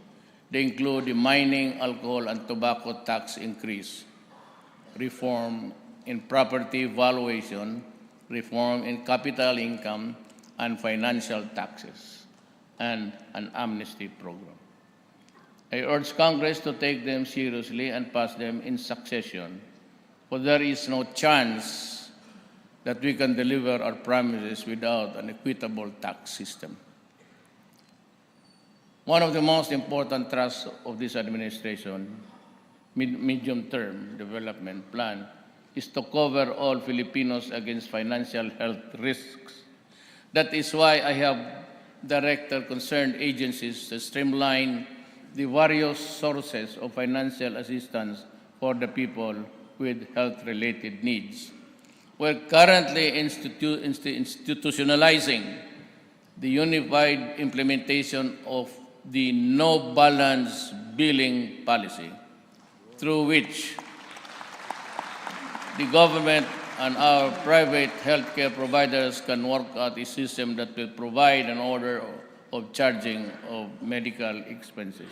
they include the mining, alcohol, and tobacco tax increase, reform in property valuation, reform in capital income and financial taxes, and an amnesty program. I urge Congress to take them seriously and pass them in succession, for there is no chance that we can deliver our promises without an equitable tax system. One of the most important thrusts of this administration, medium-term development plan, is to cover all Filipinos against financial health risks. That is why I have directed concerned agencies to streamline the various sources of financial assistance for the people with health-related needs. We're currently institutionalizing the unified implementation of the no-balance billing policy, through which the government and our private healthcare providers can work out a system that will provide an order of charging of medical expenses.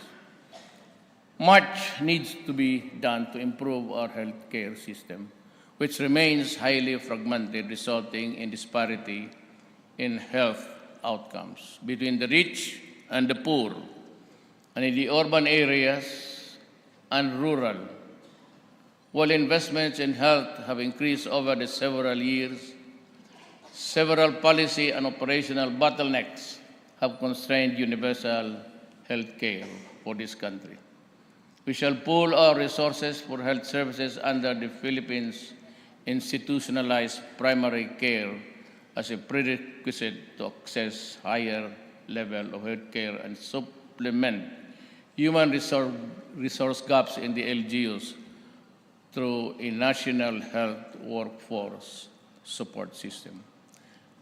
Much needs to be done to improve our healthcare system, which remains highly fragmented, resulting in disparity in health outcomes between the rich and the poor, and in the urban areas and rural. While investments in health have increased over the several years, several policy and operational bottlenecks have constrained universal health care for this country. We shall pool our resources for health services under the Philippines institutionalized primary care as a prerequisite to access higher level of health care and supplement human resource gaps in the LGUs through a national health workforce support system.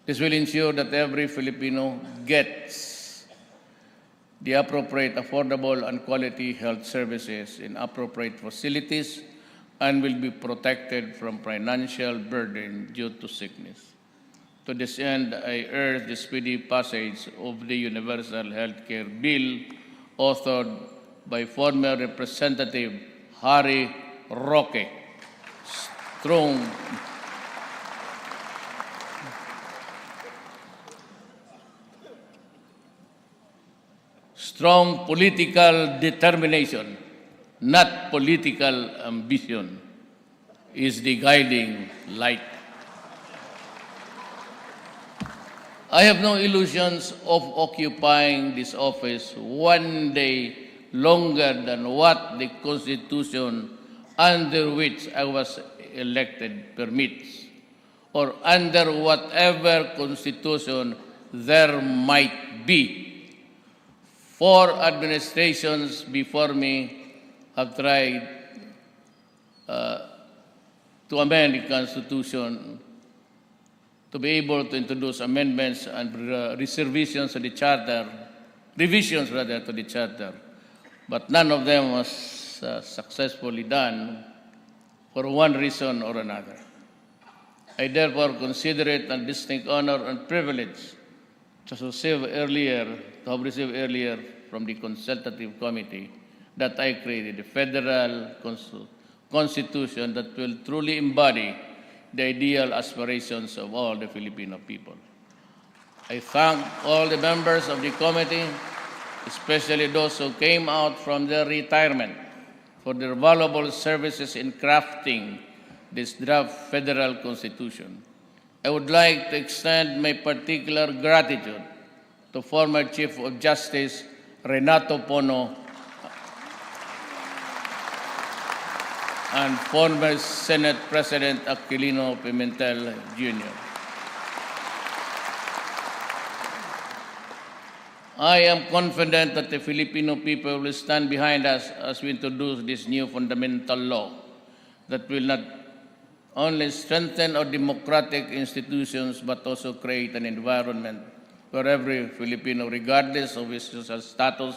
This will ensure that every Filipino gets the appropriate, affordable, and quality health services in appropriate facilities and will be protected from financial burden due to sickness. To this end, I urge the speedy passage of the Universal Healthcare Bill authored by former Representative Harry Roque. Strong political determination, not political ambition, is the guiding light. I have no illusions of occupying this office one day longer than what the Constitution under which I was elected permits, or under whatever Constitution there might be. 4 administrations before me have tried to amend the Constitution to be able to introduce amendments and revisions to the Charter, to the Charter, but none of them was successfully done for one reason or another. I therefore consider it a distinct honor and privilege to have received earlier from the Consultative Committee that I created a federal constitution that will truly embody the ideal aspirations of all the Filipino people. I thank all the members of the committee, especially those who came out from their retirement, for their valuable services in crafting this draft federal constitution. I would like to extend my particular gratitude to former Chief of Justice Renato Pono and former Senate President Aquilino Pimentel Jr. I am confident that the Filipino people will stand behind us as we introduce this new fundamental law that will not only strengthen our democratic institutions but also create an environment where every Filipino, regardless of his social status,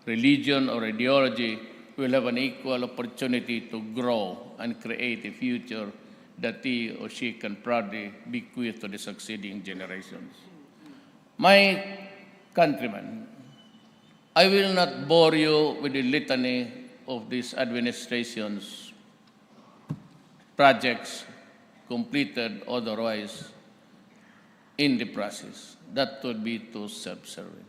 religion, or ideology, will have an equal opportunity to grow and create a future that he or she can proudly bequeath to the succeeding generations. My countrymen, I will not bore you with the litany of this administration's projects completed otherwise in the process. That would be too self-serving.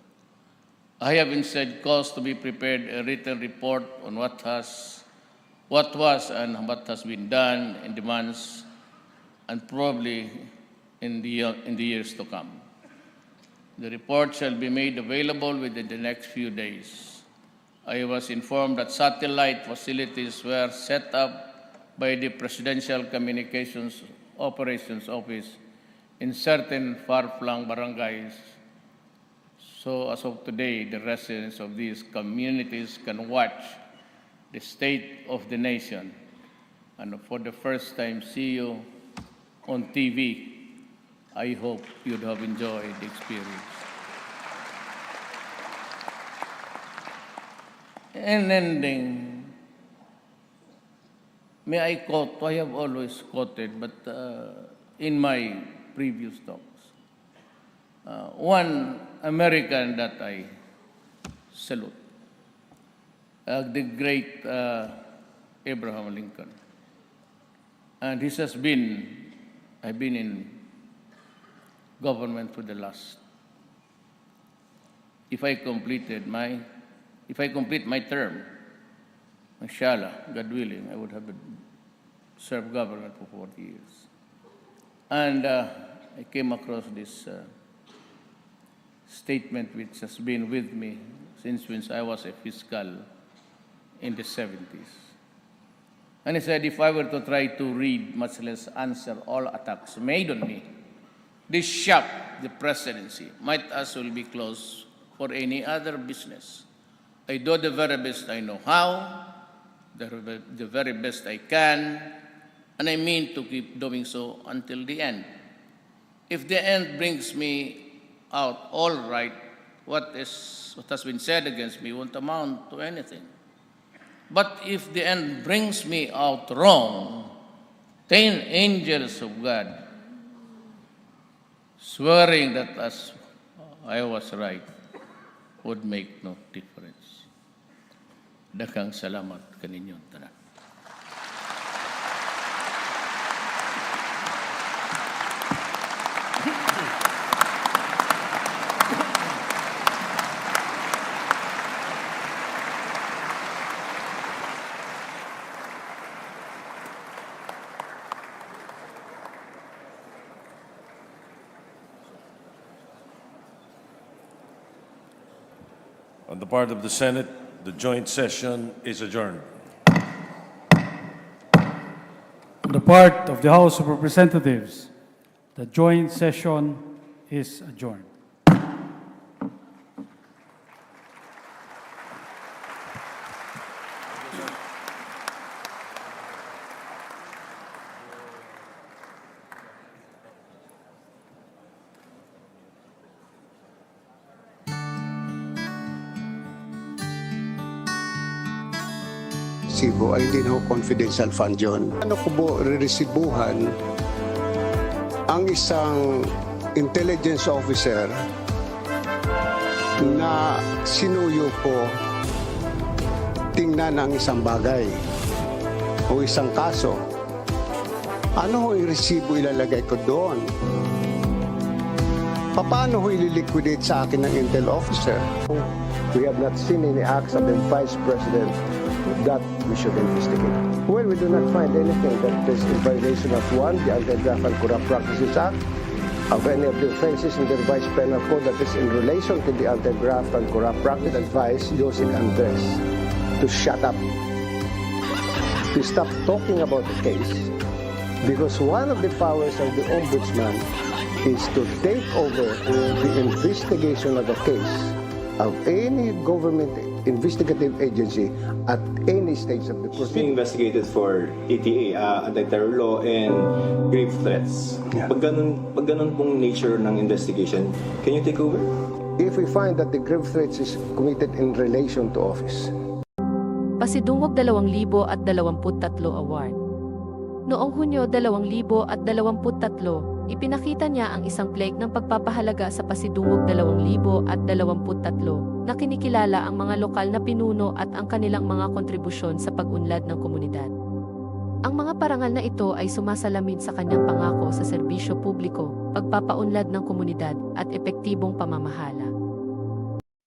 I have instead caused to be prepared a written report on what was and what has been done in the months and probably in the years to come. The report shall be made available within the next few days. I was informed that satellite facilities were set up by the Presidential Communications Operations Office in certain far-flung barangays. So as of today, the residents of these communities can watch the state of the nation and for the first time see you on TV. I hope you'd have enjoyed the experience. In ending, may I quote, I have always quoted, but in my previous talks, one American that I salute, the great Abraham Lincoln. And this has been, I've been in government for the last, if I complete my term, inshallah, God willing, I would have served government for 40 years. And I came across this statement which has been with me since I was a fiscal in the 70s. And he said, if I were to try to read, much less answer all attacks made on me, this shop, the presidency, might as well be closed for any other business. I do the very best I know how, the very best I can, and I mean to keep doing so until the end. If the end brings me out all right, what has been said against me won't amount to anything. But if the end brings me out wrong, 10 angels of God swearing that as I was right would make no difference. Dakang salamat kaninyong tanan. On the part of the Senate, The joint session is adjourned. On the part of the House of Representatives, the joint session is adjourned. Ay hindi na ho confidential fund yun. Ano ko po re-resibuhan ang isang intelligence officer na sinuyo ko tingnan ang isang bagay o isang kaso? Ano ho i-resibo ilalagay ko doon? Paano ho ililiquidate sa akin ng intel officer? We have not seen any acts of the Vice President that we should investigate. Well, we do not find anything that is in violation of one, the Anti-Graft and Corrupt Practices Act, of any of the offenses in the revised penal code that is in relation to the Anti-Graft and Corrupt Practice. Advise Joseph Andres to shut up, to stop talking about the case, because one of the powers of the Ombudsman is to take over the investigation of the case of any government investigative agency at any stage of the process. Being investigated for ATA, anti-terror law, and grave threats. Yeah. Pag ganun pong nature ng investigation, can you take over? If we find that the grave threats is committed in relation to office. Pasidungog 2023 Award. Noong Hunyo 2023, ipinakita niya ang isang plaque ng pagpapahalaga sa Pasidungog 2023 na kinikilala ang mga lokal na pinuno at ang kanilang mga kontribusyon sa pag-unlad ng komunidad. Ang mga parangal na ito ay sumasalamin sa kanyang pangako sa serbisyo publiko, pagpapaunlad ng komunidad at epektibong pamamahala.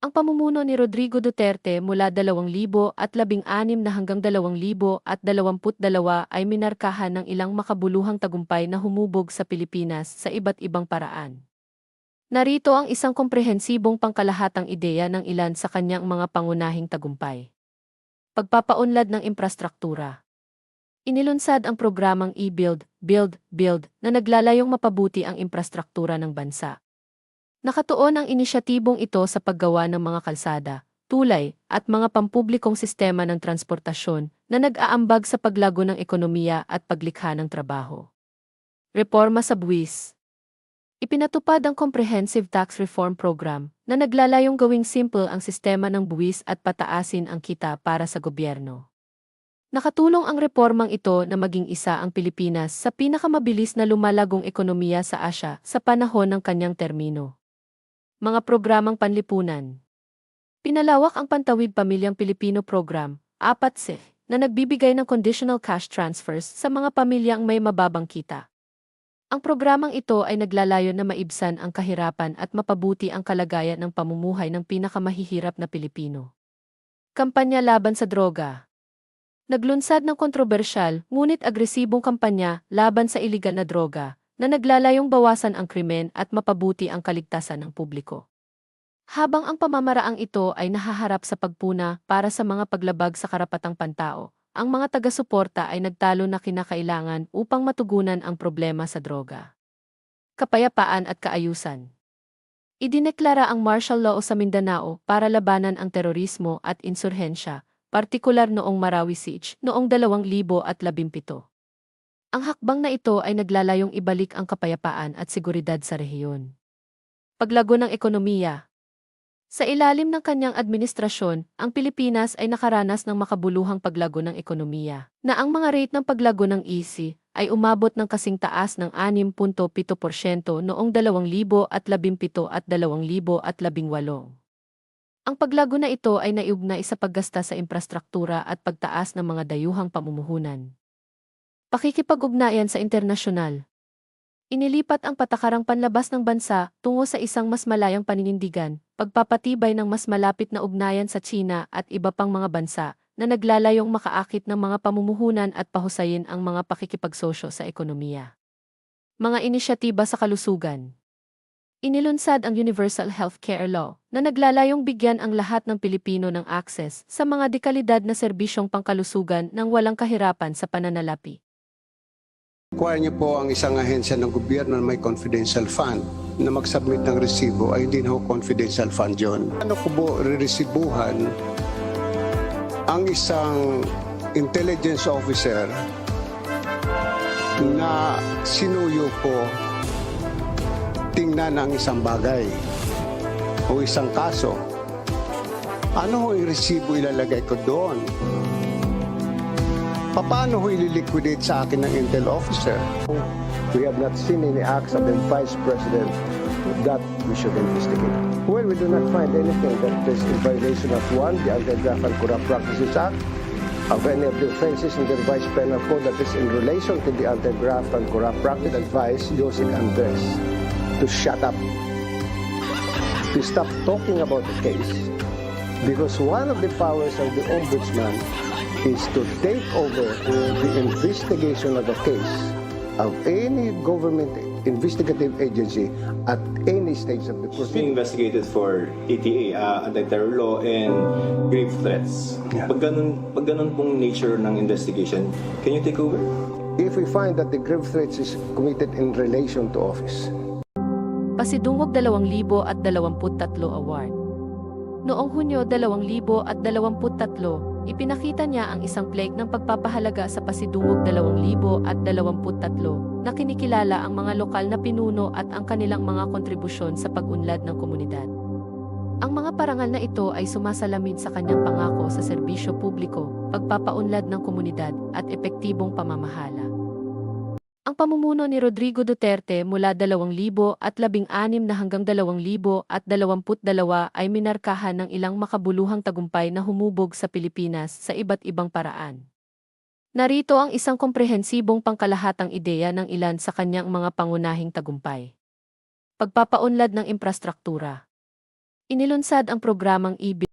Ang pamumuno ni Rodrigo Duterte mula 2016 na hanggang 2022 ay minarkahan ng ilang makabuluhang tagumpay na humubog sa Pilipinas sa iba't ibang paraan. Narito ang isang komprehensibong pangkalahatang ideya ng ilan sa kanyang mga pangunahing tagumpay. Pagpapaunlad ng infrastruktura. Inilunsad ang programang E-Build, Build na naglalayong mapabuti ang infrastruktura ng bansa. Nakatuon ang inisyatibong ito sa paggawa ng mga kalsada, tulay, at mga pampublikong sistema ng transportasyon na nag-aambag sa paglago ng ekonomiya at paglikha ng trabaho. Reforma sa buwis. Ipinatupad ang Comprehensive Tax Reform Program na naglalayong gawing simple ang sistema ng buwis at pataasin ang kita para sa gobyerno. Nakatulong ang reformang ito na maging isa ang Pilipinas sa pinakamabilis na lumalagong ekonomiya sa Asya sa panahon ng kanyang termino. Mga programang panlipunan. Pinalawak ang Pantawid Pamilyang Pilipino Program, 4C, na nagbibigay ng conditional cash transfers sa mga pamilyang may mababang kita. Ang programang ito ay naglalayon na maibsan ang kahirapan at mapabuti ang kalagayan ng pamumuhay ng pinakamahihirap na Pilipino. Kampanya laban sa droga. Naglunsad ng kontrobersyal ngunit agresibong kampanya laban sa iligal na droga, na naglalayong bawasan ang krimen at mapabuti ang kaligtasan ng publiko. Habang ang pamamaraang ito ay nahaharap sa pagpuna para sa mga paglabag sa karapatang pantao, ang mga taga-suporta ay nagtalo na kinakailangan upang matugunan ang problema sa droga. Kapayapaan at kaayusan. Idineklara ang martial law sa Mindanao para labanan ang terorismo at insurhensya, partikular noong Marawi Siege noong 2017. Ang hakbang na ito ay naglalayong ibalik ang kapayapaan at seguridad sa rehiyon. Paglago ng ekonomiya. Sa ilalim ng kanyang administrasyon, ang Pilipinas ay nakaranas ng makabuluhang paglago ng ekonomiya, na ang mga rate ng paglago ng EC ay umabot ng kasing taas ng 6.7% noong 2017 at 2018. Ang paglago na ito ay naiugnay sa paggasta sa infrastruktura at pagtaas ng mga dayuhang pamumuhunan. Pakikipag-ugnayan sa internasyonal. Inilipat ang patakarang panlabas ng bansa tungo sa isang mas malayang paninindigan, pagpapatibay ng mas malapit na ugnayan sa China at iba pang mga bansa na naglalayong makaakit ng mga pamumuhunan at pahusayin ang mga pakikipagsosyo sa ekonomiya. Mga inisyatiba sa kalusugan. Inilunsad ang Universal Healthcare Law na naglalayong bigyan ang lahat ng Pilipino ng access sa mga dekalidad na serbisyong pangkalusugan nang walang kahirapan sa pananalapi. Require niyo po ang isang ahensya ng gobyerno na may confidential fund na mag-submit ng resibo ay hindi na ho confidential fund yun. Ano ko po reresibuhan ang isang intelligence officer na sinuyo ko tingnan ang isang bagay o isang kaso? Ano ho yung resibo ilalagay ko doon? Paano ho ililiquidate sa akin ng intel officer? We have not seen any acts of the Vice President that we should investigate. Well, we do not find anything that is in violation of one, the Anti-Graft and Corrupt Practices Act, of any of the offenses in the Revised Penal Code that is in relation to the Anti-Graft and Corrupt Practice. Advise Joseph Andres to shut up, to stop talking about the case, because one of the powers of the Ombudsman is to take over the investigation of the case of any government investigative agency at any stage of the It's being proceeding. investigated for ATA, anti-terror law, and grave threats. Pag ganun pong nature ng investigation, can you take over? If we find that the grave threats is committed in relation to office. Pasidungog 2023 Award. Noong Hunyo 2023, ipinakita niya ang isang plaque ng pagpapahalaga sa Pasidungog 2023 na kinikilala ang mga lokal na pinuno at ang kanilang mga kontribusyon sa pag-unlad ng komunidad. Ang mga parangal na ito ay sumasalamin sa kanyang pangako sa serbisyo publiko, pagpapaunlad ng komunidad at epektibong pamamahala. Ang pamumuno ni Rodrigo Duterte mula 2016 na hanggang 2022 ay minarkahan ng ilang makabuluhang tagumpay na humubog sa Pilipinas sa iba't ibang paraan. Narito ang isang komprehensibong pangkalahatang ideya ng ilan sa kanyang mga pangunahing tagumpay. Pagpapaunlad ng infrastruktura. Inilunsad ang programang Iniibig.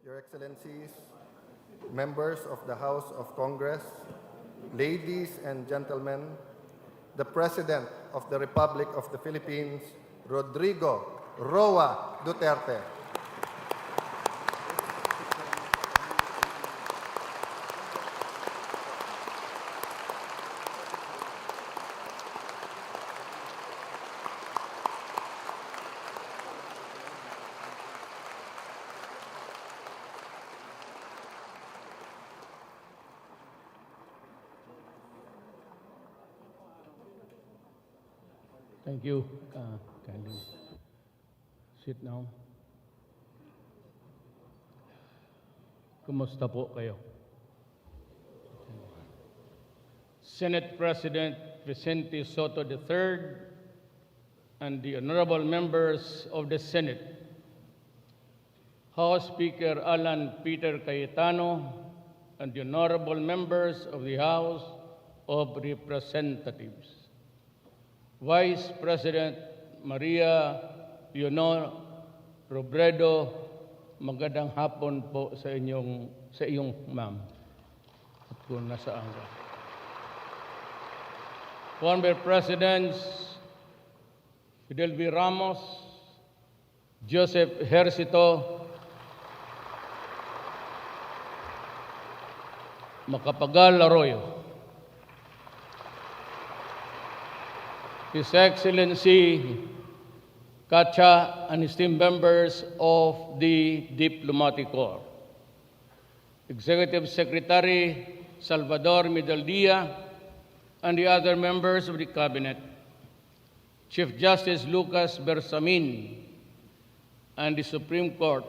Your Excellencies, members of the House of Congress, ladies and gentlemen, the President of the Republic of the Philippines, Rodrigo Roa Duterte. Thank you. Can you sit now? Kumusta po kayo? Senate President Vicente Soto III and the honorable members of the Senate, House Speaker Alan Peter Cayetano, and the honorable members of the House of Representatives, Vice President Maria Leonor Robredo, magandang hapon po sa iyong ma'am at kung nasaan ka. Former Presidents Fidel V. Ramos, Joseph Ejercito, Macapagal Arroyo, His Excellency Kacha and esteemed members of the Diplomatic Corps, Executive Secretary Salvador Medaldia, and the other members of the Cabinet, Chief Justice Lucas Bersamin, and the Supreme Court,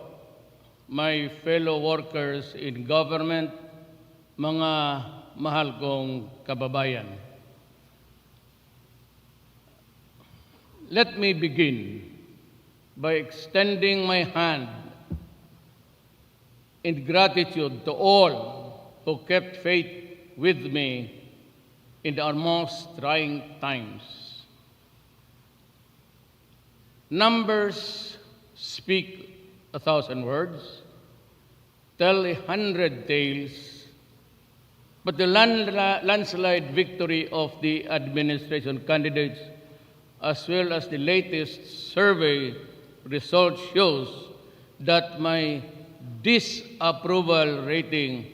my fellow workers in government, mga mahal kong kababayan. Let me begin by extending my hand in gratitude to all who kept faith with me in our most trying times. Numbers speak 1,000 words, tell 100 tales, but the landslide victory of the administration candidates, as well as the latest survey result, shows that my disapproval rating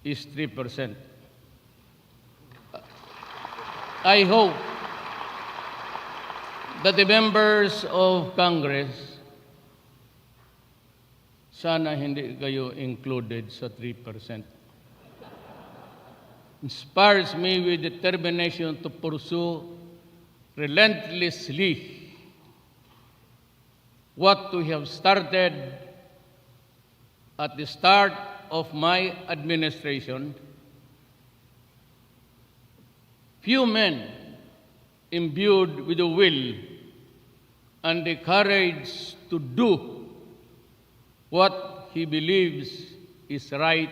is 3%. I hope that the members of Congress, sana hindi kayo included sa 3%, inspires me with determination to pursue relentlessly what we have started at the start of my administration. Few men imbued with the will and the courage to do what he believes is right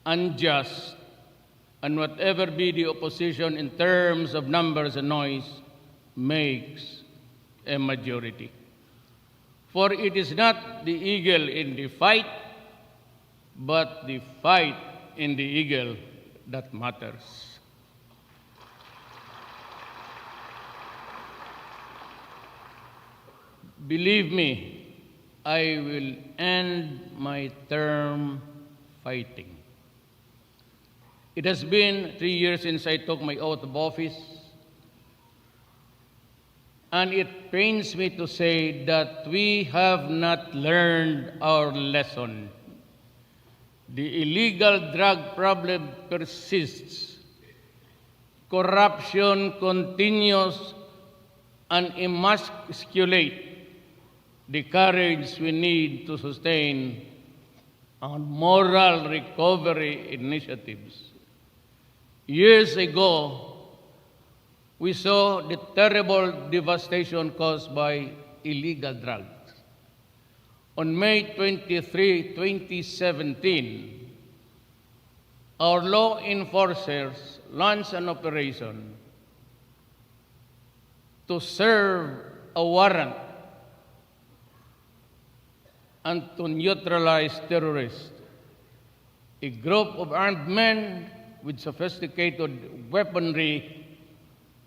and just, and whatever be the opposition in terms of numbers and noise, makes a majority. For it is not the eagle in the fight, but the fight in the eagle that matters. Believe me, I will end my term fighting. It has been 3 years since I took my oath of office, and it pains me to say that we have not learned our lesson. The illegal drug problem persists. Corruption continues and emasculate the courage we need to sustain our moral recovery initiatives. Years ago, we saw the terrible devastation caused by illegal drugs. On May 23, 2017, our law enforcers launched an operation to serve a warrant and to neutralize terrorists. A group of armed men with sophisticated weaponry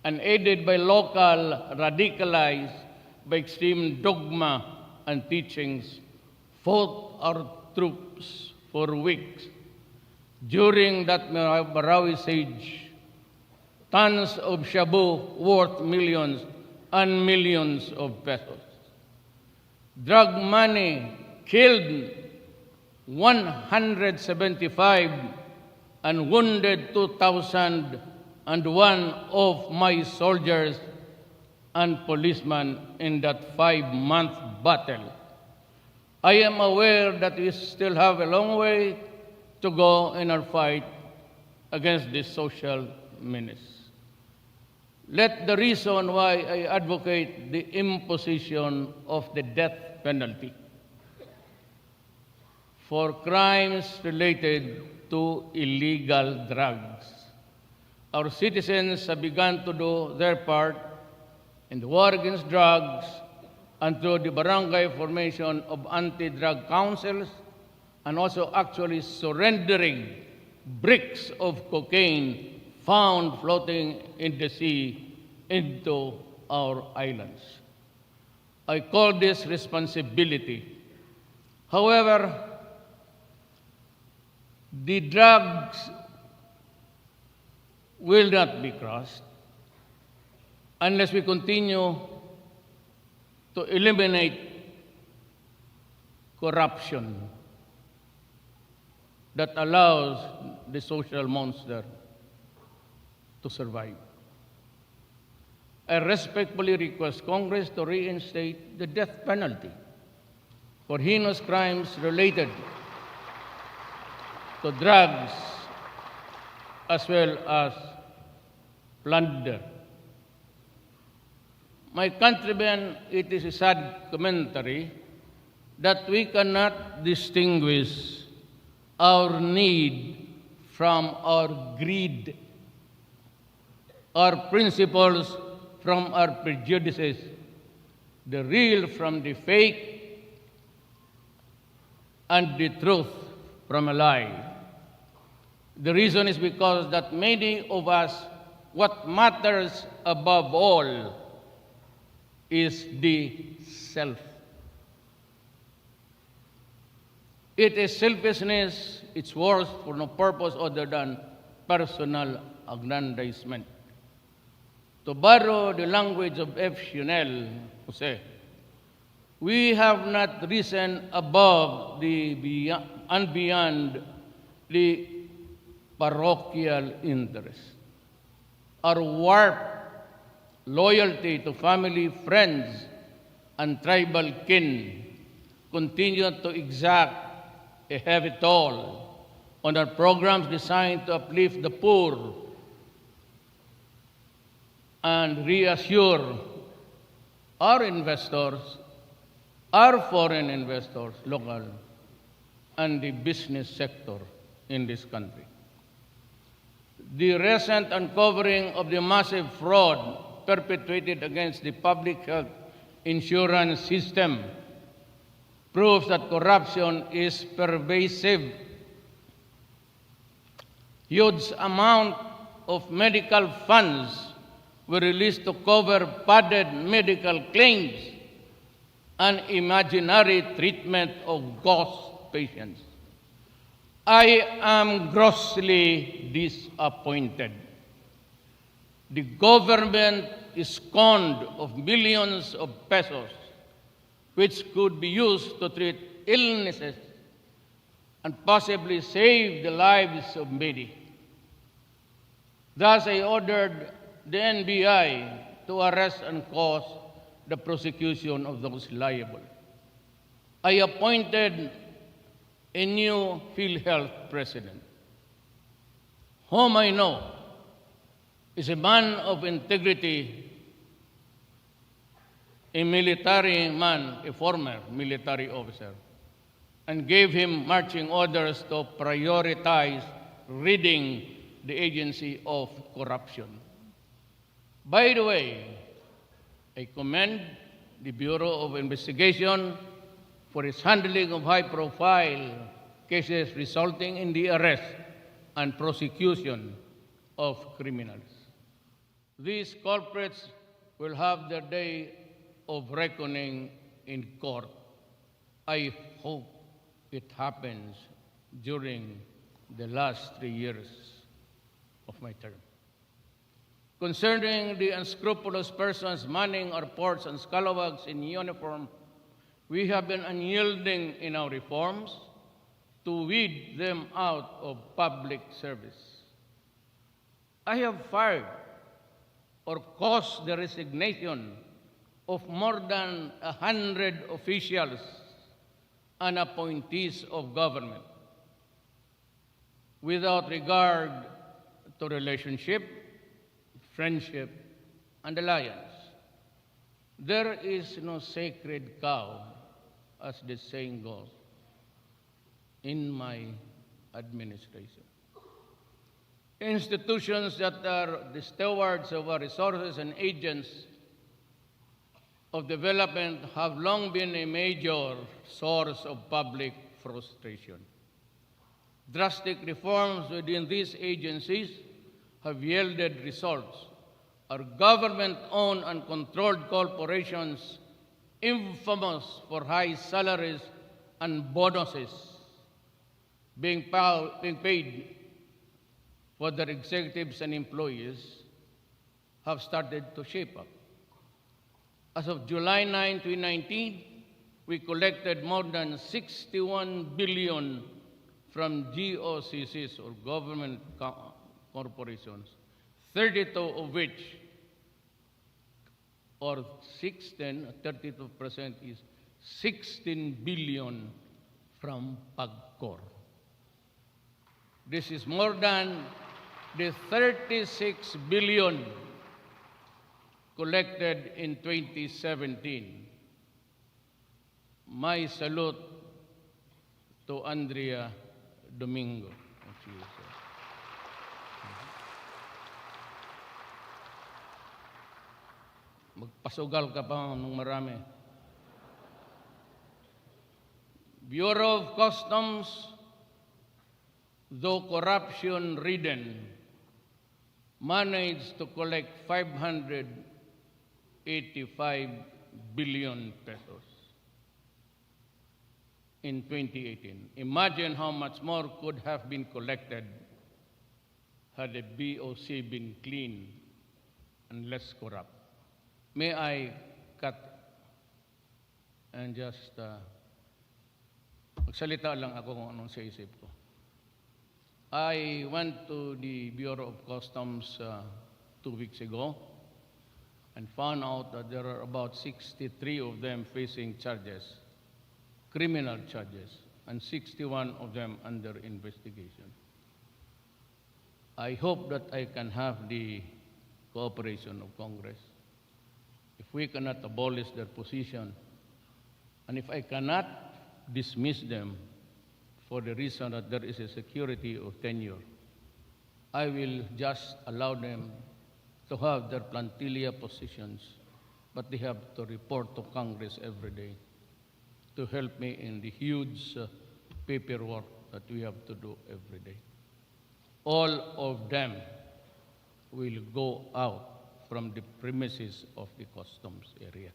and aided by local radicalized by extreme dogma and teachings fought our troops for weeks. During that Marawi siege, tons of shabu worth millions and millions of pesos. Drug money killed 175 and wounded 2,001 of my soldiers and policemen in that 5-month battle. I am aware that we still have a long way to go in our fight against this social menace. Let the reason why I advocate the imposition of the death penalty for crimes related to illegal drugs. Our citizens have begun to do their part in the war against drugs and through the barangay formation of anti-drug councils, and also actually surrendering bricks of cocaine found floating in the sea into our islands. I call this responsibility. However, the drugs will not be crossed unless we continue to eliminate corruption that allows the social monster to survive. I respectfully request Congress to reinstate the death penalty for heinous crimes related to drugs as well as plunder. My countrymen, it is a sad commentary that we cannot distinguish our need from our greed, our principles from our prejudices, the real from the fake, and the truth from a lie. The reason is because that many of us, what matters above all is the self. It is selfishness, it's worse for no purpose other than personal aggrandizement. To borrow the language of F. Chanel, Jose, we have not risen above and beyond the parochial interest. Our warped loyalty to family, friends, and tribal kin continue to exact a heavy toll on our programs designed to uplift the poor and reassure our investors, our foreign investors, local, and the business sector in this country. The recent uncovering of the massive fraud perpetrated against the public health insurance system proves that corruption is pervasive. Huge amount of medical funds were released to cover padded medical claims and imaginary treatment of ghost patients. I am grossly disappointed. The government is conned of millions of pesos which could be used to treat illnesses and possibly save the lives of many. Thus, I ordered the NBI to arrest and cause the prosecution of those liable. I appointed a new PhilHealth president, whom I know is a man of integrity, a military man, a former military officer, and gave him marching orders to prioritize ridding the agency of corruption. By the way, I commend the Bureau of Investigation for its handling of high-profile cases resulting in the arrest and prosecution of criminals. These culprits will have their day of reckoning in court. I hope it happens during the last 3 years of my term. Concerning the unscrupulous persons manning our ports and scalawags in uniform, we have been unyielding in our reforms to weed them out of public service. I have fired or caused the resignation of more than 100 officials and appointees of government without regard to relationship, friendship, and alliance. There is no sacred cow, as the saying goes, in my administration. Institutions that are the stewards of our resources and agents of development have long been a major source of public frustration. Drastic reforms within these agencies have yielded results. Our government-owned and controlled corporations, infamous for high salaries and bonuses being paid for their executives and employees, have started to shape up. As of July 9, 2019, we collected more than 61 billion from GOCCs, or government corporations, 32 of which, or 32% is 16 billion from PAGCOR. This is more than the 36 billion collected in 2017. My salute to Andrea Domingo. Magpasugal ka pa ng marami. Bureau of Customs, though corruption-ridden, managed to collect 585 billion pesos in 2018. Imagine how much more could have been collected had the BOC been clean and less corrupt. May I cut and just magsalita lang ako kung anong sa isip ko. I went to the Bureau of Customs 2 weeks ago and found out that there are about 63 of them facing charges, criminal charges, and 61 of them under investigation. I hope that I can have the cooperation of Congress. If we cannot abolish their position, and if I cannot dismiss them for the reason that there is a security of tenure, I will just allow them to have their plantilla positions, but they have to report to Congress every day to help me in the huge paperwork that we have to do every day. All of them will go out from the premises of the customs area.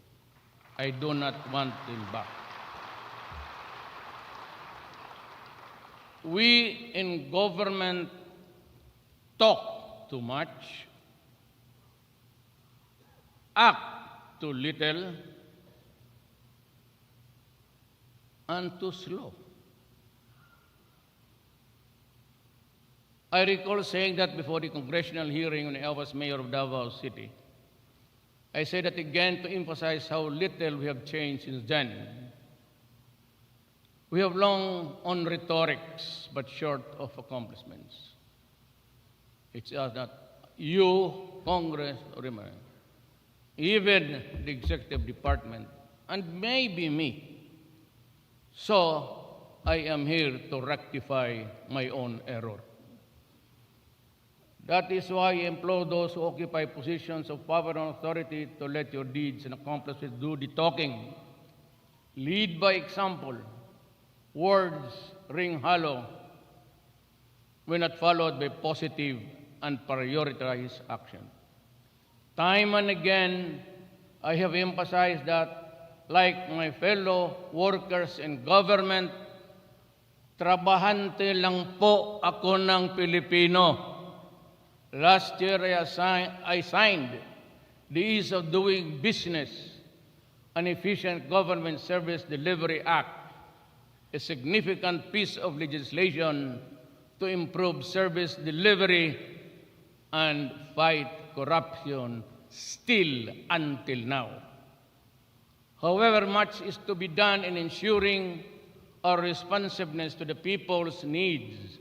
I do not want them back. We in government talk too much, act too little, and too slow. I recall saying that before the congressional hearing when I was mayor of Davao City. I say that again to emphasize how little we have changed since then. We have long on rhetorics, but short of accomplishments. It's just that you, Congress, even the executive department, and maybe me. So I am here to rectify my own error. That is why I implore those who occupy positions of power and authority to let your deeds and accomplishments do the talking. Lead by example. Words ring hollow when not followed by positive and prioritized action. Time and again, I have emphasized that, like my fellow workers in government, trabahante lang po ako ng Pilipino. Last year, I signed the Ease of Doing Business and Efficient Government Service Delivery Act, a significant piece of legislation to improve service delivery and fight corruption still until now. However, much is to be done in ensuring our responsiveness to the people's needs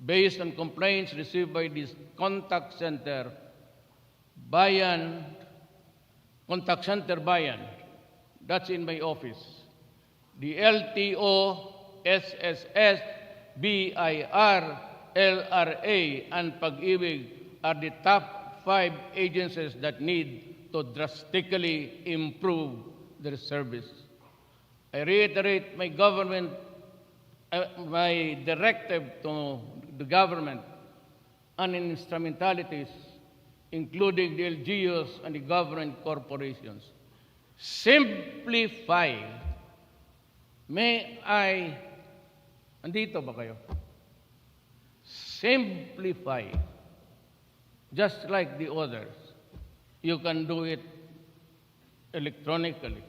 based on complaints received by this contact center Bayan, that's in my office. The LTO, SSS, BIR, LRA, and Pag-ibig are the top 5 agencies that need to drastically improve their service. I reiterate my directive to the government and instrumentalities, including the LGUs and the government corporations. Simplify. Andito ba kayo? Simplify. Just like the others. You can do it electronically.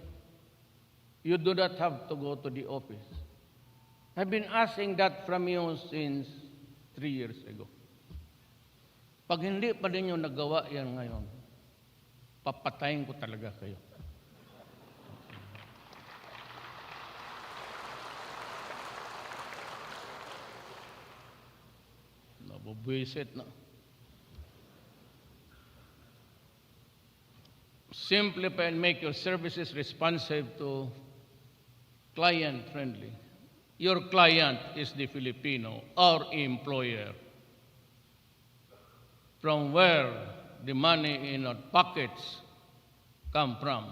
You do not have to go to the office. I've been asking that from you since 3 years ago. Pag hindi pa rin yung nagawa yan ngayon, papatayin ko talaga kayo. Buisit na. Simplify and make your services responsive to client-friendly. Your client is the Filipino, our employer. From where the money in our pockets come from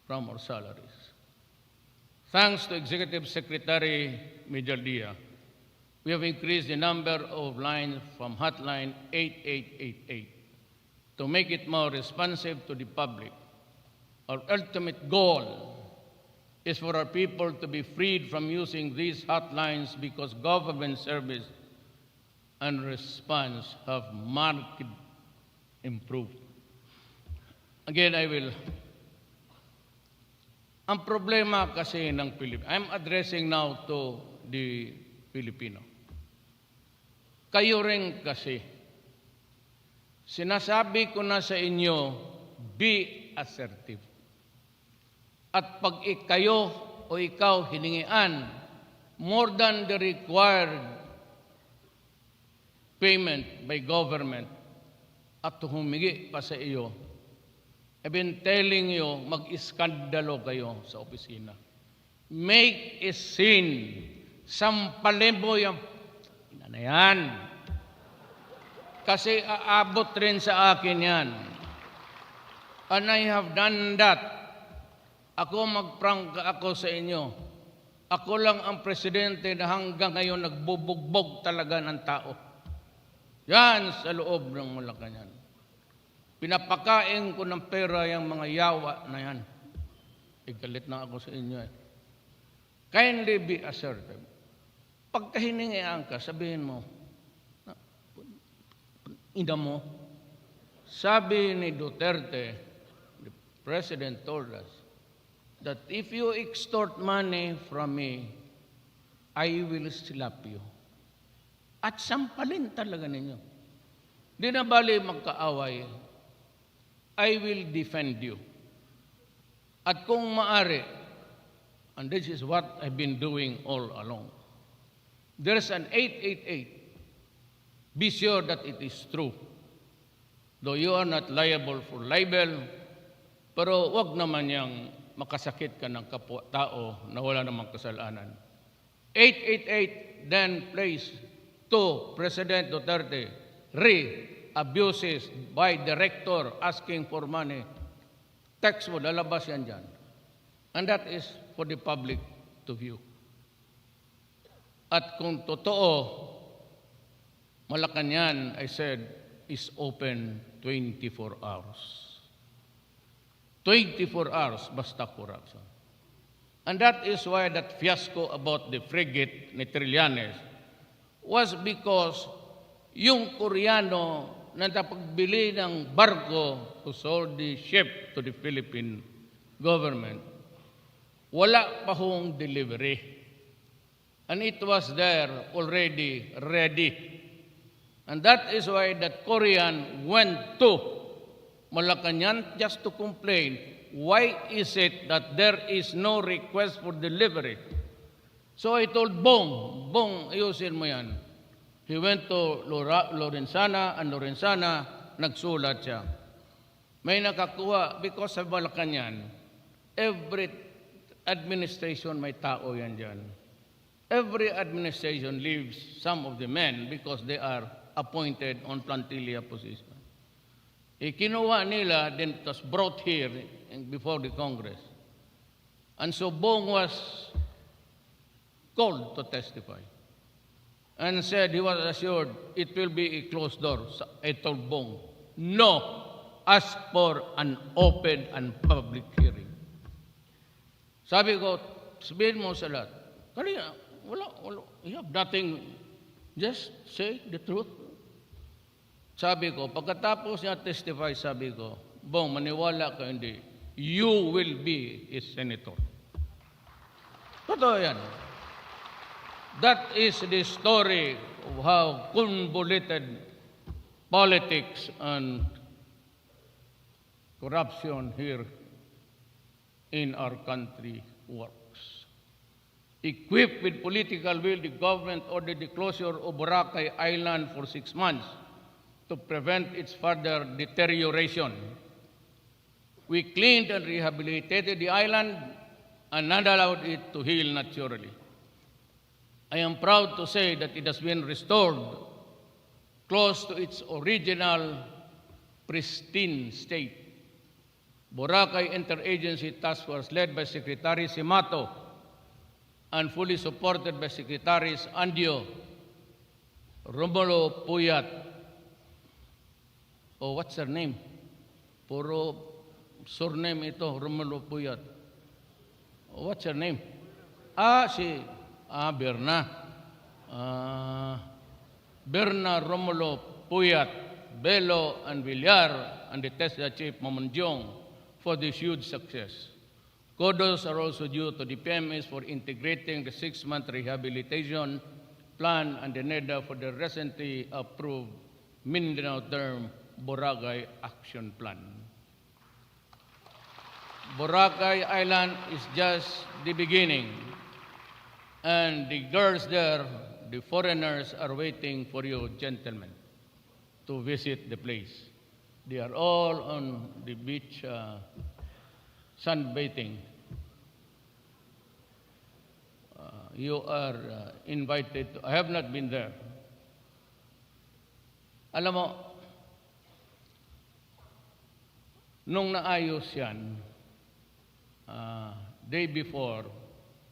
our salaries. Thanks to Executive Secretary Major Dia, we have increased the number of lines from hotline 8888 to make it more responsive to the public. Our ultimate goal is for our people to be freed from using these hotlines because government service and response have markedly improved. Again, ang problema kasi ng Pilipino, I'm addressing now to the Filipino. Kayo rin kasi, sinasabi ko na sa inyo, be assertive. At pag kayo o ikaw hiningian more than the required payment by government at humingi pa sa iyo, I've been telling you, mag-iskandalo kayo sa opisina. Make a scene. Sampalin mo yung na yan. Kasi aabot rin sa akin yan. And I have done that. Ako magprangka ako sa inyo. Ako lang ang presidente na hanggang ngayon nagbubugbog talaga ng tao. Yan sa loob ng Malacanang. Pinapakain ko ng pera yung mga yawa na yan. Galit na ako sa inyo eh. Kindly be assertive. Pagka hiningian ka, sabihin mo, ina mo, sabi ni Duterte, the President told us, that if you extort money from me, I will slap you. At sampalin talaga ninyo. Di na bali magkaaway, I will defend you. At kung maari, and this is what I've been doing all along, there's an 888. Be sure that it is true. Though you are not liable for libel, pero wag naman yang makasakit ka ng kapwa-tao na wala namang kasalanan. 888 then place to President Duterte, abuses by director asking for money. Text mo, lalabas yan dyan. And that is for the public to view. At kung totoo, Malacanang, I said, is open 24 hours. 24 hours, basta corruption. And that is why that fiasco about the frigate ni Trillanes was because yung Koreano na napagbili ng barko who sold the ship to the Philippine government, wala pa hong delivery. And it was there already ready. And that is why that Korean went to Malacanang just to complain, why is it that there is no request for delivery? So I told Bong, ayusin mo yan. He went to Lorenzana, and Lorenzana, nagsulat siya. May nakakuha, because sa Malacanang, every administration may tao yan dyan. Every administration leaves some of the men because they are appointed on plantilla position. Kinuha nila, then it was brought here before the Congress. And so Bong was called to testify. And said he was assured it will be a closed door. I told Bong, no, ask for an open and public hearing. Sabi ko, sabihin mo sa lahat, kanina, wala, you have nothing, just say the truth. Sabi ko, pagkatapos niya testify, sabi ko, Bong, maniwala ka hindi, you will be a senator. Totoo yan. That is the story of how convoluted politics and corruption here in our country works. Equipped with political will, the government ordered the closure of Boracay Island for 6 months to prevent its further deterioration. We cleaned and rehabilitated the island and not allowed it to heal naturally. I am proud to say that it has been restored close to its original pristine state. Boracay Interagency Task Force led by Secretary Simato and fully supported by Secretaries Andio, Romulo Puyat, what's her name? Puro surname ito, Romulo Puyat. What's her name? Berna. Berna, Romulo Puyat, Belo, and Villar, and the TESDA Chief Mamanjong for this huge success. Kudos are also due to the PMS for integrating the 6-month rehabilitation plan and the NEDA for the recently approved Mindanao Term Boracay Action Plan. Boracay Island is just the beginning, and the girls there, the foreigners, are waiting for you gentlemen to visit the place. They are all on the beach sunbathing. You are invited. I have not been there. Alam mo, nung naayos yan, day before,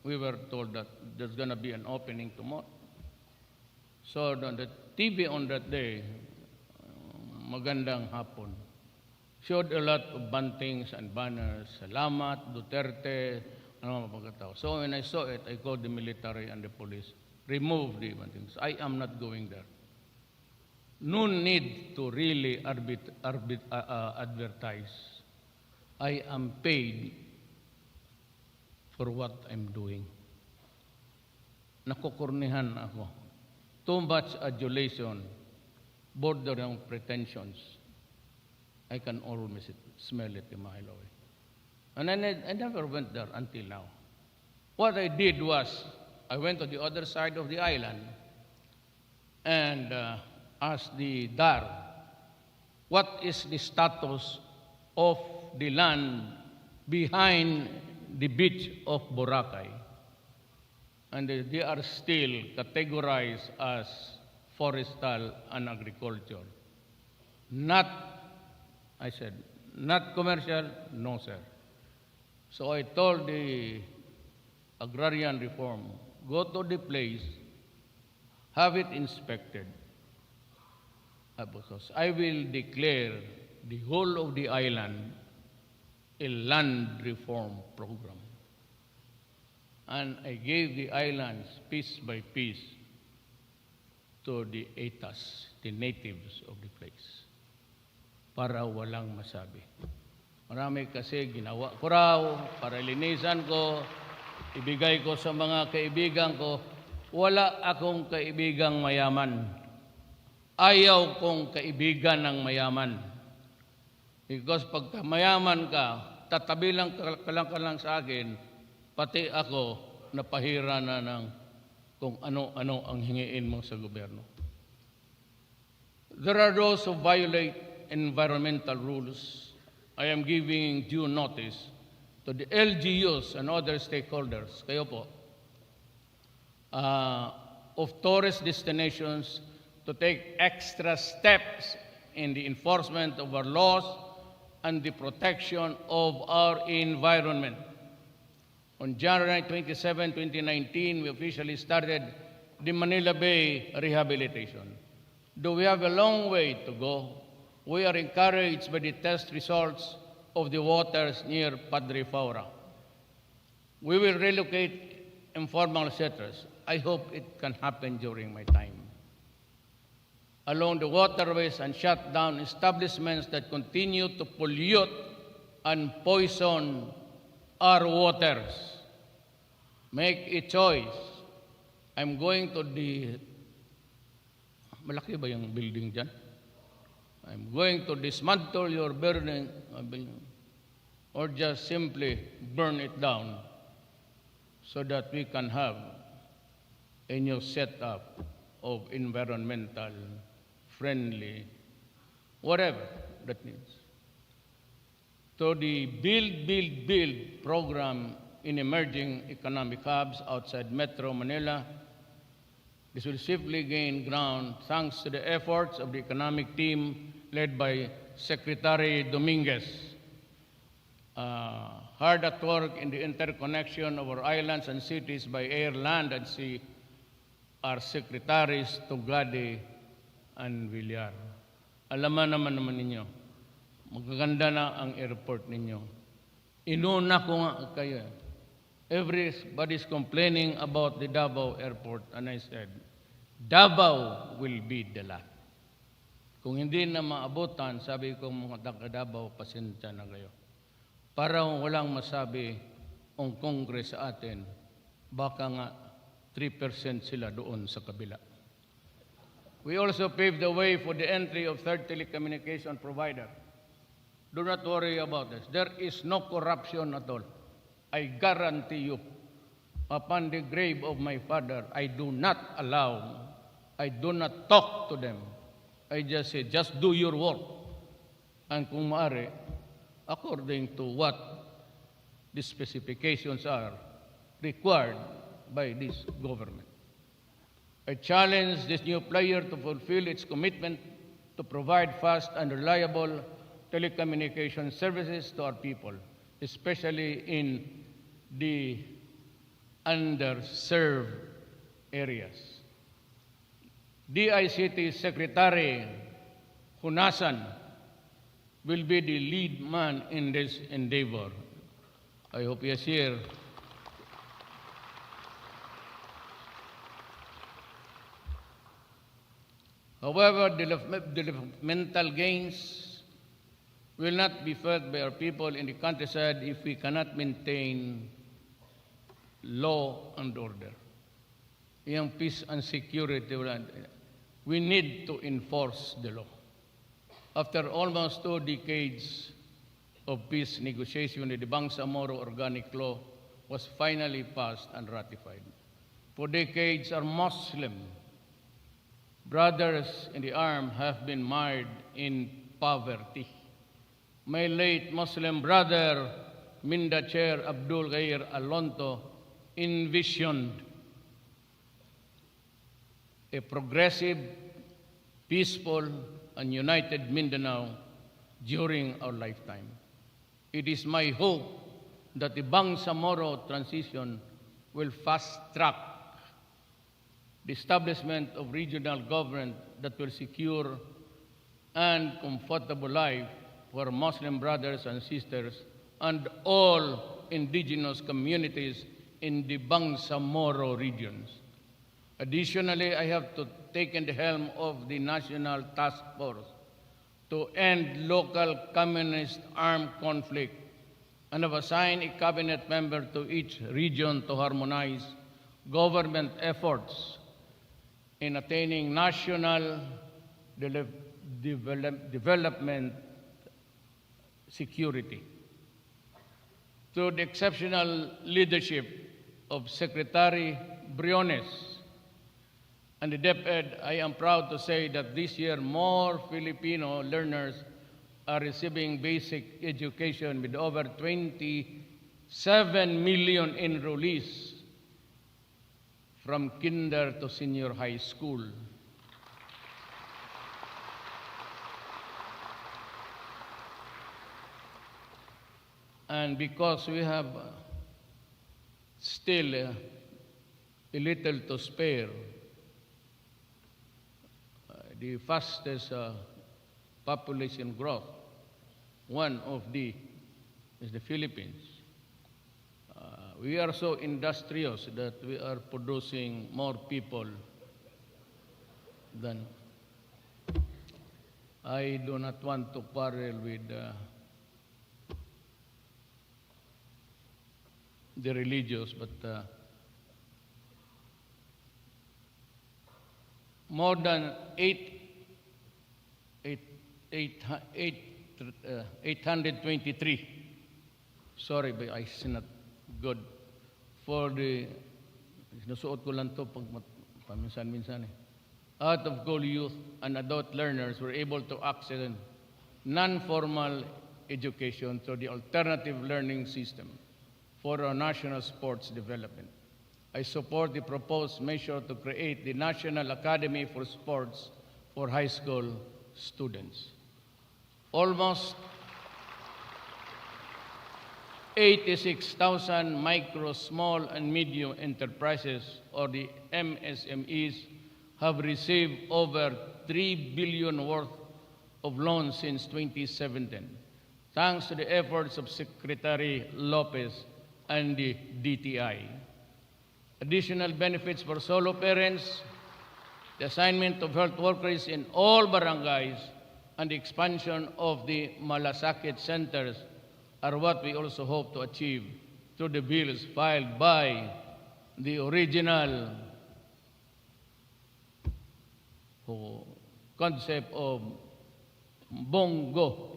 we were told that there's going to be an opening tomorrow. So the TV on that day, magandang hapon, showed a lot of bantings and banners, Salamat, Duterte, ano mga. So when I saw it, I called the military and the police, remove the bantings. I am not going there. No need to really advertise. I am paid for what I'm doing. Nakukurnihan ako. Too much adulation, bordering pretensions. I can almost smell it a mile away. And I never went there until now. What I did was, I went to the other side of the island and asked the DAR, what is the status of the land behind the beach of Boracay? And they are still categorized as forestal and agriculture. Not, I said, not commercial? No, sir. So I told the agrarian reform, go to the place, have it inspected, because I will declare the whole of the island a land reform program. And I gave the islands piece by piece to the Etas, the natives of the place, para walang masabi. Marami kasi ginawa ko raw para linisan ko, ibigay ko sa mga kaibigan ko. Wala akong kaibigang mayaman. Ayaw kong kaibigan ng mayaman. Because pagka mayaman ka, tatabi lang ka lang sa akin, pati ako napahira na ng kung ano-ano ang hingiin mo sa gobyerno. There are those who violate environmental rules. I am giving due notice to the LGUs and other stakeholders, kayo po, of tourist destinations to take extra steps in the enforcement of our laws and the protection of our environment. On January 27, 2019, we officially started the Manila Bay rehabilitation. Though we have a long way to go, we are encouraged by the test results of the waters near Padre Faura. We will relocate informal settlers. I hope it can happen during my time. Along the waterways and shut down establishments that continue to pollute and poison our waters. Make a choice. I'm going to the... Malaki ba yung building dyan? I'm going to dismantle your building or just simply burn it down so that we can have a new setup of environmental friendly, whatever that means. To the build program in emerging economic hubs outside Metro Manila, this will swiftly gain ground thanks to the efforts of the economic team led by Secretary Dominguez. Hard at work in the interconnection of our islands and cities by air, land, and sea are Secretaries Tugade and Villar. Alaman naman ninyo, magaganda na ang airport ninyo. Inuna ko nga kayo. Everybody's complaining about the Davao Airport, and I said, Davao will be the last. Kung hindi na maabutan, sabi ko mga taga-Davao, pasensya na kayo. Para walang masabi ang Congress sa atin, baka nga 3% sila doon sa kabila. We also paved the way for the entry of third telecommunication provider. Do not worry about this. There is no corruption at all. I guarantee you, upon the grave of my father, I do not talk to them. I just say, just do your work. And kung maaari, according to what the specifications are required by this government. I challenge this new player to fulfill its commitment to provide fast and reliable telecommunication services to our people, especially in the underserved areas. DICT Secretary Hunasan will be the lead man in this endeavor. I hope he is here. However, developmental gains will not be felt by our people in the countryside if we cannot maintain law and order. Yung peace and security, we need to enforce the law. After almost 2 decades of peace negotiation, the Bangsamoro Organic Law was finally passed and ratified. For decades, our Muslim brothers in the arm have been mired in poverty. My late Muslim brother, Minda Chair Abdul Ghair Alonto, envisioned a progressive, peaceful, and united Mindanao during our lifetime. It is my hope that the Bangsamoro transition will fast-track the establishment of regional government that will secure and comfortable life for Muslim brothers and sisters and all indigenous communities in the Bangsamoro regions. Additionally, I have taken the helm of the National Task Force to end local communist armed conflict and have assigned a cabinet member to each region to harmonize government efforts in attaining national development security. Through the exceptional leadership of Secretary Briones and the DepEd, I am proud to say that this year more Filipino learners are receiving basic education with over 27 million enrollees from kinder to senior high school. And because we have still a little to spare, the fastest population growth, one of the is the Philippines. We are so industrious that we are producing more people than. I do not want to quarrel with the religious, but more than 823. Sorry, but I see not good. for the, sinusuot ko lang to pag paminsan-minsan eh. Out-of-school youth and adult learners were able to access non-formal education through the alternative learning system for our national sports development. I support the proposed measure to create the National Academy for Sports for high school students. Almost 86,000 micro, small, and medium enterprises, or the MSMEs, have received over 3 billion worth of loans since 2017, thanks to the efforts of Secretary Lopez and the DTI. Additional benefits for solo parents, the assignment of health workers in all barangays, and the expansion of the malasakit centers are what we also hope to achieve through the bills filed by the original concept of bongo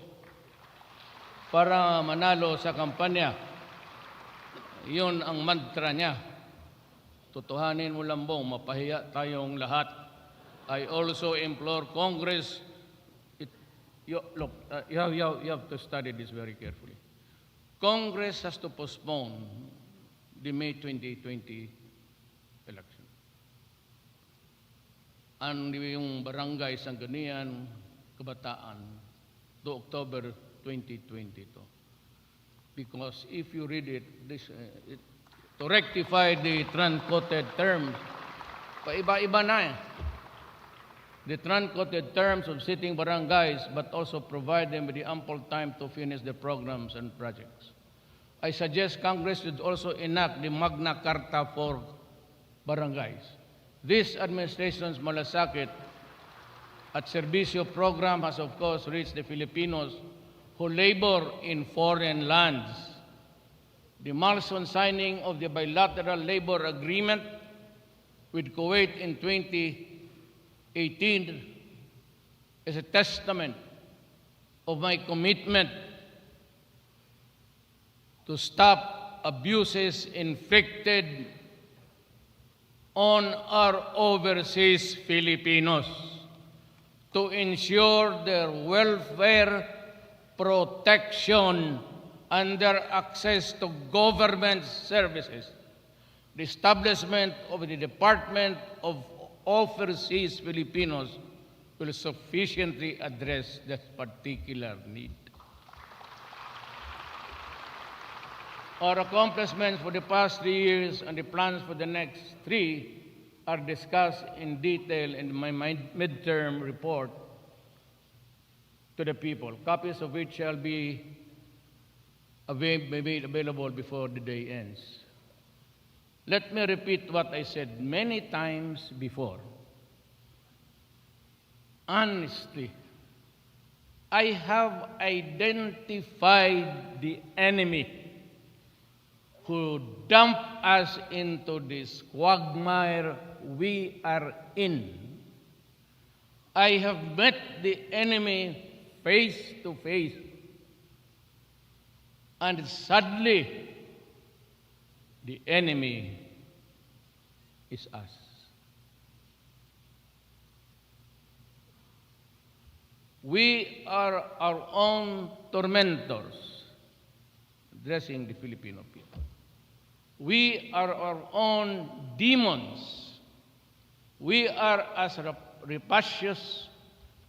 para manalo sa kampanya. Yun ang mantra niya. Tutuhanin mo lang, Bong, mapahiya tayong lahat. I also implore Congress, you have to study this very carefully. Congress has to postpone the May 2020 election. And yung barangay Sanggunian, Kabataan, to October 2022. Because if you read it, to rectify the truncated terms, paiba-iba na eh. The truncated terms of sitting barangays, but also provide them with the ample time to finish the programs and projects. I suggest Congress should also enact the Magna Carta for barangays. This administration's malasakit at Serbisyo program has of course reached the Filipinos who labor in foreign lands. The milestone signing of the bilateral labor agreement with Kuwait in 2018 is a testament of my commitment to stop abuses inflicted on our overseas Filipinos, to ensure their welfare, protection, and their access to government services. The establishment of the Department of Overseas Filipinos will sufficiently address this particular need. Our accomplishments for the past 3 years and the plans for the next 3 are discussed in detail in my midterm report to the people, copies of which shall be made available before the day ends. Let me repeat what I said many times before. Honestly, I have identified the enemy who dump us into this quagmire we are in. I have met the enemy face to face, and sadly, the enemy is us. We are our own tormentors, addressing the Filipino people. We are our own demons. We are as rapacious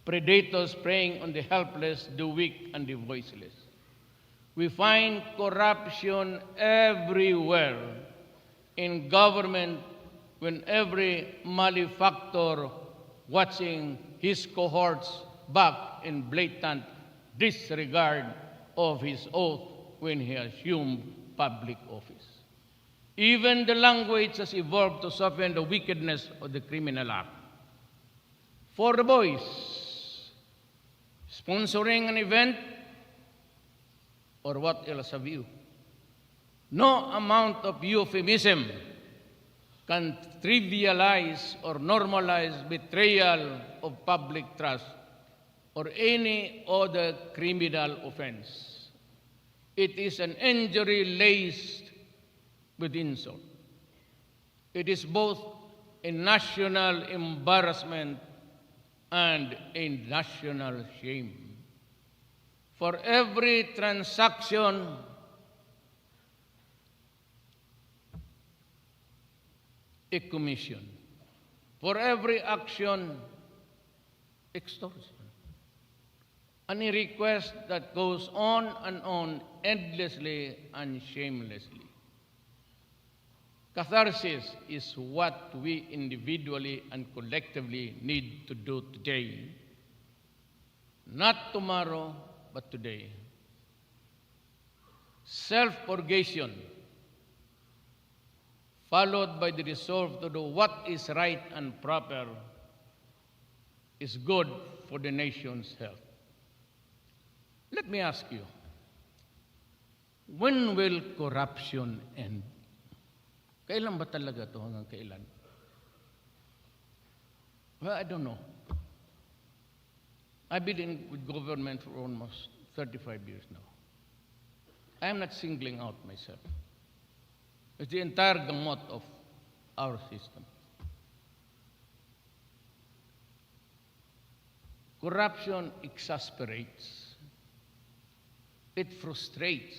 predators preying on the helpless, the weak, and the voiceless. We find corruption everywhere in government, when every malefactor watching his cohorts back in blatant disregard of his oath when he assumed public office. Even the language has evolved to soften the wickedness of the criminal act. For the boys, sponsoring an event, or what else have you? No amount of euphemism can trivialize or normalize betrayal of public trust or any other criminal offense. It is an injury laced with insult. It is both a national embarrassment and a national shame. For every transaction, a commission. For every action, extortion. Any request that goes on endlessly and shamelessly. Catharsis is what we individually and collectively need to do today. Not tomorrow, but today. Self-purgation, followed by the resolve to do what is right and proper, is good for the nation's health. Let me ask you, when will corruption end? Kailan ba talaga ito? Hanggang kailan? Well, I don't know. I've been with government for almost 35 years now. I am not singling out myself. It's the entire gamut of our system. Corruption exasperates. It frustrates.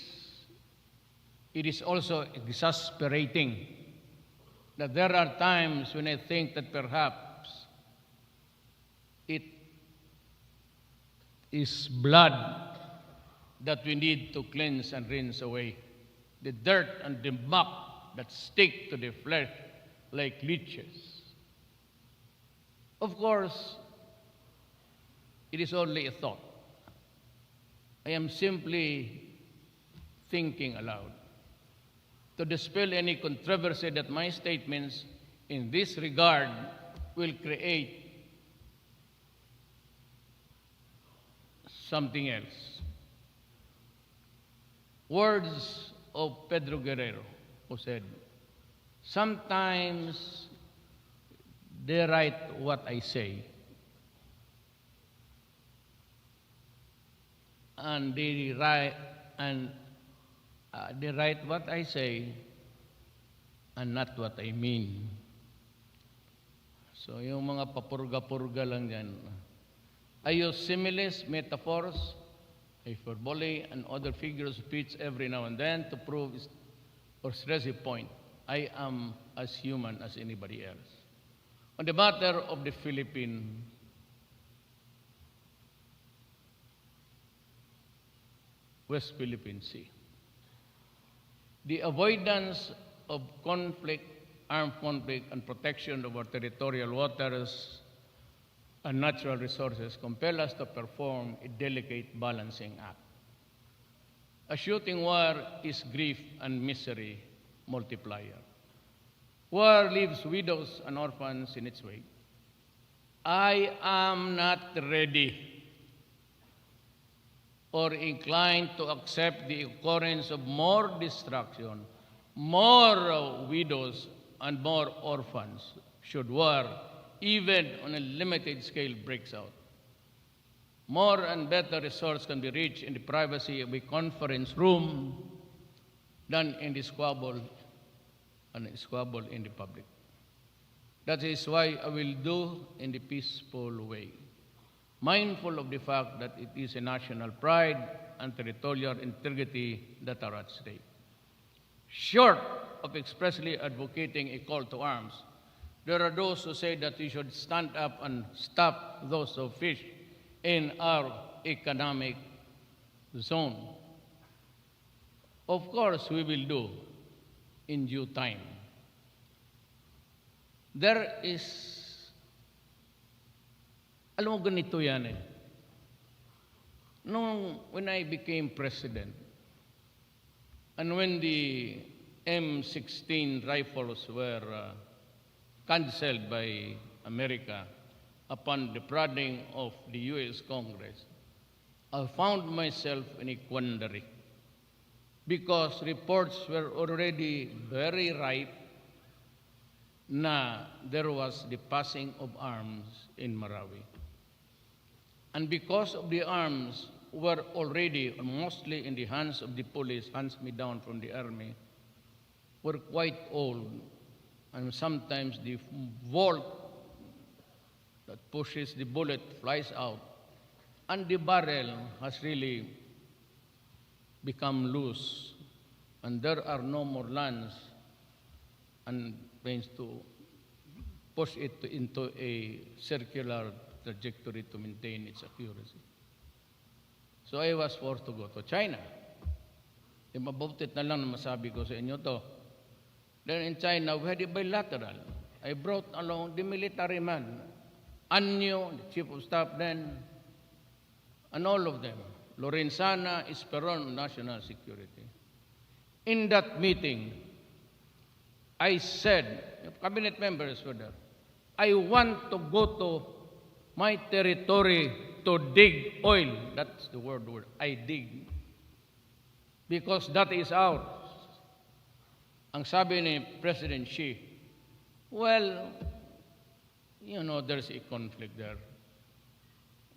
It is also exasperating that there are times when I think that perhaps it is blood that we need to cleanse and rinse away. The dirt and the muck that stick to the flesh like leeches. Of course, it is only a thought. I am simply thinking aloud. To dispel any controversy that my statements in this regard will create something else. Words of Pedro Guerrero, who said, "Sometimes they write what I say, and they write what I say and not what I mean." So yung mga papurga-purga lang yan. I use similes, metaphors, hyperbole, and other figures of speech every now and then to prove or stress a point. I am as human as anybody else. On the matter of the Philippine West Philippine Sea, the avoidance of conflict, armed conflict, and protection of our territorial waters and natural resources compel us to perform a delicate balancing act. A shooting war is grief and misery multiplier. War leaves widows and orphans in its wake. I am not ready or inclined to accept the occurrence of more destruction, more widows, and more orphans should war, even on a limited scale, breaks out. More and better results can be reached in the privacy of a conference room than in the squabble in the public. That is why I will do in the peaceful way, mindful of the fact that it is a national pride and territorial integrity that are at stake. Short of expressly advocating a call to arms, there are those who say that we should stand up and stop those who fish in our economic zone. Of course, we will do in due time. There is, alam mo ganito yan eh. When I became president, and when the M16 rifles were canceled by America upon the prodding of the U.S. Congress, I found myself in a quandary because reports were already very ripe na there was the passing of arms in Marawi. And because of the arms were already mostly in the hands of the police, hands me down from the army, were quite old and sometimes the bolt that pushes the bullet flies out, and the barrel has really become loose, and there are no more lands and means to push it into a circular trajectory to maintain its accuracy. So I was forced to go to China. Mabutit na lang na masabi ko sa inyo to. Then in China, we had a bilateral. I brought along the military man, Anyo, the chief of staff then, and all of them. Lorenzana, Esperon, National Security. In that meeting, I said, cabinet members were there, I want to go to my territory to dig oil. That's the word, I dig. Because that is ours. Ang sabi ni President Xi, well, you know, there's a conflict there.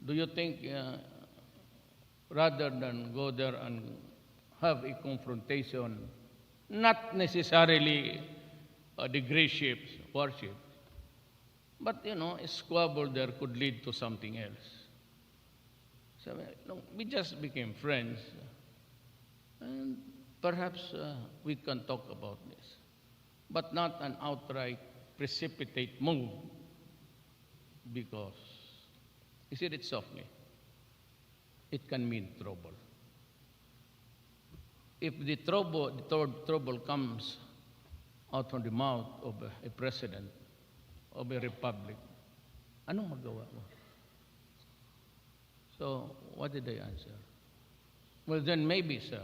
Do you think, rather than go there and have a confrontation, not necessarily the gray ships, warships, but, you know, a squabble there could lead to something else. So we just became friends. And perhaps we can talk about this, but not an outright precipitate move, because, you said it softly, it can mean trouble. If the trouble comes out from the mouth of a president of a republic, anong magawa mo? So, what did I answer? Well, then maybe, sir,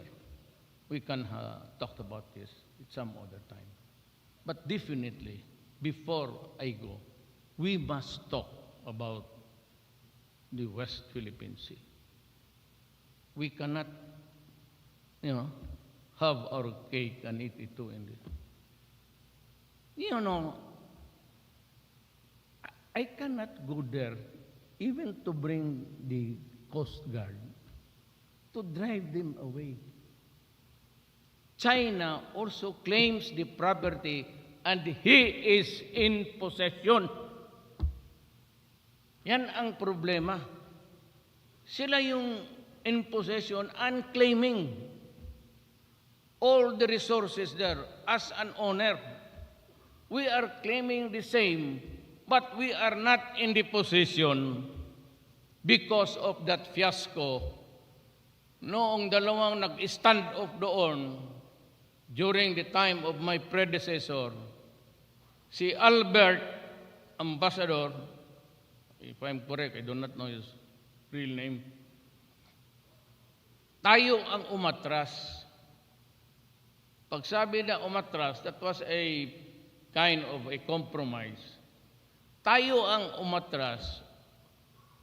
we can talk about this at some other time. But definitely, before I go, we must talk about the West Philippine Sea. We cannot, you know, have our cake and eat it too in this. You know, I cannot go there even to bring the Coast Guard to drive them away. China also claims the property and he is in possession. Yan ang problema. Sila yung in possession and claiming all the resources there as an owner. We are claiming the same, but we are not in the possession because of that fiasco. Noong dalawang nag-stand off doon during the time of my predecessor, si Albert Ambassador, if I'm correct, I do not know his real name, tayo ang umatras. Pagsabi na umatras, that was a kind of a compromise. Tayo ang umatras.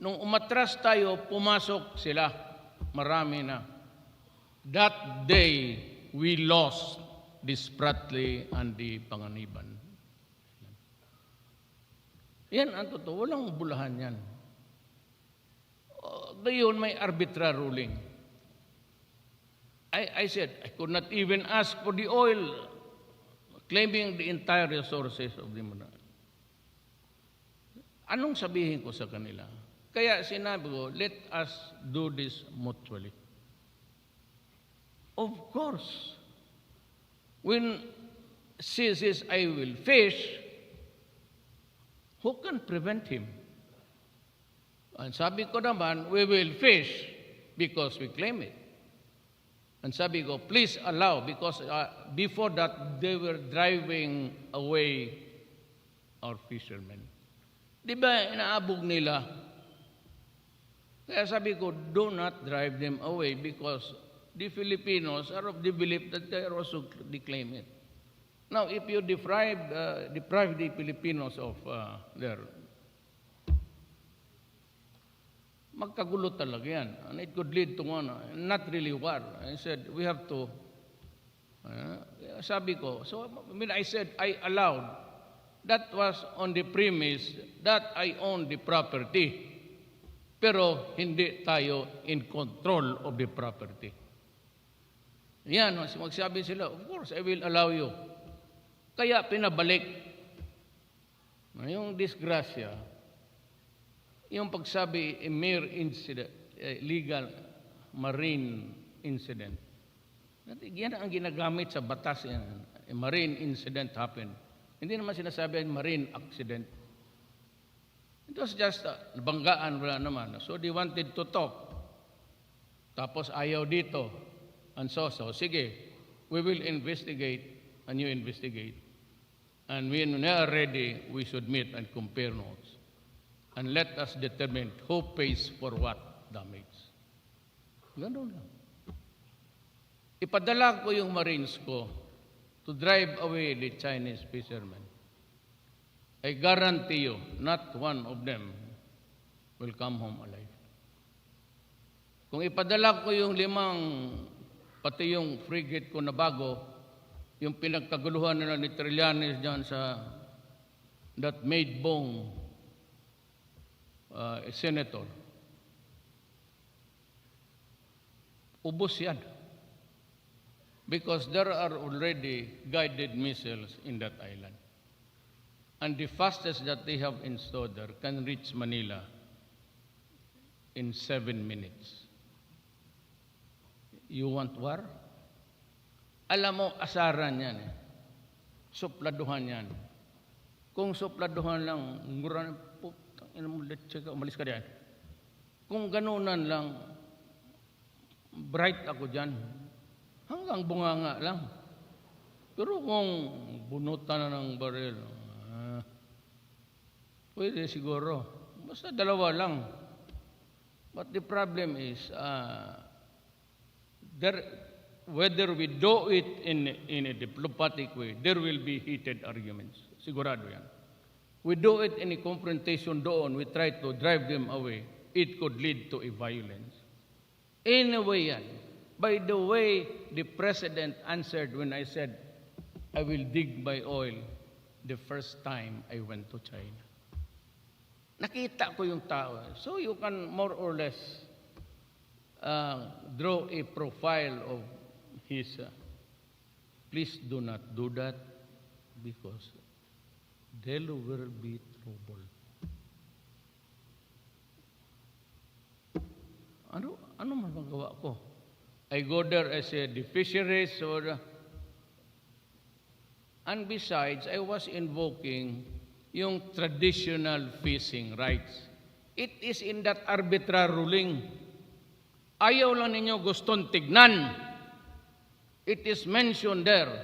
Nung umatras tayo, pumasok sila. Marami na. That day, we lost the Spratly and the Panganiban. Yan ang totoo. Walang bulahan yan. Ngayon, may arbitrary ruling. I said, I could not even ask for the oil, claiming the entire resources of the Muna. Anong sabihin ko sa kanila? Kaya sinabi ko, let us do this mutually. Of course, when she says, I will fish, who can prevent him? And sabi ko naman, we will fish because we claim it. And sabi ko, please allow, because before that, they were driving away our fishermen. Di ba inaabog nila? Kaya sabi ko, do not drive them away because the Filipinos are of the belief that they are also claim it. Now, if you deprive the Filipinos of their, magkagulo talaga yan. And it could lead to one, not really war. I said, we have to, sabi ko, so I said, I allowed. That was on the premise that I own the property. Pero hindi tayo in control of the property. Yan, magsabi sila, of course, I will allow you. Kaya pinabalik Yung disgrasya, yung pagsabi, a mere incident, legal marine incident, yan ang ginagamit sa batas yan. A marine incident happened. Hindi naman sinasabi marine accident. It was just banggaan, wala naman. So they wanted to talk. Tapos ayaw dito. And so, sige, we will investigate and you investigate. And when we are ready, we should meet and compare notes. And let us determine who pays for what damage. Ganun lang. Ipadala ko yung Marines ko to drive away the Chinese fishermen. I guarantee you, not one of them will come home alive. Kung ipadala ko yung 5, pati yung frigate ko na bago, yung pinagkaguluhan nila ni Trillanes dyan sa that made Buong a senator, ubos yan. Because there are already guided missiles in that island. And the fastest that they have installed there can reach Manila in 7 minutes. You want war? Alam mo, asaran yan eh. Supladuhan yan. Kung supladuhan lang, putang ina mo, umalis ka diyan. Kung ganunan lang, bright ako dyan. Hanggang bunganga lang. Pero kung bunutan na ng baril, pwede siguro. Basta 2 lang. But the problem is, whether we do it in a diplomatic way, there will be heated arguments. Sigurado yan. We do it in a confrontation doon, we try to drive them away, it could lead to a violence. Anyway yan. By the way, the President answered when I said, I will dig my oil the first time I went to China. Nakita ko yung tao. So you can more or less draw a profile of his. Please do not do that because there will be trouble. Ano man magawa ko? I go there as the fisheries and besides, I was invoking yung traditional fishing rights. It is in that arbitrary ruling. Ayaw lang ninyo gustong tignan. It is mentioned there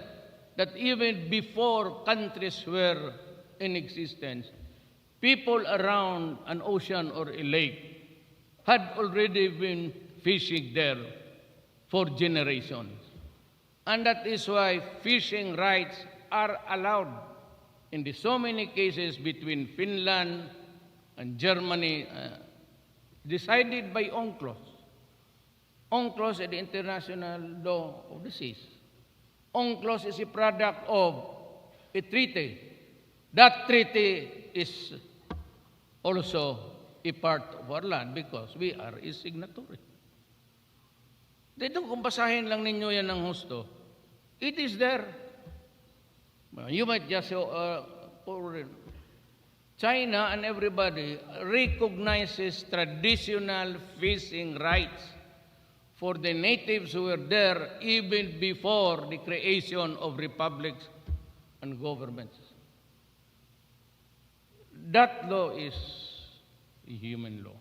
that even before countries were in existence, people around an ocean or a lake had already been fishing there for generations. And that is why fishing rights are allowed in the so many cases between Finland and Germany, decided by UNCLOS. UNCLOS is the international law of the seas. UNCLOS is a product of a treaty. That treaty is also a part of our land because we are a signatory. Dito kung basahin lang ninyo yan ng husto, it is there. You might just say, China and everybody recognizes traditional fishing rights for the natives who were there even before the creation of republics and governments. That law is a human law.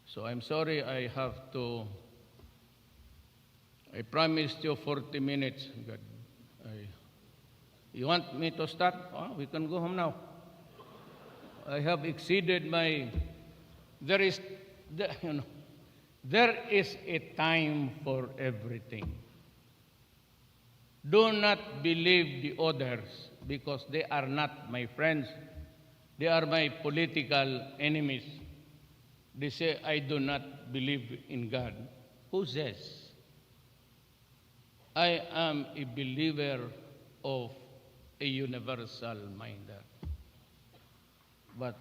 So I'm sorry I have to. I promised you 40 minutes. God, you want me to start? Oh, we can go home now. I have exceeded my. There is a time for everything. Do not believe the others because they are not my friends. They are my political enemies. They say, I do not believe in God. Who says? I am a believer of a universal minder. But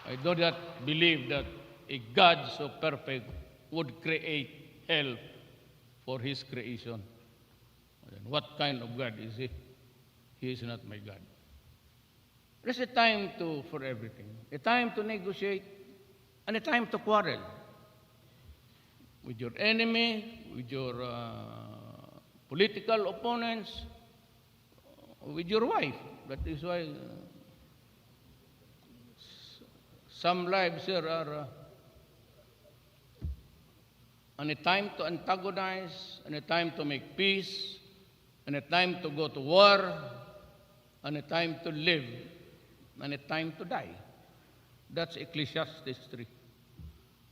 I do not believe that a God so perfect would create hell for his creation. What kind of God is he? He is not my God. There's a time for everything. A time to negotiate and a time to quarrel. With your enemy, with your political opponents, with your wife. That is why some lives here are and a time to antagonize, and a time to make peace, and a time to go to war, and a time to live, and a time to die. That's Ecclesiastes 3.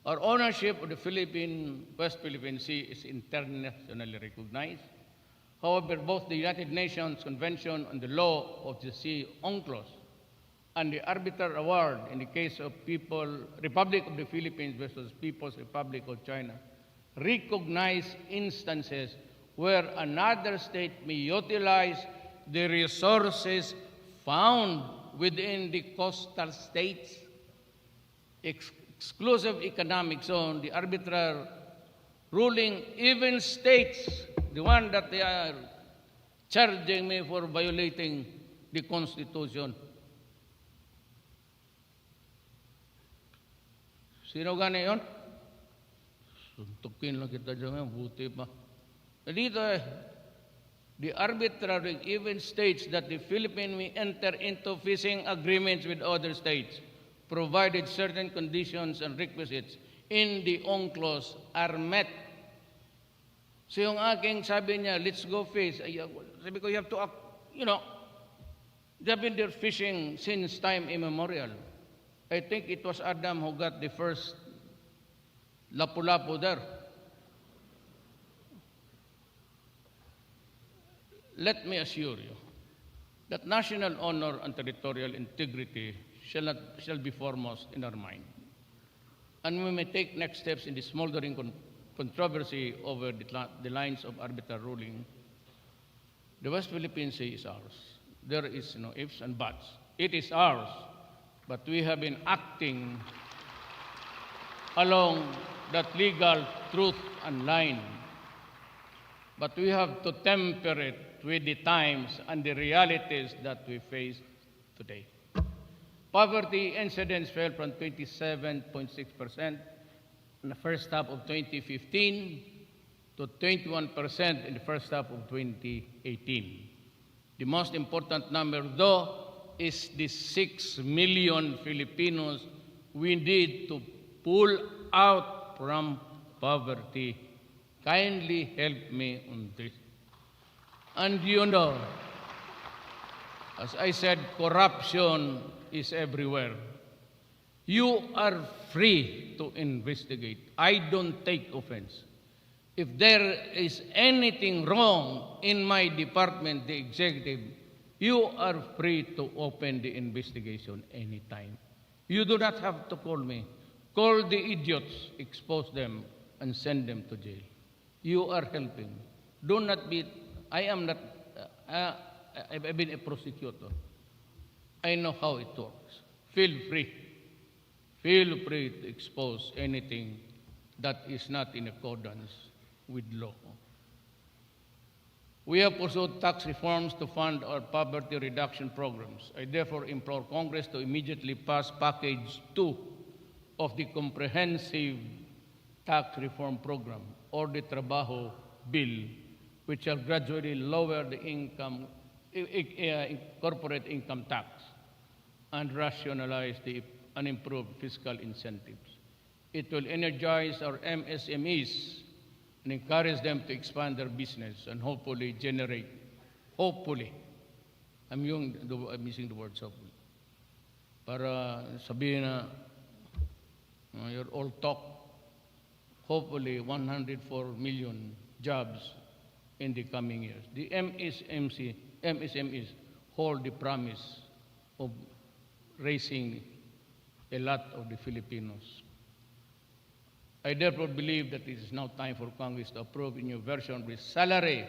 Our ownership of the West Philippine Sea is internationally recognized. However, both the United Nations Convention on the Law of the Sea, UNCLOS, and the Arbiter Award in the case of Republic of the Philippines versus People's Republic of China recognize instances where another state may utilize the resources found within the coastal states. Exclusive economic zone, the arbitral ruling even states, the one that they are charging me for violating the Constitution. Sino gani yun? Suntukin lang kita dyan, buti pa. Dito the arbitrary even states that the Philippines may enter into fishing agreements with other states, provided certain conditions and requisites in the UNCLOS are met. So yung aking sabi niya, let's go fish. Sabi ko, you have to act, they have been there fishing since time immemorial. I think it was Adam who got the first lapu-lapu there. Let me assure you that national honor and territorial integrity shall be foremost in our mind. And we may take next steps in the smoldering controversy over the lines of arbitral ruling. The West Philippine Sea is ours. There is no ifs and buts. It is ours, but we have been acting along that legal truth and line. But we have to temper it with the times and the realities that we face today. Poverty incidence fell from 27.6% in the first half of 2015 to 21% in the first half of 2018. The most important number, though, is the 6 million Filipinos we need to pull out from poverty. Kindly help me on this. And as I said, corruption is everywhere. You are free to investigate. I don't take offense. If there is anything wrong in my department, the executive, you are free to open the investigation anytime. You do not have to call me. Call the idiots, expose them, and send them to jail. You are helping. Do not be, I am not, I've been a prosecutor. I know how it works. Feel free. Feel free to expose anything that is not in accordance with law. We have pursued tax reforms to fund our poverty reduction programs. I therefore implore Congress to immediately pass Package 2 of the Comprehensive Tax Reform Program, or the Trabajo Bill, which shall gradually lower the corporate income tax and rationalize and improve fiscal incentives. It will energize our MSMEs and encourage them to expand their business and hopefully generate, I'm missing the word hopefully, para sabihin na you're all talk, hopefully 104 million jobs in the coming years. The MSMEs hold the promise of raising a lot of the Filipinos. I therefore believe that it is now time for Congress to approve a new version of the salary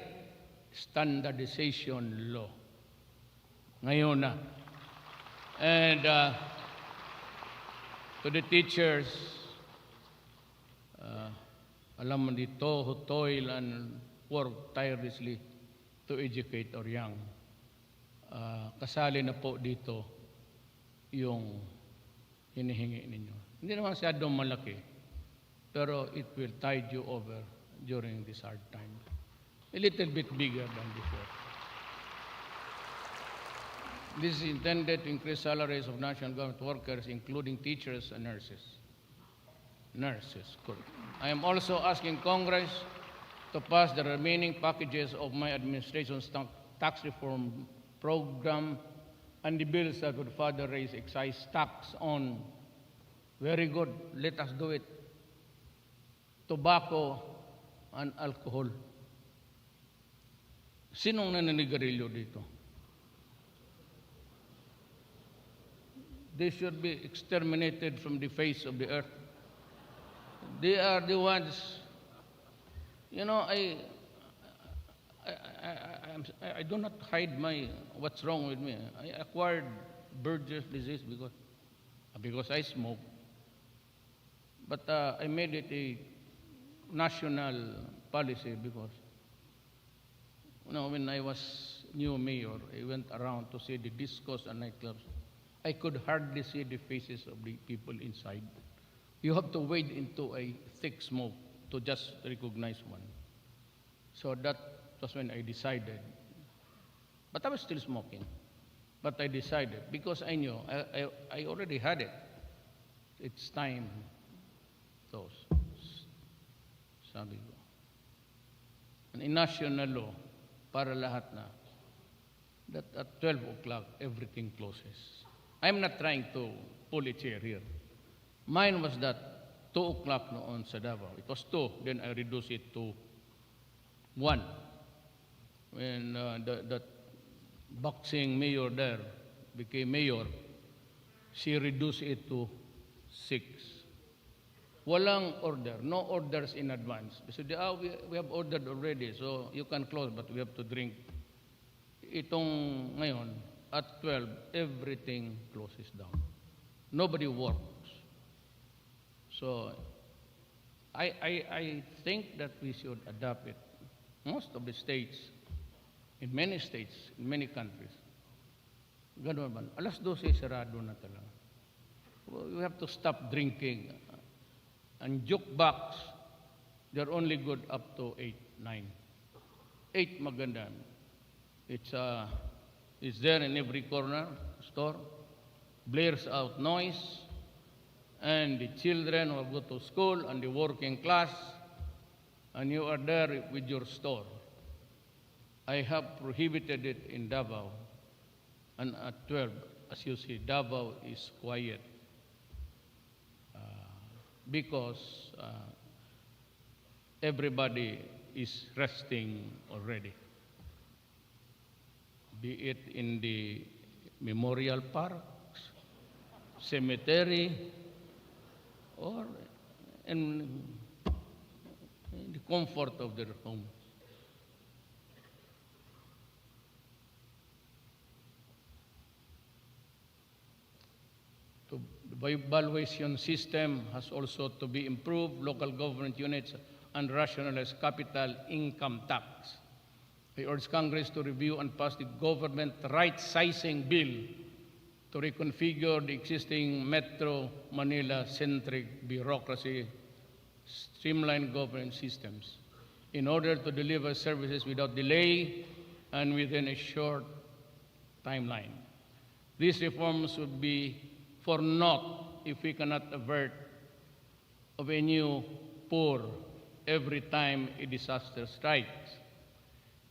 standardization law. Ngayon na. And to the teachers, alam mo dito, who toil and work tirelessly to educate our young. Kasali na po dito yung hinihingi ninyo. Hindi naman masyadong malaki, pero it will tide you over during this hard time. A little bit bigger than before. This is intended to increase salaries of national government workers, including teachers and nurses. Good. I am also asking Congress to pass the remaining packages of my administration's tax reform program and the bills that would further raise excise tax on, very good, let us do it, tobacco and alcohol. Sinong naninigarilyo dito? They should be exterminated from the face of the earth. They are the ones, you know, I do not hide what's wrong with me. I acquired Burgess disease because I smoke. But I made it a national policy because, you know, when I was new mayor, I went around to see the discos and nightclubs. I could hardly see the faces of the people inside. You have to wade into a thick smoke to just recognize one. So that was when I decided. But I was still smoking. But I decided, because I knew, I already had it. It's time. So, sabi ko. And in national law, para lahat na, that at 12 o'clock, everything closes. I'm not trying to pull a chair here. Mine was that 2 o'clock noon sa Davao. It was 2, then I reduced it to 1. When that boxing mayor there became mayor, she reduced it to 6. Walang order, no orders in advance. They said, we have ordered already, so you can close, but we have to drink. Itong ngayon, at 12, everything closes down. Nobody works. So, I think that we should adopt it. Most of the states, in many countries, gano'n ba? Alas 12, sarado na talaga. We have to stop drinking. And jukebox, they're only good up to 8, 9. 8 maganda. It's there in every corner store, blares out noise, and the children will go to school and the working class, and you are there with your store. I have prohibited it in Davao, and at 12, as you see, Davao is quiet because everybody is resting already. Be it in the memorial parks, cemetery, or in the comfort of their homes. The evaluation system has also to be improved. Local government units and rationalize capital income tax. I urge Congress to review and pass the government right-sizing bill to reconfigure the existing Metro Manila-centric bureaucracy, streamline government systems in order to deliver services without delay and within a short timeline. These reforms would be for naught if we cannot avert of a new poor every time a disaster strikes.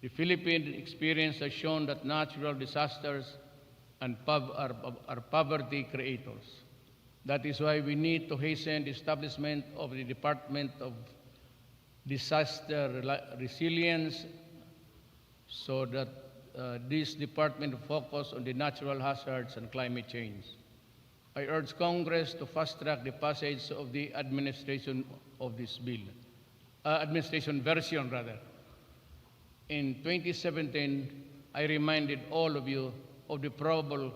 The Philippine experience has shown that natural disasters are poverty creators. That is why we need to hasten the establishment of the Department of Disaster Resilience so that this department focus on the natural hazards and climate change. I urge Congress to fast-track the passage of the administration of this bill, administration version rather. In 2017, I reminded all of you of the probable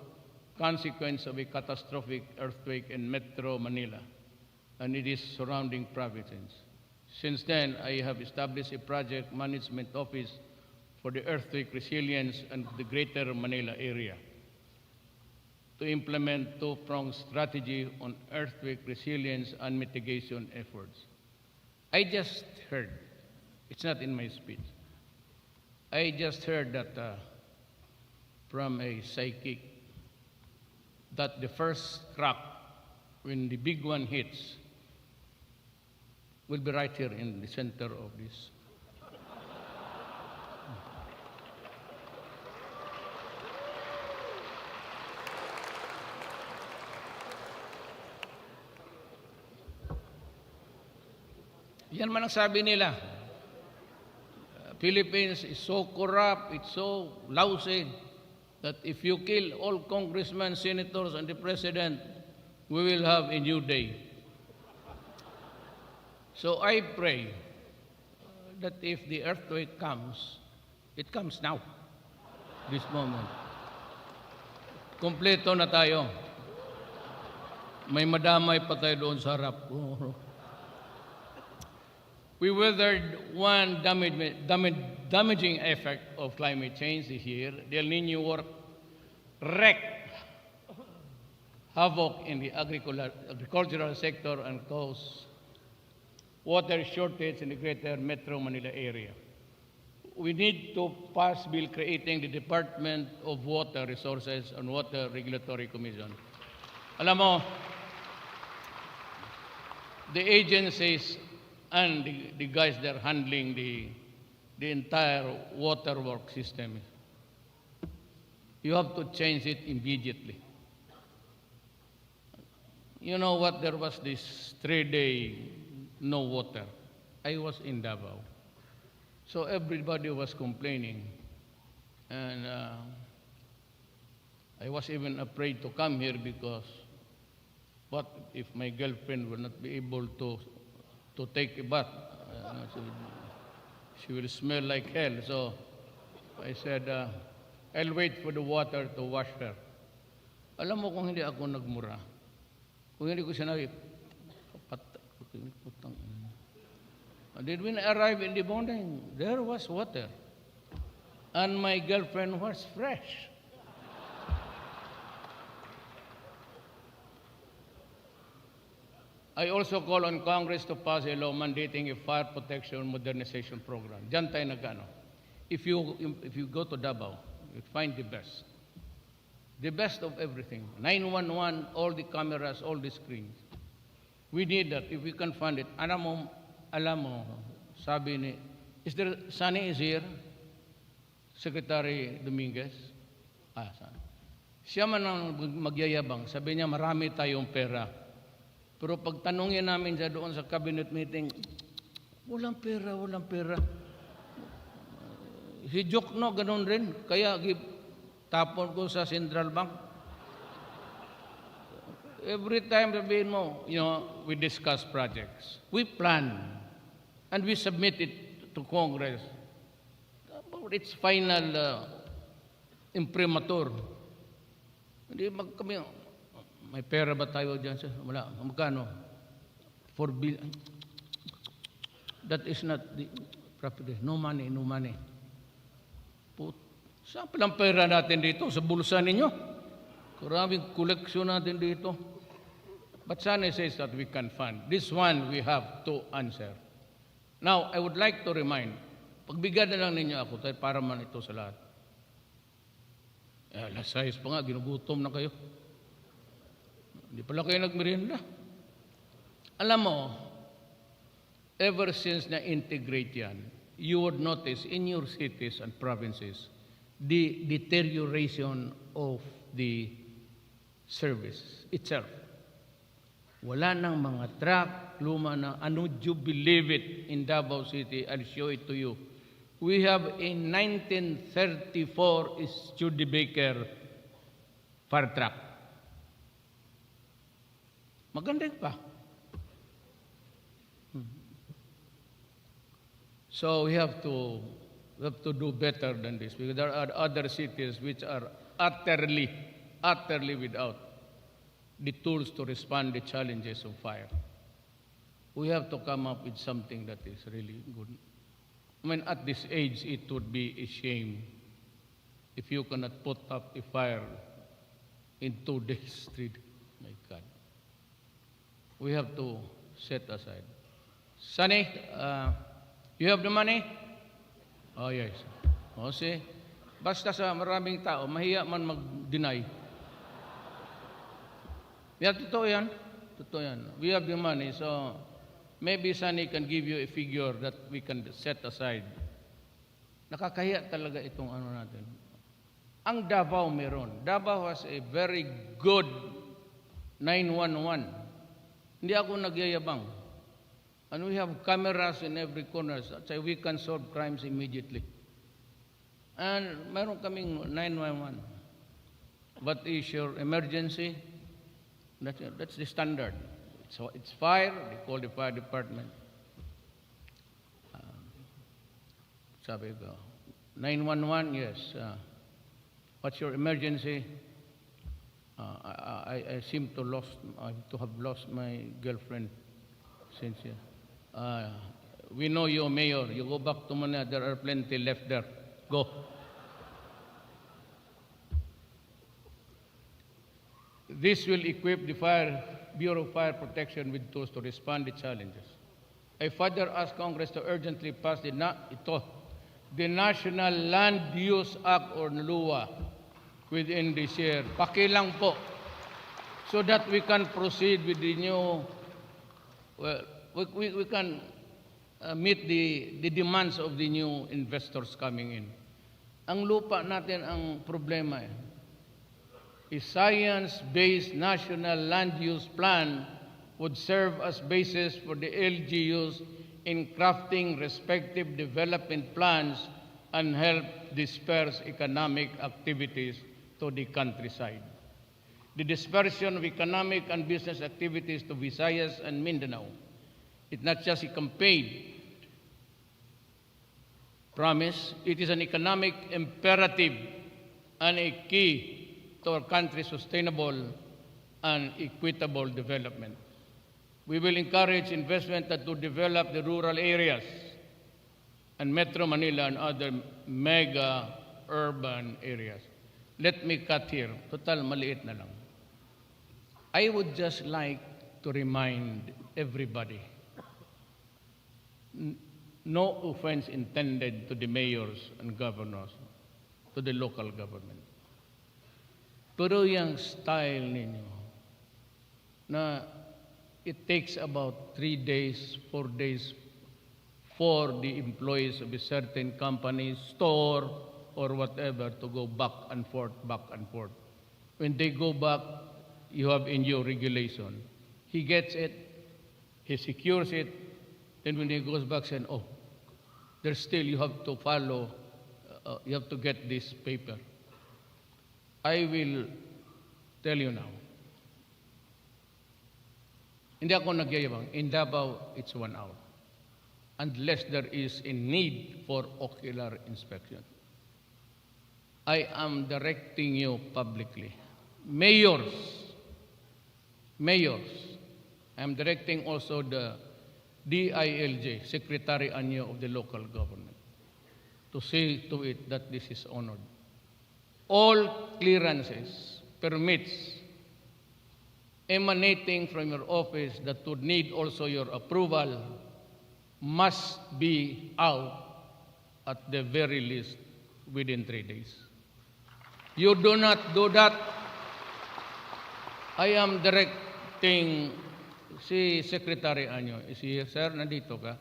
consequence of a catastrophic earthquake in Metro Manila and its surrounding provinces. Since then, I have established a project management office for the earthquake resilience and the Greater Manila area to implement two-pronged strategy on earthquake resilience and mitigation efforts. I just heard, it's not in my speech, I just heard that from a psychic that the first crack when the big one hits will be right here in the center of this. Yan man ang sabi nila. Philippines is so corrupt, it's so lousy, that if you kill all congressmen, senators, and the president, we will have a new day. So I pray that if the earthquake comes, it comes now, this moment. Kompleto na tayo. May madamay pa tayo doon sa harap. We weathered one damaging effect of climate change this year. The El Nino wreaked havoc in the agricultural sector and caused water shortage in the Greater Metro Manila area. We need to pass bill creating the Department of Water Resources and Water Regulatory Commission. Alam mo, the agencies and the guys that are handling the entire water work system, you have to change it immediately. You know what? There was this 3-day no water. I was in Davao. So everybody was complaining. And I was even afraid to come here because what if my girlfriend will not be able to take a bath? She will smell like hell. So I said, I'll wait for the water to wash her. Alam mo kung hindi ako nagmura, kung hindi ko sinabi, when I arrived in the morning, there was water. And my girlfriend was fresh. I also call on Congress to pass a law mandating a fire protection modernization program. Diyan tayo nagano. If you go to Davao, you find the best of everything. 911, all the cameras, all the screens. We need that. If we can fund it. Alam mo, sabi ni, Sunny is here, Secretary Dominguez. Siya man ang magyayabang. Sabi niya, marami tayong pera. Pero pag tanungin namin siya doon sa cabinet meeting, walang pera. Si Jokno, ganun rin. Kaya tapon ko sa Central Bank. Every time sabihin mo, we discuss projects. We plan. And we submit it to Congress. About its final imprimatur. Hindi kami, may pera ba tayo dyan? Wala. Magkano? 4 billion. That is not the property. No money. Saan palang pera natin dito? Sa bulsa ninyo? Karaming koleksyon natin dito. But Sona says that we can fund. This one we have to answer. Now, I would like to remind, pagbigyan na lang ninyo ako para man ito sa lahat. Alas 6 pa nga, ginugutom na kayo. Hindi pala kayo nagmerienda. Alam mo, ever since na-integrate yan, you would notice in your cities and provinces the deterioration of the service itself. Wala nang mga truck, luma na, would you believe it in Davao City? I'll show it to you. We have a 1934 Studebaker fire truck. Maganda pa. So we have to do better than this because there are other cities which are utterly without the tools to respond to the challenges of fire. We have to come up with something that is really good. I mean, at this age, it would be a shame if you cannot put up a fire in 2 days, 3 days. My God. We have to set aside. Sonny, you have the money? Oh, yes. O, see? Basta sa maraming tao, mahiya man mag-deny. Yeah, totoo yan. Totoo yan. We have the money, so maybe Sonny can give you a figure that we can set aside. Nakakahiya talaga itong ano natin. Ang Davao meron. Davao has a very good 911. Hindi ako nagyayabang. And we have cameras in every corner, so we can solve crimes immediately. And meron kaming 911. What is your emergency? That's the standard. So it's fire, they call the fire department. Sabi ko, 911, yes. What's your emergency? I seem to have lost my girlfriend since we know you, Mayor. You go back to Manila. There are plenty left there. Go. This will equip the Bureau of Fire Protection with tools to respond to challenges. I further ask Congress to urgently pass the National Land Use Act or NLUA within this year. Pakilang po, so that we can proceed with the new, we can meet the demands of the new investors coming in. Ang lupa natin ang problema A science-based national land use plan would serve as basis for the LGUs in crafting respective development plans and help disperse economic activities to the countryside. The dispersion of economic and business activities to Visayas and Mindanao is not just a campaign promise, it is an economic imperative and a key to our country's sustainable and equitable development. We will encourage investment to develop the rural areas and Metro Manila and other mega urban areas. Let me cut here. Total, maliit na lang. I would just like to remind everybody, no offense intended to the mayors and governors, to the local government. Pero yung style ninyo na it takes about 3 days, 4 days for the employees of a certain company, store, or whatever to go back and forth, back and forth. When they go back, you have in your regulation. He gets it, he secures it, then when he goes back, saying, oh, there's still, you have to follow, you have to get this paper. I will tell you now. Hindi ako nagyayabang. In Davao, it's 1 hour. Unless there is a need for ocular inspection. I am directing you publicly. Mayors, I am directing also the DILJ, Secretary Anyo of the local government, to see to it that this is honored. All clearances, permits emanating from your office that would need also your approval must be out at the very least within 3 days. You do not do that. I am directing si Secretary Anyo. Is he here, sir? Nandito ka?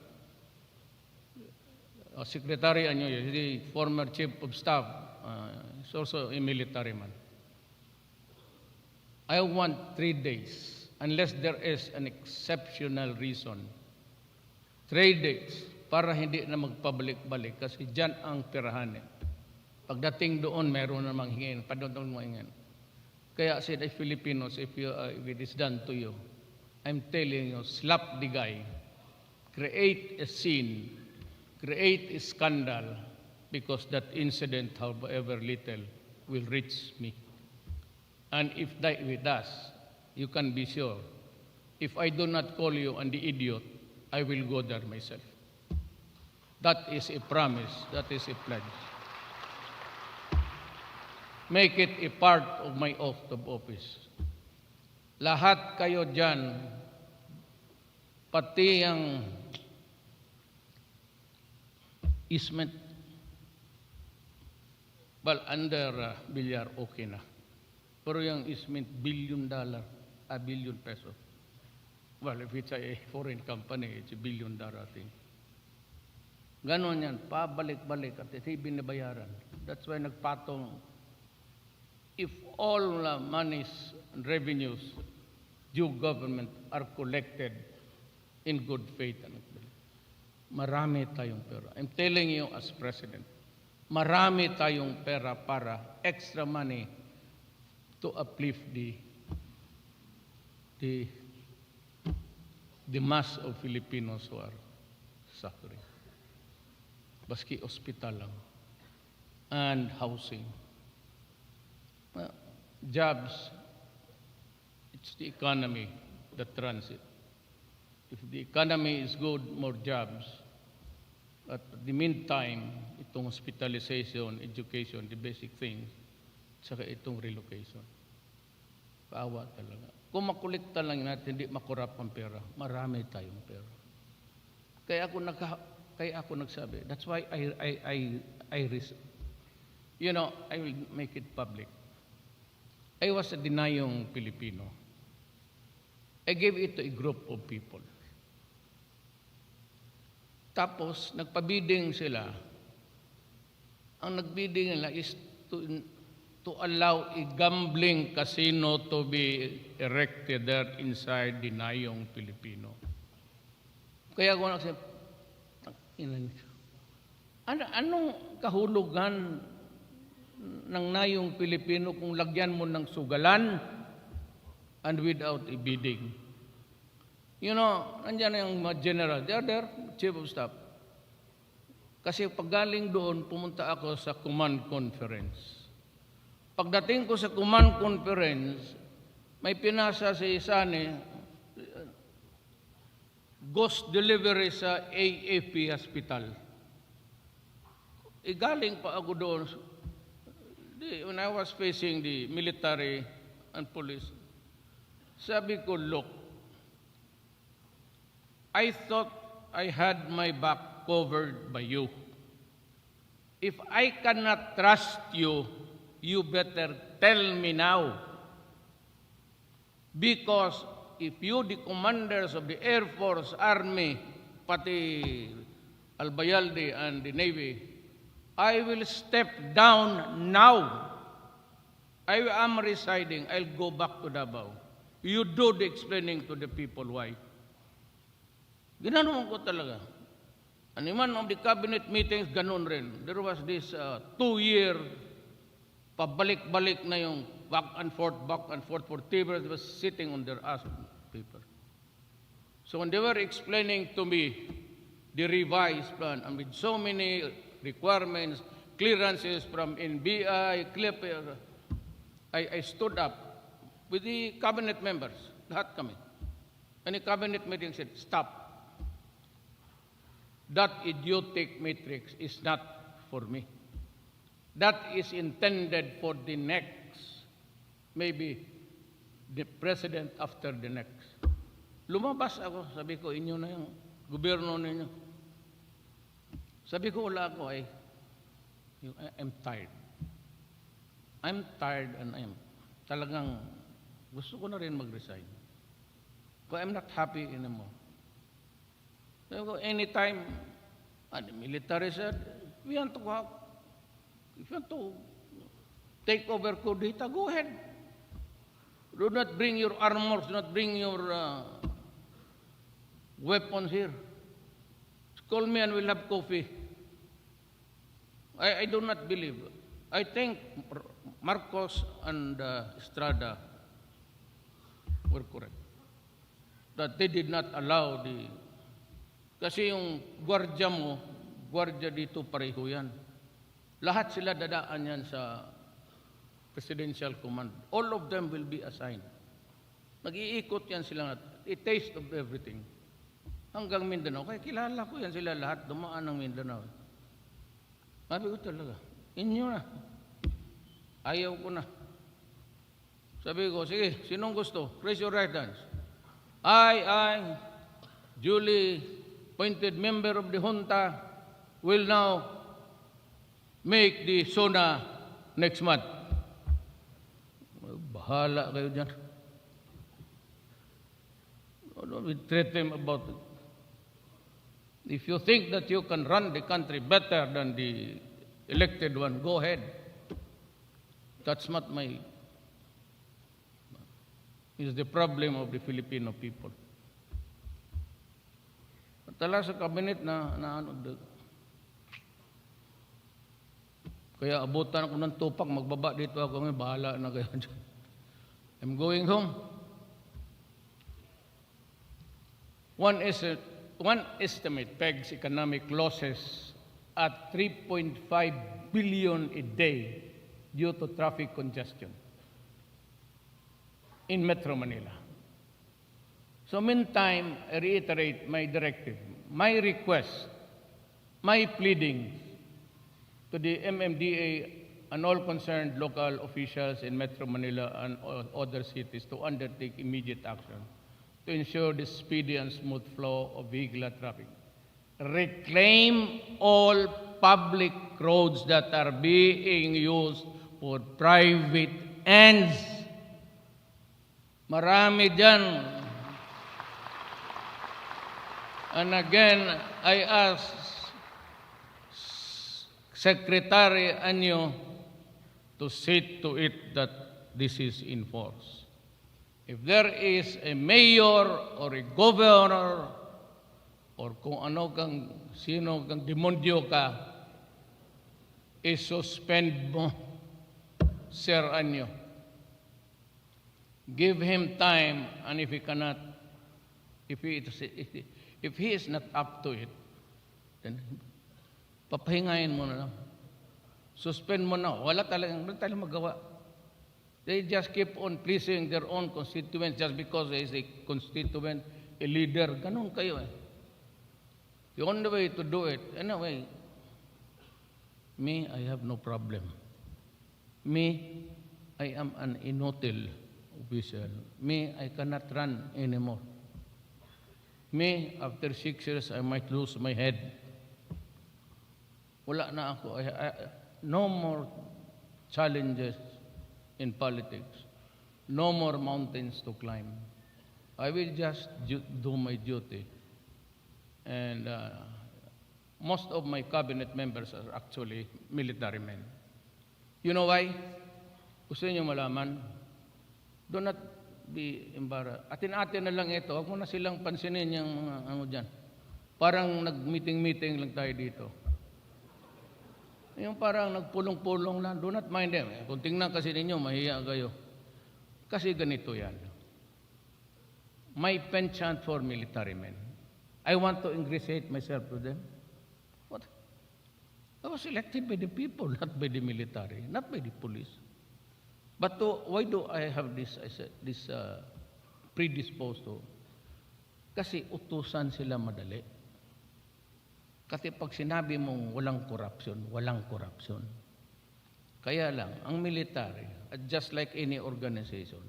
Secretary Anyo, the former Chief of Staff. He's also a military man. I want 3 days, unless there is an exceptional reason. 3 days, para hindi na magpabalik-balik, kasi dyan ang pirahan. Pagdating doon, meron na manghingin, padodong manghingin. Kaya said ay Filipinos, if it is done to you, I'm telling you, slap the guy, create a scene, create a scandal, because that incident, however little, will reach me. And if that it does, you can be sure, if I do not call you an idiot, I will go there myself. That is a promise. That is a pledge. Make it a part of my oath of office. Lahat kayo dyan, pati ang easement, well, under bilyar, okay na. Pero yung easement, $1 billion, $1 billion pesos. Well, if it's a foreign company, it's $1 billion thing. Ganon yan, pabalik-balik at ito'y binabayaran. That's why nagpatong, if all monies and revenues due government are collected in good faith, marami tayong pera. I'm telling you as president, marami tayong pera para extra money to uplift the mass of Filipinos who are suffering. Baski ospital lang and housing. Jobs, it's the economy that runs it. If the economy is good, more jobs. At the meantime, itong hospitalization, education, the basic things, saka itong relocation. Paawa talaga. Kung makulikta lang natin, hindi makurap ang pera, marami tayong pera. Kaya ako nagsabi. That's why I will make it public. I was a denying Filipino. I gave it to a group of people. Tapos, nagpabidding sila. Ang nagbidding nila is to allow a gambling casino to be erected there inside Dinayong Filipino. Kaya ako nagsabi, anong kahulugan ng Nayong Pilipino kung lagyan mo ng sugalan and without a bidding? You know, nandiyan yung mga general, they are there, chief of staff. Kasi paggaling doon, pumunta ako sa command conference. Pagdating ko sa command conference, may pinasa si Sani, ghost delivery sa AFP Hospital. Galing pa ako doon. When I was facing the military and police, sabi ko, look, I thought I had my back covered by you. If I cannot trust you, you better tell me now. Because if you, the commanders of the Air Force, Army, pati Albayalde and the Navy, I will step down now. I am residing. I'll go back to Davao. You do the explaining to the people why. Ginanon ko talaga. And in of the cabinet meetings, ganon rin. There was this 2-year, pabalik-balik na yung back and forth, for tables was sitting on their ass paper. So when they were explaining to me the revised plan, and with so many requirements, clearances from NBI, I stood up with the cabinet members, lahat kami. And the cabinet meeting said, stop. That idiotic matrix is not for me. That is intended for the next, maybe the president after the next. Lumabas ako, sabi ko, inyo na yung gobyerno ninyo. Sabi ko, wala ako I'm tired. I'm tired and talagang gusto ko na rin mag-resign. But I'm not happy anymore. So anytime, the military said, if you want to take over Kudita, go ahead. Do not bring your armors, do not bring your weapons here. Call me and we'll have coffee. I do not believe. I think Marcos and Estrada were correct. That they did not allow kasi yung gwardiya dito pareho yan. Lahat sila dadaan yan sa presidential command. All of them will be assigned. Mag-iikot yan sila. A taste of everything. hanggang Mindanao. Kaya kilala ko yan sila lahat, dumaan ng Mindanao. Sabi ko talaga, inyo na. Ayaw ko na. Sabi ko, sige, sinong gusto? Raise your right hands. I, duly appointed member of the junta, will now make the Sona next month. Bahala kayo dyan. We treat them about it. If you think that you can run the country better than the elected one, go ahead. That's not my... It's the problem of the Filipino people. Tala sa cabinet na ano, kaya abutan ako ng tupak, magbaba dito ako, may bahala na kayo dyan. I'm going home. One estimate pegs economic losses at 3.5 billion a day due to traffic congestion in Metro Manila. So meantime, I reiterate my directive, my request, my pleading to the MMDA and all concerned local officials in Metro Manila and other cities to undertake immediate action to ensure the speedy and smooth flow of vehicular traffic. Reclaim all public roads that are being used for private ends. Marami dyan. And again, I ask Secretary Anyo to see to it that this is enforced. If there is a mayor or a governor or kung ano kang sino kang demonyo ka, i-suspend mo, Sir Anyo. Give him time, and if he cannot, if he is not up to it, then papahingayin mo na lang. Suspend mo na. Wala talagang magawa. They just keep on pleasing their own constituents just because there is a constituent, a leader. Ganun kayo eh. The only way to do it, anyway, me, I have no problem. Me, I am an inutile official. Me, I cannot run anymore. Me, after 6 years, I might lose my head. Wala na ako. No more challenges in politics. No more mountains to climb. I will just do my duty. And most of my cabinet members are actually military men. You know why? Gusto niyo malaman? Do not be embarrassed. Atin-atin na lang ito. Huwag mo na silang pansinin yung mga ano dyan. Parang nag-meeting-meeting lang tayo dito. Yung parang nagpulong-pulong lang. Do not mind them. Kung tingnan kasi ninyo, mahiya kayo. Kasi ganito yan. My penchant for military men. I want to ingratiate myself to them. What? I was elected by the people, not by the military, not by the police. But why do I have this predisposed to? Kasi utusan sila madali. Kasi pag sinabi mong walang korupsyon, walang korupsyon. Kaya lang, ang military, just like any organization,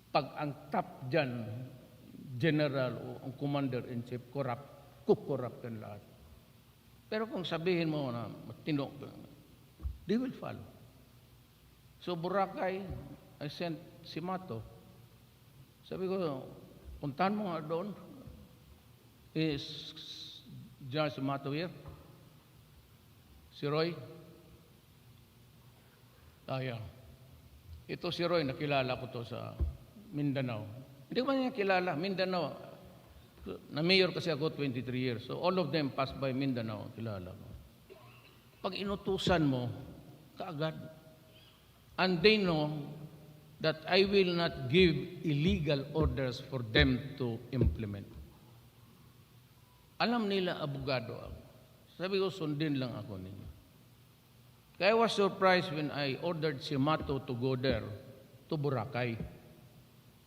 pag ang top dyan, general o ang commander-in-chief, kukorrupt yan lahat. Pero kung sabihin mo na matino, they will follow. So Boracay, I sent si Mato. Sabi ko, puntahan mo nga doon. Is John si Mato here? Si Roy? Yeah. Ito si Roy, nakilala ko to sa Mindanao. Hindi ko man niya kilala. Mindanao. Na-mayor kasi ako 23 years. So all of them passed by Mindanao. Kilala ko. Pag inutusan mo, kaagad. And they know that I will not give illegal orders for them to implement. Alam nila, abogado ako. Sabi ko, sundin lang ako ninyo. Kaya I was surprised when I ordered si Mato to go there, to Boracay.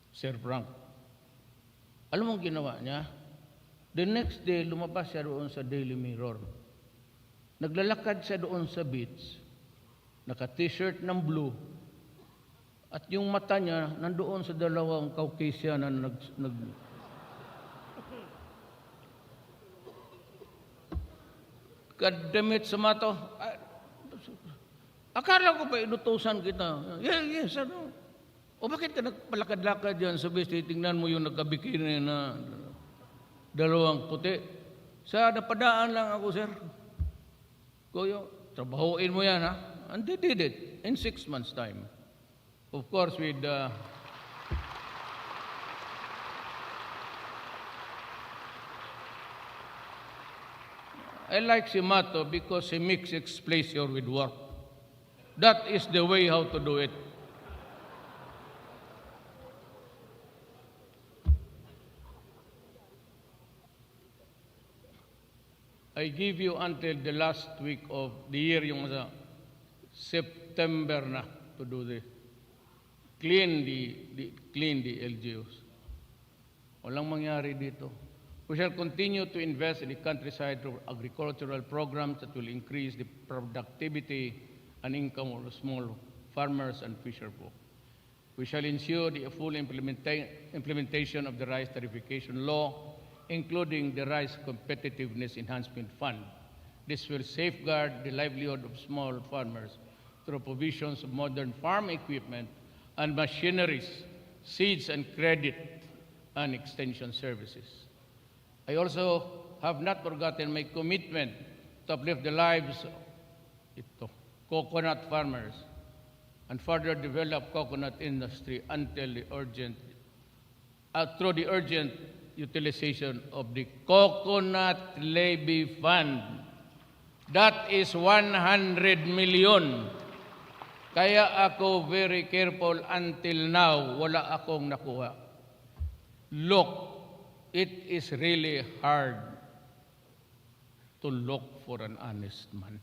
Sir Frank. Alam mo ginawa niya? The next day, lumabas siya doon sa Daily Mirror. Naglalakad siya doon sa beach, naka-t-shirt ng blue, at yung mata niya nandoon sa dalawang Caucasian na kadamit sa mato. Akala ko ba inutusan kita? Yes, ano? O bakit ka nagpalakad-lakad dyan sa beach? Tingnan mo yung nagkabikini na dalawang puti. Sa napadaan lang ako, sir. Kuya, trabahuin mo yan, ha? And they did it in 6 months' time. Of course, with I like si Mato because he mixes pleasure with work. That is the way how to do it. I give you until the last week of the year, yung sa September na, to do this. Clean the LGUs. Walang mangyari dito. We shall continue to invest in the countryside through agricultural programs that will increase the productivity and income of the small farmers and fisherfolk. We shall ensure the full implementation of the rice tariffication law, including the Rice Competitiveness Enhancement Fund. This will safeguard the livelihood of small farmers through provisions of modern farm equipment and machineries, seeds and credit, and extension services. I also have not forgotten my commitment to uplift the lives of coconut farmers and further develop coconut industry through the urgent utilization of the Coconut Levy Fund. That is 100 million. Kaya ako very careful until now, wala akong nakuha. Look, it is really hard to look for an honest man.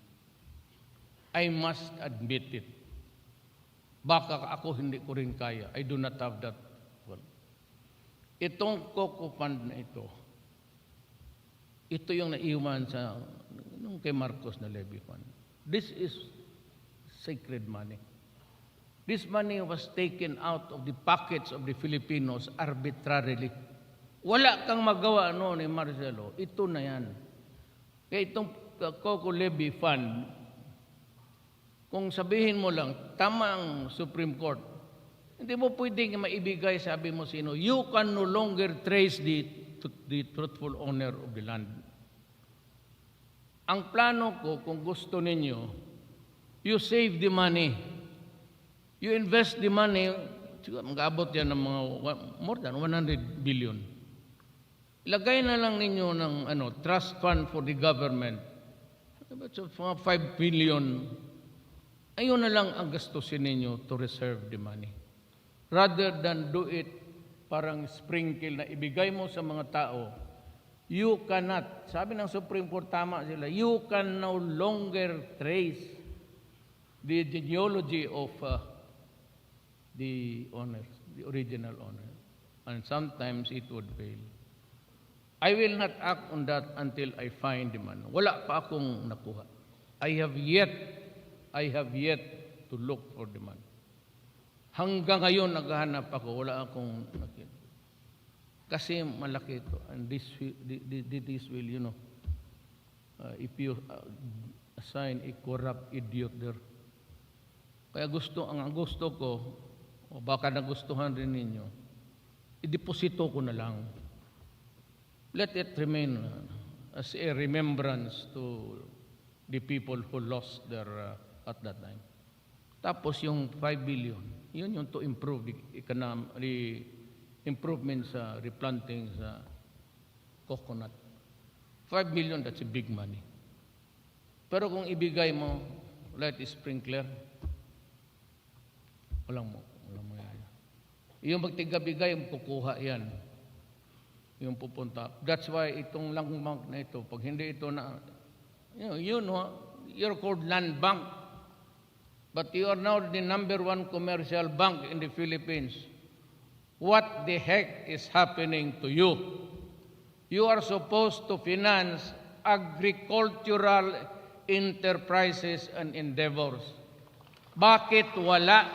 I must admit it. Baka ako hindi ko rin kaya. I do not have that. Well, itong Coco Fund na ito yung naiwan sa nung kay Marcos na levy fund. This is sacred money. This money was taken out of the pockets of the Filipinos arbitrarily. Wala kang magawa ni Marcelo. Ito na yan. Kaya itong Coco Levy Fund, kung sabihin mo lang, tama ang Supreme Court, hindi mo pwedeng maibigay, sabi mo sino, you can no longer trace the truthful owner of the land. Ang plano ko, kung gusto ninyo, you save the money. You invest the money, mag-abot yan ng mga more than 100 billion. Ilagay na lang ninyo ng trust fund for the government. So, 5 billion. Ayun na lang ang gastusin ninyo to reserve the money. Rather than do it parang sprinkle na ibigay mo sa mga tao, you cannot, sabi ng Supreme Court, tama sila, you can no longer trace the genealogy of the owners, the original owner. And sometimes it would fail. I will not act on that until I find the man. Wala pa akong nakuha. I have yet to look for the man. Hanggang ngayon naghahanap ako, wala akong nakita. Kasi malaki ito. And this will, if you assign a corrupt idiot there. Kaya ang gusto ko, o baka nagustuhan rin ninyo, ideposito ko na lang. Let it remain as a remembrance to the people who lost their at that time. Tapos yung 5 billion, yun yung to improve the improvement sa replanting sa coconut. 5 billion, that's a big money. Pero kung ibigay mo, let it sprinkler, walang yan. Yung magtigabigay, kukuha yan. Yung pupunta. That's why itong land bank na ito, pag hindi ito na, you're called land bank. But you are now the #1 commercial bank in the Philippines. What the heck is happening to you? You are supposed to finance agricultural enterprises and endeavors. Bakit wala?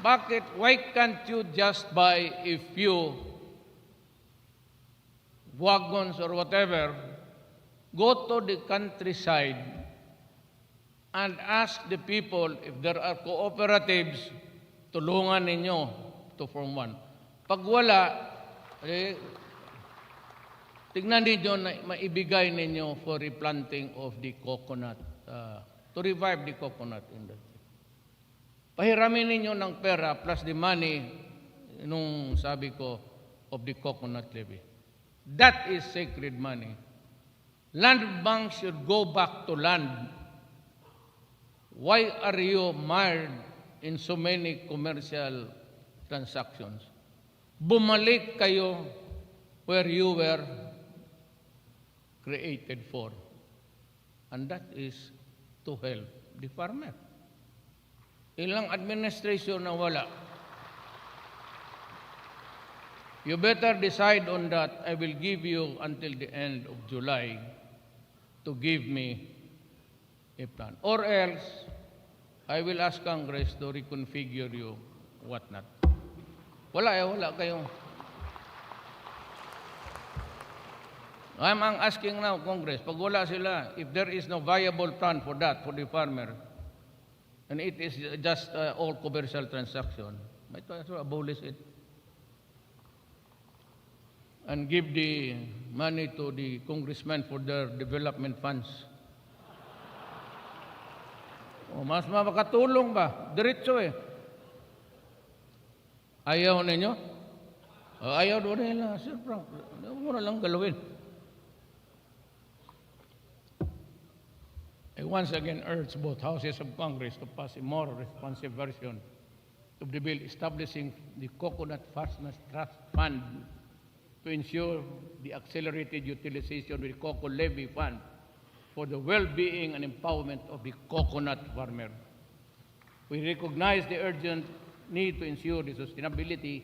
Bakit? Why can't you just buy a few wagons or whatever, go to the countryside and ask the people if there are cooperatives, tulungan ninyo to form one. Pag wala, tignan ninyo na maibigay ninyo for replanting of the coconut, to revive the coconut industry. Pahiramin ninyo ng pera plus the money, nung sabi ko, of the coconut levy. That is sacred money. Land bank should go back to land. Why are you mired in so many commercial transactions? Bumalik kayo where you were created for. And that is to help the farmer. Ilang administration na wala. You better decide on that. I will give you until the end of July to give me a plan. Or else, I will ask Congress to reconfigure you whatnot. Wala kayo. I'm asking now, Congress, pag wala sila, if there is no viable plan for that, for the farmer, and it is just all commercial transaction, might as well abolish it. And give the money to the congressmen for their development funds. O, mas makatulong ba? Diretso eh. Ayaw ninyo? Ayaw doon nila. Sir Frank, mo na lang galawin. I once again urge both houses of Congress to pass a more responsive version of the bill establishing the Coconut Farmers Trust Fund to ensure the accelerated utilization of the Coco Levy Fund for the well-being and empowerment of the coconut farmer. We recognize the urgent need to ensure the sustainability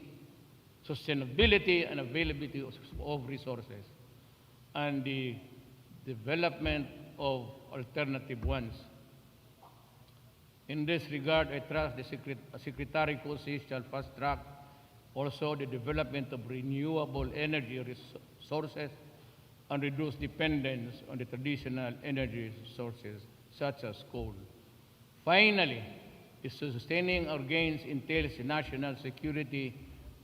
and availability of resources and the development of alternative ones. In this regard, I trust the Secretary Cosi shall fast-track also the development of renewable energy sources and reduce dependence on the traditional energy sources such as coal. Finally, sustaining our gains entails a national security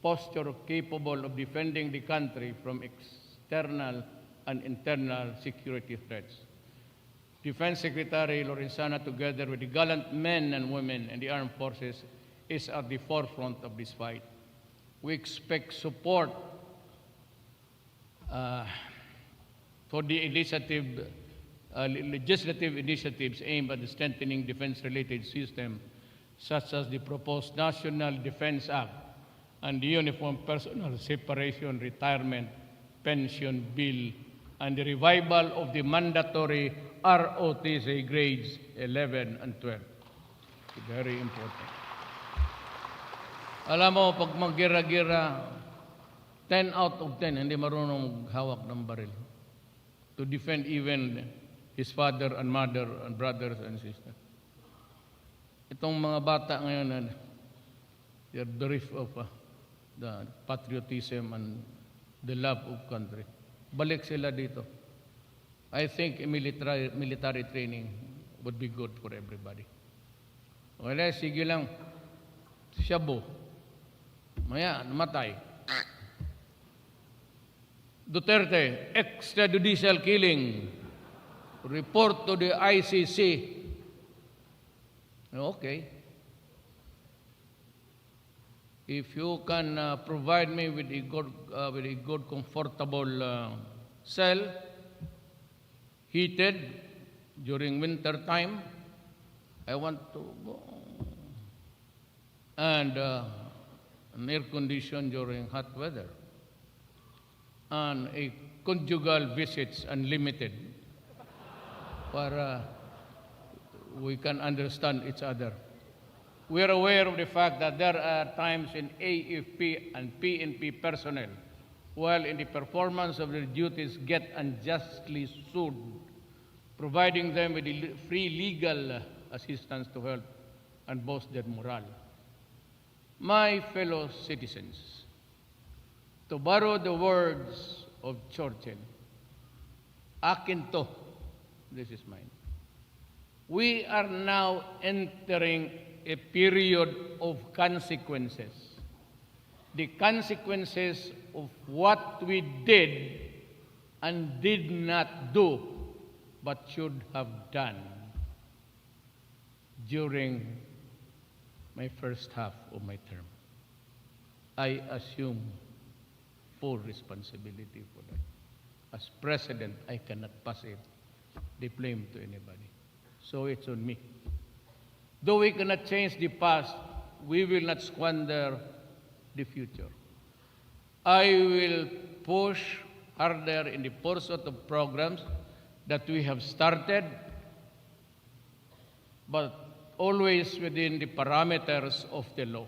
posture capable of defending the country from external and internal security threats. Defense Secretary Lorenzana, together with the gallant men and women in the armed forces, is at the forefront of this fight. We expect support for the legislative initiatives aimed at strengthening defense-related systems, such as the proposed National Defense Act and the Uniform Personnel Separation Retirement Pension Bill, and the revival of the mandatory ROTC grades 11 and 12. Very important. Alam mo, pag maggira-gira, 10 out of 10 hindi marunong hawak ng baril to defend even his father and mother and brothers and sisters. Itong mga bata ngayon, they're bereft of the patriotism and the love of country. Balik sila dito. I think military training would be good for everybody. Wala, sige lang. Shabu. Maya, namatay. Duterte, extrajudicial killing. Report to the ICC. Okay. If you can provide me with a good comfortable cell, heated during winter time, I want to go. And an air condition during hot weather. And a conjugal visits unlimited para we can understand each other. We are aware of the fact that there are times when AFP and PNP personnel, while in the performance of their duties, get unjustly sued, providing them with free legal assistance to help and boost their morale. My fellow citizens, to borrow the words of Churchill, akin to, this is mine. We are now entering a period of consequences. The consequences of what we did and did not do, but should have done during my first half of my term. I assume full responsibility for that. As president, I cannot pass the blame to anybody. So it's on me. Though we cannot change the past, we will not squander the future. I will push harder in the pursuit of programs that we have started, but always within the parameters of the law.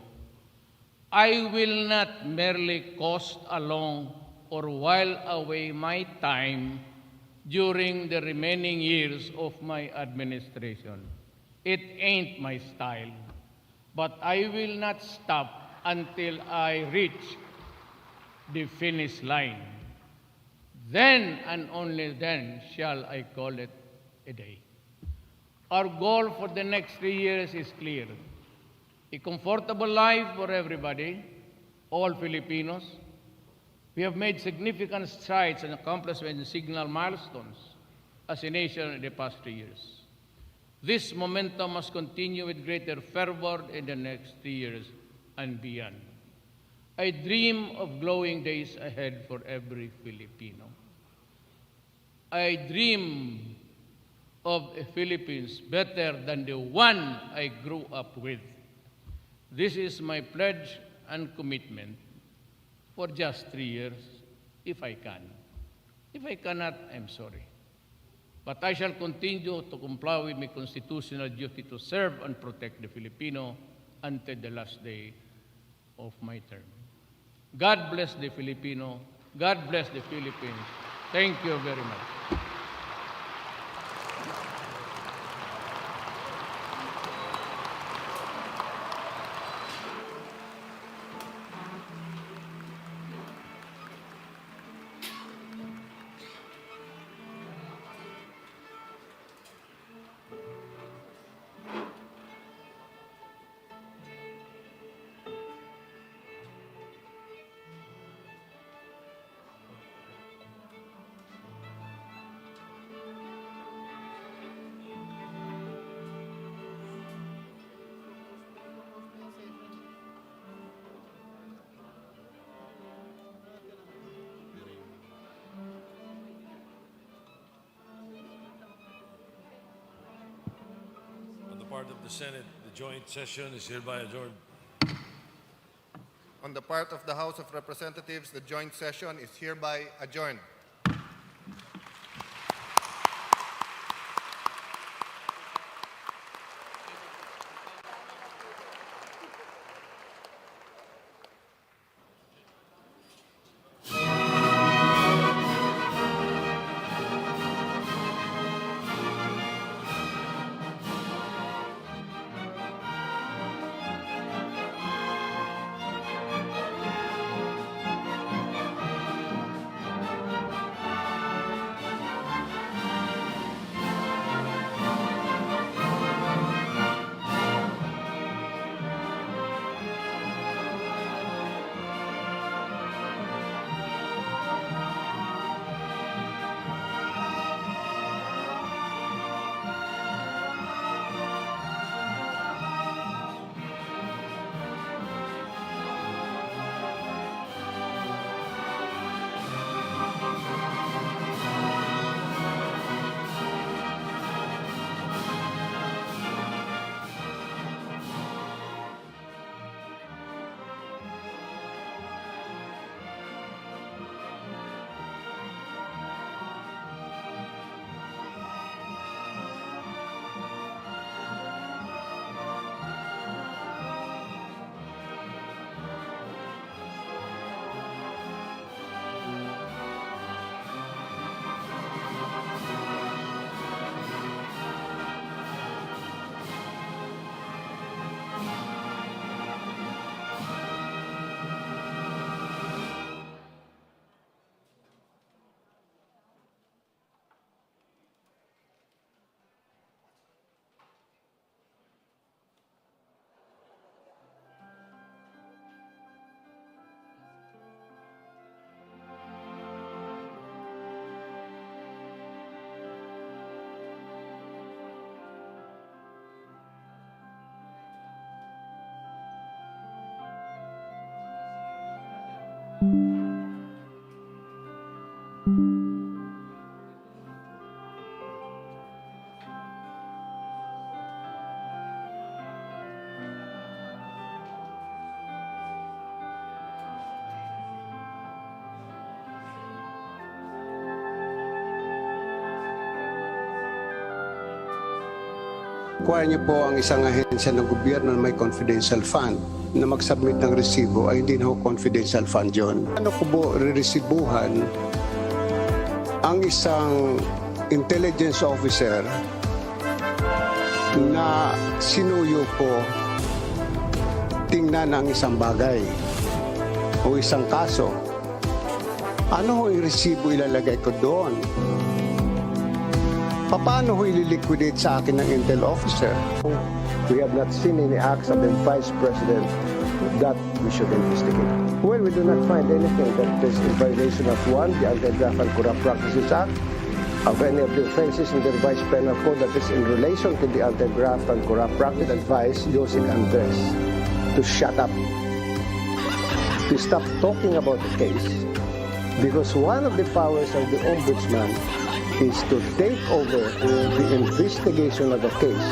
I will not merely coast along or while away my time during the remaining years of my administration. It ain't my style, but I will not stop until I reach the finish line. Then and only then shall I call it a day. Our goal for the next 3 years is clear. A comfortable life for everybody, all Filipinos. We have made significant strides and accomplishments and signal milestones as a nation in the past 3 years. This momentum must continue with greater fervor in the next 3 years and beyond. I dream of glowing days ahead for every Filipino. I dream of a Philippines better than the one I grew up with. This is my pledge and commitment for just 3 years, if I can. If I cannot, I'm sorry. But I shall continue to comply with my constitutional duty to serve and protect the Filipino until the last day of my term. God bless the Filipino. God bless the Philippines. Thank you very much. Part of the Senate, the joint session is hereby adjourned. On the part of the House of Representatives, the joint session is hereby adjourned. Require niyo po ang isang ahensya ng gobyerno na may confidential fund na mag-submit ng resibo ay hindi na ho confidential fund yun. Ano ko po reresibuhan ang isang intelligence officer na sinuyo ko tingnan ang isang bagay o isang kaso? Ano ho yung resibo ilalagay ko doon? Paano ho ililiquidate sa akin ng intel officer? We have not seen any acts of the Vice President that we should investigate. Well, we do not find anything that is in violation of one, the Anti-Graft and Corrupt Practices Act, of any of the offenses in the revised penal code that is in relation to the Anti-Graft and Corrupt Practice. Advise Joseph Andres to shut up, to stop talking about the case, because one of the powers of the Ombudsman is to take over the investigation of the case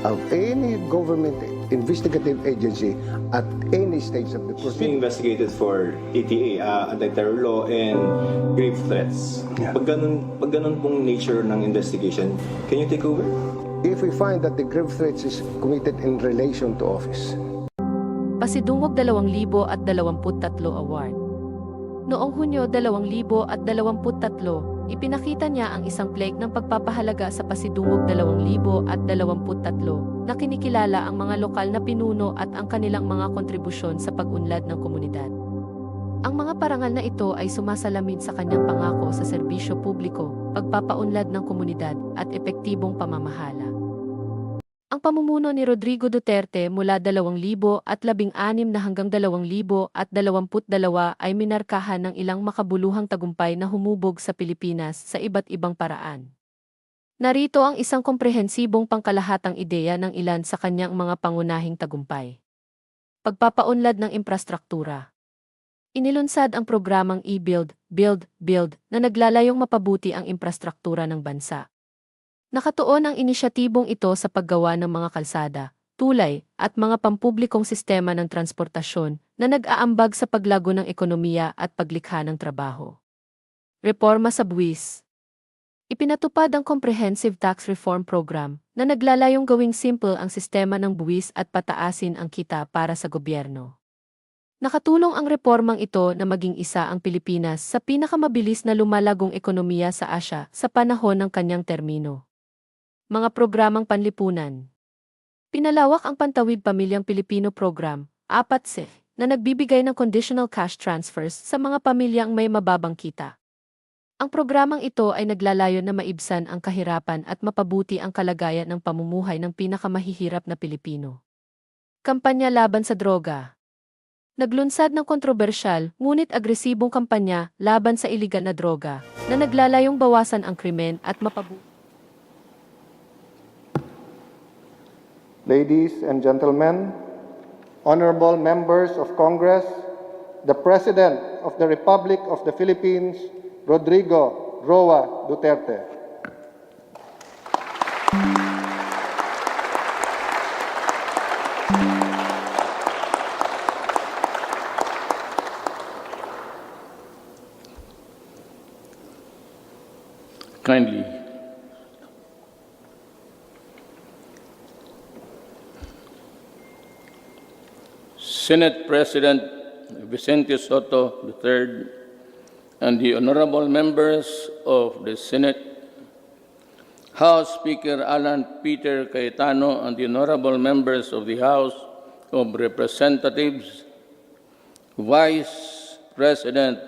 of any government investigative agency at any stage of the It's proceeding. being investigated for ATA, anti-terror law, and grave threats. Pag ganun pong nature ng investigation, can you take over? If we find that the grave threats is committed in relation to office. Pasidungog 2023 Award. Noong Hunyo 2023, ipinakita niya ang isang plaque ng pagpapahalaga sa Pasidungog 2023 na kinikilala ang mga lokal na pinuno at ang kanilang mga kontribusyon sa pag-unlad ng komunidad. Ang mga parangal na ito ay sumasalamin sa kanyang pangako sa serbisyo publiko, pagpapaunlad ng komunidad at epektibong pamamahala. Ang pamumuno ni Rodrigo Duterte mula 2016 na hanggang 2022 ay minarkahan ng ilang makabuluhang tagumpay na humubog sa Pilipinas sa iba't ibang paraan. Narito ang isang komprehensibong pangkalahatang ideya ng ilan sa kanyang mga pangunahing tagumpay. Pagpapaunlad ng infrastruktura. Inilunsad ang programang E-Build, Build na naglalayong mapabuti ang infrastruktura ng bansa. Nakatuon ang inisyatibong ito sa paggawa ng mga kalsada, tulay, at mga pampublikong sistema ng transportasyon na nag-aambag sa paglago ng ekonomiya at paglikha ng trabaho. Reforma sa buwis. Ipinatupad ang Comprehensive Tax Reform Program na naglalayong gawing simple ang sistema ng buwis at pataasin ang kita para sa gobyerno. Nakatulong ang reformang ito na maging isa ang Pilipinas sa pinakamabilis na lumalagong ekonomiya sa Asya sa panahon ng kanyang termino. Mga programang panlipunan. Pinalawak ang Pantawid Pamilyang Pilipino Program, 4C, na nagbibigay ng conditional cash transfers sa mga pamilyang may mababang kita. Ang programang ito ay naglalayon na maibsan ang kahirapan at mapabuti ang kalagayan ng pamumuhay ng pinakamahihirap na Pilipino. Kampanya laban sa droga. Naglunsad ng kontrobersyal ngunit agresibong kampanya laban sa iligal na droga na naglalayong bawasan ang krimen at mapabuti. Ladies and gentlemen, honorable members of Congress, the President of the Republic of the Philippines, Rodrigo Roa Duterte. Kindly. Senate President Vicente Soto III and the honorable members of the Senate, House Speaker Alan Peter Cayetano and the honorable members of the House of Representatives, Vice President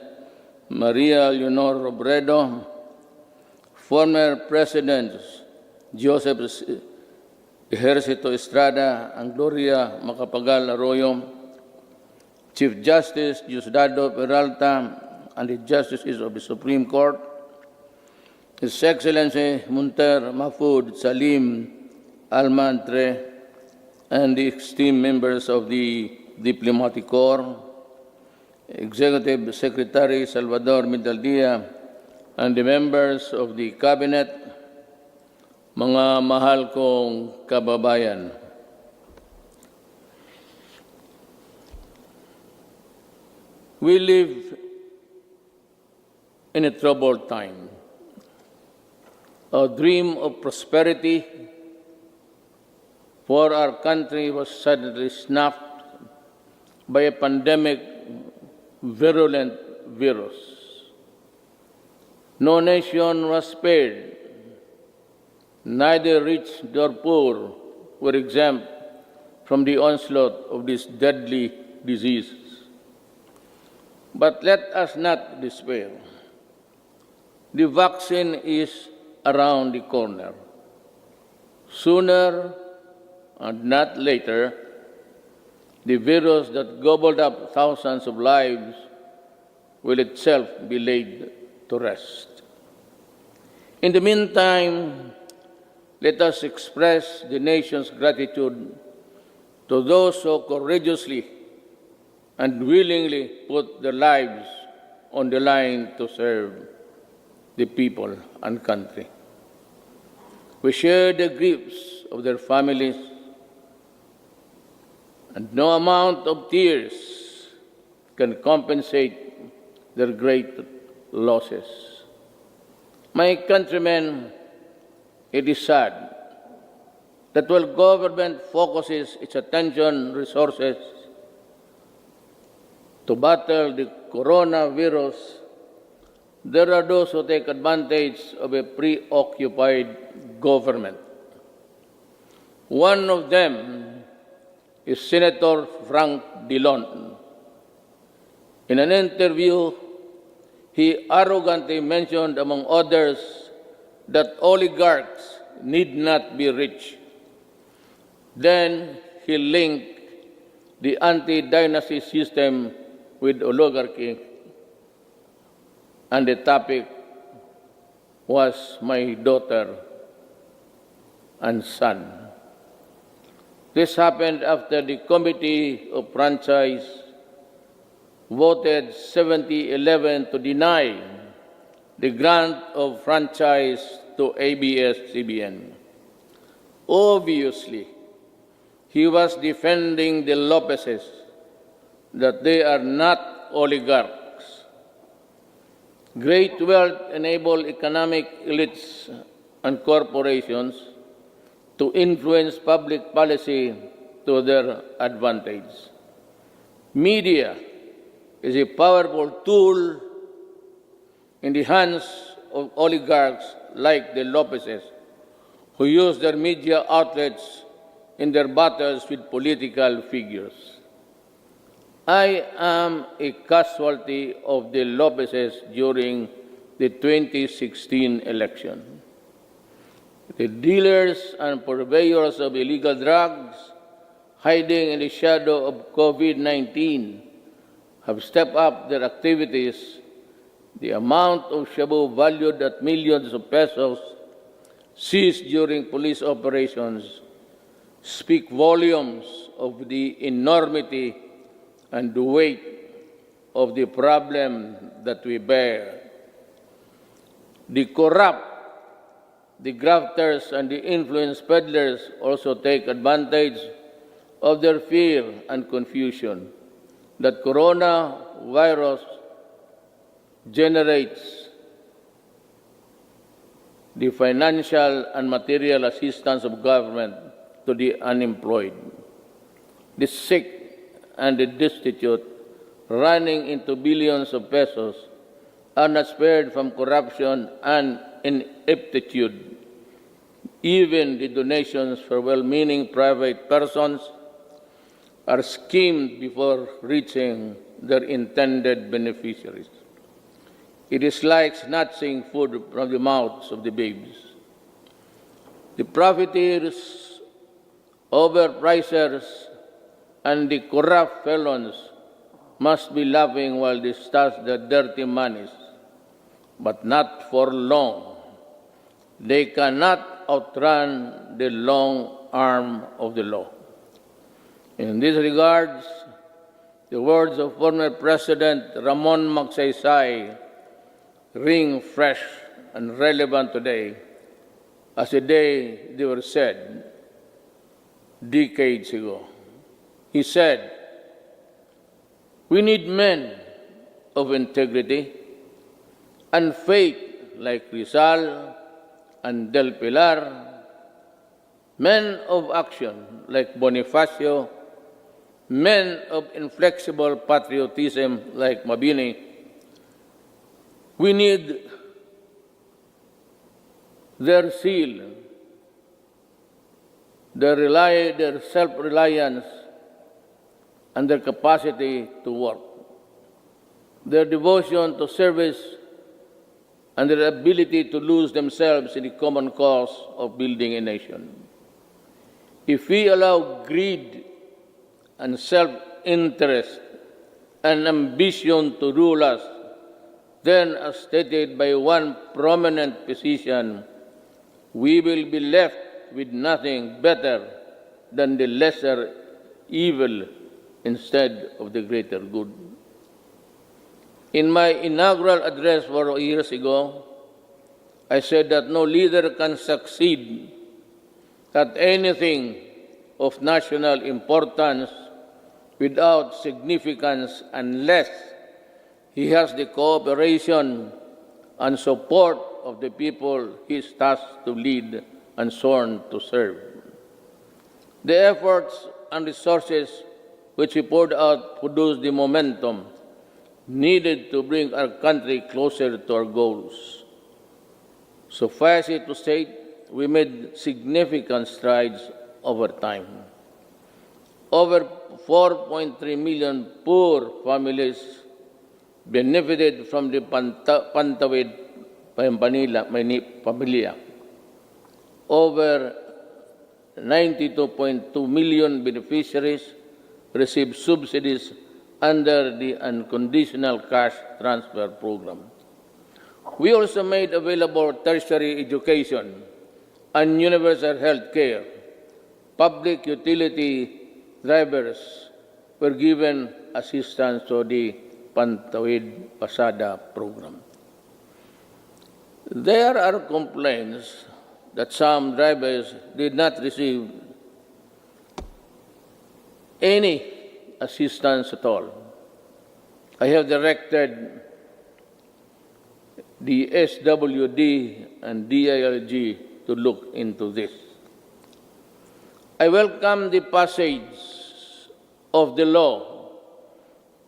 Maria Leonor Robredo, former Presidents Joseph Ejercito Estrada and Gloria Macapagal Arroyo, Chief Justice Diosdado Peralta and the Justices of the Supreme Court, His Excellency Munter Mahfoud Salim Almantre, and the esteemed members of the Diplomatic Corps, Executive Secretary Salvador Mindaldia, and the members of the Cabinet, mga mahal kong kababayan. We live in a troubled time. Our dream of prosperity for our country was suddenly snuffed by a pandemic virulent virus. No nation was spared. Neither rich nor poor were exempt from the onslaught of this deadly disease. But let us not despair. The vaccine is around the corner. Sooner and not later, the virus that gobbled up thousands of lives will itself be laid to rest. In the meantime, let us express the nation's gratitude to those who courageously and willingly put their lives on the line to serve the people and country. We share the griefs of their families, and no amount of tears can compensate their great losses. My countrymen, it is sad that while government focuses its attention resources to battle the coronavirus, there are those who take advantage of a preoccupied government. One of them is Senator Frank Dillon. In an interview, he arrogantly mentioned, among others, that oligarchs need not be rich. Then he linked the anti-dynasty system with oligarchy, and the topic was my daughter and son. This happened after the Committee of Franchise voted 70-11 to deny the grant of franchise to ABS-CBN. Obviously, he was defending the Lopezes, that they are not oligarchs. Great wealth enables economic elites and corporations to influence public policy to their advantage. Media is a powerful tool in the hands of oligarchs like the Lopezes, who use their media outlets in their battles with political figures. I am a casualty of the Lopezes during the 2016 election. The dealers and purveyors of illegal drugs, hiding in the shadow of COVID-19, have stepped up their activities. The amount of shabu valued at millions of pesos seized during police operations speak volumes of the enormity and the weight of the problem that we bear. The corrupt, the grafters, and the influence peddlers also take advantage of their fear and confusion that coronavirus generates the financial and material assistance of government to the unemployed, the sick, and the destitute, running into billions of pesos, are not spared from corruption and ineptitude. Even the donations for well-meaning private persons are schemed before reaching their intended beneficiaries. It is like snatching food from the mouths of the babes. The profiteers, overpricers, and the corrupt felons must be laughing while they stash their dirty monies, but not for long. They cannot outrun the long arm of the law. In these regards, the words of former President Ramon Magsaysay ring fresh and relevant today as the day they were said decades ago. He said, "We need men of integrity and faith like Rizal and Del Pilar, men of action like Bonifacio, men of inflexible patriotism like Mabini. We need their zeal, their self-reliance, and their capacity to work, their devotion to service, and their ability to lose themselves in the common cause of building a nation. If we allow greed and self-interest and ambition to rule us, then, as stated by one prominent physician, we will be left with nothing better than the lesser evil instead of the greater good. In my inaugural address 4 years ago, I said that no leader can succeed at anything of national importance without significance unless he has the cooperation and support of the people he is tasked to lead and sworn to serve. The efforts and resources which he poured out produced the momentum needed to bring our country closer to our goals. Suffice it to say, we made significant strides over time. Over 4.3 million poor families benefited from the Pantawid Pamilya. Over 92.2 million beneficiaries received subsidies under the unconditional cash transfer program. We also made available tertiary education and universal health care. Public utility drivers were given assistance to the Pantawid Pasada program. There are complaints that some drivers did not receive any assistance at all. I have directed the SWD and DILG to look into this. I welcome the passage of the law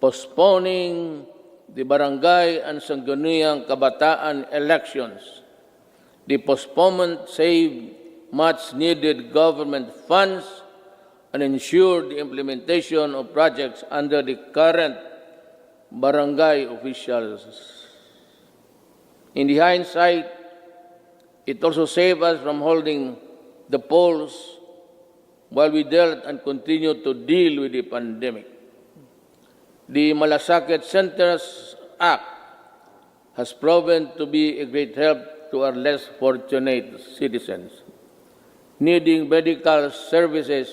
postponing the barangay and sangguniang kabataan elections. The postponement saved much-needed government funds and ensured the implementation of projects under the current barangay officials. In the hindsight, it also saved us from holding the polls while we dealt and continued to deal with the pandemic. The Malasakit Centers Act has proven to be a great help to our less fortunate citizens needing medical services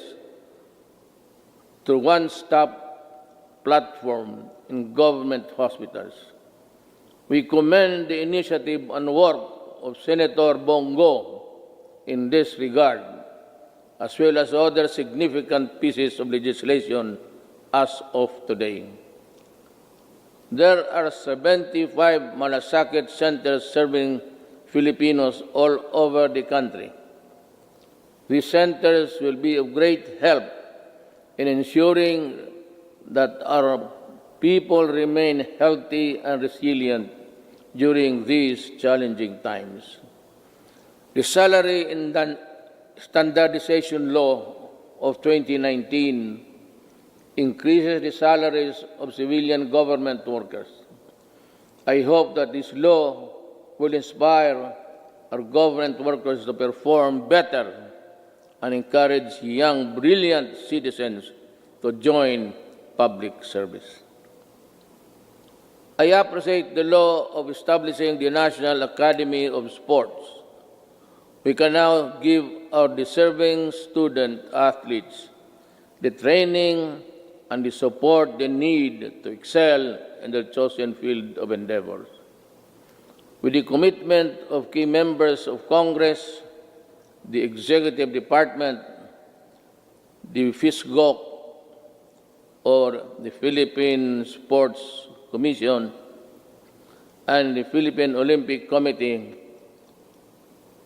through one-stop platform in government hospitals. We commend the initiative and work of Senator Bongo in this regard, as well as other significant pieces of legislation as of today. There are 75 Malasakit centers serving Filipinos all over the country. These centers will be of great help in ensuring that our people remain healthy and resilient during these challenging times. The Salary and Standardization Law of 2019 increases the salaries of civilian government workers. I hope that this law will inspire our government workers to perform better and encourage young, brilliant citizens to join public service. I appreciate the law of establishing the National Academy of Sports. We can now give our deserving student athletes the training and the support they need to excel in their chosen field of endeavors. With the commitment of key members of Congress, the Executive Department, the FISGOC, or the Philippine Sports Commission, and the Philippine Olympic Committee,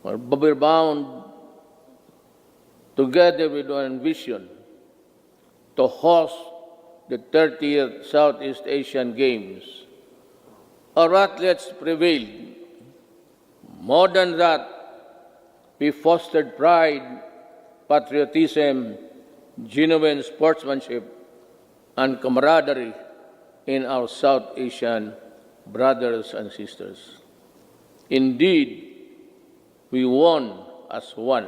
we're bound together with one vision to host the 30th Southeast Asian Games. Our athletes prevailed. More than that, we fostered pride, patriotism, genuine sportsmanship, and camaraderie in our South Asian brothers and sisters. Indeed, we won as one.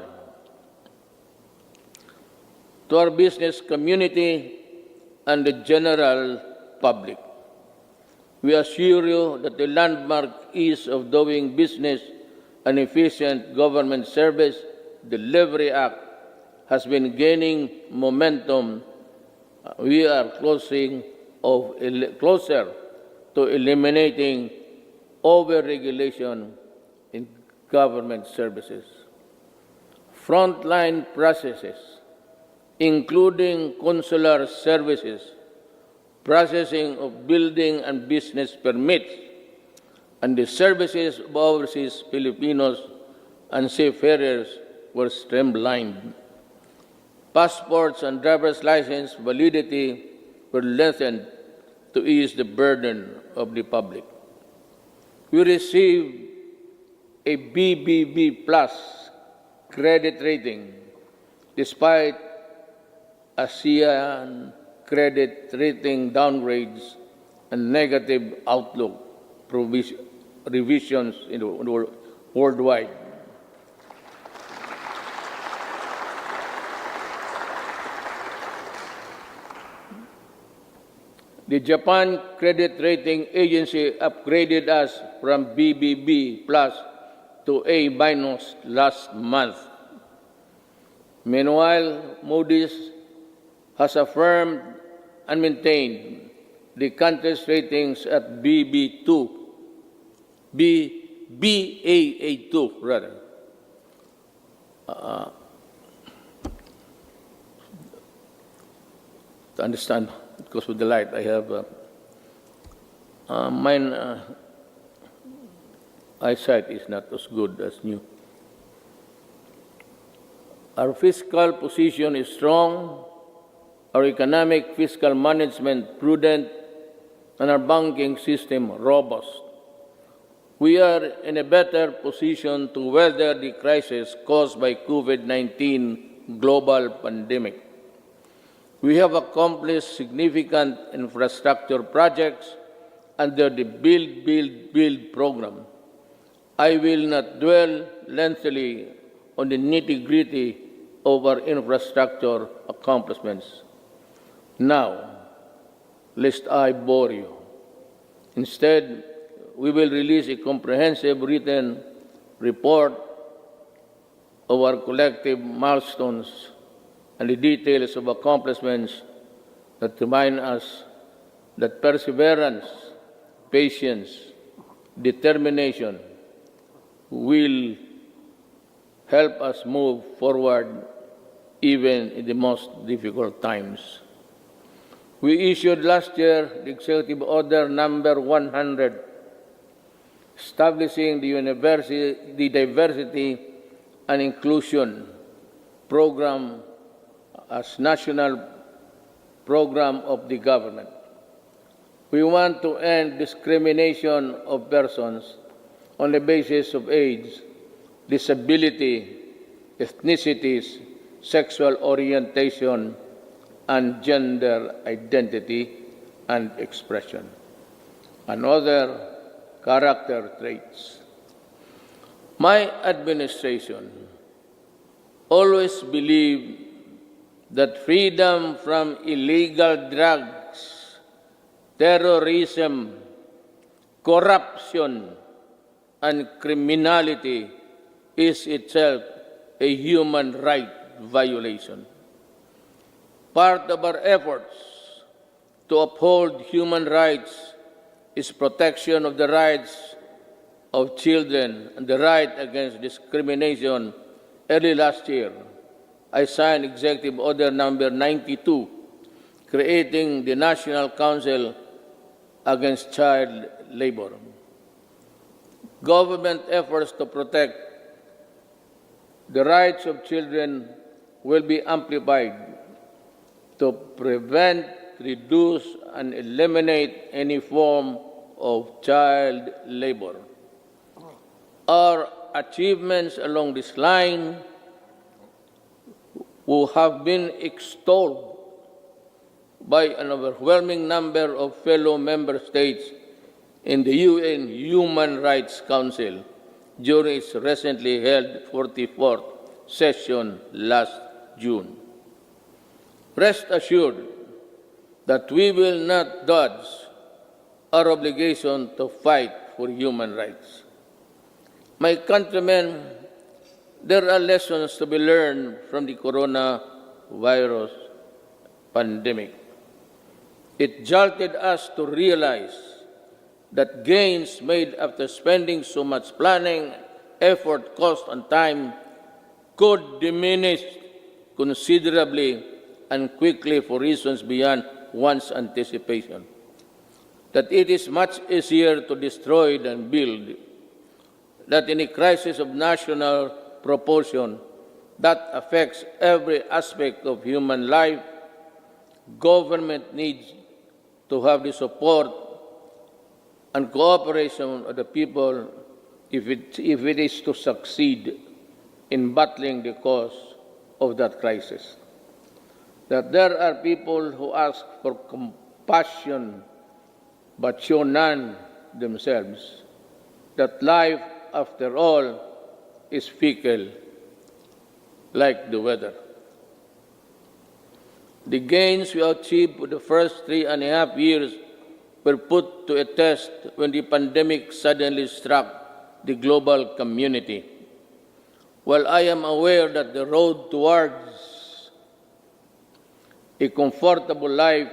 To our business community and the general public, we assure you that the landmark ease of doing business and efficient government service delivery act has been gaining momentum. We are closer to eliminating over-regulation in government services. Frontline processes, including consular services, processing of building and business permits, and the services of overseas Filipinos and seafarers were streamlined. Passports and driver's license validity were lengthened to ease the burden of the public. We received a BBB plus credit rating despite ASEAN credit rating downgrades and negative outlook revisions in the worldwide. The Japan Credit Rating Agency upgraded us from BBB plus to A minus last month. Meanwhile, Moody's has affirmed and maintained the country's ratings at Baa2 rather. To understand, because with the light I have mine eyesight is not as good as new. Our fiscal position is strong, our economic fiscal management prudent, and our banking system robust. We are in a better position to weather the crisis caused by COVID-19 global pandemic. We have accomplished significant infrastructure projects under the Build program. I will not dwell lengthily on the nitty-gritty of our infrastructure accomplishments now, lest I bore you. Instead, we will release a comprehensive written report of our collective milestones and the details of accomplishments that remind us that perseverance, patience, determination will help us move forward even in the most difficult times. We issued last year the Executive Order number 100, establishing the Diversity and Inclusion Program as national program of the government. We want to end discrimination of persons on the basis of age, disability, ethnicities, sexual orientation, and gender identity and expression, and other character traits. My administration always believed that freedom from illegal drugs, terrorism, corruption, and criminality is itself a human right violation. Part of our efforts to uphold human rights is protection of the rights of children and the right against discrimination. Early last year, I signed Executive Order Number 92, creating the National Council Against Child Labor. Government efforts to protect the rights of children will be amplified to prevent, reduce, and eliminate any form of child labor. Our achievements along this line will have been extolled by an overwhelming number of fellow member states in the UN Human Rights Council during its recently held 44th session last June. Rest assured that we will not dodge our obligation to fight for human rights. My countrymen, there are lessons to be learned from the coronavirus pandemic. It jolted us to realize that gains made after spending so much planning, effort, cost, and time could diminish considerably and quickly for reasons beyond one's anticipation. That it is much easier to destroy than build. That in a crisis of national proportion that affects every aspect of human life, government needs to have the support and cooperation of the people if it is to succeed in battling the cause of that crisis. That there are people who ask for compassion but show none themselves. That life, after all, is fickle, like the weather. The gains we achieved for the first 3.5 years were put to a test when the pandemic suddenly struck the global community. While I am aware that the road towards a comfortable life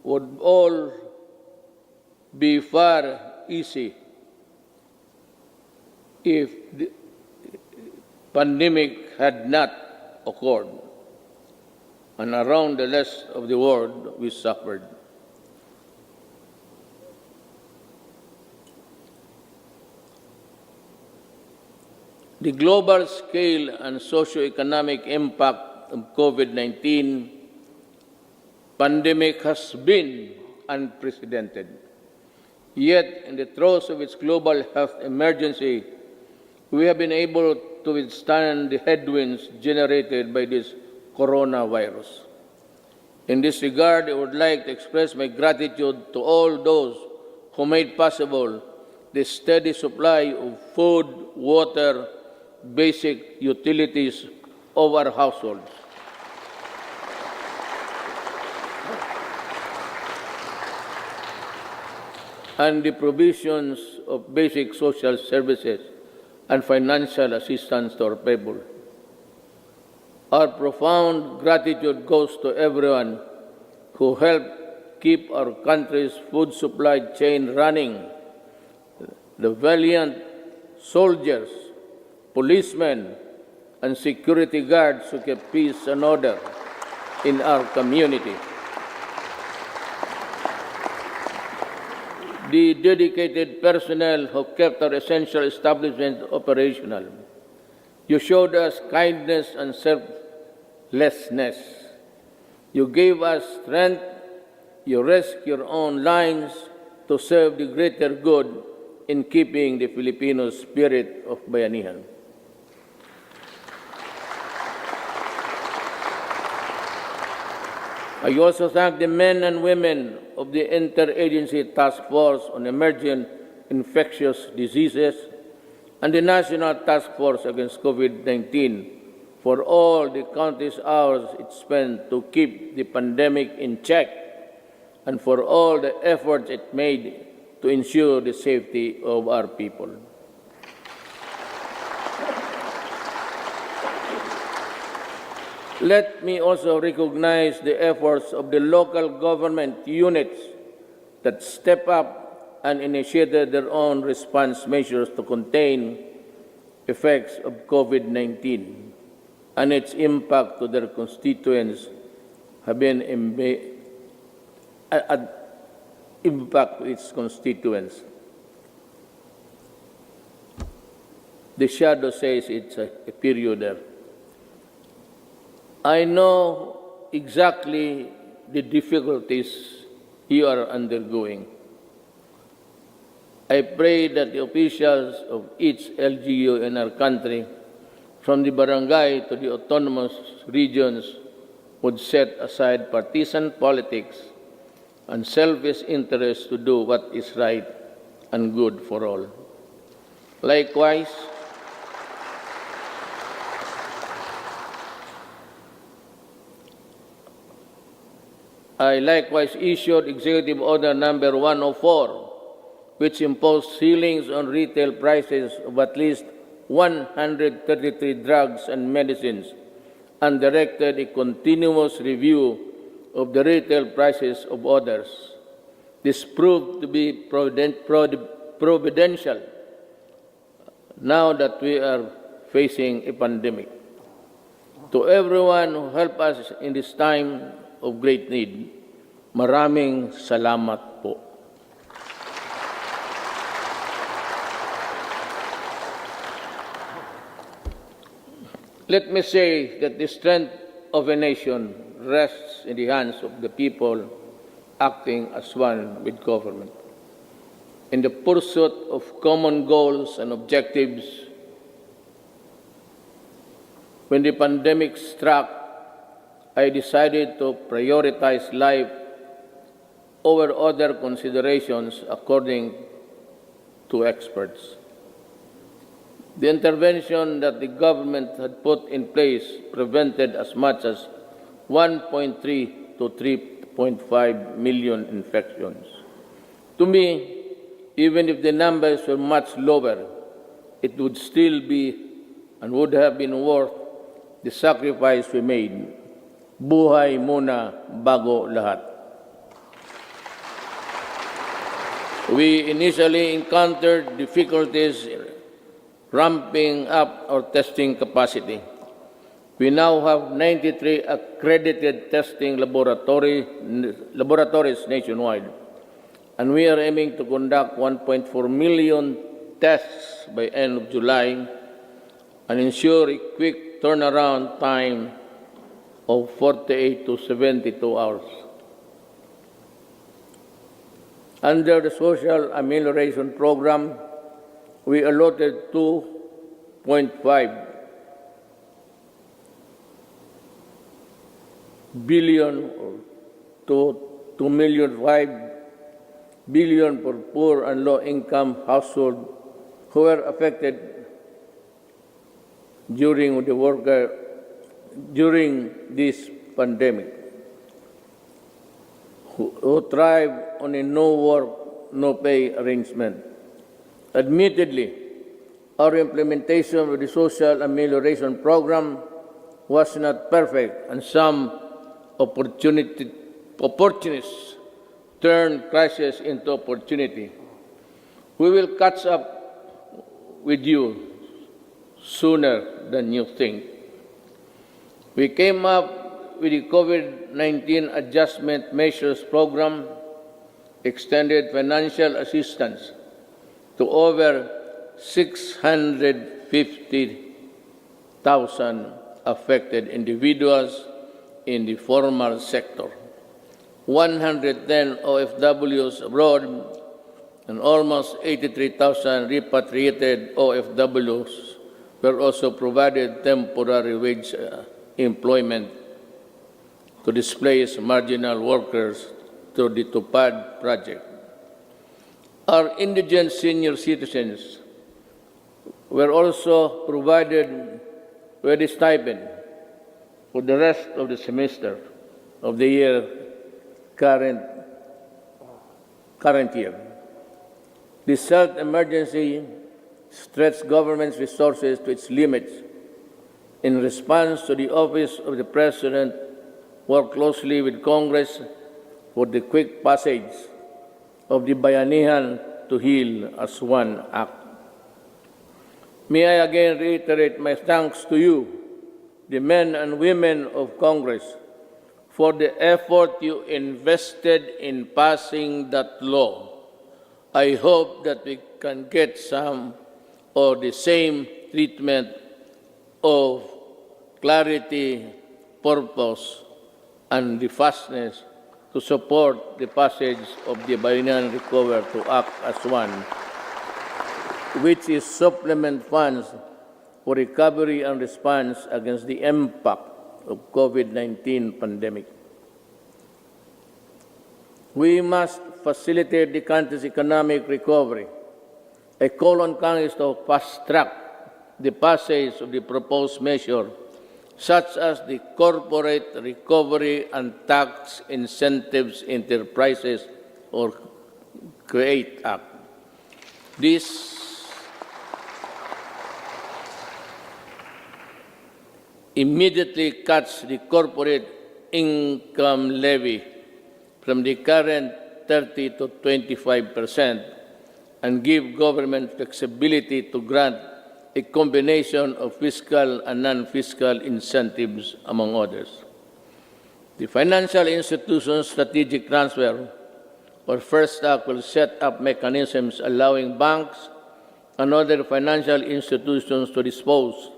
would all be far easy if the pandemic had not occurred, and around the rest of the world we suffered. The global scale and socio-economic impact of COVID-19 pandemic has been unprecedented. Yet, in the throes of its global health emergency, we have been able to withstand the headwinds generated by this coronavirus. In this regard, I would like to express my gratitude to all those who made possible the steady supply of food, water, basic utilities of our households. And the provisions of basic social services and financial assistance to our people. Our profound gratitude goes to everyone who helped keep our country's food supply chain running. The valiant soldiers, policemen, and security guards who kept peace and order in our community. The dedicated personnel who kept our essential establishments operational. You showed us kindness and selflessness. You gave us strength. You risked your own lives to serve the greater good in keeping the Filipino spirit of bayanihan. I also thank the men and women of the Interagency Task Force on Emerging Infectious Diseases and the National Task Force Against COVID-19 for all the countless hours it spent to keep the pandemic in check and for all the efforts it made to ensure the safety of our people. Let me also recognize the efforts of the local government units that step up and initiated their own response measures to contain effects of COVID-19 and its impact to their constituents have been impact to its constituents. The shadow says it's a period there. I know exactly the difficulties you are undergoing. I pray that the officials of each LGU in our country, from the barangay to the autonomous regions, would set aside partisan politics and selfish interests to do what is right and good for all. Likewise, I likewise issued Executive Order Number 104, which imposed ceilings on retail prices of at least 133 drugs and medicines and directed a continuous review of the retail prices of others. This proved to be providential now that we are facing a pandemic. To everyone who helped us in this time of great need, maraming salamat po. Let me say that the strength of a nation rests in the hands of the people acting as one with government. In the pursuit of common goals and objectives, when the pandemic struck, I decided to prioritize life over other considerations according to experts. The intervention that the government had put in place prevented as much as 1.3 to 3.5 million infections. To me, even if the numbers were much lower, it would still be and would have been worth the sacrifice we made. Buhay muna bago lahat. We initially encountered difficulties ramping up our testing capacity. We now have 93 accredited testing laboratories nationwide, and we are aiming to conduct 1.4 million tests by end of July and ensure a quick turnaround time of 48 to 72 hours. Under the Social Amelioration Program, we allotted 2.5 billion to 2.5 billion for poor and low-income households who were affected during this pandemic, who thrive on a no-work, no-pay arrangement. Admittedly, our implementation of the Social Amelioration Program was not perfect, and some opportunists turned crisis into opportunity. We will catch up with you sooner than you think. We came up with the COVID-19 Adjustment Measures Program, extended financial assistance to over 650,000 affected individuals in the formal sector, 110 OFWs abroad, and almost 83,000 repatriated OFWs were also provided temporary wage employment to displace marginal workers through the Prrd project. Our indigent senior citizens were also provided with a stipend for the rest of the semester of the year current year. This health emergency stretched government's resources to its limits, In response to the Office of the President, work closely with Congress for the quick passage of the Bayanihan to Heal as One Act. May I again reiterate my thanks to you, the men and women of Congress, for the effort you invested in passing that law. I hope that we can get some or the same treatment of clarity, purpose, and the fastness to support the passage of the Bayanihan Recover to Act as One, which is supplement funds for recovery and response against the impact of COVID-19 pandemic. We must facilitate the country's economic recovery. I call on Congress to fast-track the passage of the proposed measure, such as the Corporate Recovery and Tax Incentives Enterprises or CREATE Act. This immediately cuts the corporate income levy from the current 30 to 25% and give government flexibility to grant a combination of fiscal and non-fiscal incentives, among others. The Financial Institutions Strategic Transfer, or First Act, will set up mechanisms allowing banks and other financial institutions to dispose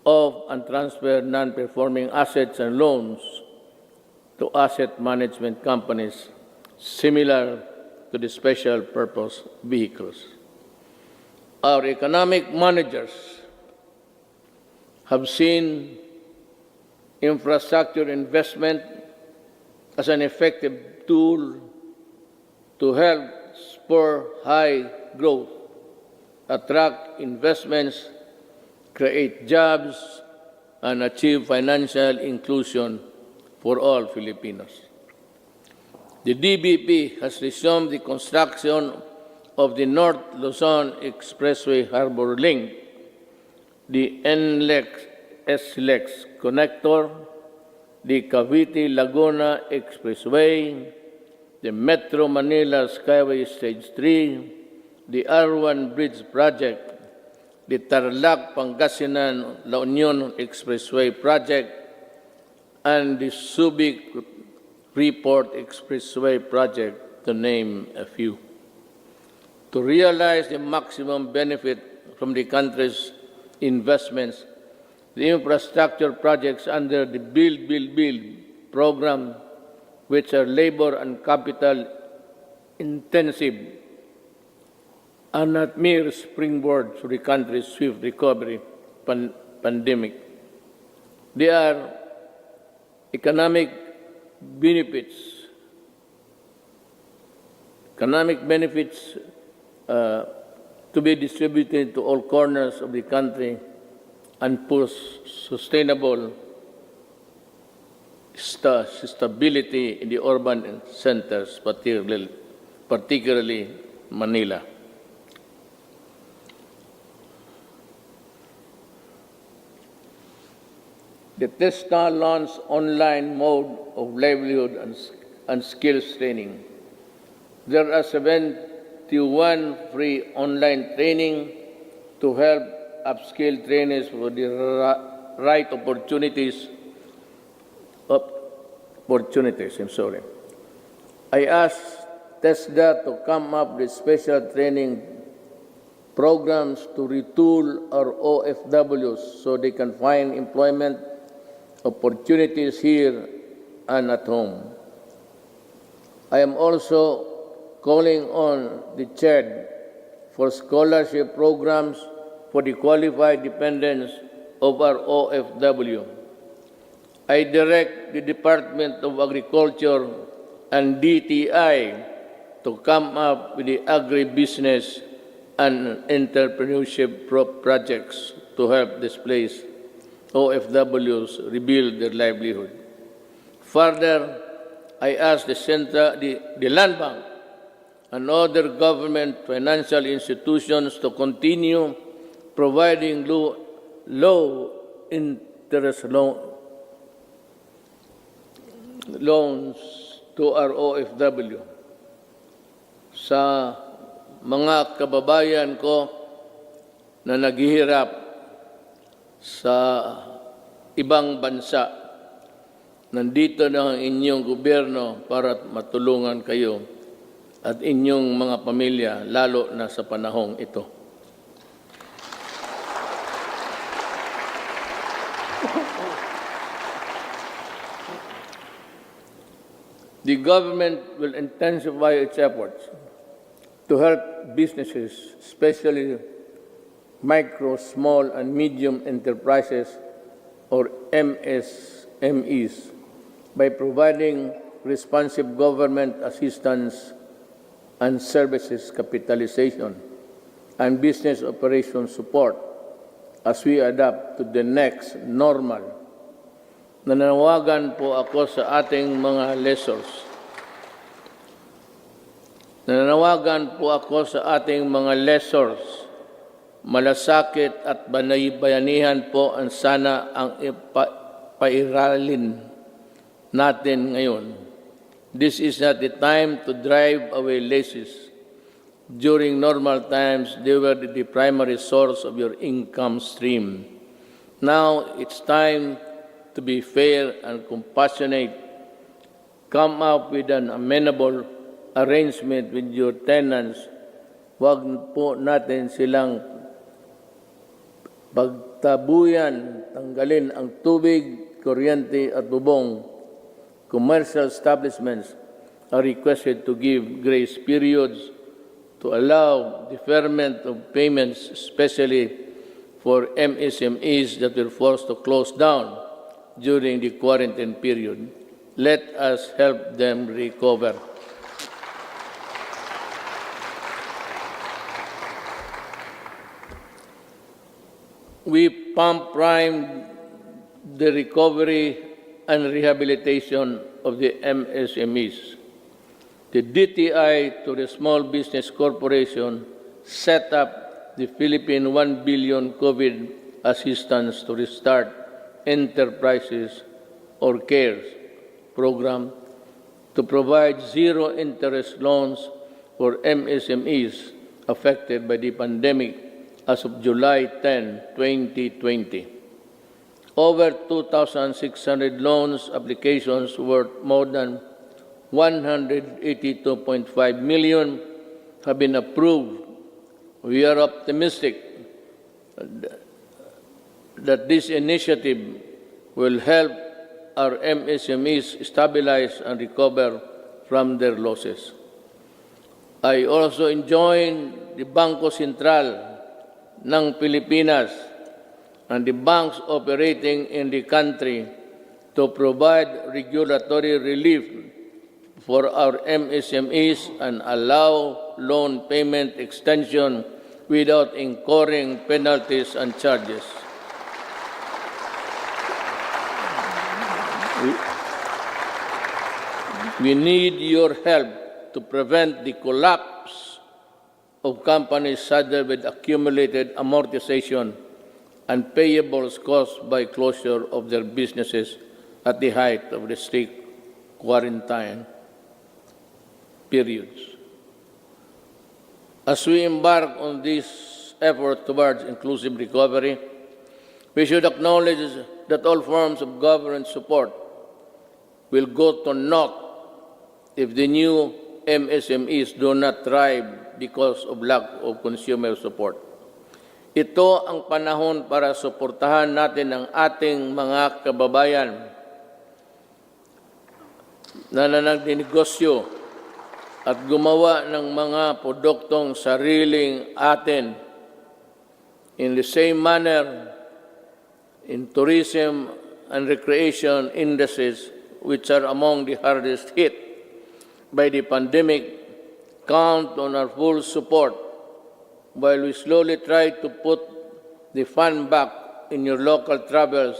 of and transfer non-performing assets and loans to asset management companies similar to the special purpose vehicles. Our economic managers have seen infrastructure investment as an effective tool to help spur high growth, attract investments, create jobs, and achieve financial inclusion for all Filipinos. The DBP has resumed the construction of the North Luzon Expressway Harbor Link, the NLEX-SLEX connector, the Cavite-Laguna Expressway, the Metro Manila Skyway Stage 3, the R1 Bridge Project, the Tarlac-Pangasinan-La Union Expressway Project, and the Subic-Freeport Expressway Project, to name a few. To realize the maximum benefit from the country's investments, the infrastructure projects under the Build, Build, Build program, which are labor and capital intensive, are not mere springboard for the country's swift recovery pandemic. They are economic benefits to be distributed to all corners of the country and push sustainable stability in the urban centers, particularly Manila. The TESTA launched online mode of livelihood and skills training. There are 71 free online training to help upskill trainees for the right opportunities. I asked TESDA to come up with special training programs to retool our OFWs so they can find employment opportunities here and at home. I am also calling on the Prrd for scholarship programs for the qualified dependents of our OFW. I direct the Department of Agriculture and DTI to come up with the agribusiness and entrepreneurship projects to help displaced OFWs rebuild their livelihood. Further, I ask the Land Bank and other government financial institutions to continue providing low interest loans to our OFW. Sa mga kababayan ko na naghihirap sa ibang bansa, nandito na ang inyong gobyerno para matulungan kayo at inyong mga pamilya, lalo na sa panahong ito. The government will intensify its efforts to help businesses, especially micro, small, and medium enterprises, or MSMEs, by providing responsive government assistance and services capitalization and business operation support as we adapt to the next normal. Nananawagan po ako sa ating mga lessors. Nananawagan po ako sa ating mga lessors. Malasakit at bayanihan po ang sana ang pairalin natin ngayon. This is not the time to drive away leases. During normal times, they were the primary source of your income stream. Now, it's time to be fair and compassionate. Come up with an amenable arrangement with your tenants. Huwag po natin silang pagtabuyan, tanggalin ang tubig, kuryente at bubong. Commercial establishments are requested to give grace periods to allow deferment of payments, especially for MSMEs that were forced to close down during the quarantine period. Let us help them recover. We pump-prime the recovery and rehabilitation of the MSMEs. The DTI to the Small Business Corporation set up the Philippine 1 billion COVID assistance to restart enterprises or CARES program to provide zero-interest loans for MSMEs affected by the pandemic as of July 10, 2020. Over 2,600 loans applications worth more than 182.5 million have been approved. We are optimistic that this initiative will help our MSMEs stabilize and recover from their losses. I also join the Bangko Sentral ng Pilipinas and the banks operating in the country to provide regulatory relief for our MSMEs and allow loan payment extension without incurring penalties and charges. We need your help to prevent the collapse of companies saddled with accumulated amortization and payables caused by closure of their businesses at the height of the strict quarantine periods. As we embark on this effort towards inclusive recovery, we should acknowledge that all forms of government support will go to naught if the new MSMEs do not thrive because of lack of consumer support. Ito ang panahon para suportahan natin ang ating mga kababayan na nagnegosyo at gumawa ng mga produktong sariling atin. In the same manner, in tourism and recreation industries, which are among the hardest hit by the pandemic, count on our full support while we slowly try to put the fun back in your local travels.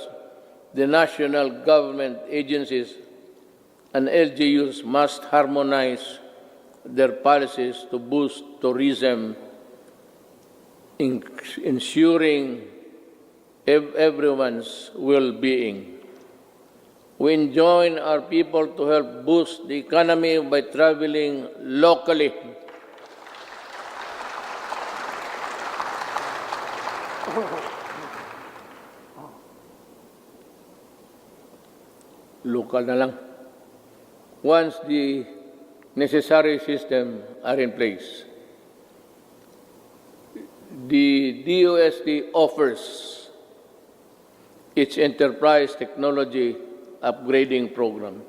The national government agencies and LGUs must harmonize their policies to boost tourism, ensuring everyone's well-being. We enjoin our people to help boost the economy by traveling locally. Local na lang. Once the necessary system are in place. The DOST offers its enterprise technology upgrading program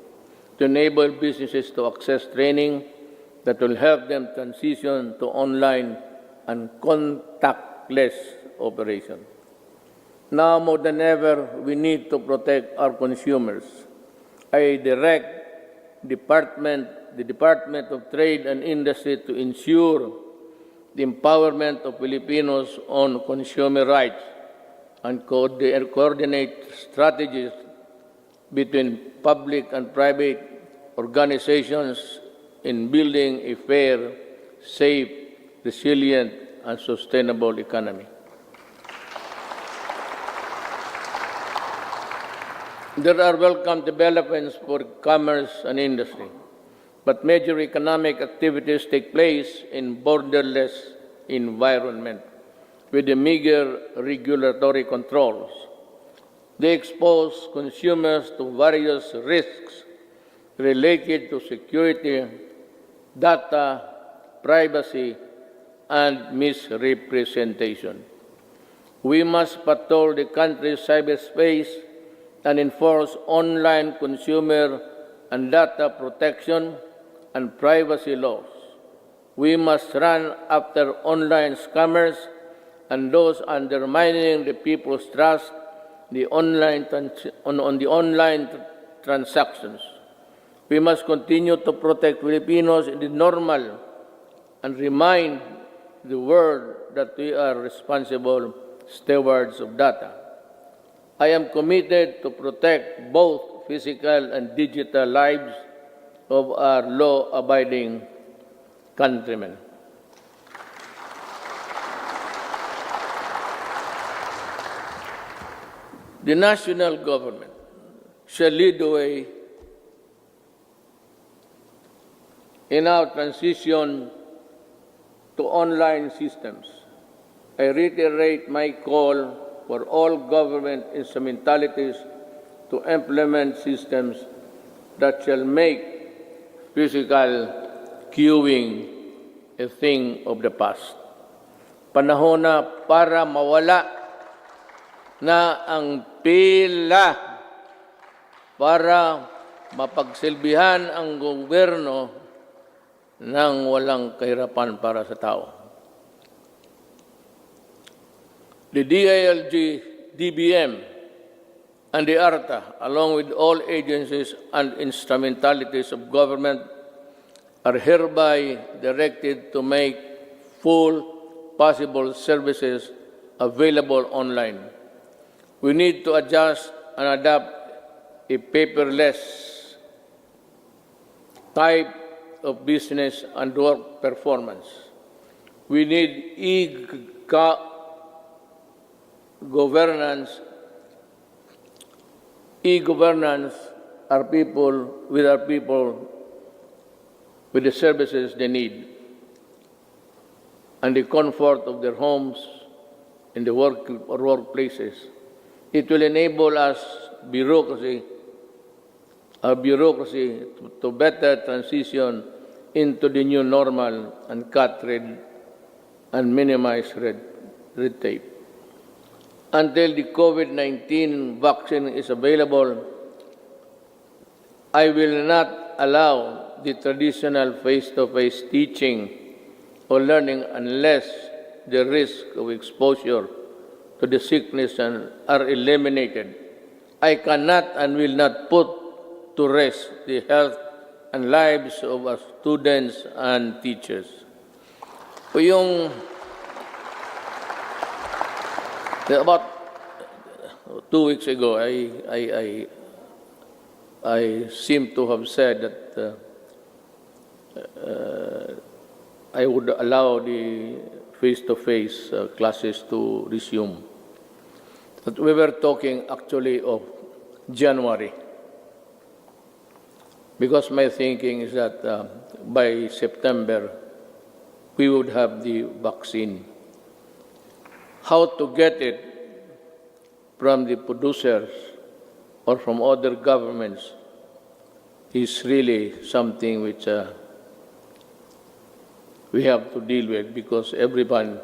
to enable businesses to access training that will help them transition to online and contactless operation. Now more than ever, we need to protect our consumers. I direct the Department of Trade and Industry to ensure the empowerment of Filipinos on consumer rights and coordinate strategies between public and private organizations in building a fair, safe, resilient, and sustainable economy. There are welcome developments for commerce and industry, but major economic activities take place in borderless environment with the meager regulatory controls. They expose consumers to various risks related to security, data, privacy, and misrepresentation. We must patrol the country's cyberspace and enforce online consumer and data protection and privacy laws. We must run after online scammers and those undermining the people's trust on the online transactions. We must continue to protect Filipinos in the normal and remind the world that we are responsible stewards of data. I am committed to protect both physical and digital lives of our law-abiding countrymen. The national government shall lead the way in our transition to online systems. I reiterate my call for all government instrumentalities to implement systems that shall make physical queuing a thing of the past. Panahon na para mawala na ang pila para mapagsilbihan ang gobyerno ng walang kahirapan para sa tao. The DILG, DBM, and the ARTA, along with all agencies and instrumentalities of government, are hereby directed to make full possible services available online. We need to adjust and adapt a paperless type of business and work performance. We need e-governance. E-governance are people with the services they need and the comfort of their homes in the workplaces. It will enable us our bureaucracy to better transition into the new normal and cut red and minimize red tape. Until the COVID-19 vaccine is available, I will not allow the traditional face-to-face teaching or learning unless the risk of exposure to the sickness are eliminated. I cannot and will not put to rest the health and lives of our students and teachers. About 2 weeks ago, I seem to have said that I would allow the face-to-face classes to resume. But we were talking actually of January, because my thinking is that by September, we would have the vaccine. How to get it from the producers or from other governments is really something which we have to deal with, because everyone,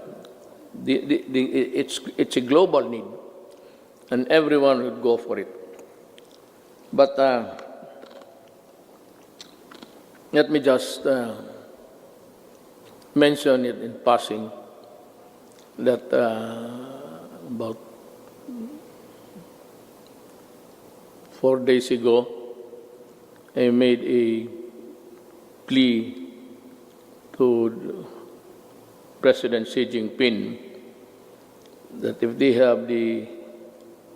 it's a global need, and everyone would go for it. But let me just mention it in passing that about 4 days ago, I made a plea to President Xi Jinping that if they have the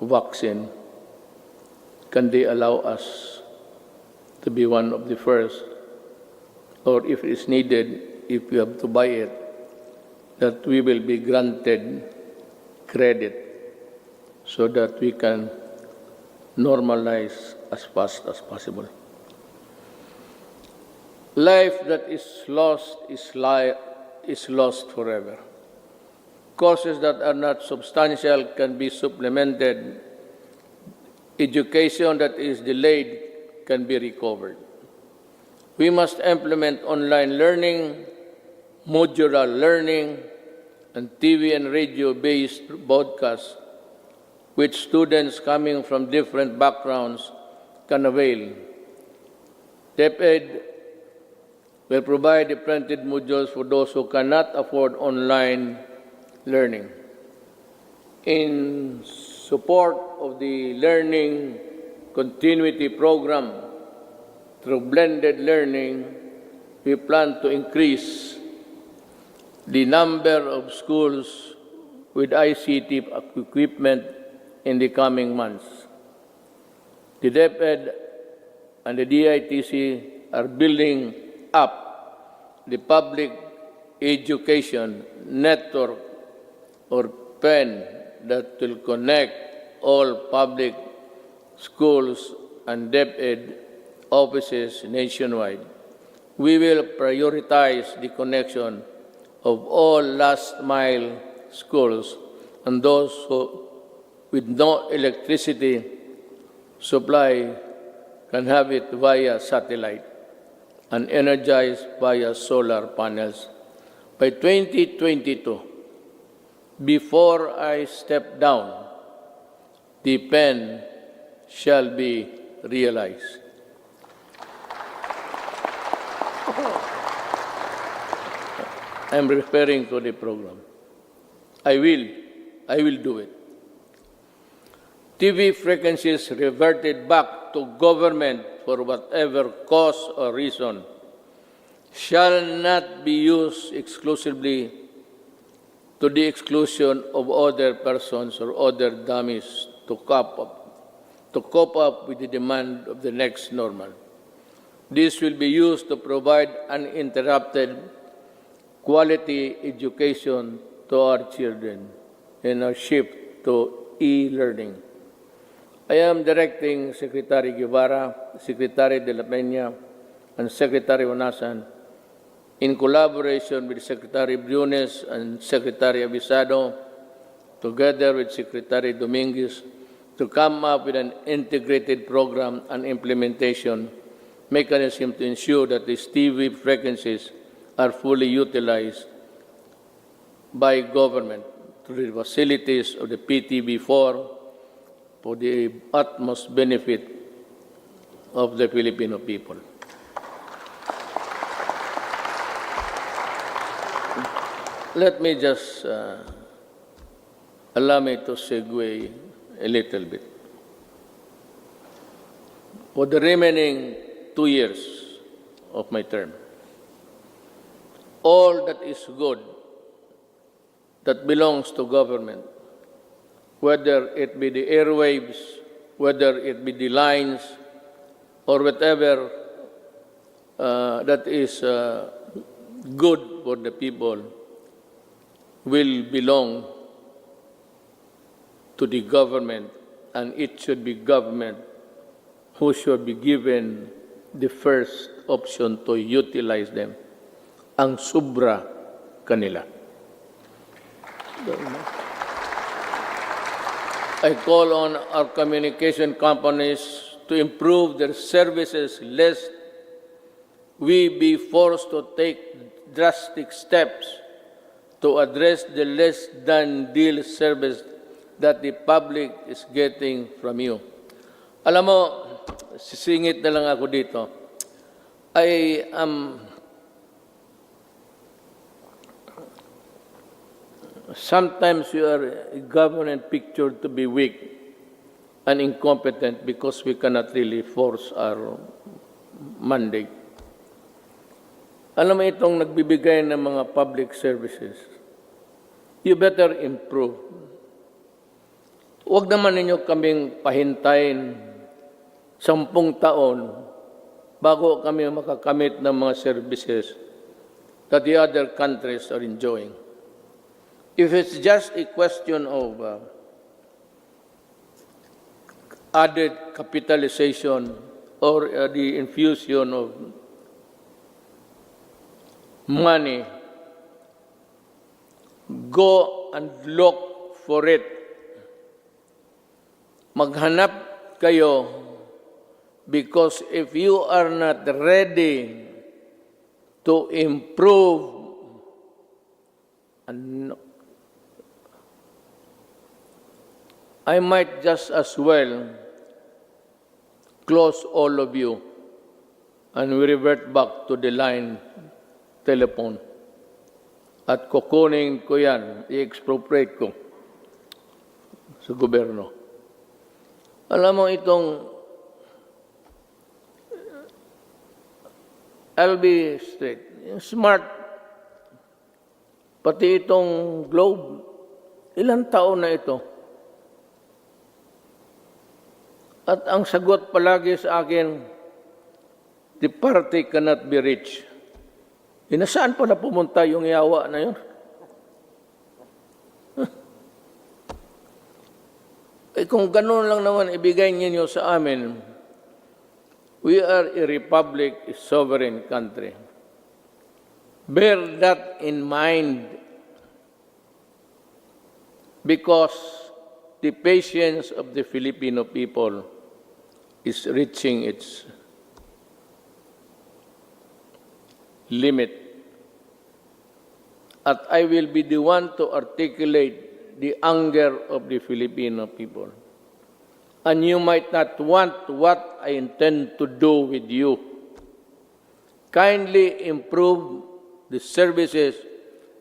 vaccine, can they allow us to be one of the first, or if it's needed, if we have to buy it, that we will be granted credit so that we can normalize as fast as possible. Life that is lost is lost forever. Courses that are not substantial can be supplemented. Education that is delayed can be recovered. We must implement online learning, modular learning, and TV and radio-based broadcasts, which students coming from different backgrounds can avail. DepEd will provide the printed modules for those who cannot afford online learning. In support of the learning continuity program through blended learning, we plan to increase the number of schools with ICT equipment in the coming months. The DepEd and the DITC are building up the public education network or PEN that will connect all public schools and DepEd offices nationwide. We will prioritize the connection of all last-mile schools and those with no electricity supply can have it via satellite and energized via solar panels. By 2022, before I step down, the pen shall be realized. I'm referring to the program. I will do it. TV frequencies reverted back to government for whatever cause or reason shall not be used exclusively to the exclusion of other persons or other dummies to cope up with the demand of the next normal. This will be used to provide uninterrupted quality education to our children in our shift to e-learning. I am directing Secretary Guevara, Secretary De La Peña, and Secretary Onasan, in collaboration with Secretary Briones and Secretary Abisado, together with Secretary Dominguez, to come up with an integrated program and implementation mechanism to ensure that these TV frequencies are fully utilized by government through the facilities of the PTB4 for the utmost benefit of the Filipino people. Let me just allow me to segue a little bit. For the remaining 2 years of my term, all that is good that belongs to government, whether it be the airwaves, whether it be the lines, or whatever that is good for the people, will belong to the government, and it should be government who should be given the first option to utilize them. Ang sobra kanila. I call on our communication companies to improve their services lest we be forced to take drastic steps to address the less than deal service that the public is getting from you. Alam mo, sisingit na lang ako dito. I am sometimes you are government pictured to be weak and incompetent because we cannot really force our mandate. Alam mo itong nagbibigay ng mga public services, you better improve. Huwag naman ninyo kaming pahintayin 10 taon bago kami makakamit ng mga services that the other countries are enjoying. If it's just a question of added capitalization or the infusion of money, go and look for it. Maghanap kayo because if you are not ready to improve, I might just as well close all of you and we revert back to the line telephone. At kukunin ko yan, i-expropriate ko sa gobyerno. Alam mo itong, I'll be straight, smart, pati itong globe, ilang taon na ito? At ang sagot palagi sa akin, the party cannot be reached. Nasaan pa na pumunta yung yawa na yun? Kung ganun lang naman ibigay ninyo sa amin, we are a republic, a sovereign country. Bear that in mind because the patience of the Filipino people is reaching its limit. At I will be the one to articulate the anger of the Filipino people. And you might not want what I intend to do with you. Kindly improve the services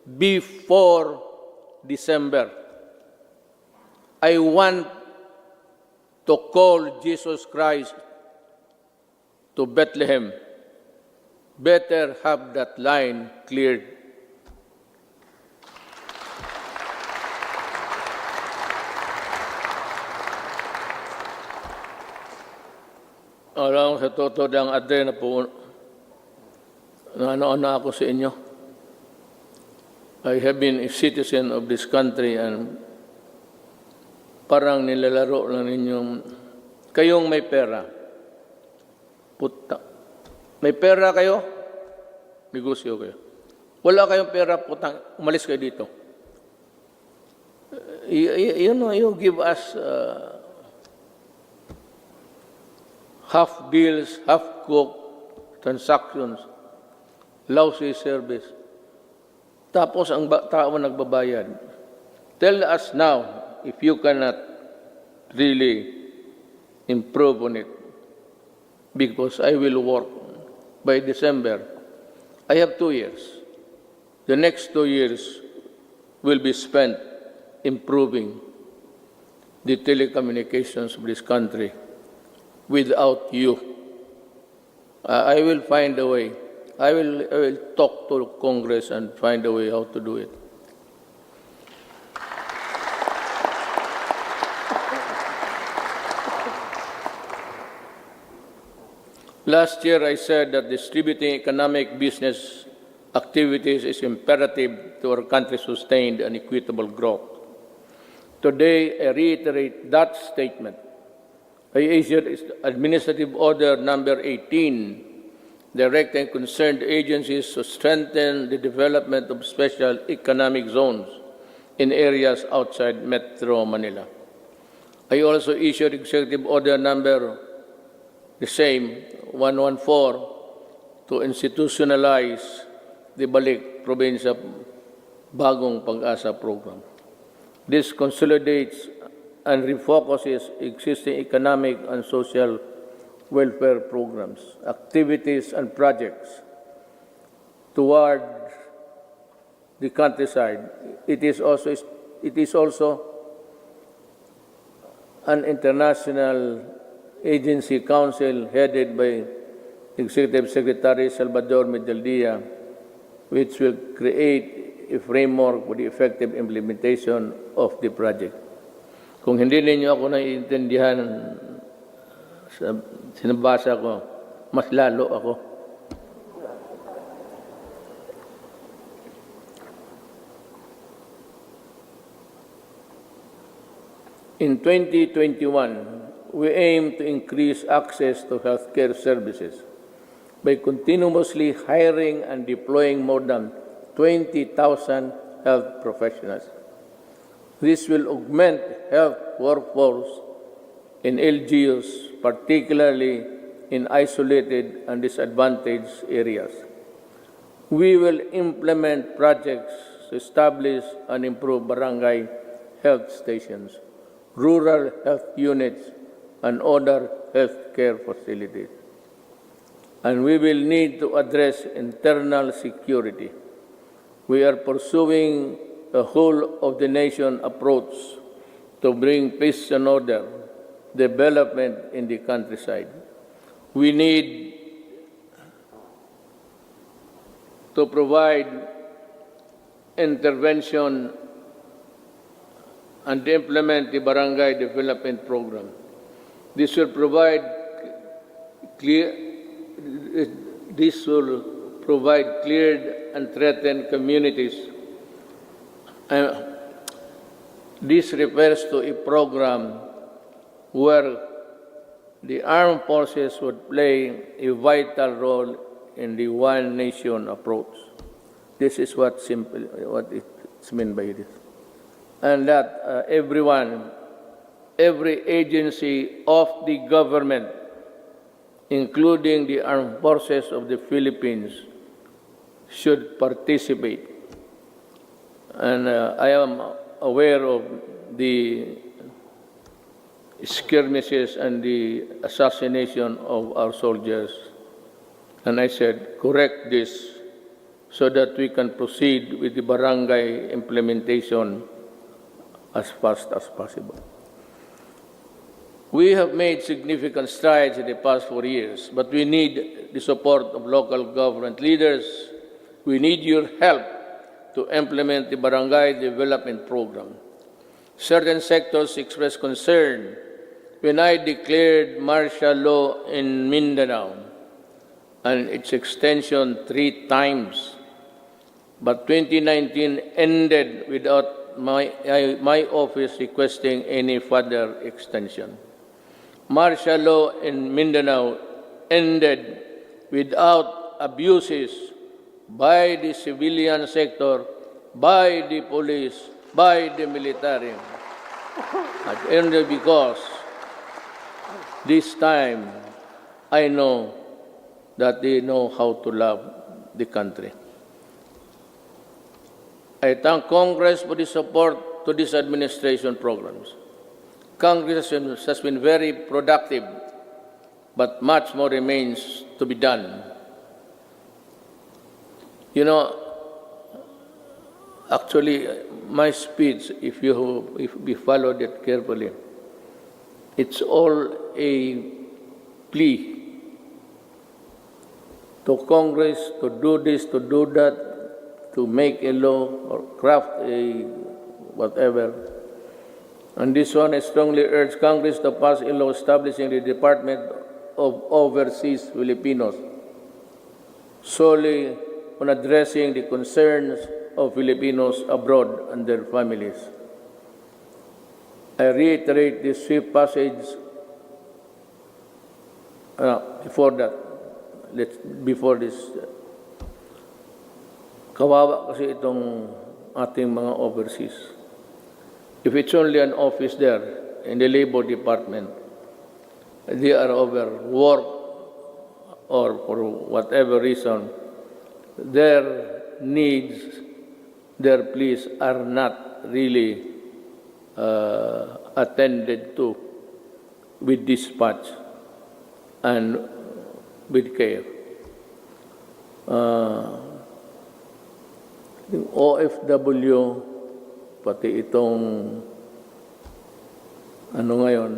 before December. I want to call Jesus Christ to Bethlehem. Better have that line cleared. Alam, sa totoo lang, Adre, na po, na ako sa inyo. I have been a citizen of this country and parang nilalaro lang ninyong, kayong may pera. Puta. May pera kayo? Negosyo kayo. Wala kayong pera, putang, umalis kayo dito. You give us half deals, half cooked transactions, lousy service. Tapos ang tao nagbabayad. Tell us now if you cannot really improve on it. Because I will work by December. I have 2 years. The next 2 years will be spent improving the telecommunications of this country. Without you, I will find a way. I will talk to Congress and find a way how to do it. Last year, I said that distributing economic business activities is imperative to our country's sustained and equitable growth. Today, I reiterate that statement. I issued Administrative Order Number 18, directing concerned agencies to strengthen the development of special economic zones in areas outside Metro Manila. I also issued Executive Order Number 114 to institutionalize the Balik Probinsya Bagong Pag-asa program. This consolidates and refocuses existing economic and social welfare programs, activities, and projects toward the countryside. It is also an international agency council headed by Executive Secretary Salvador Medaldia, which will create a framework for the effective implementation of the project. Kung hindi ninyo ako naiintindihan sa sinabasa ko, mas lalo ako. In 2021, we aim to increase access to healthcare services by continuously hiring and deploying more than 20,000 health professionals. This will augment health workforce in LGUs, particularly in isolated and disadvantaged areas. We will implement projects to establish and improve barangay health stations, rural health units, and other healthcare facilities. And we will need to address internal security. We are pursuing a whole-of-the-nation approach to bring peace and order, development in the countryside. We need to provide intervention and implement the barangay development program. This will provide cleared and threatened communities. This refers to a program where the armed forces would play a vital role in the one nation approach. This is what it's meant by this. And that every agency of the government, including the armed forces of the Philippines, should participate. And I am aware of the skirmishes and the assassination of our soldiers. And I said, correct this so that we can proceed with the barangay implementation as fast as possible. We have made significant strides in the past 4 years, but we need the support of local government leaders. We need your help to implement the barangay development program. Certain sectors expressed concern when I declared martial law in Mindanao and its extension 3 times. But 2019 ended without my office requesting any further extension. Martial law in Mindanao ended without abuses by the civilian sector, by the police, by the military. And only because this time I know that they know how to love the country. I thank Congress for the support to these administration programs. Congress has been very productive, but much more remains to be done. You know, actually, my speech, if we followed it carefully, it's all a plea to Congress to do this, to do that, to make a law or craft a whatever. And this one, I strongly urge Congress to pass a law establishing the Department of Overseas Filipinos solely on addressing the concerns of Filipinos abroad and their families. I reiterate this swift passage before this. Kawawa kasi itong ating mga overseas. If it's only an office there in the labor department, they are overworked or for whatever reason, their needs, their pleas are not really attended to with dispatch and with care. Yung OFW, pati itong ano ngayon,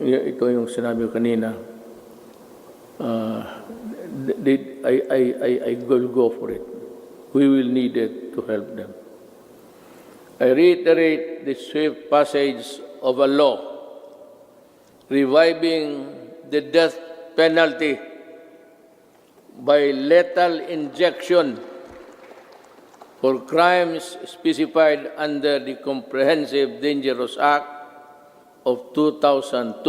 ito yung sinabi ko kanina, I will go for it. We will need it to help them. I reiterate the swift passage of a law reviving the death penalty by lethal injection for crimes specified under the Comprehensive Dangerous Act of 2002.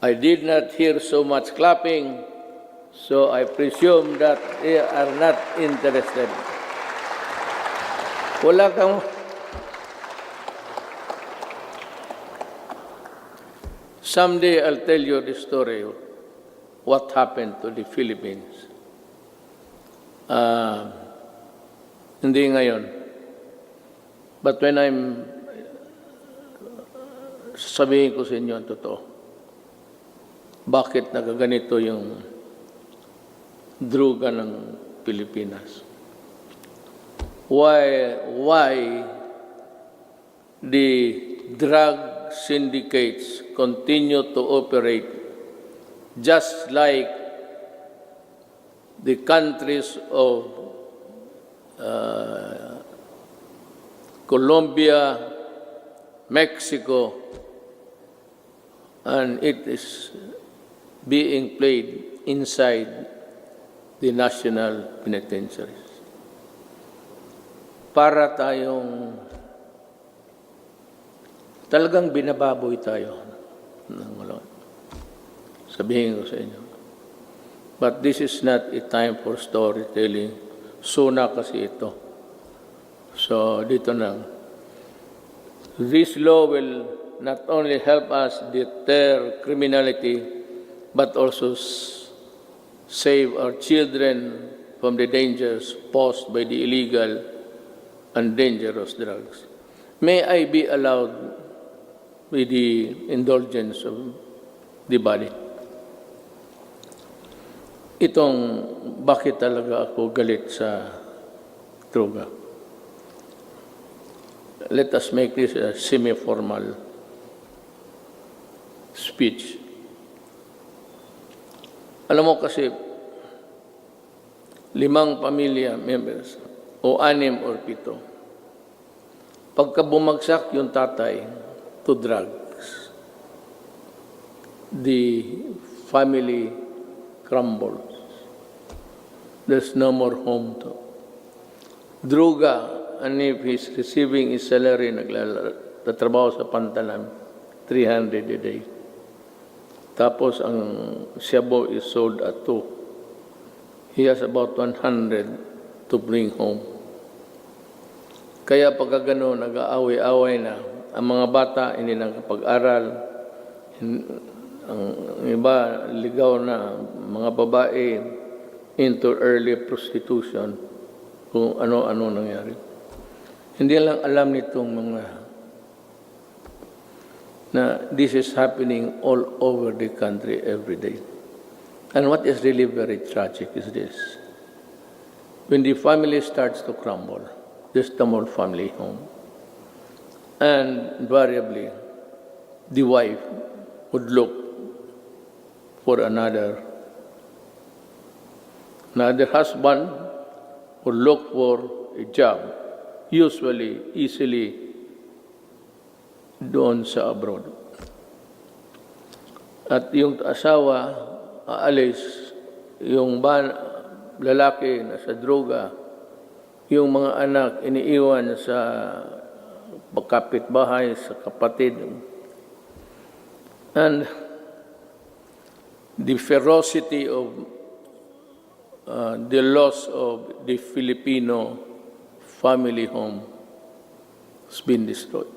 I did not hear so much clapping, so I presume that they are not interested. Wala kang... Someday I'll tell you the story of what happened to the Philippines. Hindi ngayon. But when sabihin ko sa inyo ang totoo, bakit nagaganito yung druga ng Pilipinas? Why the drug syndicates continue to operate just like the countries of Colombia, Mexico, and it is being played inside the national penitentiaries. Para tayong talagang binababoy tayo. Sabihin ko sa inyo. But this is not a time for storytelling. Sona kasi ito. So, dito na. This law will not only help us deter criminality, but also save our children from the dangers posed by the illegal and dangerous drugs. May I be allowed with the indulgence of the body? Itong bakit talaga ako galit sa droga. Let us make this a semi-formal speech. Alam mo kasi, 5 pamilya members, o 6 or 7, pagka bumagsak yung tatay to drugs, the family crumbles. There's no more home to. Druga, and if he's receiving his salary, nagtatrabaho sa pantalan, 300 a day. Tapos ang shabu is sold at 2. He has about 100 to bring home. Kaya pagka gano'n, nag-aaway-aaway na. Ang mga bata hindi nakapag-aral. Ang iba, ligaw na mga babae into early prostitution. Kung ano-ano nangyari. Hindi lang alam nitong mga na this is happening all over the country every day. And what is really very tragic is this. When the family starts to crumble, there's no more family home. And invariably, the wife would look for another husband would look for a job, usually, easily, doon sa abroad. At yung asawa, aalis, yung lalaki na sa droga, yung mga anak iniiwan sa pagkapitbahay, sa kapatid. And the ferocity of the loss of the Filipino family home has been destroyed.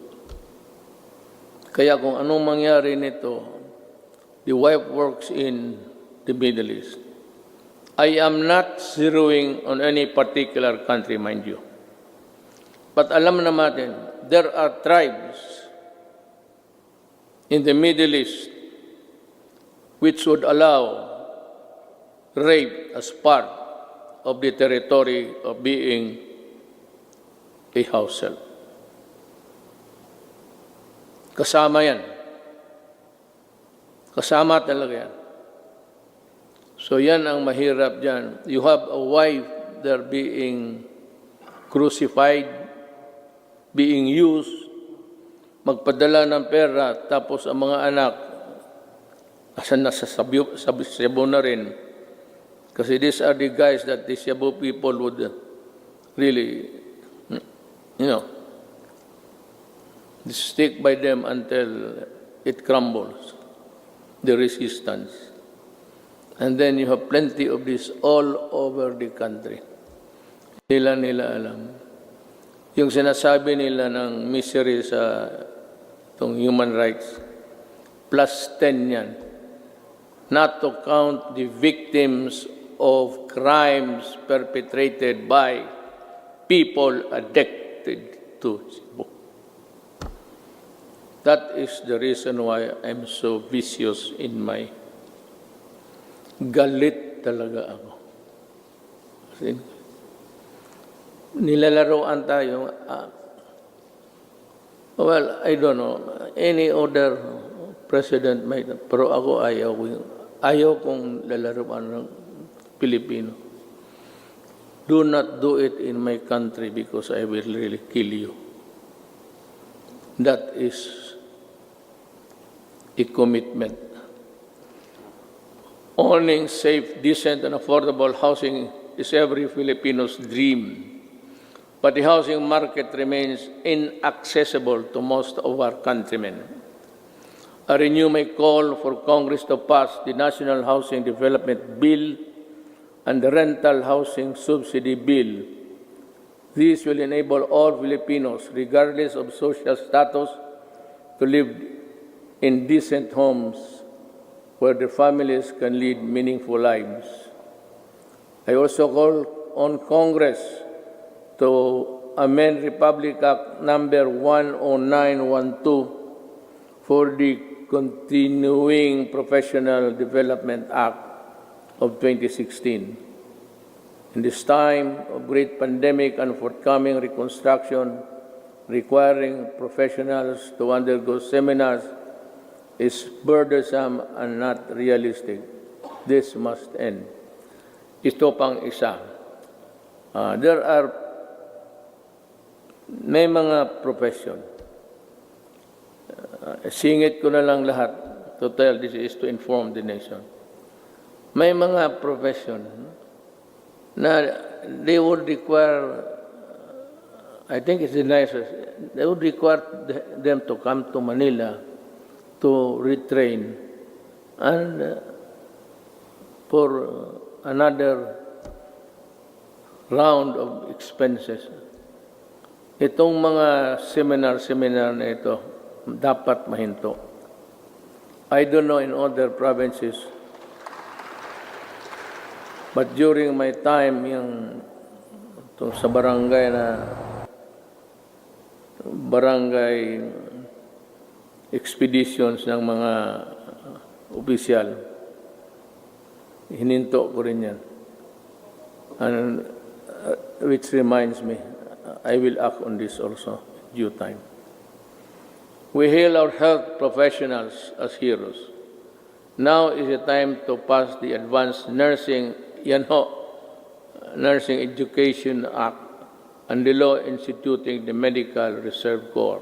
Kaya kung anong mangyari nito, the wife works in the Middle East. I am not zeroing on any particular country, mind you. But alam naman, there are tribes in the Middle East which would allow rape as part of the territory of being a house help. Kasama yan. Kasama talaga yan. So yan ang mahirap dyan. You have a wife there being crucified, being used, magpadala ng pera, tapos ang mga anak, asan nasa Cebu na rin. Kasi these are the guys that the Cebu people would really, stick by them until it crumbles, the resistance. And then you have plenty of this all over the country. Nila alam. Yung sinasabi nila ng misery sa itong human rights, plus 10 yan. Not to count the victims of crimes perpetrated by people addicted to Cebu. That is the reason why I'm so vicious in my galit talaga ako. Kasi nilalaroan tayo. Well, I don't know. Any other president might. Pero ako ayaw kong lalaroan ng Pilipino. Do not do it in my country because I will really kill you. That is a commitment. Owning safe, decent, and affordable housing is every Filipino's dream. But the housing market remains inaccessible to most of our countrymen. I renew my call for Congress to pass the National Housing Development Bill and the Rental Housing Subsidy Bill. These will enable all Filipinos, regardless of social status, to live in decent homes where their families can lead meaningful lives. I also call on Congress to amend Republic Act number 10912 for the Continuing Professional Development Act of 2016. In this time of great pandemic and forthcoming reconstruction requiring professionals to undergo seminars is burdensome and not realistic. This must end. Ito pang isa. May mga profession. Singit ko na lang lahat to tell this is to inform the nation. May mga profession na they would require, I think it's the nicest, they would require them to come to Manila to retrain and for another round of expenses. Itong mga seminar na ito, dapat mahinto. I don't know in other provinces, but during my time sa barangay expeditions ng mga opisyal, hininto ko rin yan. And which reminds me, I will act on this also in due time. We hail our health professionals as heroes. Now is the time to pass the Advanced Nursing Education Act and the law instituting the Medical Reserve Corps.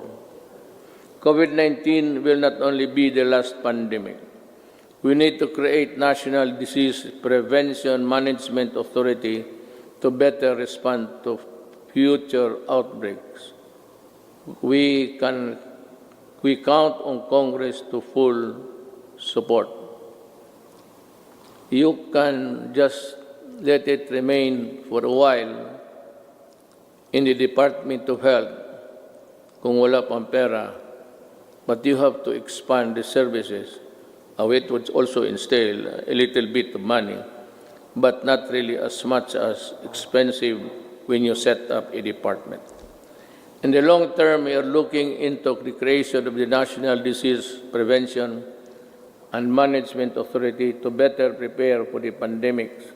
COVID-19 will not only be the last pandemic. We need to create National Disease Prevention Management Authority to better respond to future outbreaks. we count on Congress to full support. You can just let it remain for a while in the Department of Health kung wala pang pera, but you have to expand the services. It would also entail a little bit of money, but not really as much as expensive when you set up a department. In the long term, we are looking into the creation of the National Disease Prevention and Management Authority to better prepare for the pandemics,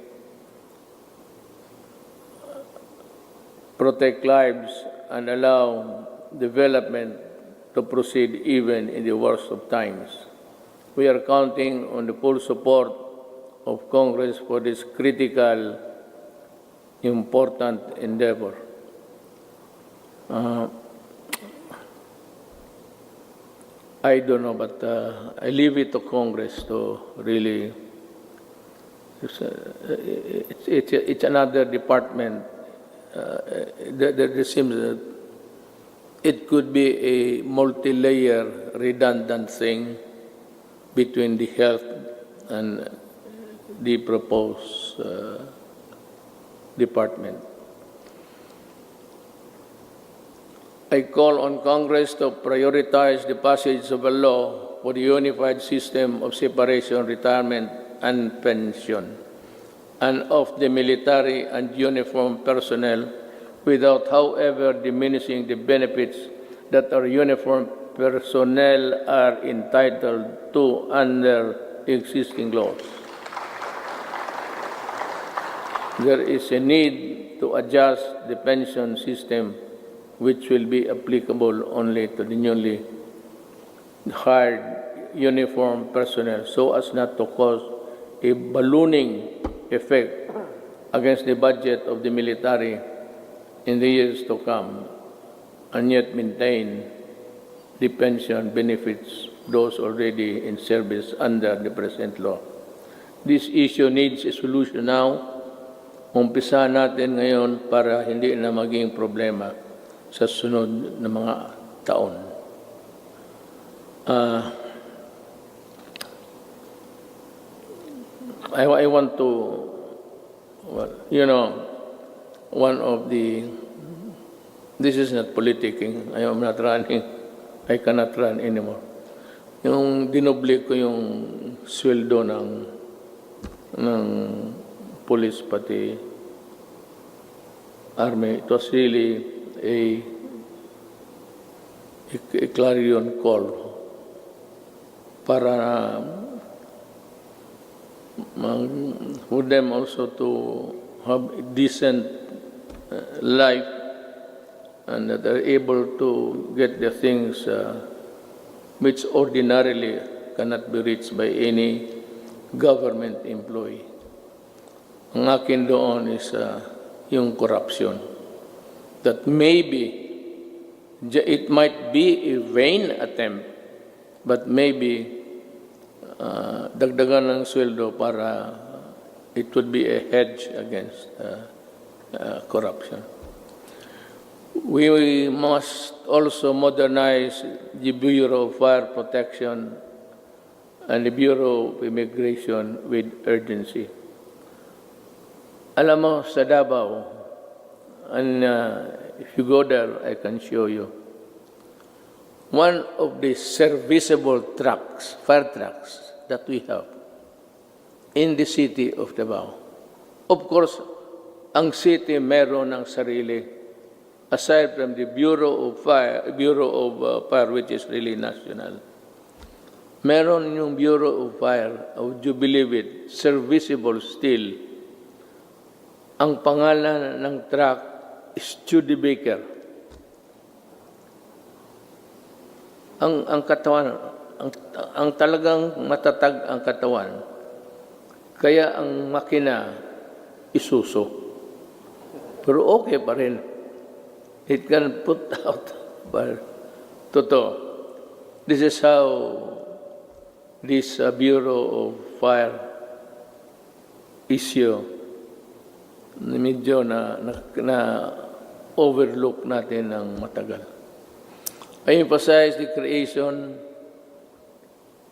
protect lives, and allow development to proceed even in the worst of times. We are counting on the full support of Congress for this critical, important endeavor. I don't know, but I leave it to Congress to really. It's another department. There seems that it could be a multi-layer, redundant thing between the health and the proposed department. I call on Congress to prioritize the passage of a law for the unified system of separation, retirement, and pension, and of the military and uniformed personnel without, however, diminishing the benefits that our uniformed personnel are entitled to under existing laws. There is a need to adjust the pension system, which will be applicable only to the newly hired uniformed personnel, so as not to cause a ballooning effect against the budget of the military in the years to come, and yet maintain the pension benefits those already in service under the present law. This issue needs a solution now. Umpisa natin ngayon para hindi na maging problema sa sunod na mga taon. I want to, one of the, this is not politicking, I am not running, I cannot run anymore. Yung dinoble ko yung sweldo ng police pati army, it was really a clarion call para for them also to have a decent life and that they're able to get the things which ordinarily cannot be reached by any government employee. Ang akin doon is yung corruption. That maybe it might be a vain attempt, but maybe dagdagan ng sweldo para it would be a hedge against corruption. We must also modernize the Bureau of Fire Protection and the Bureau of Immigration with urgency. Alam mo, sa Davao, and if you go there, I can show you. One of the serviceable trucks, fire trucks, that we have in the city of Davao. Of course, ang city meron ng sarili, aside from the Bureau of Fire, which is really national. Meron yung Bureau of Fire, would you believe it, serviceable still. Ang pangalan ng truck is Studebaker. Ang katawan, ang talagang matatag ang katawan. Kaya ang makina isuso. Pero okay pa rin. It can put out. Totoo. This is how this Bureau of Fire issue medyo na overlook natin ng matagal. I emphasize the creation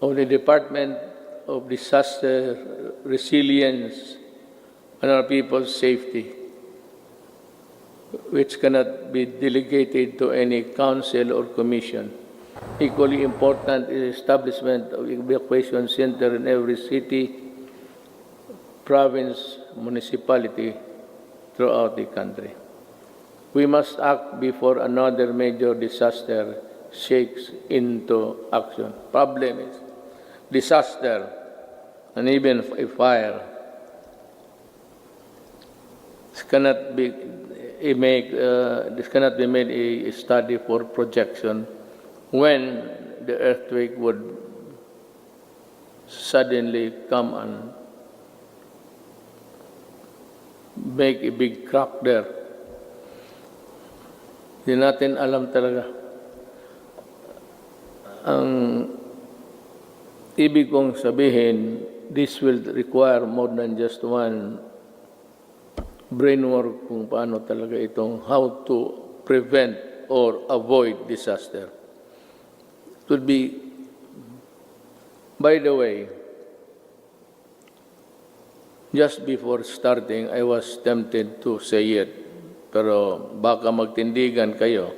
of the Department of Disaster Resilience and our people's safety, which cannot be delegated to any council or commission. Equally important is the establishment of evacuation center in every city, province, municipality throughout the country. We must act before another major disaster shakes into action. Problem is disaster and even a fire. This cannot be made a study for projection when the earthquake would suddenly come and make a big crack there. Hindi natin alam talaga. Ang ibig kong sabihin, this will require more than just one brain work kung paano talaga itong how to prevent or avoid disaster. It would be, by the way, just before starting, I was tempted to say it, pero baka magtindigan kayo.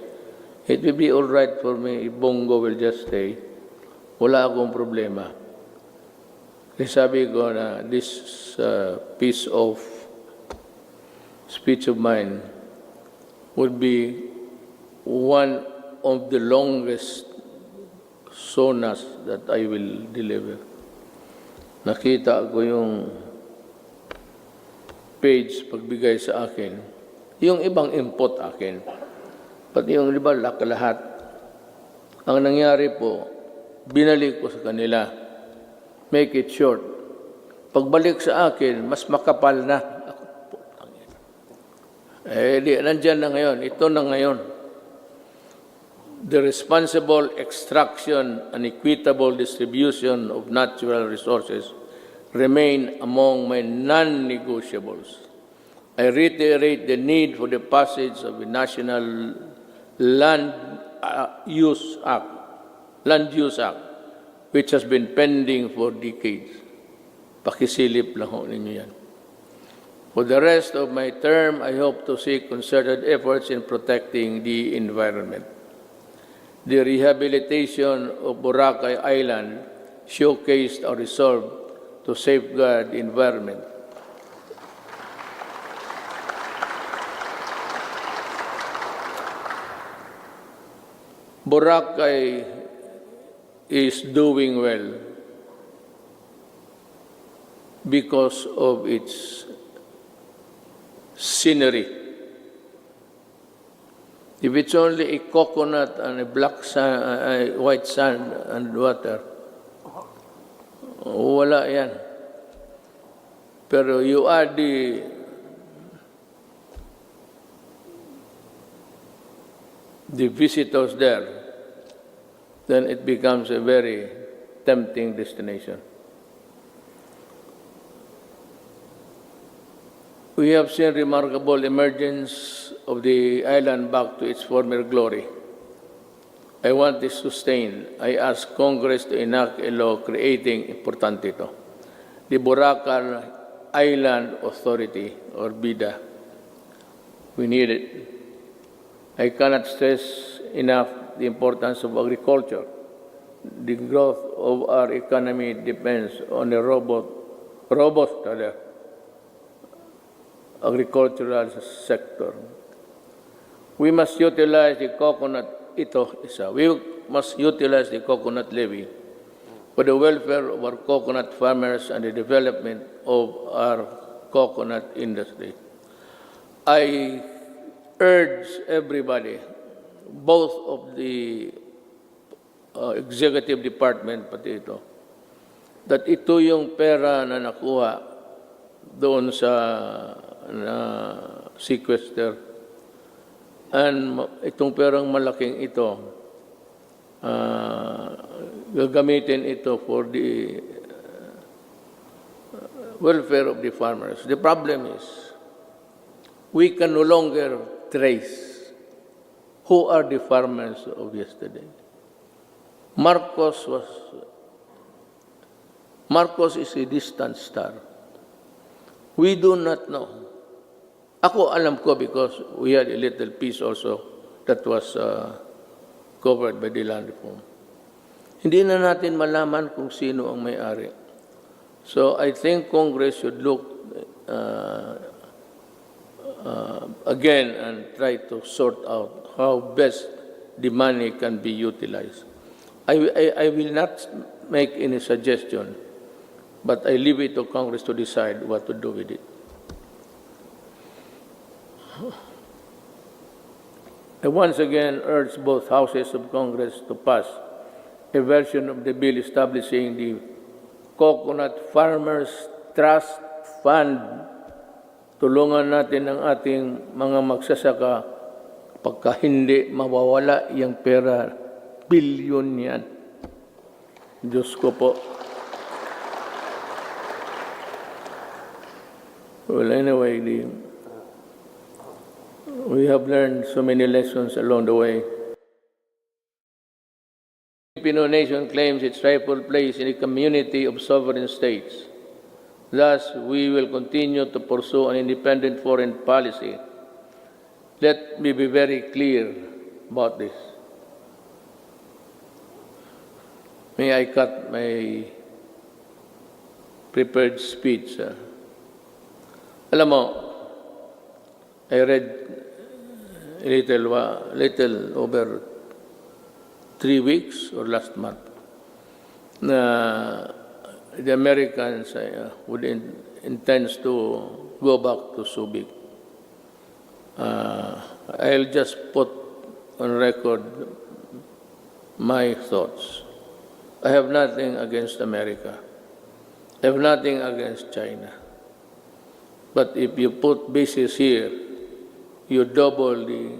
It will be all right for me if Bongo will just stay. Wala akong problema. Kasi sabi ko na this piece of speech of mine would be one of the longest sonas that I will deliver. Nakita ko yung page pagbigay sa akin. Yung ibang input akin. Pati yung iba lahat. Ang nangyari po, binalik ko sa kanila. Make it short. Pagbalik sa akin, mas makapal na. Nandyan na ngayon. Ito na ngayon. The responsible extraction and equitable distribution of natural resources remain among my non-negotiables. I reiterate the need for the passage of the National Land Use Act, which has been pending for decades. Pakisilip lang ho ninyo yan. For the rest of my term, I hope to see concerted efforts in protecting the environment. The rehabilitation of Boracay Island showcased our resolve to safeguard the environment. Boracay is doing well because of its scenery. If it's only a coconut and a black sand, white sand and water, wala yan. Pero you add the visitors there, then it becomes a very tempting destination. We have seen remarkable emergence of the island back to its former glory. I want this sustained. I ask Congress to enact a law creating, importante ito, the Boracay Island Authority, or BIDA. We need it. I cannot stress enough the importance of agriculture. The growth of our economy depends on a robust agricultural sector. We must utilize the coconut levy for the welfare of our coconut farmers and the development of our coconut industry. I urge everybody, both of the executive department, pati ito, that ito yung pera na nakuha doon sa sequester. And itong perang malaking ito, gagamitin ito for the welfare of the farmers. The problem is, we can no longer trace who are the farmers of yesterday. Marcos is a distant star. We do not know. Ako alam ko because we had a little piece also that was covered by the land reform. Hindi na natin malaman kung sino ang may-ari. So I think Congress should look again and try to sort out how best the money can be utilized. I will not make any suggestion, but I leave it to Congress to decide what to do with it. I once again urge both houses of Congress to pass a version of the bill establishing the Coconut Farmers Trust Fund. Tulungan natin ang ating mga magsasaka pagka hindi mawawala yung pera, bilyon yan. Diyos ko po. Well, anyway, we have learned so many lessons along the way. The Filipino nation claims its rightful place in a community of sovereign states. Thus, we will continue to pursue an independent foreign policy. Let me be very clear about this. May I cut my prepared speech? Alam mo, I read a little over 3 weeks or last month na the Americans intends to go back to Subic. I'll just put on record my thoughts. I have nothing against America. I have nothing against China. But if you put bases here, you double the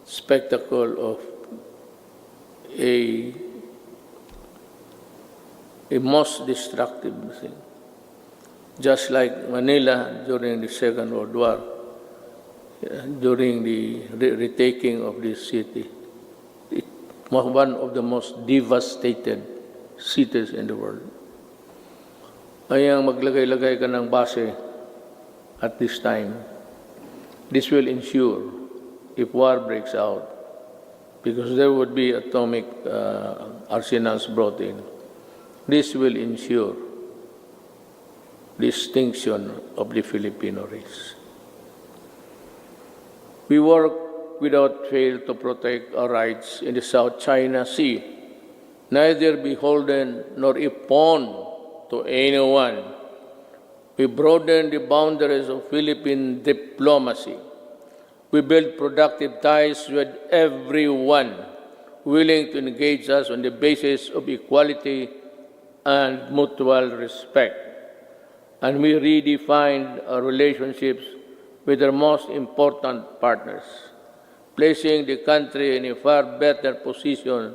spectacle of a most destructive thing. Just like Manila during the Second World War, during the retaking of this city, it was one of the most devastated cities in the world. Ayang maglagay-lagay ka ng base at this time. This will ensure, if war breaks out, because there would be atomic arsenals brought in, this will ensure the extinction of the Filipino race. We work without fail to protect our rights in the South China Sea, neither beholden nor a pawn to anyone. We broaden the boundaries of Philippine diplomacy. We build productive ties with everyone willing to engage us on the basis of equality and mutual respect. And we redefined our relationships with our most important partners, placing the country in a far better position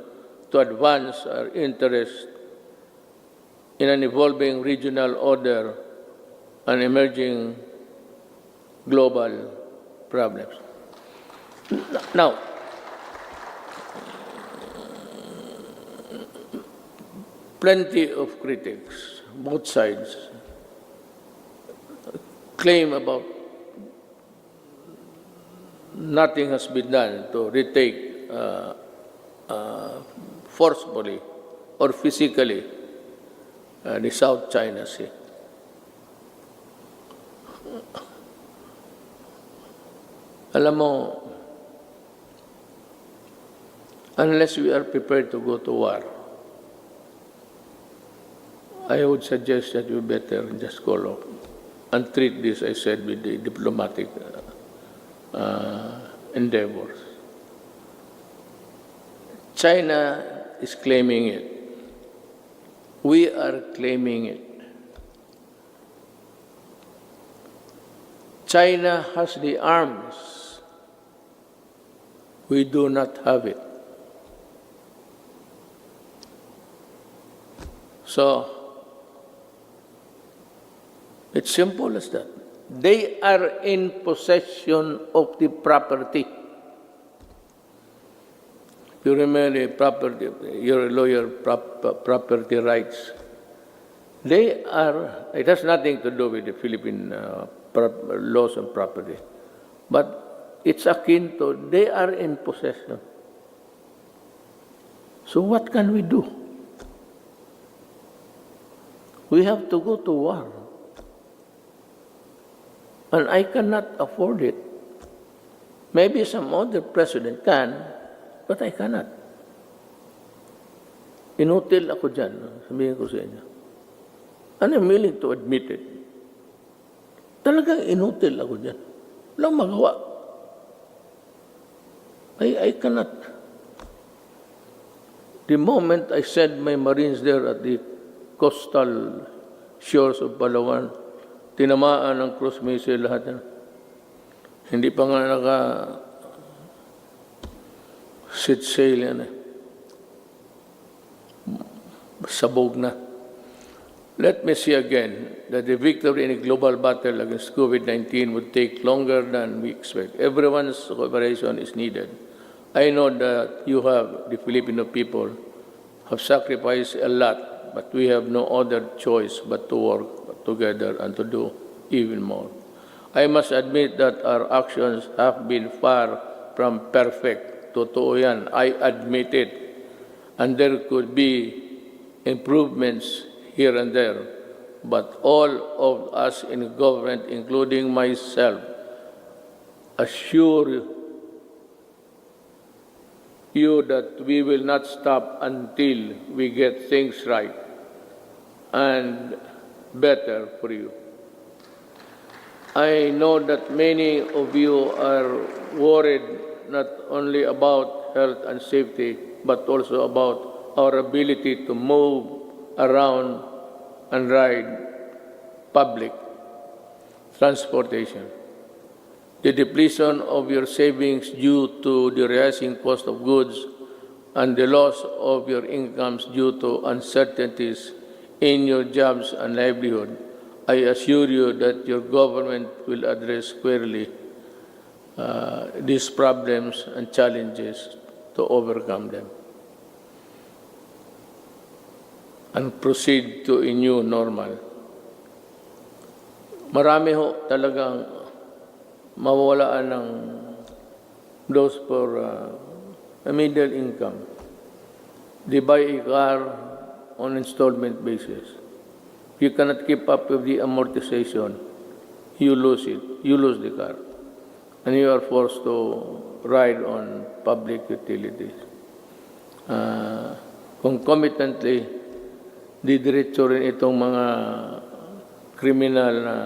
to advance our interests in an evolving regional order and emerging global problems. Now, plenty of critics, both sides, claim about nothing has been done to retake forcefully or physically the South China Sea. Alam mo, unless we are prepared to go to war, I would suggest that you better just call off and treat this, I said, with the diplomatic endeavors. China is claiming it. We are claiming it. China has the arms. We do not have it. So, it's simple as that. They are in possession of the property. you remember property, your lawyer property rights. It has nothing to do with the Philippine laws on property. But it's akin to, they are in possession. So what can we do? We have to go to war. And I cannot afford it. Maybe some other president can, but I cannot. Inutil ako dyan, sabihin ko sa inyo. And I'm willing to admit it. Talagang inutil ako dyan. Walang magawa. I cannot. The moment I sent my Marines there at the coastal shores of Palawan, tinamaan ng cruise missile lahat yan. Hindi pa nga set sail yan eh. Sabog na. Let me see again that the victory in a global battle against COVID-19 would take longer than we expect. Everyone's cooperation is needed. I know that the Filipino people, have sacrificed a lot, but we have no other choice but to work together and to do even more. I must admit that our actions have been far from perfect. Totoo yan. I admit it. And there could be improvements here and there. But all of us in government, including myself, assure you that we will not stop until we get things right and better for you. I know that many of you are worried not only about health and safety, but also about our ability to move around and ride public transportation. The depletion of your savings due to the rising cost of goods and the loss of your incomes due to uncertainties in your jobs and livelihood, I assure you that your government will address squarely these problems and challenges to overcome them and proceed to a new normal. Marami ho talagang mawawalaan ng those for a middle income. They buy a car on installment basis. You cannot keep up with the amortization. You lose it. You lose the car. And you are forced to ride on public utilities. Concomitantly, didiretso rin itong mga kriminal na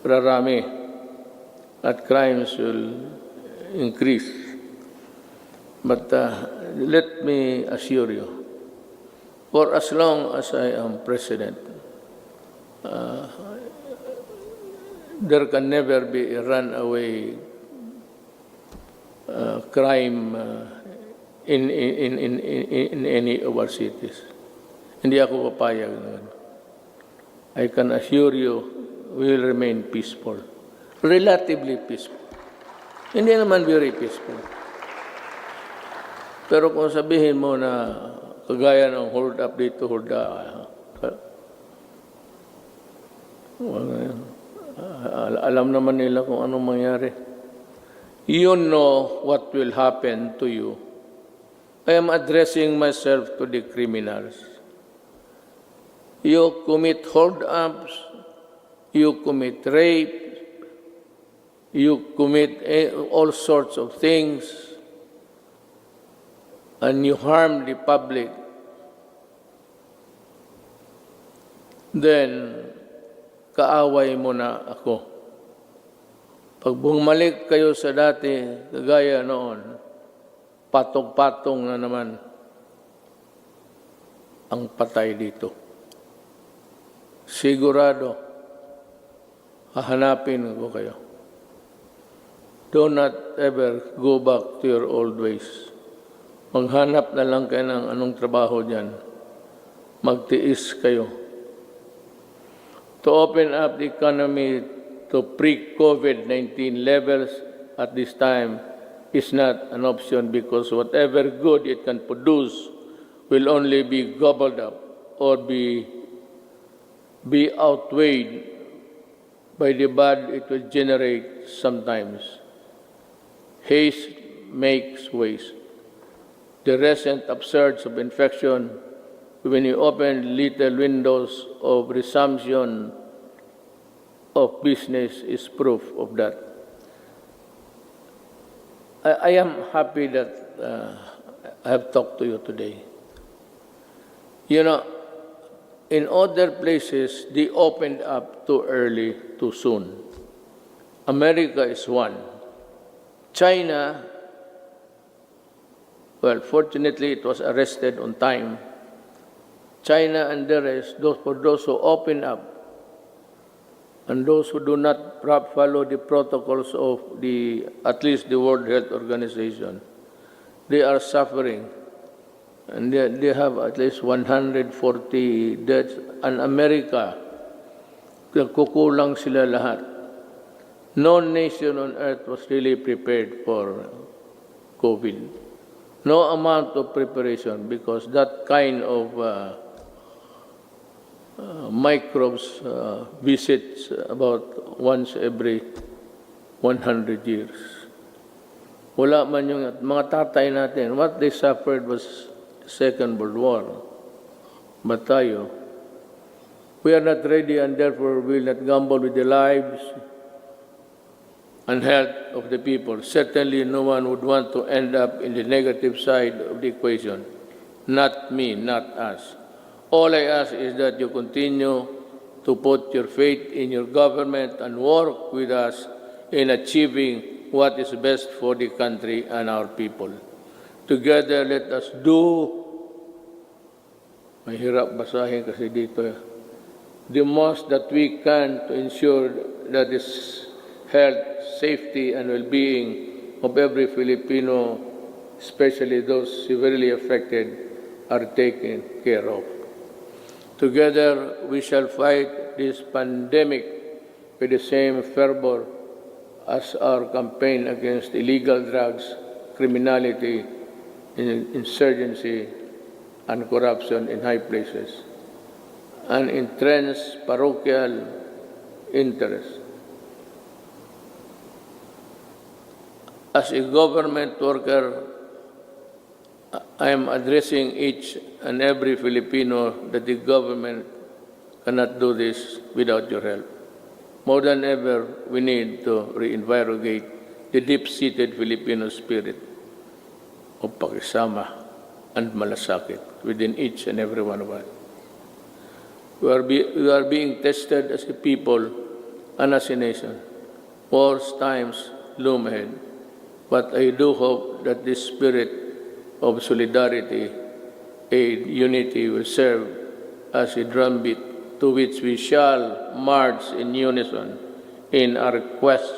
rarami at crimes will increase. But let me assure you, for as long as I am president, there can never be a runaway crime in any of our cities. Hindi ako papayag na. I can assure you, we will remain peaceful. Relatively peaceful. Hindi naman very peaceful. Pero kung sabihin mo na kagaya ng hold up dito, hold up, alam naman nila kung anong mangyari. You know what will happen to you. I am addressing myself to the criminals. You commit hold-ups, you commit rape, you commit all sorts of things, and you harm the public, then kaaway mo na ako. Pag bumalik kayo sa dati, kagaya noon, patong-patong na naman ang patay dito. Sigurado, hahanapin ko kayo. Do not ever go back to your old ways. Maghanap na lang kayo ng anong trabaho dyan. Magtiis kayo. To open up the economy to pre-COVID-19 levels at this time is not an option because whatever good it can produce will only be gobbled up or be outweighed by the bad it will generate sometimes. Haste makes waste. The recent upsurge of infection, when you open little windows of resumption of business, is proof of that. I am happy that I have talked to you today. You know, in other places, they opened up too early, too soon. America is one. China, well, fortunately, it was arrested on time. China and the rest, for those who open up, and those who do not follow the protocols of at least the World Health Organization, they are suffering. And they have at least 140 deaths. And America, kukulang sila lahat. No nation on earth was really prepared for COVID. No amount of preparation, because that kind of microbes visits about once every 100 years. Wala man yung mga tatay natin, what they suffered was Second World War. But tayo, we are not ready, and therefore we will not gamble with the lives and health of the people. Certainly no one would want to end up in the negative side of the equation. Not me, not us. All I ask is that you continue to put your faith in your government and work with us in achieving what is best for the country and our people. Together, let us do, mahirap basahin kasi dito, the most that we can to ensure that this health, safety, and well-being of every Filipino, especially those severely affected, are taken care of. Together, we shall fight this pandemic with the same fervor as our campaign against illegal drugs, criminality, insurgency, and corruption in high places, and entrenched parochial interests. As a government worker, I am addressing each and every Filipino that the government cannot do this without your help. More than ever, we need to reinvigorate the deep-seated Filipino spirit of pakisama and malasakit within each and every one of us. We are being tested as a people and as a nation. Worse times loom ahead. But I do hope that this spirit of solidarity, aid, unity will serve as a drumbeat to which we shall march in unison in our quest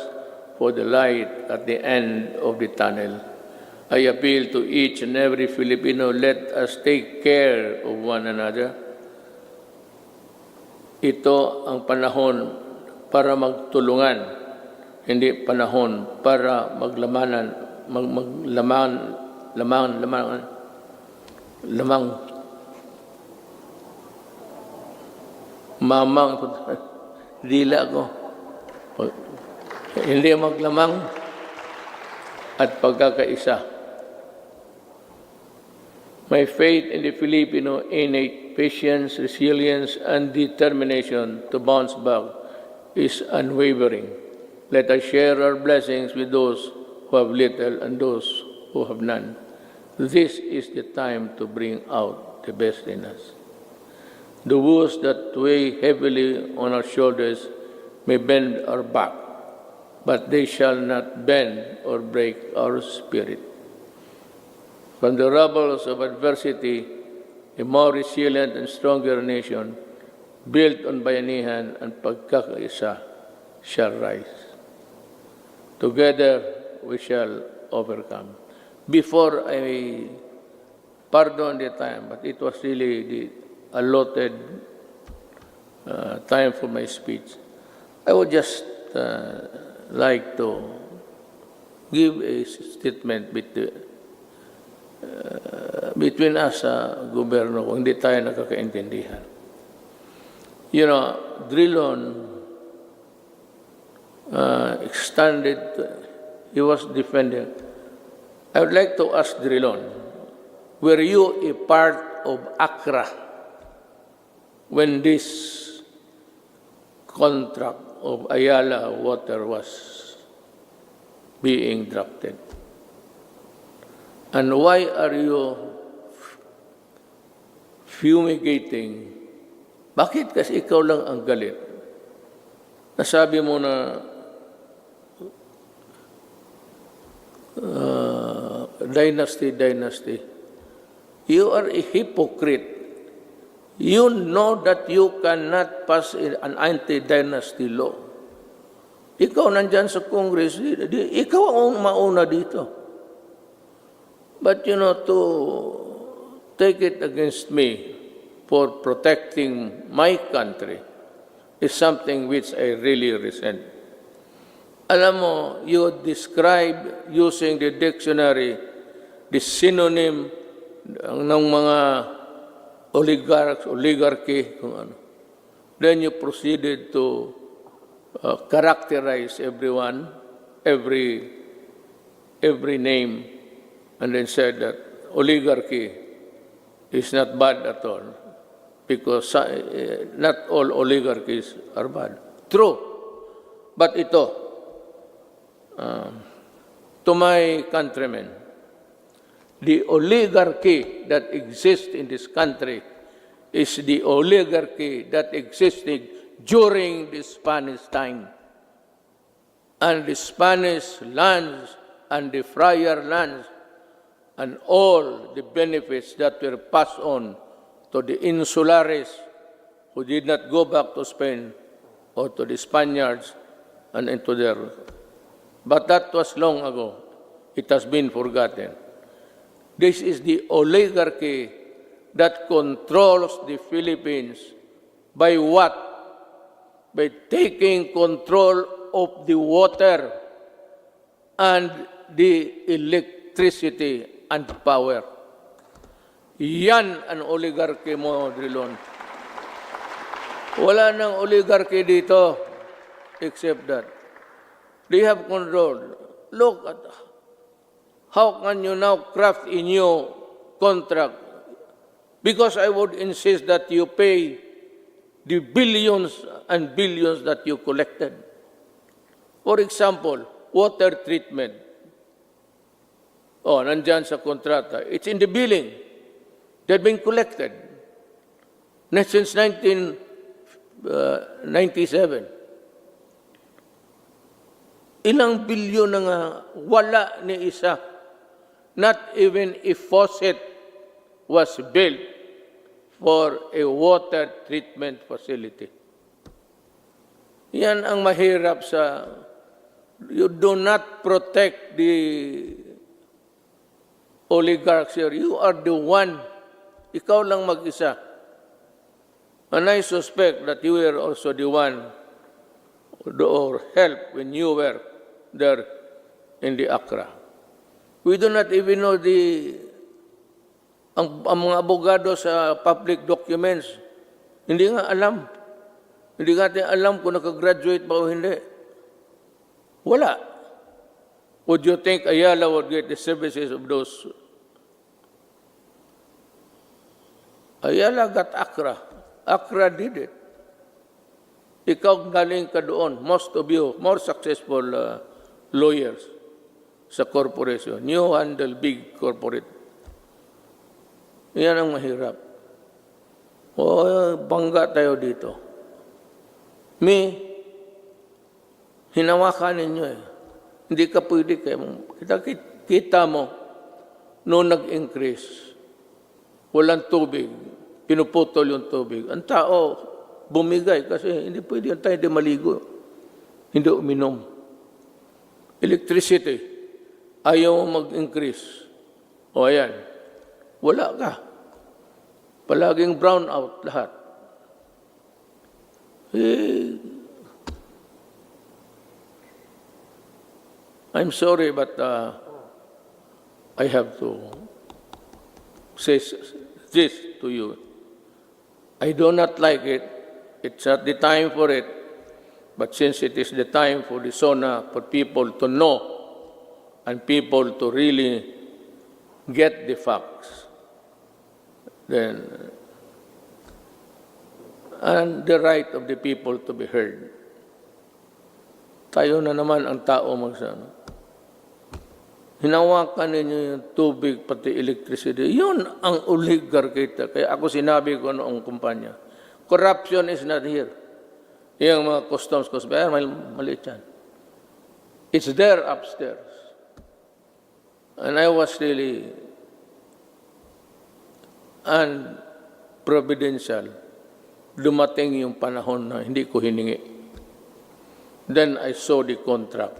for the light at the end of the tunnel. I appeal to each and every Filipino, let us take care of one another. Ito ang panahon para magtulungan, hindi panahon para mamang dila ko. Hindi maglamang at pagkakaisa. My faith in the Filipino innate patience, resilience, and determination to bounce back is unwavering. Let us share our blessings with those who have little and those who have none. This is the time to bring out the best in us. The woes that weigh heavily on our shoulders may bend our back, but they shall not bend or break our spirit. From the rubbles of adversity, a more resilient and stronger nation, built on bayanihan and pagkakaisa, shall rise. Together, we shall overcome. Before I pardon the time, but it was really the allotted time for my speech, I would just like to give a statement between us sa gobyerno kung hindi tayo nakakaintindihan. You know, Drilon extended, he was defending. I would like to ask Drilon, were you a part of ACRA when this contract of Iaalay water was being drafted? And why are you fumigating? Bakit kasi ikaw lang ang galit? Nasabi mo na dynasty. You are a hypocrite. You know that you cannot pass an anti-dynasty law. Ikaw nandyan sa Congress, ikaw ang mauna dito. But you know, to take it against me for protecting my country is something which I really resent. Alam mo, you describe using the dictionary the synonym ng mga oligarchy, kung ano. Then you proceeded to characterize everyone, every name, and then said that oligarchy is not bad at all, because not all oligarchies are bad. True. But ito, to my countrymen, the oligarchy that exists in this country is the oligarchy that existed during the Spanish time. And the Spanish lands and the friar lands and all the benefits that were passed on to the insulares who did not go back to Spain or to the Spaniards and into their... But that was long ago. It has been forgotten. This is the oligarchy that controls the Philippines by what? By taking control of the water and the electricity and power. Yan ang oligarchy mo, Drilon. Wala nang oligarchy dito except that they have control. Look at how can you now craft a new contract? Because I would insist that you pay the billions and billions that you collected. For example, water treatment. Oh, nandyan sa kontrata. It's in the billing. They've been collected. Since 1997. Ilang bilyon na nga wala ni isa. Not even a faucet was built for a water treatment facility. Yan ang mahirap sa... You do not protect the oligarchs here. You are the one. Ikaw lang mag-isa. And I suspect that you were also the one or help when you were there in the Accra. We do not even know ang mga abogado sa public documents. Hindi nga alam. Hindi natin alam kung nakagraduate ba o hindi. Wala. Would you think Iaalay would get the services of those? Iaalay got Accra. Accra did it. Ikaw galing ka doon. Most of you, more successful lawyers sa corporation. You handle big corporate. Yan ang mahirap. O, bangga tayo dito. Hinawakan ninyo eh. Hindi ka pwede kayo. Kita mo, noong nag-increase, walang tubig, pinuputol yung tubig. Ang tao, bumigay kasi hindi pwede yung tayo hindi maligo. Hindi uminom. Electricity, ayaw mag-increase. O ayan, wala ka. Palaging brown out lahat. I'm sorry, but I have to say this to you. I do not like it. It's not the time for it. But since it is the time for the Sona, for people to know and people to really get the facts, then, and the right of the people to be heard. Tayo na naman ang tao magsama. Hinawakan ninyo yung tubig, pati electricity. Yun ang oligarchy. Kaya ako sinabi ko noong kumpanya, corruption is not here. Yung mga customs, maliit yan. It's there upstairs. And I was really unprovidential. Dumating yung panahon na hindi ko hiningi. Then I saw the contract.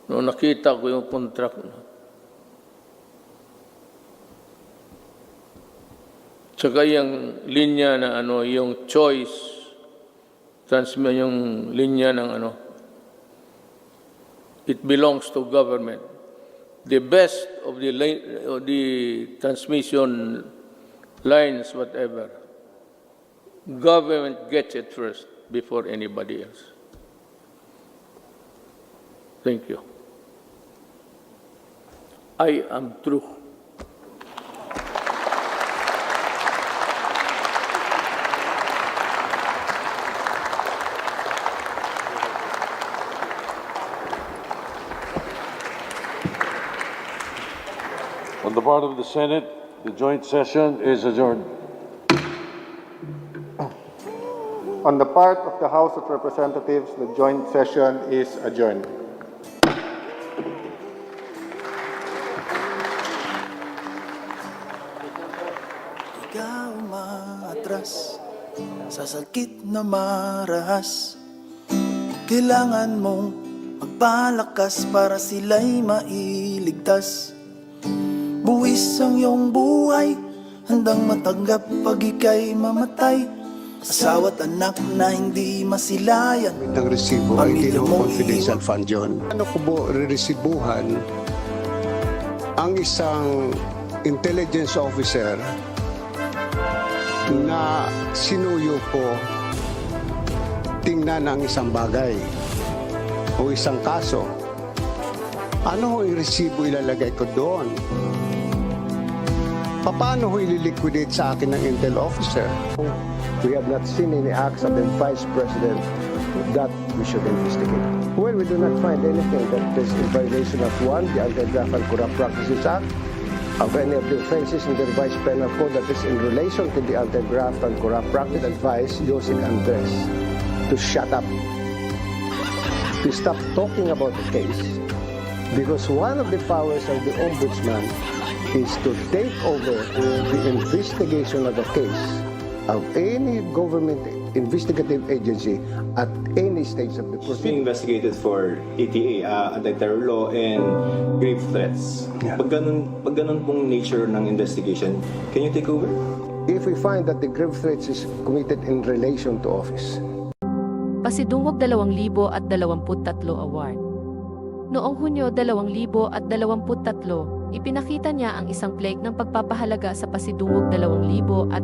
Noong nakita ko yung contract na. Tsaka yung linya na yung choice, yung linya ng it belongs to government. The best of the transmission lines, whatever, government gets it first before anybody else. Thank you. I am true. On the part of the Senate, the joint session is adjourned. On the part of the House of Representatives, the joint session is adjourned. Ikaw umaatras sa sakit na marahas. Kailangan mong magpalakas para sila'y mailigtas. Buwis ang iyong buhay, handang matanggap pag ika'y mamatay. Asawa't anak na hindi masilayan. Ng resibo ay hindi naman confidential fund yun. Ano ko po reresibuhan ang isang intelligence officer na sinuyo ko tingnan ang isang bagay o isang kaso. Ano yung resibo ilalagay ko doon? Paano ko ililiquidate sa akin ng intel officer? We have not seen any acts of the Vice President that we should investigate. Well, we do not find anything that is in violation of one, the Anti-Graft and Corrupt Practices Act, of any of the offenses in the revised penal code that is in relation to the Anti-Graft and Corrupt Practice. Advise Joseph Andres to shut up, to stop talking about the case, because one of the powers of the Ombudsman is to take over the investigation of the case of any government investigative agency at any stage of the It's being proceeding. investigated for ATA, anti-terror law, and grave threats. Yeah. Pag ganun pong nature ng investigation, can you take over? If we find that the grave threats is committed in relation to office. Pasidungog 2023 Award. Noong Hunyo 2023, ipinakita niya ang isang plaque ng pagpapahalaga sa Pasidungog 2023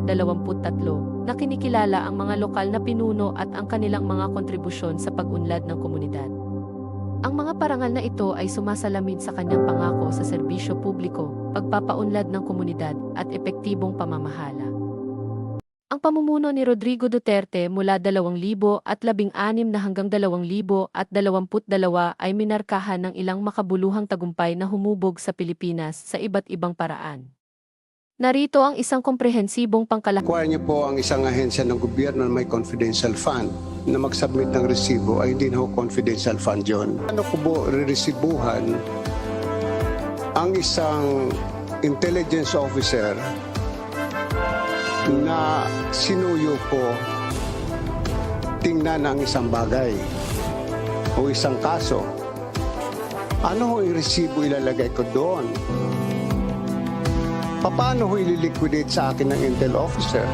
na kinikilala ang mga lokal na pinuno at ang kanilang mga kontribusyon sa pag-unlad ng komunidad. Ang mga parangal na ito ay sumasalamin sa kanyang pangako sa serbisyo publiko, pagpapaunlad ng komunidad at epektibong pamamahala. Ang pamumuno ni Rodrigo Duterte mula 2016 na hanggang 2022 ay minarkahan ng ilang makabuluhang tagumpay na humubog sa Pilipinas sa iba't ibang paraan. Narito ang isang komprehensibong pangkalahatan. Require niyo po ang isang ahensya ng gobyerno na may confidential fund na mag-submit ng resibo ay hindi na confidential fund yun. Ano ko po reresibuhan ang isang intelligence officer na sinuyo ko tingnan ang isang bagay o isang kaso. Ano yung resibo ilalagay ko doon? Paano ko ililiquidate sa akin ng intel officer?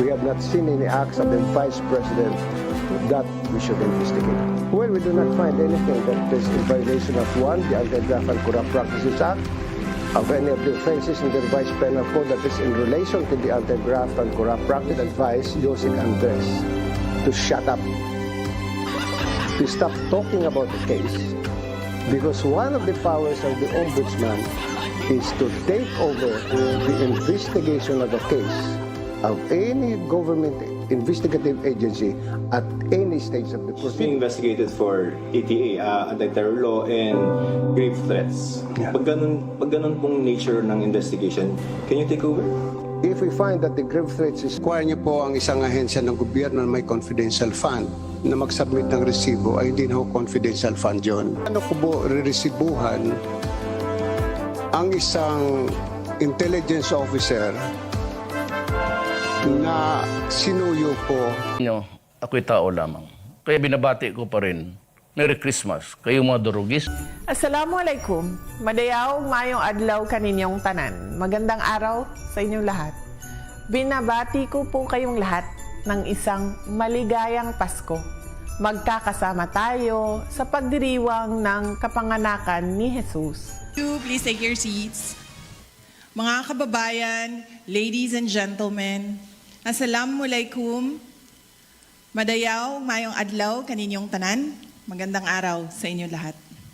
We have not seen any acts of the Vice President that we should investigate. Well, we do not find anything that is in violation of one, the Anti-Graft and Corrupt Practices Act, of any of the offenses in the revised penal code that is in relation to the Anti-Graft and Corrupt Practice. Advise Joseph Andres to shut up, to stop talking about the case, because one of the powers of the Ombudsman is to take over the investigation of the case of any government investigative agency at any stage of the It's being proceeding. investigated for ATA, anti-terror law, and grave threats. Pag ganun pong nature ng investigation, can you take over? If we find that the grave threats is... Require niyo po ang isang ahensya ng gobyerno na may confidential fund na mag-submit ng resibo ay hindi na ho confidential fund yun. Ano ko po re-resibuhan ang isang intelligence officer na sinuyo po? Ako'y tao lamang. Kaya binabati ko pa rin. Merry Christmas, kayong mga durugis. Assalamualaikum. Madayaw mayong adlaw kaninyong tanan. Magandang araw sa inyong lahat. Binabati ko po kayong lahat ng isang maligayang Pasko. Magkakasama tayo sa pagdiriwang ng kapanganakan ni Jesus. Please take your seats. Mga kababayan, ladies and gentlemen, Assalamualaikum. Madayaw mayong adlaw kaninyong tanan. Magandang araw sa inyo lahat.